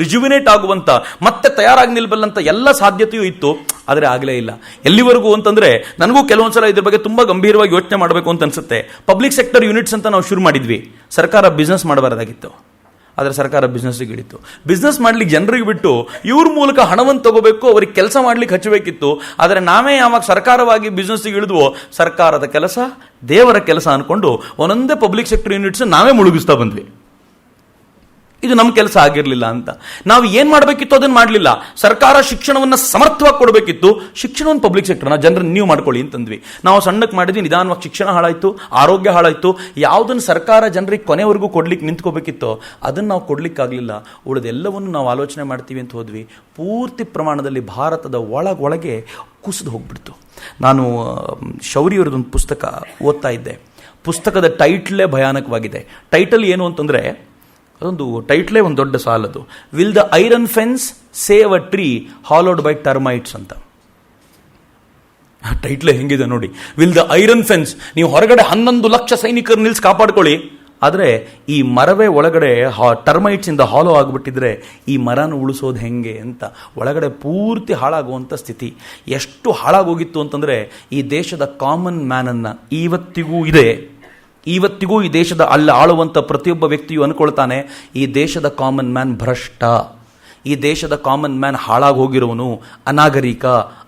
ರಿಜುವಿನೇಟ್ ಆಗುವಂತ, ಮತ್ತೆ ತಯಾರಾಗಿ ನಿಲ್ಬಲ್ಲಂತ ಎಲ್ಲ ಸಾಧ್ಯತೆಯೂ ಇತ್ತು. ಆದರೆ ಆಗಲೇ ಇಲ್ಲ. ಎಲ್ಲಿವರೆಗೂ ಅಂತಂದ್ರೆ, ನನಗೂ ಕೆಲವೊಂದ್ಸಲ ಇದ್ರ ಬಗ್ಗೆ ತುಂಬಾ ಗಂಭೀರವಾಗಿ ಯೋಚನೆ ಮಾಡಬೇಕು ಅಂತ ಅನ್ಸುತ್ತೆ. ಪಬ್ಲಿಕ್ ಸೆಕ್ಟರ್ ಯೂನಿಟ್ಸ್ ಅಂತ ನಾವು ಶುರು ಮಾಡಿದ್ವಿ. ಸರ್ಕಾರ ಬಿಸ್ನೆಸ್ ಮಾಡಬಾರದಾಗಿತ್ತು, ಆದರೆ ಸರ್ಕಾರ ಬಿಸ್ನೆಸ್ಸಿಗೆ ಇಳಿತು. ಬಿಸ್ನೆಸ್ ಮಾಡ್ಲಿಕ್ಕೆ ಜನರಿಗೆ ಬಿಟ್ಟು ಇವ್ರ ಮೂಲಕ ಹಣವನ್ನು ತಗೋಬೇಕು, ಅವ್ರಿಗೆ ಕೆಲಸ ಮಾಡ್ಲಿಕ್ಕೆ ಹಚ್ಚಬೇಕಿತ್ತು. ಆದರೆ ನಾವೇ ಯಾವಾಗ ಸರ್ಕಾರವಾಗಿ ಬಿಸ್ನೆಸ್ಸಿಗೆ ಇಳಿದ್ವೋ, ಸರ್ಕಾರದ ಕೆಲಸ ದೇವರ ಕೆಲಸ ಅನ್ಕೊಂಡು ಒಂದೊಂದೇ ಪಬ್ಲಿಕ್ ಸೆಕ್ಟರ್ ಯೂನಿಟ್ಸ್ ನಾವೇ ಮುಳುಗಿಸ್ತಾ ಬಂದ್ವಿ. ಇದು ನಮ್ಮ ಕೆಲಸ ಆಗಿರಲಿಲ್ಲ ಅಂತ. ನಾವು ಏನ್ ಮಾಡಬೇಕಿತ್ತು ಅದನ್ನು ಮಾಡಲಿಲ್ಲ. ಸರ್ಕಾರ ಶಿಕ್ಷಣವನ್ನು ಸಮರ್ಥವಾಗಿ ಕೊಡಬೇಕಿತ್ತು, ಶಿಕ್ಷಣವನ್ನು ಪಬ್ಲಿಕ್ ಸೆಕ್ಟರ್ನ ಜನರನ್ನು ನೀವು ಮಾಡ್ಕೊಳ್ಳಿ ಅಂತಂದ್ವಿ. ನಾವು ಸಣ್ಣಕ್ಕೆ ಮಾಡಿದ್ವಿ, ನಿಧಾನವಾಗಿ ಶಿಕ್ಷಣ ಹಾಳಾಯ್ತು, ಆರೋಗ್ಯ ಹಾಳಾಯ್ತು. ಯಾವುದನ್ನು ಸರ್ಕಾರ ಜನರಿಗೆ ಕೊನೆವರೆಗೂ ಕೊಡ್ಲಿಕ್ಕೆ ನಿಂತ್ಕೋಬೇಕಿತ್ತೋ ಅದನ್ನು ನಾವು ಕೊಡ್ಲಿಕ್ಕಾಗಲಿಲ್ಲ. ಉಳಿದೆಲ್ಲವನ್ನು ನಾವು ಆಲೋಚನೆ ಮಾಡ್ತೀವಿ ಅಂತ ಹೋದ್ವಿ. ಪೂರ್ತಿ ಪ್ರಮಾಣದಲ್ಲಿ ಭಾರತದ ಒಳಗೆ ಕುಸಿದು ಹೋಗ್ಬಿಡ್ತು. ನಾನು ಶೌರ್ಯವರದೊಂದು ಪುಸ್ತಕ ಓದ್ತಾ ಇದ್ದೆ. ಪುಸ್ತಕದ ಟೈಟ್ಲೇ ಭಯಾನಕವಾಗಿದೆ. ಟೈಟಲ್ ಏನು ಅಂತಂದ್ರೆ, ಅದೊಂದು ಟೈಟ್ಲೇ ಒಂದು ದೊಡ್ಡ ಸಾಲದು, will the iron fence save a tree ಹಾಲೋಡ್ by termites ಅಂತ. ಟೈಟ್ಲೇ ಹೆಂಗಿದೆ ನೋಡಿ, ವಿಲ್ ದ ಐರನ್ ಫೆನ್ಸ್. ನೀವು ಹೊರಗಡೆ 11 ಲಕ್ಷ ಸೈನಿಕರು ನಿಲ್ಸಿ ಕಾಪಾಡ್ಕೊಳ್ಳಿ, ಆದರೆ ಈ ಮರವೇ ಒಳಗಡೆ ಟರ್ಮೈಟ್ಸ್ ಇಂದ ಹಾಲೋ ಆಗಿಬಿಟ್ಟಿದ್ರೆ ಈ ಮರನ ಉಳಿಸೋದು ಹೆಂಗೆ ಅಂತ. ಒಳಗಡೆ ಪೂರ್ತಿ ಹಾಳಾಗುವಂಥ ಸ್ಥಿತಿ. ಎಷ್ಟು ಹಾಳಾಗೋಗಿತ್ತು ಅಂತಂದರೆ, ಈ ದೇಶದ ಕಾಮನ್ ಮ್ಯಾನನ್ನು ಇವತ್ತಿಗೂ ಈ ದೇಶದ ಆಳುವಂಥ ಪ್ರತಿಯೊಬ್ಬ ವ್ಯಕ್ತಿಯು ಅನ್ಕೊಳ್ತಾನೆ, ಈ ದೇಶದ ಕಾಮನ್ ಮ್ಯಾನ್ ಭ್ರಷ್ಟ, ಈ ದೇಶದ ಕಾಮನ್ ಮ್ಯಾನ್ ಹಾಳಾಗಿ ಹೋಗಿರೋನು, ಅನಾಗರಿಕ,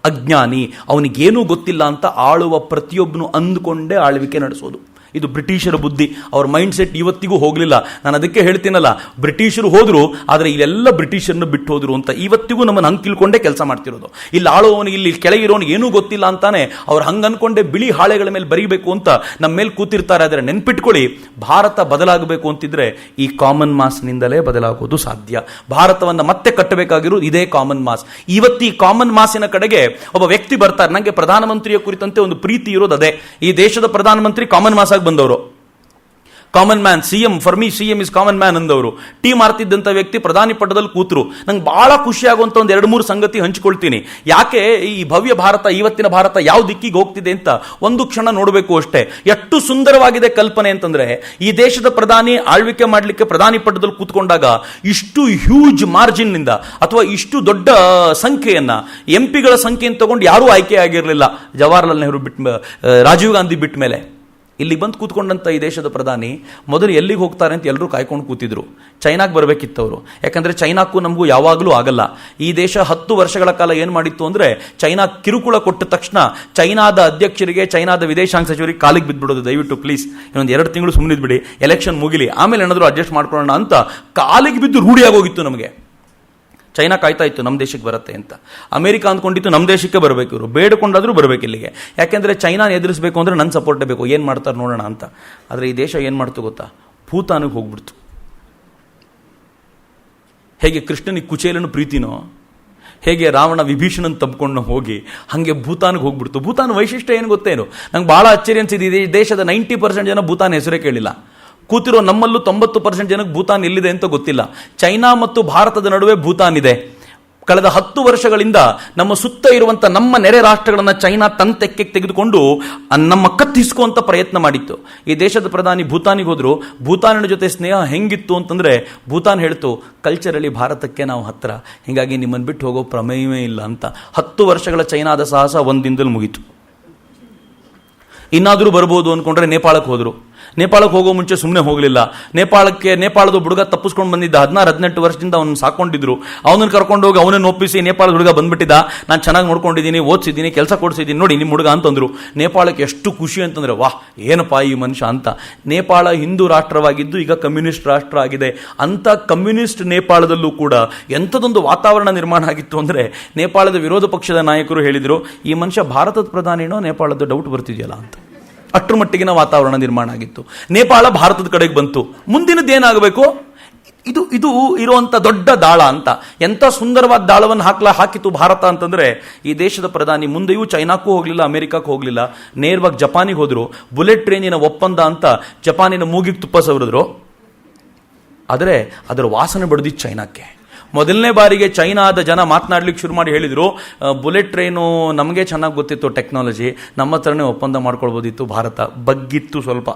ಅಜ್ಞಾನಿ, ಅವನಿಗೇನೂ ಗೊತ್ತಿಲ್ಲ ಅಂತ ಆಳುವ ಪ್ರತಿಯೊಬ್ಬನು ಅಂದುಕೊಂಡೇ ಆಳ್ವಿಕೆ ನಡೆಸೋದು. ಇದು ಬ್ರಿಟಿಷರ ಬುದ್ಧಿ. ಅವ್ರ ಮೈಂಡ್ ಸೆಟ್ ಇವತ್ತಿಗೂ ಹೋಗಲಿಲ್ಲ. ನಾನು ಅದಕ್ಕೆ ಹೇಳ್ತೀನಲ್ಲ, ಬ್ರಿಟಿಷರು ಹೋದ್ರು, ಆದರೆ ಇಲ್ಲೆಲ್ಲ ಬ್ರಿಟಿಷರನ್ನು ಬಿಟ್ಟು ಹೋದ್ರು ಅಂತ. ಇವತ್ತಿಗೂ ನಮ್ಮನ್ನು ಹಂಗೆ ತಿಳ್ಕೊಂಡೇ ಕೆಲಸ ಮಾಡ್ತಿರೋದು. ಇಲ್ಲಿ ಆಳೋವನಿಗೆ, ಇಲ್ಲಿ ಕೆಳಗಿರೋನಿಗೆ ಏನೂ ಗೊತ್ತಿಲ್ಲ ಅಂತಾನೆ ಅವ್ರು ಹಂಗೆ ಅನ್ಕೊಂಡೆ ಬಿಳಿ ಹಾಳೆಗಳ ಮೇಲೆ ಬರೀಬೇಕು ಅಂತ ನಮ್ಮ ಮೇಲೆ ಕೂತಿರ್ತಾರೆ. ಆದರೆ ನೆನ್ಪಿಟ್ಕೊಳ್ಳಿ, ಭಾರತ ಬದಲಾಗಬೇಕು ಅಂತಿದ್ರೆ ಈ ಕಾಮನ್ ಮಾಸ್ನಿಂದಲೇ ಬದಲಾಗೋದು ಸಾಧ್ಯ. ಭಾರತವನ್ನು ಮತ್ತೆ ಕಟ್ಟಬೇಕಾಗಿರೋದು ಇದೇ ಕಾಮನ್ ಮಾಸ್. ಇವತ್ತು ಈ ಕಾಮನ್ ಮಾಸಿನ ಕಡೆಗೆ ಒಬ್ಬ ವ್ಯಕ್ತಿ ಬರ್ತಾರೆ. ನನಗೆ ಪ್ರಧಾನಮಂತ್ರಿಯ ಕುರಿತಂತೆ ಒಂದು ಪ್ರೀತಿ ಇರೋದು ಅದೇ. ಈ ದೇಶದ ಪ್ರಧಾನಮಂತ್ರಿ ಕಾಮನ್ ಮಾಸ್ ಆಗಿ ಬಂದವರು. Common man, CM for me, CM is common man ಅಂದವರು. ಟೀ ಮಾರ್ತಿದ್ದಂಥ ವ್ಯಕ್ತಿ ಪ್ರಧಾನಿ ಪಟ್ಟದಲ್ಲಿ ಕೂತರು. ನಂಗೆ ಬಹಳ ಖುಷಿಯಾಗುವಂಥ ಒಂದು 2-3 ಸಂಗತಿ ಹಂಚಿಕೊಳ್ತೀನಿ. ಯಾಕೆ ಈ ಭವ್ಯ ಭಾರತ, ಇವತ್ತಿನ ಭಾರತ ಯಾವ ದಿಕ್ಕಿಗೆ ಹೋಗ್ತಿದೆ ಅಂತ ಒಂದು ಕ್ಷಣ ನೋಡಬೇಕು ಅಷ್ಟೇ. ಎಷ್ಟು ಸುಂದರವಾಗಿದೆ ಕಲ್ಪನೆ ಅಂತಂದ್ರೆ, ಈ ದೇಶದ ಪ್ರಧಾನಿ ಆಳ್ವಿಕೆ ಮಾಡಲಿಕ್ಕೆ ಪ್ರಧಾನಿ ಪಟ್ಟದಲ್ಲಿ ಕೂತ್ಕೊಂಡಾಗ ಇಷ್ಟು ಹ್ಯೂಜ್ ಮಾರ್ಜಿನ್ ನಿಂದ ಅಥವಾ ಇಷ್ಟು ದೊಡ್ಡ ಸಂಖ್ಯೆಯನ್ನ, ಎಂಪಿಗಳ ಸಂಖ್ಯೆಯನ್ನು ತಗೊಂಡು ಯಾರೂ ಆಯ್ಕೆ ಆಗಿರಲಿಲ್ಲ. ಜವಾಹರ್ಲಾಲ್ ನೆಹರು ರಾಜೀವ್ ಗಾಂಧಿ ಬಿಟ್ಟ ಮೇಲೆ ಇಲ್ಲಿ ಬಂದು ಕೂತ್ಕೊಂಡಂತ ಈ ದೇಶದ ಪ್ರಧಾನಿ ಮೊದಲು ಎಲ್ಲಿಗೆ ಹೋಗ್ತಾರೆ ಅಂತ ಎಲ್ಲರೂ ಕಾಯ್ಕೊಂಡು ಕೂತಿದ್ರು. ಚೈನಾಗೆ ಬರಬೇಕಿತ್ತವರು. ಯಾಕಂದ್ರೆ ಚೈನಾಕ್ಕೂ ನಮಗೂ ಯಾವಾಗಲೂ ಆಗಲ್ಲ. ಈ ದೇಶ 10 ವರ್ಷಗಳ ಕಾಲ ಏನು ಮಾಡಿತ್ತು ಅಂದ್ರೆ, ಚೈನಾ ಕಿರುಕುಳ ಕೊಟ್ಟ ತಕ್ಷಣ ಚೈನಾದ ಅಧ್ಯಕ್ಷರಿಗೆ, ಚೈನಾದ ವಿದೇಶಾಂಗ ಸಚಿವರಿಗೆ ಕಾಲಿಗೆ ಬಿದ್ದುಬಿಡೋದು. ದಯವಿಟ್ಟು ಪ್ಲೀಸ್ ಇನ್ನೊಂದು 2 ತಿಂಗಳು ಸುಮ್ಮನಿದ್ಬಿಡಿ, ಎಲೆಕ್ಷನ್ ಮುಗಿಲಿ, ಆಮೇಲೆ ಏನಾದರೂ ಅಡ್ಜಸ್ಟ್ ಮಾಡ್ಕೊಳ್ಳೋಣ ಅಂತ ಕಾಲಿಗೆ ಬಿದ್ದು ರೂಢಿಯಾಗೋಗಿತ್ತು ನಮಗೆ. ಚೈನಾ ಕಾಯ್ತಾ ಇತ್ತು ನಮ್ಮ ದೇಶಕ್ಕೆ ಬರುತ್ತೆ ಅಂತ. ಅಮೆರಿಕ ಅಂದ್ಕೊಂಡಿತ್ತು ನಮ್ಮ ದೇಶಕ್ಕೆ ಬರಬೇಕು, ಇವರು ಬೇಡಿಕೊಂಡಾದ್ರೂ ಬರಬೇಕು ಇಲ್ಲಿಗೆ. ಯಾಕೆಂದ್ರೆ ಚೈನಾನ ಎದುರಿಸಬೇಕು ಅಂದ್ರೆ ನನ್ನ ಸಪೋರ್ಟೇ ಬೇಕು, ಏನು ಮಾಡ್ತಾರೆ ನೋಡೋಣ ಅಂತ. ಆದರೆ ಈ ದೇಶ ಏನು ಮಾಡ್ತು ಗೊತ್ತಾ, ಭೂತಾನಿಗೆ ಹೋಗ್ಬಿಡ್ತು. ಹೇಗೆ ಕೃಷ್ಣನಿಗೆ ಕುಚೇಲನು ಪ್ರೀತಿನೋ, ಹೇಗೆ ರಾವಣ ವಿಭೀಷಣನ್ ತಬ್ಕೊಂಡು ಹೋಗಿ ಹಾಗೆ ಭೂತಾನಿಗೆ ಹೋಗ್ಬಿಡ್ತು. ಭೂತಾನ್ ವೈಶಿಷ್ಟ್ಯ ಏನು ಗೊತ್ತೇನು, ನಂಗೆ ಬಹಳ ಅಚ್ಚರಿ ಅನ್ಸಿದೆ. ಈ ದೇಶದ 90% ಜನ ಭೂತಾನ್ ಹೆಸರೇ ಕೇಳಿಲ್ಲ. ಕೂತಿರೋ ನಮ್ಮಲ್ಲೂ 90% ಜನಕ್ಕೆ ಭೂತಾನ್ ಎಲ್ಲಿದೆ ಅಂತ ಗೊತ್ತಿಲ್ಲ. ಚೈನಾ ಮತ್ತು ಭಾರತದ ನಡುವೆ ಭೂತಾನ್ ಇದೆ. ಕಳೆದ 10 ವರ್ಷಗಳಿಂದ ನಮ್ಮ ಸುತ್ತ ಇರುವಂತ ನಮ್ಮ ನೆರೆ ರಾಷ್ಟ್ರಗಳನ್ನ ಚೈನಾ ತನ್ನ ತೆಕ್ಕೆಗೆ ತೆಗೆದುಕೊಂಡು ನಮ್ಮ ಕತ್ತಿಸ್ಕುವಂತ ಪ್ರಯತ್ನ ಮಾಡಿತ್ತು. ಈ ದೇಶದ ಪ್ರಧಾನಿ ಭೂತಾನಿಗೆ ಹೋದ್ರು. ಭೂತಾನಿನ ಜೊತೆ ಸ್ನೇಹ ಹೆಂಗಿತ್ತು ಅಂತಂದ್ರೆ, ಭೂತಾನ್ ಹೇಳ್ತು, ಕಲ್ಚರಲಿ ಭಾರತಕ್ಕೆ ನಾವು ಹತ್ರ, ಹೀಗಾಗಿ ನಿಮ್ಮನ್ನು ಬಿಟ್ಟು ಹೋಗೋ ಪ್ರಮೇಯವೇ ಇಲ್ಲ ಅಂತ. 10 ವರ್ಷಗಳ ಚೈನಾದ ಸಾಹಸ ಒಂದು ದಿನದಲ್ಲಿ ಮುಗೀತು. ಇನ್ನಾದರೂ ಬರ್ಬೋದು ಅಂದ್ಕೊಂಡ್ರೆ ನೇಪಾಳಕ್ಕೆ ಹೋದ್ರು. ನೇಪಾಳಕ್ಕೆ ಹೋಗೋ ಮುಂಚೆ ಸುಮ್ಮನೆ ಹೋಗಲಿಲ್ಲ. ನೇಪಾಳದ ಹುಡುಗ ತಪ್ಪಿಸ್ಕೊಂಡು ಬಂದಿದ್ದ. 16-18 ವರ್ಷದಿಂದ ಅವನು ಸಾಕೊಂಡಿದ್ರು. ಅವನನ್ನು ಕರ್ಕೊಂಡು ಹೋಗಿ ಅವನನ್ನು ಒಪ್ಪಿಸಿ ನೇಪಾಳದ ಹುಡುಗ ಬಂದ್ಬಿಟ್ಟಿದ್ದ. ನಾನು ಚೆನ್ನಾಗಿ ನೋಡ್ಕೊಂಡಿದ್ದೀನಿ, ಓದಿಸಿದ್ದೀನಿ, ಕೆಲಸ ಕೊಡಿಸಿದ್ದೀನಿ, ನೋಡಿ ನಿಮ್ಮ ಹುಡುಗ ಅಂತಂದ್ರು. ನೇಪಾಳಕ್ಕೆ ಎಷ್ಟು ಖುಷಿ ಅಂತಂದ್ರೆ, ವಾಹ್ ಏನಪ್ಪಾ ಈ ಮನುಷ್ಯ ಅಂತ. ನೇಪಾಳ ಹಿಂದೂ ರಾಷ್ಟ್ರವಾಗಿದ್ದು ಈಗ ಕಮ್ಯುನಿಸ್ಟ್ ರಾಷ್ಟ್ರ ಆಗಿದೆ. ಅಂತ ಕಮ್ಯುನಿಸ್ಟ್ ನೇಪಾಳದಲ್ಲೂ ಕೂಡ ಎಂಥದೊಂದು ವಾತಾವರಣ ನಿರ್ಮಾಣ ಆಗಿತ್ತು ಅಂದ್ರೆ, ನೇಪಾಳದ ವಿರೋಧ ಪಕ್ಷದ ನಾಯಕರು ಹೇಳಿದ್ರು, ಈ ಮನುಷ್ಯ ಭಾರತದ ಪ್ರಧಾನಿನೋ ನೇಪಾಳದ ಡೌಟ್ ಬರ್ತಿದೆಯಲ್ಲ ಅಂತ. ಅಷ್ಟರ ಮಟ್ಟಿಗಿನ ವಾತಾವರಣ ನಿರ್ಮಾಣ ಆಗಿತ್ತು. ನೇಪಾಳ ಭಾರತದ ಕಡೆಗೆ ಬಂತು. ಮುಂದಿನದ್ದೇನಾಗಬೇಕು, ಇದು ಇರುವಂತ ದೊಡ್ಡ ದಾಳ ಅಂತ. ಎಂಥ ಸುಂದರವಾದ ದಾಳವನ್ನು ಹಾಕಿತು ಭಾರತ ಅಂತಂದ್ರೆ, ಈ ದೇಶದ ಪ್ರಧಾನಿ ಮುಂದೆಯೂ ಚೈನಾಕ್ಕೂ ಹೋಗಲಿಲ್ಲ, ಅಮೆರಿಕಕ್ಕೂ ಹೋಗಲಿಲ್ಲ, ನೇರವಾಗಿ ಜಪಾನಿಗೆ ಹೋದ್ರು. ಬುಲೆಟ್ ಟ್ರೈನಿನ ಒಪ್ಪಂದ ಅಂತ ಜಪಾನಿನ ಮೂಗಿಗೆ ತುಪ್ಪ ಸವರಿದ್ರು. ಆದರೆ ಅದರ ವಾಸನೆ ಬಡ್ದಿತ್ತು ಚೈನಾಕ್ಕೆ. ಮೊದಲನೇ ಬಾರಿಗೆ ಚೈನಾದ ಜನ ಮಾತನಾಡ್ಲಿಕ್ಕೆ ಶುರು ಮಾಡಿ ಹೇಳಿದ್ರು, ಬುಲೆಟ್ ಟ್ರೈನು ನಮಗೆ ಚೆನ್ನಾಗಿ ಗೊತ್ತಿತ್ತು ಟೆಕ್ನಾಲಜಿ, ನಮ್ಮ ಹತ್ರನೇ ಒಪ್ಪಂದ ಮಾಡ್ಕೊಳ್ಬೋದಿತ್ತು. ಭಾರತ ಬಗ್ಗಿತ್ತು ಸ್ವಲ್ಪ.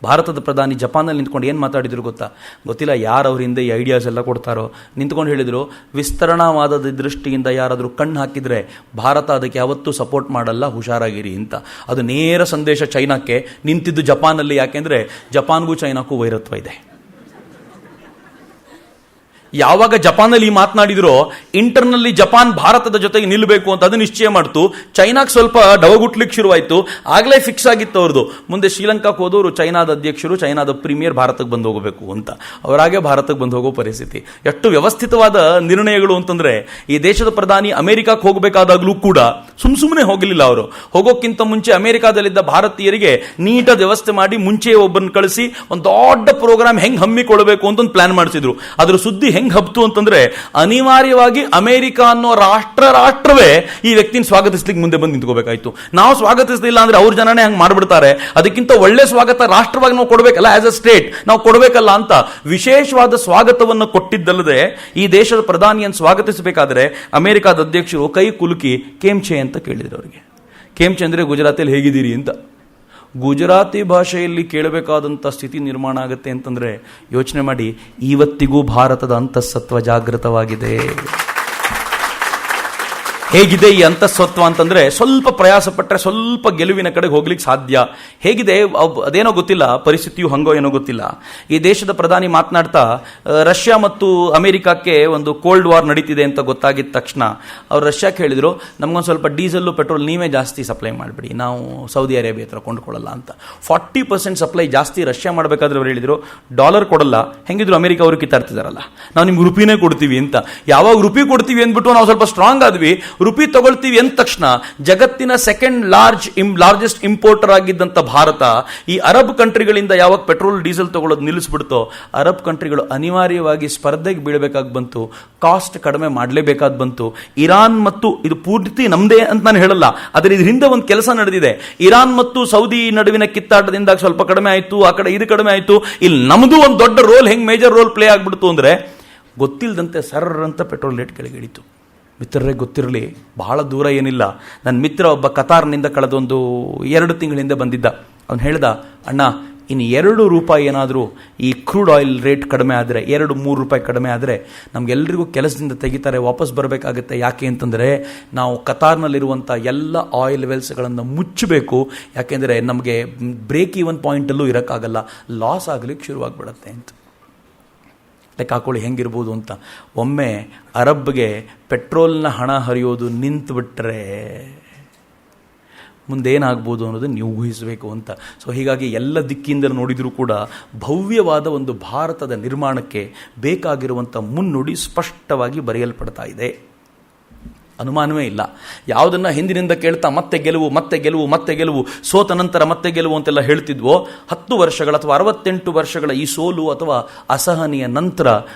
ಭಾರತದ ಪ್ರಧಾನಿ ಜಪಾನಲ್ಲಿ ನಿಂತ್ಕೊಂಡು ಏನು ಮಾತಾಡಿದ್ರು ಗೊತ್ತಿಲ್ಲ. ಯಾರು ಅವ್ರ ಹಿಂದೆ ಈ ಐಡಿಯಾಸ್ ಎಲ್ಲ ಕೊಡ್ತಾರೋ ನಿಂತ್ಕೊಂಡು ಹೇಳಿದ್ರು, ವಿಸ್ತರಣಾವಾದದ ದೃಷ್ಟಿಯಿಂದ ಯಾರಾದರೂ ಕಣ್ಣು ಹಾಕಿದ್ರೆ ಭಾರತ ಅದಕ್ಕೆ ಯಾವತ್ತೂ ಸಪೋರ್ಟ್ ಮಾಡಲ್ಲ, ಹುಷಾರಾಗಿರಿ ಅಂತ. ಅದು ನೇರ ಸಂದೇಶ ಚೈನಾಕ್ಕೆ. ನಿಂತಿದ್ದು ಜಪಾನಲ್ಲಿ. ಯಾಕೆಂದ್ರೆ ಜಪಾನ್ಗೂ ಚೈನಾಕ್ಕೂ ವೈರತ್ವ ಇದೆ. ಯಾವಾಗ ಜಪಾನಲ್ಲಿ ಮಾತನಾಡಿದ್ರೋ, ಇಂಟರ್ನಲ್ಲಿ ಜಪಾನ್ ಭಾರತದ ಜೊತೆಗೆ ನಿಲ್ಲಬೇಕು ಅಂತ ಅದು ನಿಶ್ಚಯ ಮಾಡ್ತು. ಚೈನಾಕ್ಕೆ ಸ್ವಲ್ಪ ಡವಗುಟ್ಲಿಕ್ಕೆ ಶುರುವಾಯಿತು. ಆಗಲೇ ಫಿಕ್ಸ್ ಆಗಿತ್ತು ಅವ್ರದ್ದು. ಮುಂದೆ ಶ್ರೀಲಂಕಾಕ್ಕೆ ಹೋದವರು ಚೈನಾದ ಅಧ್ಯಕ್ಷರು, ಚೈನಾದ ಪ್ರೀಮಿಯರ್ ಭಾರತಕ್ಕೆ ಬಂದು ಹೋಗಬೇಕು ಅಂತ. ಅವರಾಗೆ ಭಾರತಕ್ಕೆ ಬಂದು ಹೋಗೋ ಪರಿಸ್ಥಿತಿ. ಎಷ್ಟು ವ್ಯವಸ್ಥಿತವಾದ ನಿರ್ಣಯಗಳು ಅಂತಂದ್ರೆ, ಈ ದೇಶದ ಪ್ರಧಾನಿ ಅಮೆರಿಕಕ್ಕೆ ಹೋಗಬೇಕಾದಾಗಲೂ ಕೂಡ ಸುಮ್ಮನೆ ಹೋಗಲಿಲ್ಲ. ಅವರು ಹೋಗೋಕ್ಕಿಂತ ಮುಂಚೆ ಅಮೆರಿಕಾದಲ್ಲಿದ್ದ ಭಾರತೀಯರಿಗೆ ನೀಟಾದ ವ್ಯವಸ್ಥೆ ಮಾಡಿ ಮುಂಚೆ ಒಬ್ಬರನ್ನು ಕಳಿಸಿ ಒಂದು ದೊಡ್ಡ ಪ್ರೋಗ್ರಾಮ್ ಹೆಂಗ್ ಹಮ್ಮಿಕೊಳ್ಳಬೇಕು ಅಂತ ಒಂದು ಪ್ಲಾನ್ ಮಾಡಿಸಿದ್ರು. ಅದರ ಸುದ್ದಿ ಹೆಂಗ್ ಹಬ್ತು ಅಂತಂದ್ರೆ, ಅನಿವಾರ್ಯವಾಗಿ ಅಮೆರಿಕ ಅನ್ನೋ ರಾಷ್ಟ್ರವೇ ಈ ವ್ಯಕ್ತಿನ ಸ್ವಾಗತಿಸ್ಲಿಕ್ಕೆ ಮುಂದೆ ಬಂದು ನಿಂತ್ಕೋಬೇಕಾಯ್ತು. ನಾವು ಸ್ವಾಗತಿಸಲಿಲ್ಲ ಅಂದ್ರೆ ಅವ್ರ ಜನನೇ ಹಂಗೆ ಮಾಡ್ಬಿಡ್ತಾರೆ. ಅದಕ್ಕಿಂತ ಒಳ್ಳೆ ಸ್ವಾಗತ ರಾಷ್ಟ್ರವಾಗಿ ನಾವು ಕೊಡಬೇಕಲ್ಲ, ಆಸ್ ಅ ಸ್ಟೇಟ್ ನಾವು ಕೊಡಬೇಕಲ್ಲ ಅಂತ ವಿಶೇಷವಾದ ಸ್ವಾಗತವನ್ನು ಕೊಟ್ಟಿದ್ದಲ್ಲದೆ, ಈ ದೇಶದ ಪ್ರಧಾನಿಯನ್ನು ಸ್ವಾಗತಿಸಬೇಕಾದ್ರೆ ಅಮೆರಿಕದ ಅಧ್ಯಕ್ಷರು ಕೈ ಕುಲುಕಿ ಕೇಮ್ಚೆ ಅಂತ ಕೇಳಿದ್ರು. ಅವರಿಗೆ ಕೇಮ್ಚೆ ಅಂದ್ರೆ ಗುಜರಾತಿಯಲ್ಲಿ ಹೇಗಿದ್ದೀರಿ ಅಂತ. ಗುಜರಾತಿ ಭಾಷೆಯಲ್ಲಿ ಕೇಳಬೇಕಾದಂಥ ಸ್ಥಿತಿ ನಿರ್ಮಾಣ ಆಗುತ್ತೆ ಅಂತಂದರೆ ಯೋಚನೆ ಮಾಡಿ. ಇವತ್ತಿಗೂ ಭಾರತದ ಅಂತಃಸತ್ವ ಜಾಗೃತವಾಗಿದೆ. ಹೇಗಿದೆ ಈ ಅಂತಃಸತ್ವ ಅಂತಂದ್ರೆ ಸ್ವಲ್ಪ ಪ್ರಯಾಸ ಪಟ್ಟರೆ ಸ್ವಲ್ಪ ಗೆಲುವಿನ ಕಡೆಗೆ ಹೋಗ್ಲಿಕ್ಕೆ ಸಾಧ್ಯ. ಹೇಗಿದೆ ಅದೇನೋ ಗೊತ್ತಿಲ್ಲ, ಪರಿಸ್ಥಿತಿಯು ಹಂಗೋ ಏನೋ ಗೊತ್ತಿಲ್ಲ. ಈ ದೇಶದ ಪ್ರಧಾನಿ ಮಾತನಾಡ್ತಾ ರಷ್ಯಾ ಮತ್ತು ಅಮೆರಿಕಕ್ಕೆ ಒಂದು ಕೋಲ್ಡ್ ವಾರ್ ನಡೀತಿದೆ ಅಂತ ಗೊತ್ತಾಗಿದ್ದ ತಕ್ಷಣ ಅವ್ರು ರಷ್ಯಾಕ್ಕೆ ಹೇಳಿದ್ರು, ನಮ್ಗೊಂದು ಸ್ವಲ್ಪ ಡೀಸೆಲ್ಲು ಪೆಟ್ರೋಲ್ ನೀವೇ ಜಾಸ್ತಿ ಸಪ್ಲೈ ಮಾಡಿಬಿಡಿ, ನಾವು ಸೌದಿ ಅರೇಬಿಯಾ ಹತ್ರ ಕೊಂಡ್ಕೊಳ್ಳಲ್ಲ ಅಂತ. 40% ಸಪ್ಲೈ ಜಾಸ್ತಿ ರಷ್ಯಾ ಮಾಡಬೇಕಾದ್ರೆ ಅವ್ರು ಹೇಳಿದ್ರು, ಡಾಲರ್ ಕೊಡಲ್ಲ, ಹೆಂಗಿದ್ರು ಅಮೆರಿಕ ಅವರು ಕಿತ್ತಾಡ್ತಿದಾರಲ್ಲ, ನಾವು ನಿಮ್ಗೆ ರುಪಿನೇ ಕೊಡ್ತೀವಿ ಅಂತ. ಯಾವಾಗ ರುಪಿ ಕೊಡ್ತೀವಿ ಅಂದ್ಬಿಟ್ಟು ನಾವು ಸ್ವಲ್ಪ ಸ್ಟ್ರಾಂಗ್ ಆದ್ವಿ, ರುಪಿ ತಗೊಳ್ತೀವಿ ಅಂದ ತಕ್ಷಣ ಜಗತ್ತಿನ ಸೆಕೆಂಡ್ ಲಾರ್ಜೆಸ್ಟ್ ಇಂಪೋರ್ಟರ್ ಆಗಿದ್ದಂಥ ಭಾರತ ಈ ಅರಬ್ ಕಂಟ್ರಿಗಳಿಂದ ಯಾವಾಗ ಪೆಟ್ರೋಲ್ ಡೀಸೆಲ್ ತಗೊಳ್ಳೋದು ನಿಲ್ಲಿಸ್ಬಿಡ್ತೋ, ಅರಬ್ ಕಂಟ್ರಿಗಳು ಅನಿವಾರ್ಯವಾಗಿ ಸ್ಪರ್ಧೆಗೆ ಬೀಳಬೇಕಾಗಿ ಬಂತು, ಕಾಸ್ಟ್ ಕಡಿಮೆ ಮಾಡಲೇಬೇಕಾದ್ ಬಂತು. ಇರಾನ್ ಮತ್ತು ಇದು ಪೂರ್ತಿ ನಮ್ದೇ ಅಂತ ನಾನು ಹೇಳಲ್ಲ, ಆದರೆ ಇದ್ರ ಹಿಂದೆ ಒಂದು ಕೆಲಸ ನಡೆದಿದೆ. ಇರಾನ್ ಮತ್ತು ಸೌದಿ ನಡುವಿನ ಕಿತ್ತಾಟದಿಂದ ಸ್ವಲ್ಪ ಕಡಿಮೆ ಆಯಿತು, ಆ ಕಡೆ ಇದು ಕಡಿಮೆ ಆಯಿತು, ಇಲ್ಲಿ ನಮ್ದು ಒಂದು ದೊಡ್ಡ ರೋಲ್, ಹೆಂಗ್ ಮೇಜರ್ ರೋಲ್ ಪ್ಲೇ ಆಗ್ಬಿಡ್ತು ಅಂದ್ರೆ ಗೊತ್ತಿಲ್ಲದಂತೆ ಸರ್ರ್ ಅಂತ ಪೆಟ್ರೋಲ್ ರೇಟ್ ಕೆಳಗೆ ಇಳಿತು. ಮಿತ್ರರೇ ಗೊತ್ತಿರಲಿ, ಬಹಳ ದೂರ ಏನಿಲ್ಲ, ನನ್ನ ಮಿತ್ರ ಒಬ್ಬ ಕತಾರ್ನಿಂದ ಕಳೆದೊಂದು 2 ತಿಂಗಳ ಹಿಂದೆ ಬಂದಿದ್ದ. ಅವನು ಹೇಳ್ದ, ಅಣ್ಣ ಇನ್ನು 2 ರೂಪಾಯಿ ಏನಾದರೂ ಈ ಕ್ರೂಡ್ ಆಯಿಲ್ ರೇಟ್ ಕಡಿಮೆ ಆದರೆ, 2-3 ರೂಪಾಯಿ ಕಡಿಮೆ ಆದರೆ ನಮಗೆಲ್ಲರಿಗೂ ಕೆಲಸದಿಂದ ತೆಗಿತಾರೆ, ವಾಪಸ್ ಬರಬೇಕಾಗುತ್ತೆ. ಯಾಕೆ ಅಂತಂದರೆ ನಾವು ಕತಾರ್ನಲ್ಲಿರುವಂಥ ಎಲ್ಲ ಆಯಿಲ್ ವೆಲ್ಸ್ಗಳನ್ನು ಮುಚ್ಚಬೇಕು, ಯಾಕೆಂದರೆ ನಮಗೆ ಬ್ರೇಕ್ ಈವನ್ ಪಾಯಿಂಟಲ್ಲೂ ಇರೋಕ್ಕಾಗಲ್ಲ, ಲಾಸ್ ಆಗಲಿಕ್ಕೆ ಶುರುವಾಗ್ಬಿಡತ್ತೆ ಅಂತ. ಲೆಕ್ಕ ಹಾಕೊಳ್ಳಿ ಹೆಂಗಿರ್ಬೋದು ಅಂತ. ಒಮ್ಮೆ ಅರಬ್ಗೆ ಪೆಟ್ರೋಲ್ನ ಹಣ ಹರಿಯೋದು ನಿಂತುಬಿಟ್ರೆ ಮುಂದೇನಾಗ್ಬೋದು ಅನ್ನೋದು ನೀವು ಊಹಿಸಬೇಕು ಅಂತ. ಸೊ ಹೀಗಾಗಿ ಎಲ್ಲ ದಿಕ್ಕಿಂದ ನೋಡಿದರೂ ಕೂಡ ಭವ್ಯವಾದ ಒಂದು ಭಾರತದ ನಿರ್ಮಾಣಕ್ಕೆ ಬೇಕಾಗಿರುವಂಥ ಮುನ್ನುಡಿ ಸ್ಪಷ್ಟವಾಗಿ ಬರೆಯಲ್ಪಡ್ತಾ ಇದೆ, ಅನುಮಾನವೇ ಇಲ್ಲ. ಯಾವುದನ್ನು ಹಿಂದಿನಿಂದ ಕೇಳ್ತಾ ಮತ್ತೆ ಗೆಲುವು ಮತ್ತೆ ಗೆಲುವು ಮತ್ತೆ ಗೆಲುವು, ಸೋತ ನಂತರ ಮತ್ತೆ ಗೆಲುವು ಅಂತೆಲ್ಲ ಹೇಳ್ತಿದ್ವೋ, 10 ವರ್ಷಗಳ ಅಥವಾ 68 ವರ್ಷಗಳ ಈ ಸೋಲು ಅಥವಾ ಅಸಹನೆಯ ನಂತರ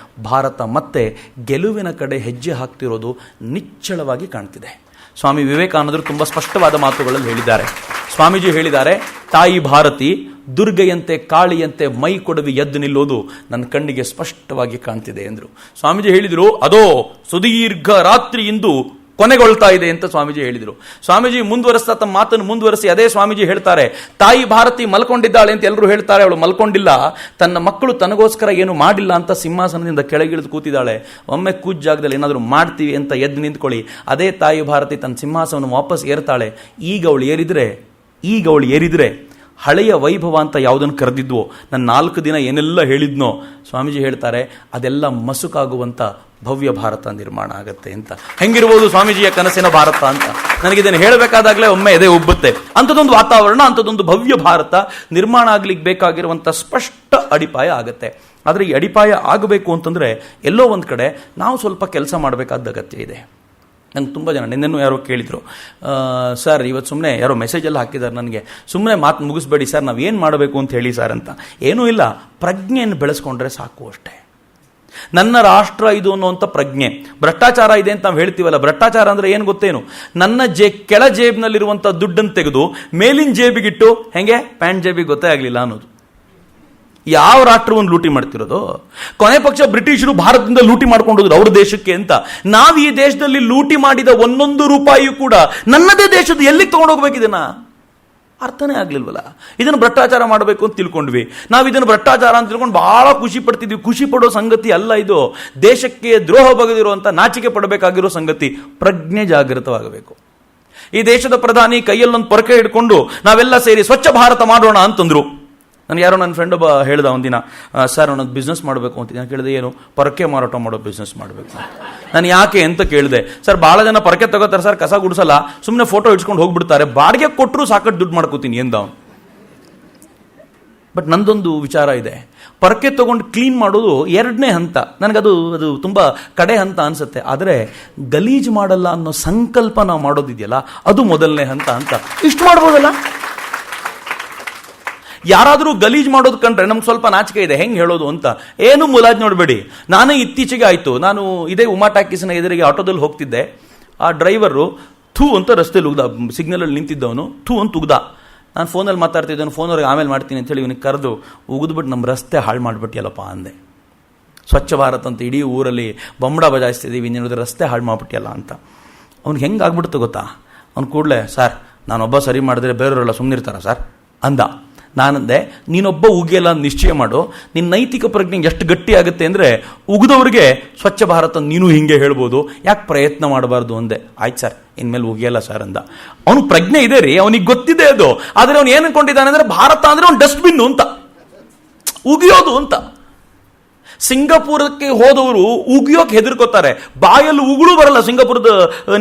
ಭಾರತ ಮತ್ತೆ ಗೆಲುವಿನ ಕಡೆ ಹೆಜ್ಜೆ ಹಾಕ್ತಿರೋದು ನಿಚ್ಚಳವಾಗಿ ಕಾಣ್ತಿದೆ. ಸ್ವಾಮಿ ವಿವೇಕಾನಂದರು ತುಂಬ ಸ್ಪಷ್ಟವಾದ ಮಾತುಗಳಲ್ಲಿ ಹೇಳಿದ್ದಾರೆ. ಸ್ವಾಮೀಜಿ ಹೇಳಿದ್ದಾರೆ, ತಾಯಿ ಭಾರತಿ ದುರ್ಗೆಯಂತೆ ಕಾಳಿಯಂತೆ ಮೈ ಕೊಡವಿ ಎದ್ದು ನಿಲ್ಲೋದು ನನ್ನ ಕಣ್ಣಿಗೆ ಸ್ಪಷ್ಟವಾಗಿ ಕಾಣ್ತಿದೆ ಎಂದರು. ಸ್ವಾಮೀಜಿ ಹೇಳಿದರು, ಅದೋ ಸುದೀರ್ಘ ರಾತ್ರಿ ಇಂದು ಕೊನೆಗೊಳ್ತಾ ಇದೆ ಅಂತ ಸ್ವಾಮೀಜಿ ಹೇಳಿದರು. ಸ್ವಾಮೀಜಿ ಮುಂದುವರಿಸ್ತಾ ತಮ್ಮ ಮಾತನ್ನು ಮುಂದುವರಿಸಿ ಅದೇ ಸ್ವಾಮೀಜಿ ಹೇಳ್ತಾರೆ, ತಾಯಿ ಭಾರತಿ ಮಲ್ಕೊಂಡಿದ್ದಾಳೆ ಅಂತ ಎಲ್ಲರೂ ಹೇಳ್ತಾರೆ, ಅವಳು ಮಲ್ಕೊಂಡಿಲ್ಲ, ತನ್ನ ಮಕ್ಕಳು ತನಗೋಸ್ಕರ ಏನು ಮಾಡಿಲ್ಲ ಅಂತ ಸಿಂಹಾಸನದಿಂದ ಕೆಳಗಿಳಿದು ಕೂತಿದ್ದಾಳೆ. ಒಮ್ಮೆ ಕೂಜ್ ಜಾಗದಲ್ಲಿ ಏನಾದರೂ ಮಾಡ್ತೀವಿ ಅಂತ ಎದ್ದು ನಿಂತ್ಕೊಳ್ಳಿ, ಅದೇ ತಾಯಿ ಭಾರತಿ ತನ್ನ ಸಿಂಹಾಸನ ವಾಪಸ್ ಏರ್ತಾಳೆ. ಈಗ ಅವಳು ಏರಿದ್ರೆ ಹಳೆಯ ವೈಭವ ಅಂತ ಯಾವುದನ್ನು ಕರೆದಿದ್ವೋ, ನಾನು 4 ದಿನ ಏನೆಲ್ಲ ಹೇಳಿದ್ನೋ, ಸ್ವಾಮೀಜಿ ಹೇಳ್ತಾರೆ ಅದೆಲ್ಲ ಮಸುಕಾಗುವಂಥ ಭವ್ಯ ಭಾರತ ನಿರ್ಮಾಣ ಆಗತ್ತೆ ಅಂತ. ಹೆಂಗಿರ್ಬೋದು ಸ್ವಾಮೀಜಿಯ ಕನಸಿನ ಭಾರತ ಅಂತ ನನಗಿದನ್ನು ಹೇಳಬೇಕಾದಾಗಲೇ ಒಮ್ಮೆ ಎದೆ ಉಬ್ಬುತ್ತೆ. ಅಂಥದ್ದೊಂದು ವಾತಾವರಣ, ಅಂಥದ್ದೊಂದು ಭವ್ಯ ಭಾರತ ನಿರ್ಮಾಣ ಆಗ್ಲಿಕ್ಕೆ ಬೇಕಾಗಿರುವಂಥ ಸ್ಪಷ್ಟ ಅಡಿಪಾಯ ಆಗತ್ತೆ. ಆದರೆ ಈ ಅಡಿಪಾಯ ಆಗಬೇಕು ಅಂತಂದರೆ ಎಲ್ಲೋ ಒಂದು ಕಡೆ ನಾವು ಸ್ವಲ್ಪ ಕೆಲಸ ಮಾಡಬೇಕಾದ ಅಗತ್ಯ ಇದೆ. ನಂಗೆ ತುಂಬ ಜನ ನಿನ್ನೆನೂ ಯಾರೋ ಕೇಳಿದರು, ಸರ್ ಇವತ್ತು ಸುಮ್ಮನೆ ಯಾರೋ ಮೆಸೇಜೆಲ್ಲ ಹಾಕಿದ್ದಾರೆ ನನಗೆ, ಸುಮ್ಮನೆ ಮಾತು ಮುಗಿಸ್ಬೇಡಿ ಸರ್, ನಾವು ಏನು ಮಾಡಬೇಕು ಅಂತ ಹೇಳಿ ಸರ್ ಅಂತ. ಏನೂ ಇಲ್ಲ, ಪ್ರಜ್ಞೆಯನ್ನು ಬೆಳೆಸ್ಕೊಂಡ್ರೆ ಸಾಕು ಅಷ್ಟೇ. ನನ್ನ ರಾಷ್ಟ್ರ ಇದು ಅನ್ನುವಂಥ ಪ್ರಜ್ಞೆ. ಭ್ರಷ್ಟಾಚಾರ ಇದೆ ಅಂತ ನಾವು ಹೇಳ್ತೀವಲ್ಲ, ಭ್ರಷ್ಟಾಚಾರ ಅಂದರೆ ಏನು ಗೊತ್ತೇನು? ನನ್ನ ಕೆಳ ಜೇಬಿನಲ್ಲಿರುವಂಥ ದುಡ್ಡನ್ನು ತೆಗೆದು ಮೇಲಿನ ಜೇಬಿಗಿಟ್ಟು, ಹೆಂಗೆ ಪ್ಯಾಂಟ್ ಜೇಬಿಗೆ ಗೊತ್ತೇ ಆಗಲಿಲ್ಲ ಅನ್ನೋದು. ಯಾವ ರಾಷ್ಟ್ರವನ್ನು ಲೂಟಿ ಮಾಡ್ತಿರೋದು? ಕೊನೆ ಪಕ್ಷ ಬ್ರಿಟಿಷರು ಭಾರತದಿಂದ ಲೂಟಿ ಮಾಡ್ಕೊಂಡು ಹೋದ್ರು ಅವ್ರ ದೇಶಕ್ಕೆ ಅಂತ. ನಾವು ಈ ದೇಶದಲ್ಲಿ ಲೂಟಿ ಮಾಡಿದ 1 ರೂಪಾಯಿಯೂ ಕೂಡ ನನ್ನದೇ ದೇಶದ ಎಲ್ಲಿಗೆ ತಗೊಂಡೋಗ್ಬೇಕಿದೆನಾ? ಅರ್ಥನೇ ಆಗ್ಲಿಲ್ವಲ್ಲ. ಇದನ್ನು ಭ್ರಷ್ಟಾಚಾರ ಮಾಡಬೇಕು ಅಂತ ತಿಳ್ಕೊಂಡ್ವಿ. ನಾವು ಇದನ್ನು ಭ್ರಷ್ಟಾಚಾರ ಅಂತ ತಿಳ್ಕೊಂಡು ಬಹಳ ಖುಷಿ ಪಡ್ತಿದ್ವಿ. ಖುಷಿ ಪಡೋ ಸಂಗತಿ ಅಲ್ಲ ಇದು. ದೇಶಕ್ಕೆ ದ್ರೋಹ ಬಗೆದಿರುವಂಥ ನಾಚಿಕೆ ಪಡಬೇಕಾಗಿರೋ ಸಂಗತಿ. ಪ್ರಜ್ಞೆ ಜಾಗೃತವಾಗಬೇಕು. ಈ ದೇಶದ ಪ್ರಧಾನಿ ಕೈಯಲ್ಲೊಂದು ಪೊರಕೆ ಹಿಡ್ಕೊಂಡು ನಾವೆಲ್ಲ ಸೇರಿ ಸ್ವಚ್ಛ ಭಾರತ ಮಾಡೋಣ ಅಂತಂದ್ರು. ನನಗೆ ಯಾರೋ ನನ್ನ ಫ್ರೆಂಡ್ ಒಬ್ಬ ಹೇಳ್ದ ಒಂದಿನ, ಸರ್ ಅವನೊಂದು ಬಿಸ್ನೆಸ್ ಮಾಡಬೇಕು ಅಂತ. ನಾನು ಕೇಳಿದೆ, ಏನು? ಪೊರಕೆ ಮಾರಾಟ ಮಾಡೋ ಬಿಸ್ನೆಸ್ ಮಾಡಬೇಕು. ನಾನು ಯಾಕೆ ಅಂತ ಕೇಳಿದೆ. ಸರ್ ಭಾಳ ಜನ ಪೊರಕೆ ತಗೋತಾರೆ ಸರ್, ಕಸ ಗುಡಿಸಲ್ಲ, ಸುಮ್ಮನೆ ಫೋಟೋ ಇಟ್ಕೊಂಡು ಹೋಗ್ಬಿಡ್ತಾರೆ, ಬಾಡಿಗೆ ಕೊಟ್ಟರು ಸಾಕಷ್ಟು ದುಡ್ಡು ಮಾಡ್ಕೋತೀನಿ ಎಂದ ಅವನು. ಬಟ್ ನಂದೊಂದು ವಿಚಾರ ಇದೆ, ಪೊರಕೆ ತಗೊಂಡು ಕ್ಲೀನ್ ಮಾಡೋದು 2ನೇ ಹಂತ. ನನಗದು ತುಂಬ ಕಡೆ ಹಂತ ಅನ್ಸುತ್ತೆ. ಆದರೆ ಗಲೀಜು ಮಾಡಲ್ಲ ಅನ್ನೋ ಸಂಕಲ್ಪ ನಾವು ಮಾಡೋದಿದೆಯಲ್ಲ, ಅದು ಮೊದಲನೇ ಹಂತ ಅಂತ. ಇಷ್ಟು ಮಾಡ್ಬೋದಲ್ಲ? ಯಾರಾದರೂ ಗಲೀಜ್ ಮಾಡೋದು ಕಂಡ್ರೆ ನಮ್ಗೆ ಸ್ವಲ್ಪ ನಾಚಿಕೆ ಇದೆ, ಹೆಂಗೆ ಹೇಳೋದು ಅಂತ. ಏನು ಮುಲಾಜ್ ನೋಡಬೇಡಿ. ನಾನು ಇತ್ತೀಚೆಗೆ ಆಯಿತು, ನಾನು ಇದೇ ಉಮಾ ಟಾಕೀಸ್ನ ಎದುರಿಗೆ ಆಟೋದಲ್ಲಿ ಹೋಗ್ತಿದ್ದೆ. ಆ ಡ್ರೈವರು ಥೂ ಅಂತ ರಸ್ತೆಯಲ್ಲಿ ಉಗ್ದ, ಸಿಗ್ನಲಲ್ಲಿ ನಿಂತಿದ್ದವನು ಥೂ ಅಂತ ಉಗ್ದ. ನಾನು ಫೋನಲ್ಲಿ ಮಾತಾಡ್ತಿದ್ದವನು, ಫೋನವ್ರಿಗೆ ಆಮೇಲೆ ಮಾಡ್ತೀನಿ ಅಂತೇಳಿ ಇವನಿಗೆ ಕರೆದು ಉಗಿದ್ಬಿಟ್ಟು ನಮ್ಮ ರಸ್ತೆ ಹಾಳು ಮಾಡಿಬಿಟ್ಟಿಯಲ್ಲಪ್ಪ ಅಂದೆ. ಸ್ವಚ್ಛ ಭಾರತ್ ಅಂತ ಇಡೀ ಊರಲ್ಲಿ ಬೊಂಬಡ ಬಜಾಯಿಸ್ತಿದ್ದೀವಿ, ನೀನು ರಸ್ತೆ ಹಾಳು ಮಾಡಿಬಿಟ್ಟಿಯಲ್ಲ ಅಂತ. ಅವ್ನಿಗೆ ಹೆಂಗೆ ಆಗ್ಬಿಡ್ತು ಗೊತ್ತಾ? ಅವ್ನು ಕೂಡಲೇ, ಸರ್ ನಾನೊಬ್ಬ ಸರಿ ಮಾಡಿದ್ರೆ ಬೇರೆಯವರೆಲ್ಲ ಸುಮ್ಮನಿರ್ತಾರ ಸರ್ ಅಂದ. ನಾನಂದೆ, ನೀನೊಬ್ಬ ಉಗಿಯಲ್ಲ ನಿಶ್ಚಯ ಮಾಡು, ನಿನ್ನ ನೈತಿಕ ಪ್ರಜ್ಞೆ ಎಷ್ಟು ಗಟ್ಟಿ ಆಗುತ್ತೆ ಅಂದರೆ ಉಗಿದವ್ರಿಗೆ ಸ್ವಚ್ಛ ಭಾರತ ನೀನು ಹಿಂಗೆ ಹೇಳ್ಬೋದು, ಯಾಕೆ ಪ್ರಯತ್ನ ಮಾಡಬಾರ್ದು ಅಂದೆ. ಆಯ್ತು ಸರ್, ಇನ್ಮೇಲೆ ಉಗಿಯಲ್ಲ ಸರ್ ಅಂದ. ಅವನು ಪ್ರಜ್ಞೆ ಇದೆ ರೀ, ಅವನಿಗೆ ಗೊತ್ತಿದೆ ಅದು. ಆದರೆ ಅವನು ಏನು ಅನ್ಕೊಂಡಿದ್ದಾನೆ ಅಂದರೆ ಭಾರತ ಅಂದರೆ ಅವ್ನು ಡಸ್ಟ್ಬಿನ್ ಅಂತ, ಉಗಿಯೋದು ಅಂತ. ಸಿಂಗಾಪುರಕ್ಕೆ ಹೋದವರು ಉಗಿಯೋಕೆ ಹೆದರ್ಕೋತಾರೆ, ಬಾಯಲ್ಲಿ ಉಗುಳು ಬರಲ್ಲ. ಸಿಂಗಾಪುರದ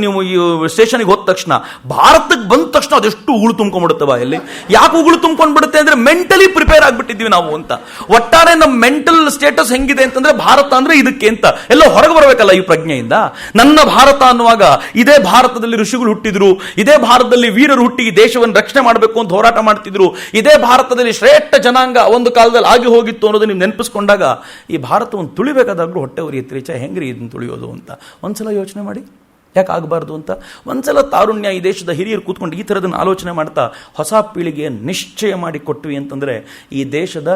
ನೀವು ಈ ಸ್ಟೇಷನ್ಗೆ ಹೋದ ತಕ್ಷಣ, ಭಾರತಕ್ಕೆ ಬಂದ ತಕ್ಷಣ ಅದೆಷ್ಟು ಉಗುಳು ತುಂಬ್ಕೊಂಡ್ಬಿಡುತ್ತೆ ಬಾಯಲ್ಲಿ. ಯಾಕೆ ಉಗುಳು ತುಂಬ್ಕೊಂಡ್ಬಿಡುತ್ತೆ ಅಂದ್ರೆ ಮೆಂಟಲಿ ಪ್ರಿಪೇರ್ ಆಗ್ಬಿಟ್ಟಿದ್ವಿ ನಾವು ಅಂತ. ಒಟ್ಟಾರೆ ನಮ್ಮ ಮೆಂಟಲ್ ಸ್ಟೇಟಸ್ ಹೆಂಗಿದೆ ಅಂತಂದ್ರೆ ಭಾರತ ಅಂದ್ರೆ ಇದಕ್ಕೆ ಅಂತ ಎಲ್ಲ ಹೊರಗೆ ಬರಬೇಕಲ್ಲ ಈ ಪ್ರಜ್ಞೆಯಿಂದ. ನನ್ನ ಭಾರತ ಅನ್ನುವಾಗ ಇದೇ ಭಾರತದಲ್ಲಿ ಋಷಿಗಳು ಹುಟ್ಟಿದ್ರು, ಇದೇ ಭಾರತದಲ್ಲಿ ವೀರರು ಹುಟ್ಟಿ ಈ ದೇಶವನ್ನು ರಕ್ಷಣೆ ಮಾಡಬೇಕು ಅಂತ ಹೋರಾಟ ಮಾಡ್ತಿದ್ರು, ಇದೇ ಭಾರತದಲ್ಲಿ ಶ್ರೇಷ್ಠ ಜನಾಂಗ ಒಂದು ಕಾಲದಲ್ಲಿ ಆಗಿ ಹೋಗಿತ್ತು ಅನ್ನೋದು ನೀವು ನೆನಪಿಸ್ಕೊಂಡಾಗ ಈ ಭಾರತವನ್ನು ತುಳಿಬೇಕಾದಾಗಲೂ ಹೊಟ್ಟೆ ಉರಿಯುತ್ತೆ. ಹೆಂಗ್ರಿ ಇದನ್ನು ತುಳಿಯೋದು ಅಂತ ಒಂದ್ಸಲ ಯೋಚನೆ ಮಾಡಿ, ಯಾಕೆ ಆಗಬಾರ್ದು ಅಂತ ಒಂದ್ಸಲ ತಾರುಣ್ಯ ಈ ದೇಶದ ಹಿರಿಯರು ಕೂತ್ಕೊಂಡು ಈ ಥರದನ್ನು ಆಲೋಚನೆ ಮಾಡ್ತಾ ಹೊಸ ಪೀಳಿಗೆಯ ನಿಶ್ಚಯ ಮಾಡಿ ಕೊಟ್ವಿ ಅಂತಂದರೆ ಈ ದೇಶದ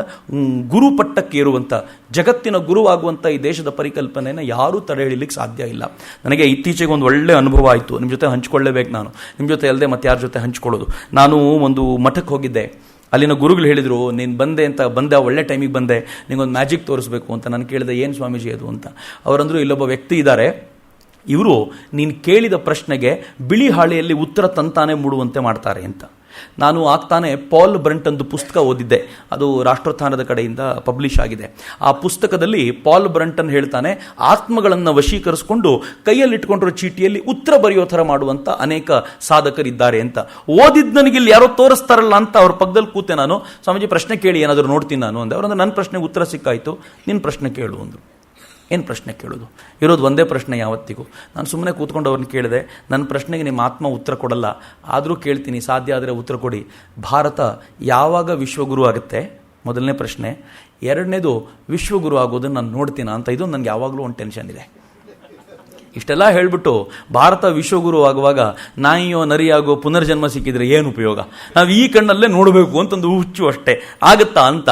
ಗುರುಪಟ್ಟಕ್ಕೆ ಇರುವಂಥ, ಜಗತ್ತಿನ ಗುರುವಾಗುವಂಥ ಈ ದೇಶದ ಪರಿಕಲ್ಪನೆಯನ್ನು ಯಾರೂ ತಡೆ ಹಿಡಿಲಿಕ್ಕೆ ಸಾಧ್ಯ ಇಲ್ಲ. ನನಗೆ ಇತ್ತೀಚೆಗೆ ಒಂದು ಒಳ್ಳೆ ಅನುಭವ ಆಯಿತು, ನಿಮ್ಮ ಜೊತೆ ಹಂಚ್ಕೊಳ್ಳೇಬೇಕು. ನಾನು ನಿಮ್ಮ ಜೊತೆ ಅಲ್ಲದೆ ಮತ್ತೆ ಯಾರ ಜೊತೆ ಹಂಚ್ಕೊಳ್ಳೋದು. ನಾನು ಒಂದು ಮಠಕ್ಕೆ ಹೋಗಿದ್ದೆ. ಅಲ್ಲಿನ ಗುರುಗಳು ಹೇಳಿದರು, ನೀನು ಬಂದೆ ಅಂತ ಬಂದೆ, ಒಳ್ಳೆ ಟೈಮಿಗೆ ಬಂದೆ, ನಿಂಗೊಂದು ಮ್ಯಾಜಿಕ್ ತೋರಿಸ್ಬೇಕು ಅಂತ. ನಾನು ಕೇಳಿದೆ, ಏನು ಸ್ವಾಮೀಜಿ ಅದು ಅಂತ. ಅವರಂದರು, ಇಲ್ಲೊಬ್ಬ ವ್ಯಕ್ತಿ ಇದ್ದಾರೆ, ಇವರು ನೀನು ಕೇಳಿದ ಪ್ರಶ್ನೆಗೆ ಬಿಳಿ ಹಾಳೆಯಲ್ಲಿ ಉತ್ತರ ತಂತಾನೆ ಮೂಡುವಂತೆ ಮಾಡ್ತಾರೆ ಅಂತ. ನಾನು ಆಗ್ತಾನೆ ಪಾಲ್ ಬ್ರಂಟನ್ದು ಪುಸ್ತಕ ಓದಿದ್ದೆ, ಅದು ರಾಷ್ಟ್ರೋತ್ಥಾನದ ಕಡೆಯಿಂದ ಪಬ್ಲಿಷ್ ಆಗಿದೆ. ಆ ಪುಸ್ತಕದಲ್ಲಿ ಪಾಲ್ ಬ್ರಂಟನ್ ಹೇಳ್ತಾನೆ, ಆತ್ಮಗಳನ್ನು ವಶೀಕರಿಸಿಕೊಂಡು ಕೈಯಲ್ಲಿಟ್ಕೊಂಡಿರೋ ಚೀಟಿಯಲ್ಲಿ ಉತ್ತರ ಬರೆಯೋ ಥರ ಮಾಡುವಂಥ ಅನೇಕ ಸಾಧಕರಿದ್ದಾರೆ ಅಂತ. ಓದಿದ್ದು ನನಗಿಲ್ಲಿ ಯಾರೋ ತೋರಿಸ್ತಾರಲ್ಲ ಅಂತ ಅವ್ರ ಪಕ್ಕದಲ್ಲಿ ಕೂತೆ ನಾನು. ಸ್ವಾಮೀಜಿ ಪ್ರಶ್ನೆ ಕೇಳಿ, ಏನಾದರೂ ನೋಡ್ತೀನಿ ನಾನು ಅಂದೆ. ಅವರಂದ್ರೆ ನನ್ನ ಪ್ರಶ್ನೆಗೆ ಉತ್ತರ ಸಿಕ್ಕಾಯಿತು, ನಿನ್ನ ಪ್ರಶ್ನೆ ಕೇಳು ಅಂದರು. ಏನು ಪ್ರಶ್ನೆ ಕೇಳೋದು? ಇರೋದು ಒಂದೇ ಪ್ರಶ್ನೆ ಯಾವತ್ತಿಗೂ. ನಾನು ಸುಮ್ಮನೆ ಕೂತ್ಕೊಂಡು ಅವ್ರನ್ನ ಕೇಳಿದೆ, ನನ್ನ ಪ್ರಶ್ನೆಗೆ ನಿಮ್ಮ ಆತ್ಮ ಉತ್ತರ ಕೊಡಲ್ಲ, ಆದರೂ ಕೇಳ್ತೀನಿ, ಸಾಧ್ಯ ಆದರೆ ಉತ್ತರ ಕೊಡಿ. ಭಾರತ ಯಾವಾಗ ವಿಶ್ವಗುರು ಆಗುತ್ತೆ? ಮೊದಲನೇ ಪ್ರಶ್ನೆ. ಎರಡನೇದು, ವಿಶ್ವಗುರು ಆಗೋದನ್ನು ನಾನು ನೋಡ್ತೀನ ಅಂತ. ಇದು ನನಗೆ ಯಾವಾಗಲೂ ಒಂದು ಟೆನ್ಷನ್ ಇದೆ. ಇಷ್ಟೆಲ್ಲ ಹೇಳಿಬಿಟ್ಟು ಭಾರತ ವಿಶ್ವಗುರು ಆಗುವಾಗ ನಾಯಿಯೋ ನರಿಯಾಗೋ ಪುನರ್ಜನ್ಮ ಸಿಕ್ಕಿದ್ರೆ ಏನು ಉಪಯೋಗ? ನಾವು ಈ ಕಣ್ಣಲ್ಲೇ ನೋಡಬೇಕು ಅಂತಂದು ಹುಚ್ಚು ಅಷ್ಟೇ, ಆಗುತ್ತಾ ಅಂತ.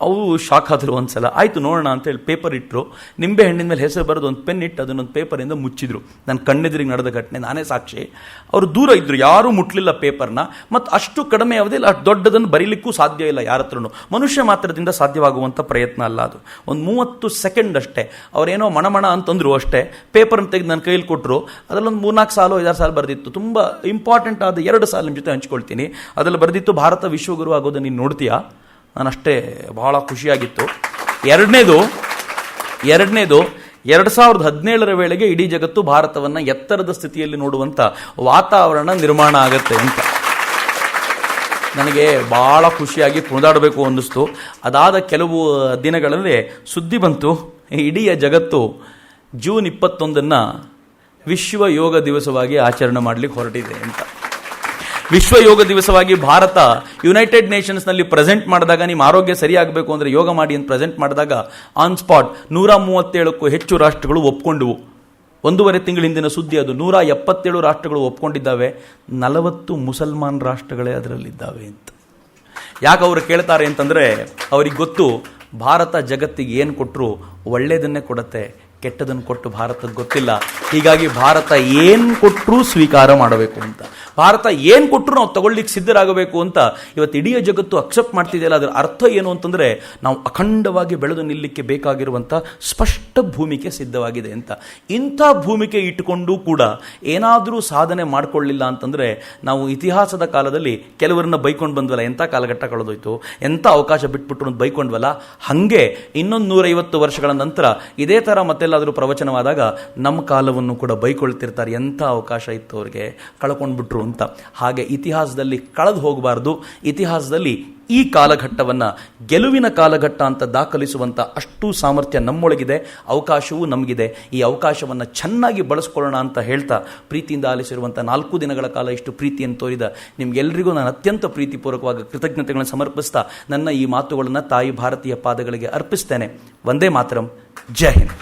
ಅವು ಶಾಕ್ ಆದರು ಒಂದ್ಸಲ. ಆಯಿತು ನೋಡೋಣ ಅಂತೇಳಿ ಪೇಪರ್ ಇಟ್ಟರು, ನಿಂಬೆ ಹಣ್ಣಿನ ಮೇಲೆ ಹೆಸರು ಬರೋದು ಒಂದು ಪೆನ್ ಇಟ್ಟು ಅದನ್ನೊಂದು ಪೇಪರಿಂದ ಮುಚ್ಚಿದ್ರು. ನನ್ನ ಕಣ್ಣೆದುರಿಗೆ ನಡೆದ ಘಟನೆ, ನಾನೇ ಸಾಕ್ಷಿ. ಅವರು ದೂರ ಇದ್ದರು, ಯಾರೂ ಮುಟ್ಲಿಲ್ಲ ಪೇಪರ್ನ. ಮತ್ತು ಅಷ್ಟು ಕಡಿಮೆ ಅವಧಿಯಲ್ಲಿ ಅಷ್ಟು ದೊಡ್ಡದನ್ನು ಬರೀಲಿಕ್ಕೂ ಸಾಧ್ಯ ಇಲ್ಲ ಯಾರ ಹತ್ರನೂ. ಮನುಷ್ಯ ಮಾತ್ರದಿಂದ ಸಾಧ್ಯವಾಗುವಂಥ ಪ್ರಯತ್ನ ಅಲ್ಲ ಅದು. ಒಂದು 30 ಸೆಕೆಂಡ್ ಅಷ್ಟೇ. ಅವರೇನೋ ಮಣಮಣ ಅಂತಂದ್ರು ಅಷ್ಟೇ. ಪೇಪರ್ನ ತೆಗೆದು ನನ್ನ ಕೈಯಲ್ಲಿ ಕೊಟ್ಟರು. ಅದರಲ್ಲೊಂದು 3-4 ಸಾಲು 5-6 ಸಾಲು ಬರೆದಿತ್ತು. ತುಂಬ ಇಂಪಾರ್ಟೆಂಟ್ ಆದ 2 ಸಾಲು ನಿಮ್ಮ ಜೊತೆ ಹಂಚ್ಕೊಳ್ತೀನಿ. ಅದರಲ್ಲಿ ಬರೆದಿತ್ತು, ಭಾರತ ವಿಶ್ವಗುರು ಆಗೋದು ನೀನು ನೋಡ್ತೀಯಾ? ನಾನಷ್ಟೇ, ಬಹಳ ಖುಷಿಯಾಗಿತ್ತು. ಎರಡನೇದು 2017 ವೇಳೆಗೆ ಇಡೀ ಜಗತ್ತು ಭಾರತವನ್ನು ಎತ್ತರದ ಸ್ಥಿತಿಯಲ್ಲಿ ನೋಡುವಂಥ ವಾತಾವರಣ ನಿರ್ಮಾಣ ಆಗುತ್ತೆ ಅಂತ ನನಗೆ ಬಹಳ ಖುಷಿಯಾಗಿ ಕುಣಿದಾಡಬೇಕು ಅನ್ನಿಸ್ತು. ಅದಾದ ಕೆಲವು ದಿನಗಳಲ್ಲಿ ಸುದ್ದಿ ಬಂತು, ಇಡೀ ಜಗತ್ತು ಜೂನ್ 21 ವಿಶ್ವ ಯೋಗ ದಿವಸವಾಗಿ ಆಚರಣೆ ಮಾಡಲಿಕ್ಕೆ ಹೊರಟಿದೆ ಅಂತ. ವಿಶ್ವ ಯೋಗ ದಿವಸವಾಗಿ ಭಾರತ ಯುನೈಟೆಡ್ ನೇಷನ್ಸ್ನಲ್ಲಿ ಪ್ರೆಸೆಂಟ್ ಮಾಡಿದಾಗ, ನಿಮ್ಮ ಆರೋಗ್ಯ ಸರಿಯಾಗಬೇಕು ಅಂದರೆ ಯೋಗ ಮಾಡಿ ಅಂತ ಪ್ರೆಸೆಂಟ್ ಮಾಡಿದಾಗ ಆನ್ ಸ್ಪಾಟ್ 137ಕ್ಕೂ ಹೆಚ್ಚು ರಾಷ್ಟ್ರಗಳು ಒಪ್ಕೊಂಡವು. 1.5 ತಿಂಗಳ ಹಿಂದಿನ ಸುದ್ದಿ ಅದು. 177 ರಾಷ್ಟ್ರಗಳು ಒಪ್ಕೊಂಡಿದ್ದಾವೆ, 40 ಮುಸಲ್ಮಾನ್ ರಾಷ್ಟ್ರಗಳೇ ಅದರಲ್ಲಿದ್ದಾವೆ ಅಂತ. ಯಾಕೆ ಅವರು ಕೇಳ್ತಾರೆ ಅಂತಂದರೆ, ಅವ್ರಿಗೆ ಗೊತ್ತು ಭಾರತ ಜಗತ್ತಿಗೆ ಏನು ಕೊಟ್ಟರು ಒಳ್ಳೆಯದನ್ನೇ ಕೊಡುತ್ತೆ, ಕೆಟ್ಟದನ್ನು ಕೊಟ್ಟು ಭಾರತಕ್ಕೆ ಗೊತ್ತಿಲ್ಲ. ಹೀಗಾಗಿ ಭಾರತ ಏನು ಕೊಟ್ಟರೂ ಸ್ವೀಕಾರ ಮಾಡಬೇಕು ಅಂತ, ಭಾರತ ಏನು ಕೊಟ್ಟರು ನಾವು ತಗೊಳ್ಳಿಕ್ಕೆ ಸಿದ್ಧರಾಗಬೇಕು ಅಂತ ಇವತ್ತು ಇಡೀ ಜಗತ್ತು ಅಕ್ಸೆಪ್ಟ್ ಮಾಡ್ತಿದೆಯಲ್ಲ. ಅದರ ಅರ್ಥ ಏನು ಅಂತಂದರೆ, ನಾವು ಅಖಂಡವಾಗಿ ಬೆಳೆದು ನಿಲ್ಲಕ್ಕೆ ಬೇಕಾಗಿರುವಂಥ ಸ್ಪಷ್ಟ ಭೂಮಿಕೆ ಸಿದ್ಧವಾಗಿದೆ ಅಂತ. ಇಂಥ ಭೂಮಿಕೆ ಇಟ್ಟುಕೊಂಡು ಕೂಡ ಏನಾದರೂ ಸಾಧನೆ ಮಾಡಿಕೊಳ್ಳಿಲ್ಲ ಅಂತಂದರೆ, ನಾವು ಇತಿಹಾಸದ ಕಾಲದಲ್ಲಿ ಕೆಲವರನ್ನ ಬೈಕೊಂಡು ಬಂದ್ವಲ್ಲ, ಎಂಥ ಕಾಲಘಟ್ಟ ಕಳೆದೋಯ್ತು, ಎಂಥ ಅವಕಾಶ ಬಿಟ್ಬಿಟ್ಟು ಬೈಕೊಂಡ್ವಲ್ಲ, ಹಾಗೆ ಇನ್ನೊಂದು 150 ವರ್ಷಗಳ ನಂತರ ಇದೇ ಥರ ಮತ್ತೆಲ್ಲಾದರೂ ಪ್ರವಚನವಾದಾಗ ನಮ್ಮ ಕಾಲವನ್ನು ಕೂಡ ಬೈಕೊಳ್ತಿರ್ತಾರೆ, ಎಂಥ ಅವಕಾಶ ಇತ್ತು ಅವ್ರಿಗೆ, ಕಳ್ಕೊಂಡ್ಬಿಟ್ರು ಅಂತ. ಹಾಗೆ ಇತಿಹಾಸದಲ್ಲಿ ಕಳೆದು ಹೋಗಬಾರ್ದು. ಇತಿಹಾಸದಲ್ಲಿ ಈ ಕಾಲಘಟ್ಟವನ್ನು ಗೆಲುವಿನ ಕಾಲಘಟ್ಟ ಅಂತ ದಾಖಲಿಸುವಂಥ ಅಷ್ಟು ಸಾಮರ್ಥ್ಯ ನಮ್ಮೊಳಗಿದೆ, ಅವಕಾಶವೂ ನಮಗಿದೆ. ಈ ಅವಕಾಶವನ್ನು ಚೆನ್ನಾಗಿ ಬಳಸ್ಕೊಳ್ಳೋಣ ಅಂತ ಹೇಳ್ತಾ, ಪ್ರೀತಿಯಿಂದ ಆಲಿಸಿರುವಂಥ 4 ದಿನಗಳ ಕಾಲ ಇಷ್ಟು ಪ್ರೀತಿಯನ್ನು ತೋರಿದ ನಿಮಗೆಲ್ಲರಿಗೂ ನಾನು ಅತ್ಯಂತ ಪ್ರೀತಿಪೂರ್ವಕವಾಗಿ ಕೃತಜ್ಞತೆಗಳನ್ನು ಸಮರ್ಪಿಸ್ತಾ ನನ್ನ ಈ ಮಾತುಗಳನ್ನು ತಾಯಿ ಭಾರತೀಯ ಪಾದಗಳಿಗೆ ಅರ್ಪಿಸ್ತೇನೆ. ವಂದೇ ಮಾತರಂ. ಜೈ ಹಿಂದ್.